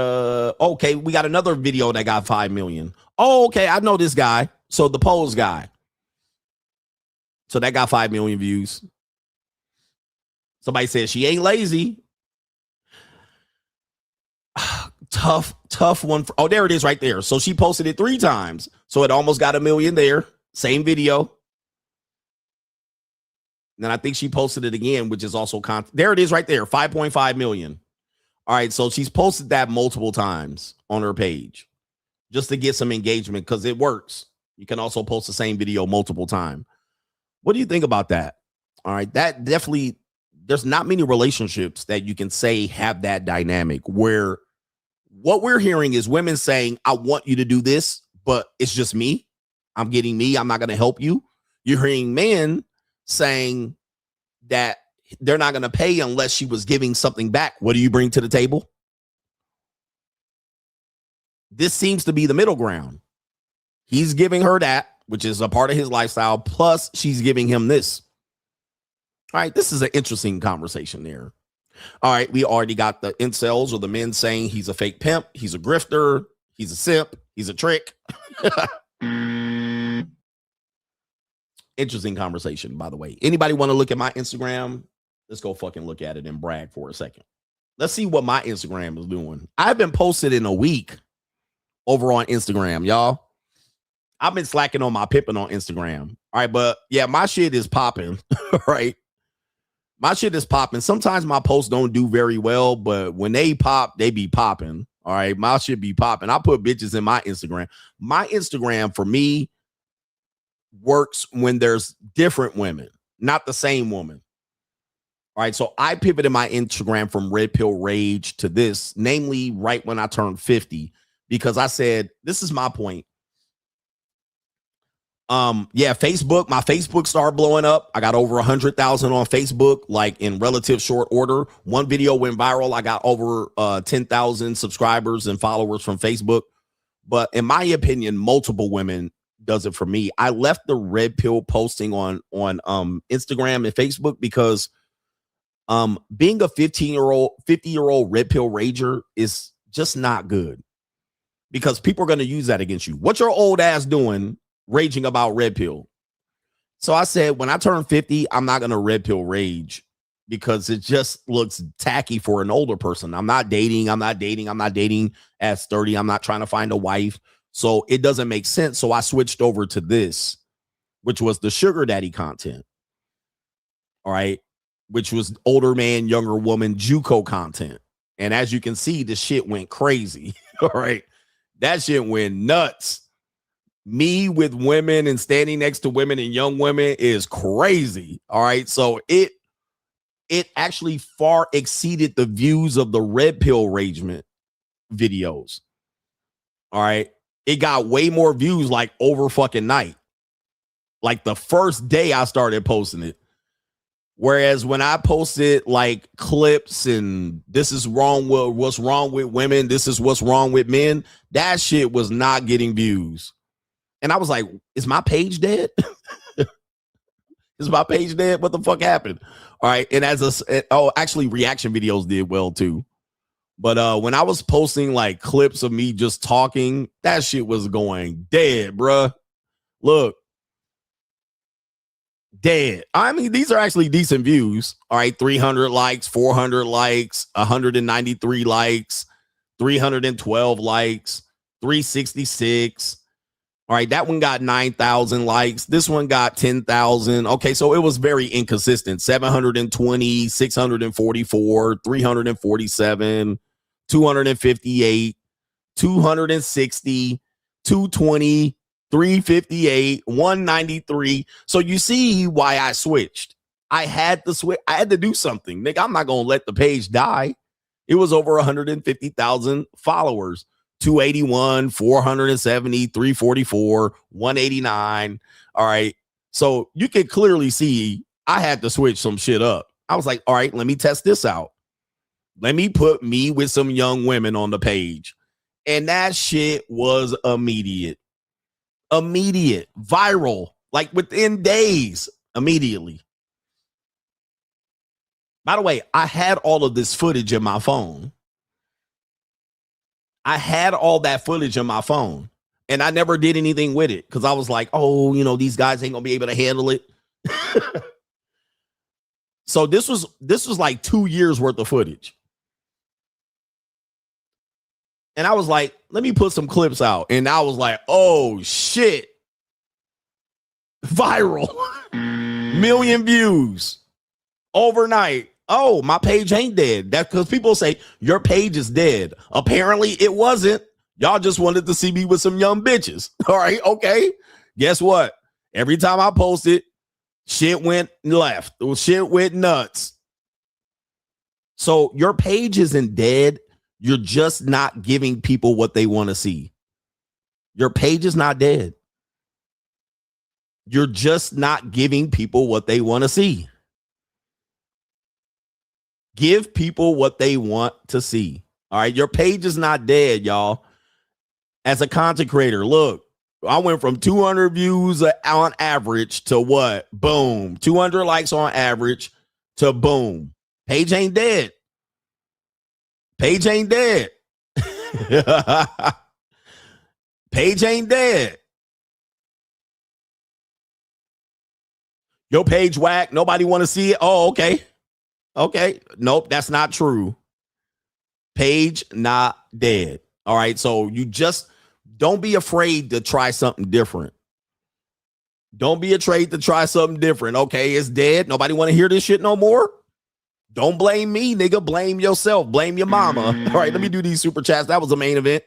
Okay, we got another video that got 5 million. Oh, okay, I know this guy. So the Pose guy. So that got 5 million views. Somebody said she ain't lazy. Tough one. Oh, there it is right there. So she posted it 3 times. So it almost got 1 million there. Same video. Then I think she posted it again, which is also there it is right there. 5.5 million. All right. So she's posted that multiple times on her page just to get some engagement because it works. You can also post the same video multiple times. What do you think about that? All right. That definitely, there's not many relationships that you can say have that dynamic where what we're hearing is women saying, I want you to do this, but it's just me. I'm getting me. I'm not going to help you. You're hearing men saying that they're not going to pay unless she was giving something back. What do you bring to the table? This seems to be the middle ground. He's giving her that, which is a part of his lifestyle. Plus, she's giving him this. All right, this is an interesting conversation there. All right, we already got the incels or the men saying he's a fake pimp, he's a grifter, he's a simp, he's a trick. Interesting conversation, by the way. Anybody want to look at my Instagram? Let's go fucking look at it and brag for a second. Let's see what my Instagram is doing. I've been posted in a week over on Instagram, y'all. I've been slacking on my pimping on Instagram. All right, but yeah, my shit is popping. Right? My shit is popping. Sometimes my posts don't do very well, but when they pop, they be popping. All right, my shit be popping. I put bitches in my Instagram. My Instagram for me works when there's different women, not the same woman. All right, so I pivoted my Instagram from Red Pill Rage to this, namely right when I turned 50, because I said, this is my point. Yeah, Facebook, my Facebook started blowing up. I got over 100,000 on Facebook, like in relative short order. One video went viral. I got over 10,000 subscribers and followers from Facebook. But in my opinion, multiple women does it for me. I left the red pill posting on Instagram and Facebook because being a 50-year-old red pill rager is just not good, because people are going to use that against you. What your old ass doing raging about red pill? So I said, when I turn 50, I'm not going to red pill rage because it just looks tacky for an older person. I'm not dating as 30. I'm not trying to find a wife. So it doesn't make sense. So I switched over to this, which was the sugar daddy content. All right. Which was older man, younger woman, JUCO content. And as you can see, the shit went crazy. All right. That shit went nuts. Me with women and standing next to women and young women is crazy. All right. So it actually far exceeded the views of the red pill ragement videos. All right. It got way more views like over fucking night. Like the first day I started posting it. Whereas when I posted like clips and this is wrong with what's wrong with women, this is what's wrong with men, that shit was not getting views. And I was like, is my page dead? Is my page dead? What the fuck happened? All right. And actually reaction videos did well too. But when I was posting like clips of me just talking, that shit was going dead, bruh. Look. Dead. I mean, these are actually decent views. All right. 300 likes, 400 likes, 193 likes, 312 likes, 366. All right, that one got 9,000 likes. This one got 10,000. Okay, so it was very inconsistent. 720, 644, 347, 258, 260, 220, 358, 193. So you see why I switched. I had to switch. I had to do something. Nigga, I'm not going to let the page die. It was over 150,000 followers. 281, 470, 344, 189. All right. So you can clearly see I had to switch some shit up. I was like, all right, let me test this out. Let me put me with some young women on the page. And that shit was immediate, viral, like within days, immediately. By the way, I had all of this footage in my phone. I had all that footage in my phone and I never did anything with it because I was like, oh, you know, these guys ain't gonna be able to handle it. So this was like 2 years worth of footage. And I was like, let me put some clips out. And I was like, oh shit. Viral. Million views overnight. Oh, my page ain't dead. That's because people say your page is dead. Apparently it wasn't. Y'all just wanted to see me with some young bitches. All right. Okay. Guess what? Every time I posted, shit went left. Shit went nuts. So your page isn't dead. You're just not giving people what they want to see. Your page is not dead. You're just not giving people what they want to see. Give people what they want to see. All right. Your page is not dead, y'all. As a content creator, look, I went from 200 views on average to what? Boom. 200 likes on average to boom. Page ain't dead. Page ain't dead. Page ain't dead. Your page whack. Nobody want to see it. Oh, okay. Okay. Nope, that's not true. Page not dead. All right. So you just don't be afraid to try something different. Don't be afraid to try something different. Okay, it's dead. Nobody want to hear this shit no more. Don't blame me, nigga. Blame yourself. Blame your mama. All right, let me do these super chats. That was the main event.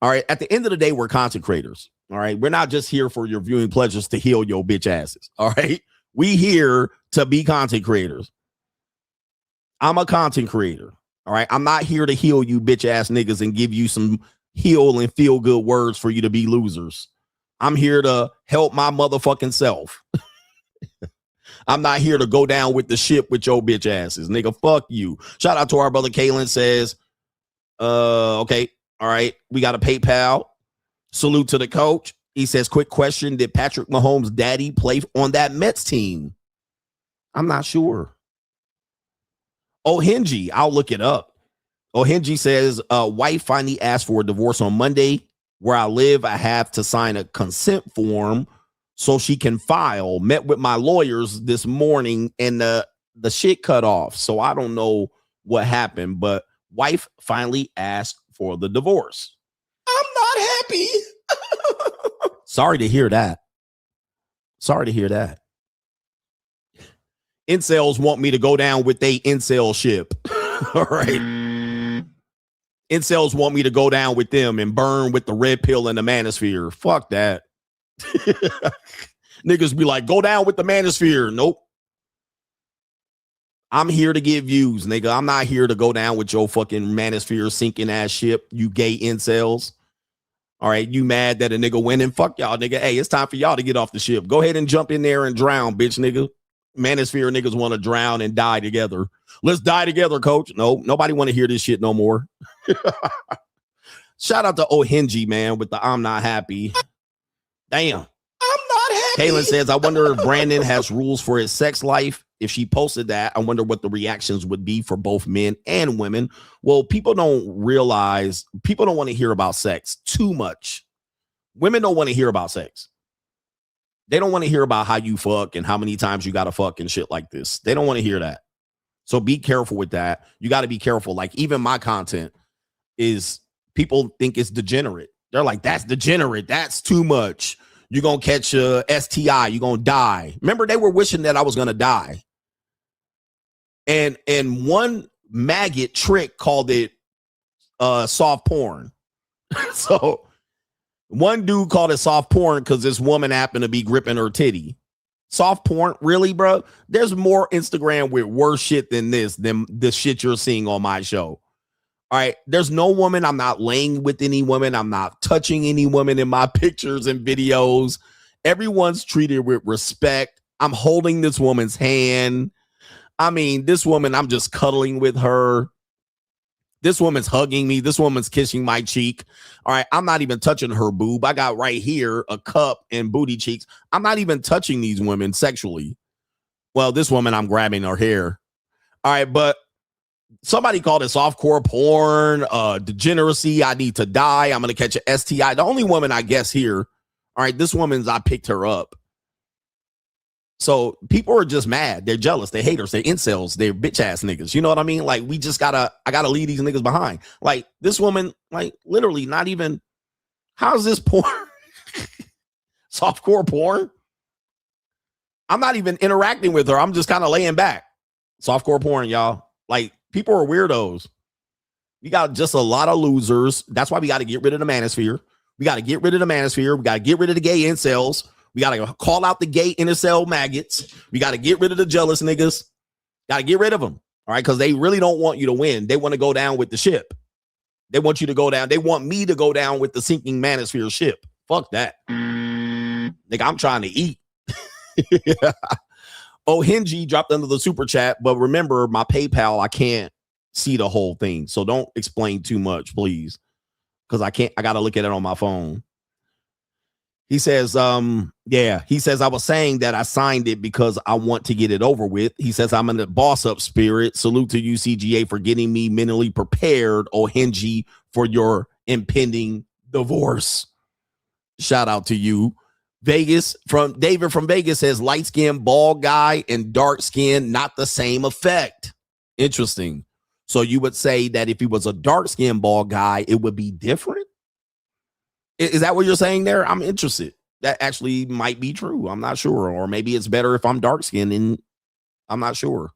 All right, at the end of the day, we're content creators. All right, we're not just here for your viewing pleasures to heal your bitch asses. All right, we here to be content creators. I'm a content creator. All right, I'm not here to heal you bitch ass niggas and give you some heal and feel good words for you to be losers. I'm here to help my motherfucking self. I'm not here to go down with the ship with your bitch asses. Nigga, fuck you. Shout out to our brother Kalen says, okay, all right, we got a PayPal. Salute to the coach. He says, quick question. Did Patrick Mahomes' daddy play on that Mets team? I'm not sure. Oh, Henji, I'll look it up. Oh, Henji says, wife finally asked for a divorce on Monday. Where I live, I have to sign a consent form so she can file. Met with my lawyers this morning and the shit cut off. So I don't know what happened, but wife finally asked for the divorce. I'm not happy. Sorry to hear that. Sorry to hear that. Incels want me to go down with they incel ship. All right. Incels want me to go down with them and burn with the red pill and the manosphere. Fuck that. Niggas be like, go down with the manosphere. Nope. I'm here to get views, nigga. I'm not here to go down with your fucking manosphere sinking ass ship, you gay incels. All right, you mad that a nigga went and fuck y'all, nigga. Hey, it's time for y'all to get off the ship. Go ahead and jump in there and drown, bitch, nigga. Manosphere niggas want to drown and die together. Let's die together, coach. No, nobody want to hear this shit no more. Shout out to Ohenji, man, with the I'm not happy. Damn. I'm not happy. Kaylin says, I wonder if Brandon has rules for his sex life. If she posted that, I wonder what the reactions would be for both men and women. Well, people don't realize, people don't want to hear about sex too much. Women don't want to hear about sex. They don't want to hear about how you fuck and how many times you got to fuck and shit like this. They don't want to hear that. So be careful with that. You got to be careful. Like even my content is, people think it's degenerate. They're like, that's degenerate. That's too much. You're going to catch a STI. You're going to die. Remember, they were wishing that I was going to die. And one maggot trick called it soft porn. So one dude called it soft porn because this woman happened to be gripping her titty. Soft porn? Really, bro? There's more Instagram with worse shit than the shit you're seeing on my show. All right. There's no woman. I'm not laying with any woman. I'm not touching any woman in my pictures and videos. Everyone's treated with respect. I'm holding this woman's hand. I mean, this woman, I'm just cuddling with her. This woman's hugging me. This woman's kissing my cheek. All right. I'm not even touching her boob. I got right here a cup and booty cheeks. I'm not even touching these women sexually. Well, this woman, I'm grabbing her hair. All right. But somebody called it softcore porn, degeneracy. I need to die. I'm going to catch an STI. The only woman I guess here. All right. This woman's, I picked her up. So people are just mad. They're jealous. They're haters. They're incels. They're bitch ass niggas. You know what I mean? Like we just I gotta leave these niggas behind. Like this woman, like literally not even, how's this porn? Softcore porn? I'm not even interacting with her. I'm just kind of laying back. Softcore porn, y'all. Like people are weirdos. We got just a lot of losers. That's why we got to get rid of the manosphere. We got to get rid of the manosphere. We got to get rid of the gay incels. We got to call out the gay incel maggots. We got to get rid of the jealous niggas. Got to get rid of them. All right. Because they really don't want you to win. They want to go down with the ship. They want you to go down. They want me to go down with the sinking manosphere ship. Fuck that. Nigga, I'm trying to eat. Oh, Henji dropped under the super chat. But remember, my PayPal, I can't see the whole thing. So don't explain too much, please. Because I got to look at it on my phone. He says, he says, I was saying that I signed it because I want to get it over with. He says, I'm in the boss up spirit. Salute to UCGA for getting me mentally prepared, Ohenji, for your impending divorce. Shout out to you. David from Vegas says light skin, bald guy and dark skin, not the same effect. Interesting. So you would say that if he was a dark skin, bald guy, it would be different? Is that what you're saying there? I'm interested. That actually might be true. I'm not sure. Or maybe it's better if I'm dark skinned and I'm not sure.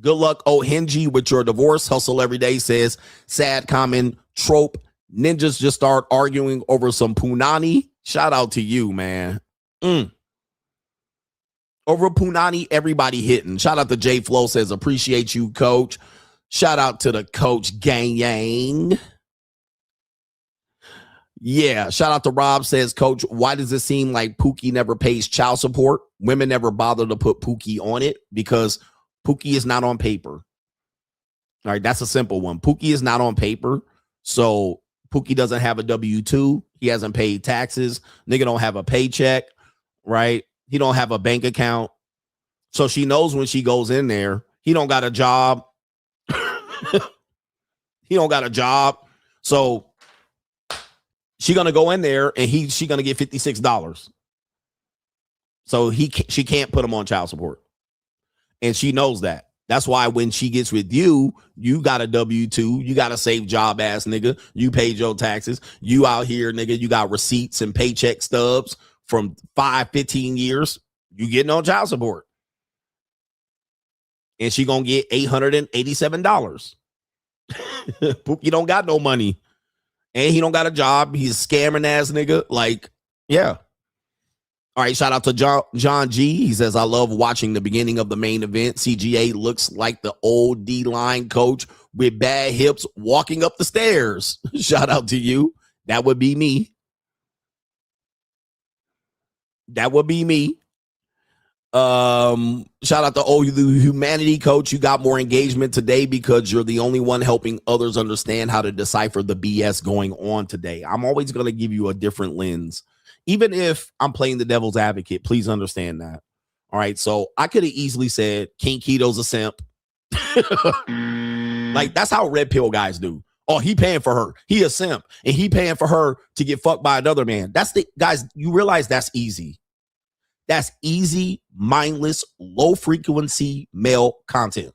Good luck, Ohenji, with your divorce. Hustle every day says, sad common trope. Ninjas just start arguing over some punani. Shout out to you, man. Over punani, everybody hitting. Shout out to J Flow says, appreciate you, coach. Shout out to the coach gang yang. Yeah, shout out to Rob says, coach, why does it seem like Pookie never pays child support? Women never bother to put Pookie on it because Pookie is not on paper. All right, that's a simple one. Pookie is not on paper. So Pookie doesn't have a W-2. He hasn't paid taxes. Nigga don't have a paycheck, right? He don't have a bank account. So she knows when she goes in there, he don't got a job. He don't got a job. So she gonna go in there and she gonna get $56. So she can't put him on child support. And she knows that. That's why when she gets with you, you got a W-2, you got a safe job ass nigga, you paid your taxes, you out here, nigga, you got receipts and paycheck stubs from 5-15 years, you getting on child support. And she gonna get $887. Pookie don't got no money. And he don't got a job. He's a scamming ass nigga. Like, yeah. All right, shout out to John G. He says, I love watching the beginning of the main event. CGA looks like the old D-line coach with bad hips walking up the stairs. Shout out to you. That would be me. That would be me. Shout out to the humanity coach. You got more engagement today because you're the only one helping others understand how to decipher the BS going on today. I'm always going to give you a different lens. Even if I'm playing the devil's advocate, please understand that. All right. So I could have easily said King Keto's a simp. Like, that's how red pill guys do. Oh, he paying for her. He a simp. And he paying for her to get fucked by another man. That's the guys. You realize that's easy. That's easy, mindless, low frequency male content.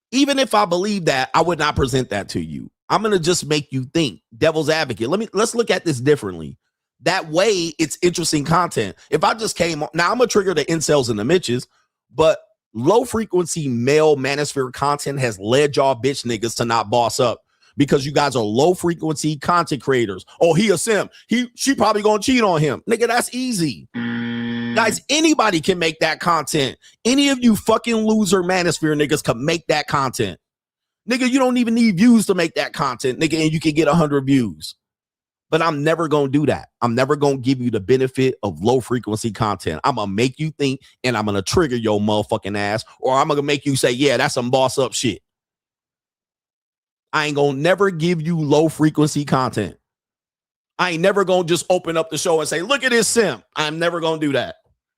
Even if I believe that, I would not present that to you. I'm going to just make you think. Devil's advocate. Let's look at this differently. That way, it's interesting content. If I just came on, now I'm going to trigger the incels and the Mitches, but low frequency male manosphere content has led y'all bitch niggas to not boss up because you guys are low frequency content creators. Oh, he a simp. She probably going to cheat on him. Nigga, that's easy. Guys, anybody can make that content. Any of you fucking loser manosphere niggas can make that content. Nigga, you don't even need views to make that content, nigga, and you can get 100 views. But I'm never going to do that. I'm never going to give you the benefit of low frequency content. I'm going to make you think and I'm going to trigger your motherfucking ass, or I'm going to make you say, yeah, that's some boss up shit. I ain't going to never give you low frequency content. I ain't never going to just open up the show and say, look at this simp. I'm never going to do that.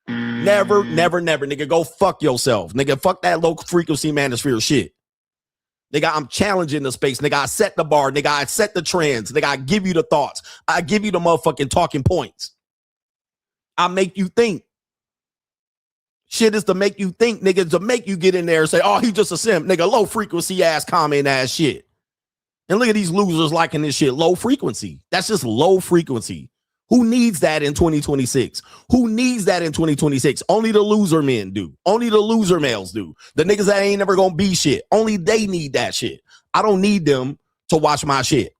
Never, never, never. Nigga, go fuck yourself. Nigga, fuck that low frequency manosphere shit. Nigga, I'm challenging the space. Nigga, I set the bar. Nigga, I set the trends. Nigga, I give you the thoughts. I give you the motherfucking talking points. I make you think. Shit is to make you think, nigga, to make you get in there and say, oh, he just a simp. Nigga, low frequency ass comment ass shit. And look at these losers liking this shit. Low frequency. That's just low frequency. Who needs that in 2026? Who needs that in 2026? Only the loser men do. Only the loser males do. The niggas that ain't never gonna be shit. Only they need that shit. I don't need them to watch my shit.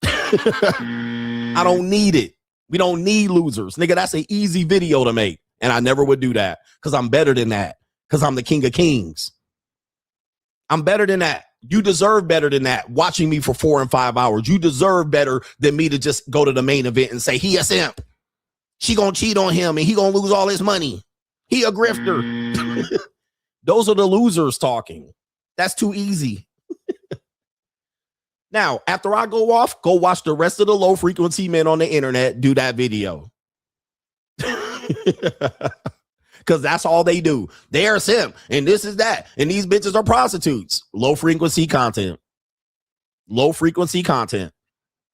I don't need it. We don't need losers. Nigga, that's an easy video to make. And I never would do that because I'm better than that. Because I'm the king of kings. I'm better than that. You deserve better than that. Watching me for 4 and 5 hours. You deserve better than me to just go to the main event and say, he a simp. She gonna cheat on him and he gonna lose all his money. He a grifter. Those are the losers talking. That's too easy. Now, after I go off, go watch the rest of the low frequency men on the internet do that video. Because that's all they do. They're simp, and this is that, and these bitches are prostitutes. Low frequency content. Low frequency content.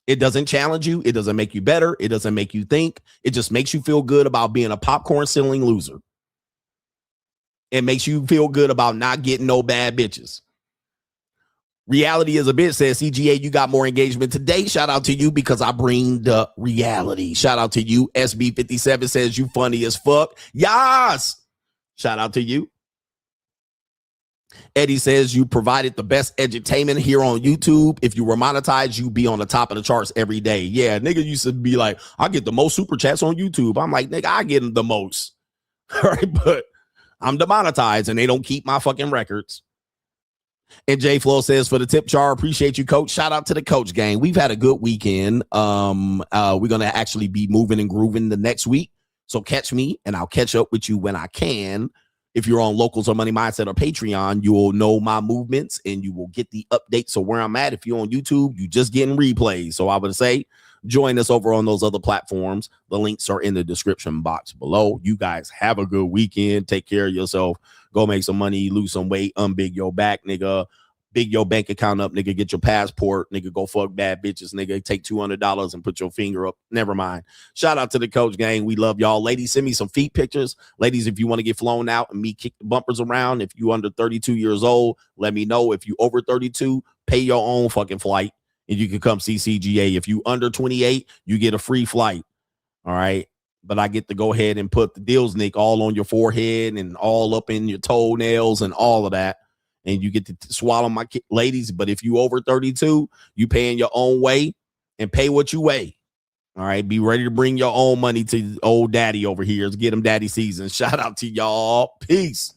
It doesn't challenge you. It doesn't make you better. It doesn't make you think. It just makes you feel good about being a popcorn selling loser. It makes you feel good about not getting no bad bitches. Reality is a bitch, says CGA. You got more engagement today. Shout out to you because I bring the reality. Shout out to you. SB57 says you funny as fuck. Yas. Shout out to you. Eddie says you provided the best edutainment here on YouTube. If you were monetized, you'd be on the top of the charts every day. Yeah, nigga used to be like, I get the most super chats on YouTube. I'm like, nigga, I get the most. All right, but I'm demonetized and they don't keep my fucking records. And J Flow says for the tip jar, appreciate you, coach. Shout out to the coach gang. We've had a good weekend. We're gonna actually be moving and grooving the next week. So catch me and I'll catch up with you when I can. If you're on Locals or Money Mindset or Patreon, you will know my movements and you will get the updates of where I'm at. If you're on YouTube, you just getting replays. So I would say join us over on those other platforms. The links are in the description box below. You guys have a good weekend. Take care of yourself. Go make some money, lose some weight, unbig your back, nigga. Big your bank account up, nigga. Get your passport, nigga. Go fuck bad bitches, nigga. Take $200 and put your finger up. Never mind. Shout out to the coach gang. We love y'all. Ladies, send me some feet pictures. Ladies, if you want to get flown out and me kick the bumpers around, if you under 32 years old, let me know. If you over 32, pay your own fucking flight and you can come see CGA. If you under 28, you get a free flight. All right. But I get to go ahead and put the deals, Nick, all on your forehead and all up in your toenails and all of that. And you get to swallow my ladies. But if you over 32, you paying your own way and pay what you weigh. All right. Be ready to bring your own money to old daddy over here. Let's get him daddy season. Shout out to y'all. Peace.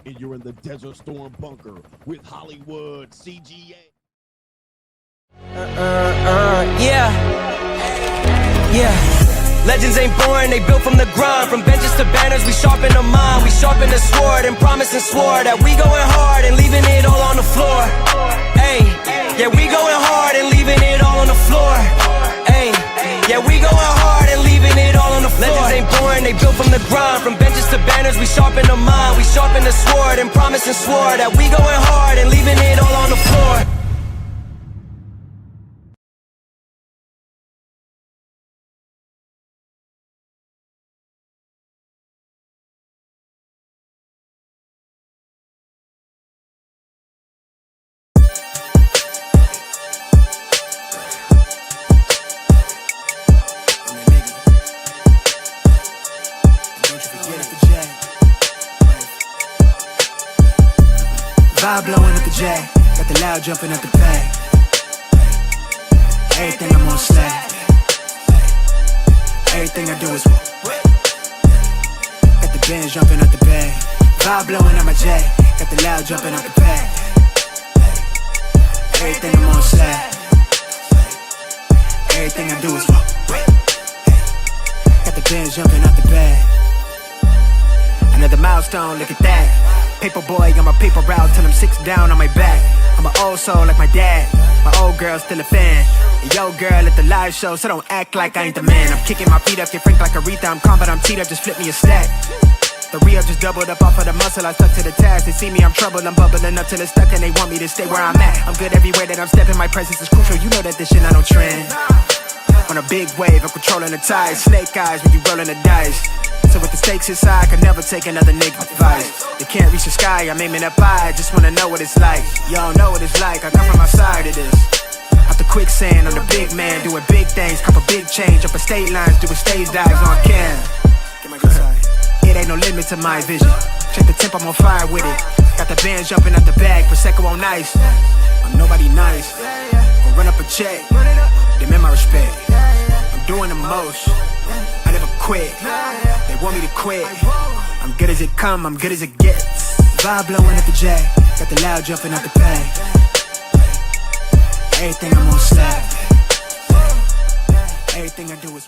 And you're in the Desert Storm bunker with Hollywood CGA. Yeah. Legends ain't born, they built from the grind. From benches to banners, we sharpen the mind. We sharpen the sword and promise and swore that we going hard and leaving it all on the floor. Hey, yeah, we going hard and leaving it all on the floor. Hey, yeah, we going hard and leaving it all on the floor. Legends ain't born, they built from the grind. From benches to banners, we sharpen the mind. We sharpen the sword and promise and swore that we going hard and leaving it all on the floor. Vibe blowing at the J, got the loud jumping at the bag. Everything I'm on slack. Everything I do is got the bands jumping at the bag. Vibe blowing at my J, got the loud jumping at the bag. Everything I'm on slack. Everything I do is got the bands jumping at the bag. Another milestone, look at that. Paper boy on my paper route till I'm 6 down on my back. I'm an old soul like my dad. My old girl still a fan. And yo girl at the live show, so don't act like I ain't the man. I'm kicking my feet up, get frank like Aretha. I'm calm but I'm teed up, just flip me a stack. The re-up just doubled up off of the muscle, I stuck to the task. They see me, I'm troubled, I'm bubbling up till it's stuck. And they want me to stay where I'm at. I'm good everywhere that I'm stepping, my presence is crucial. You know that this shit not no trend. On a big wave, I'm controlling the tide. Snake eyes when you rolling the dice. So with the stakes inside, I can never take another nigga advice. They can't reach the sky, I'm aiming up high. I just wanna know what it's like. Y'all know what it's like, I come from outside of this. Out the quicksand, I'm the big man, doing big things. Cop a big change, up a state lines, doing stage dives on cam. It ain't no limit to my vision. Check the temp, I'm on fire with it. Got the band jumping out the bag, Prosecco on ice. I'm nobody nice, gonna run up a check. Demand my respect. I'm I'm doing the most. I never quit. They want me to quit. I'm good as it come, I'm good as it gets. Vibe blowing at the J, got the loud jumping at the pay. Everything I'm on staff. Everything I do is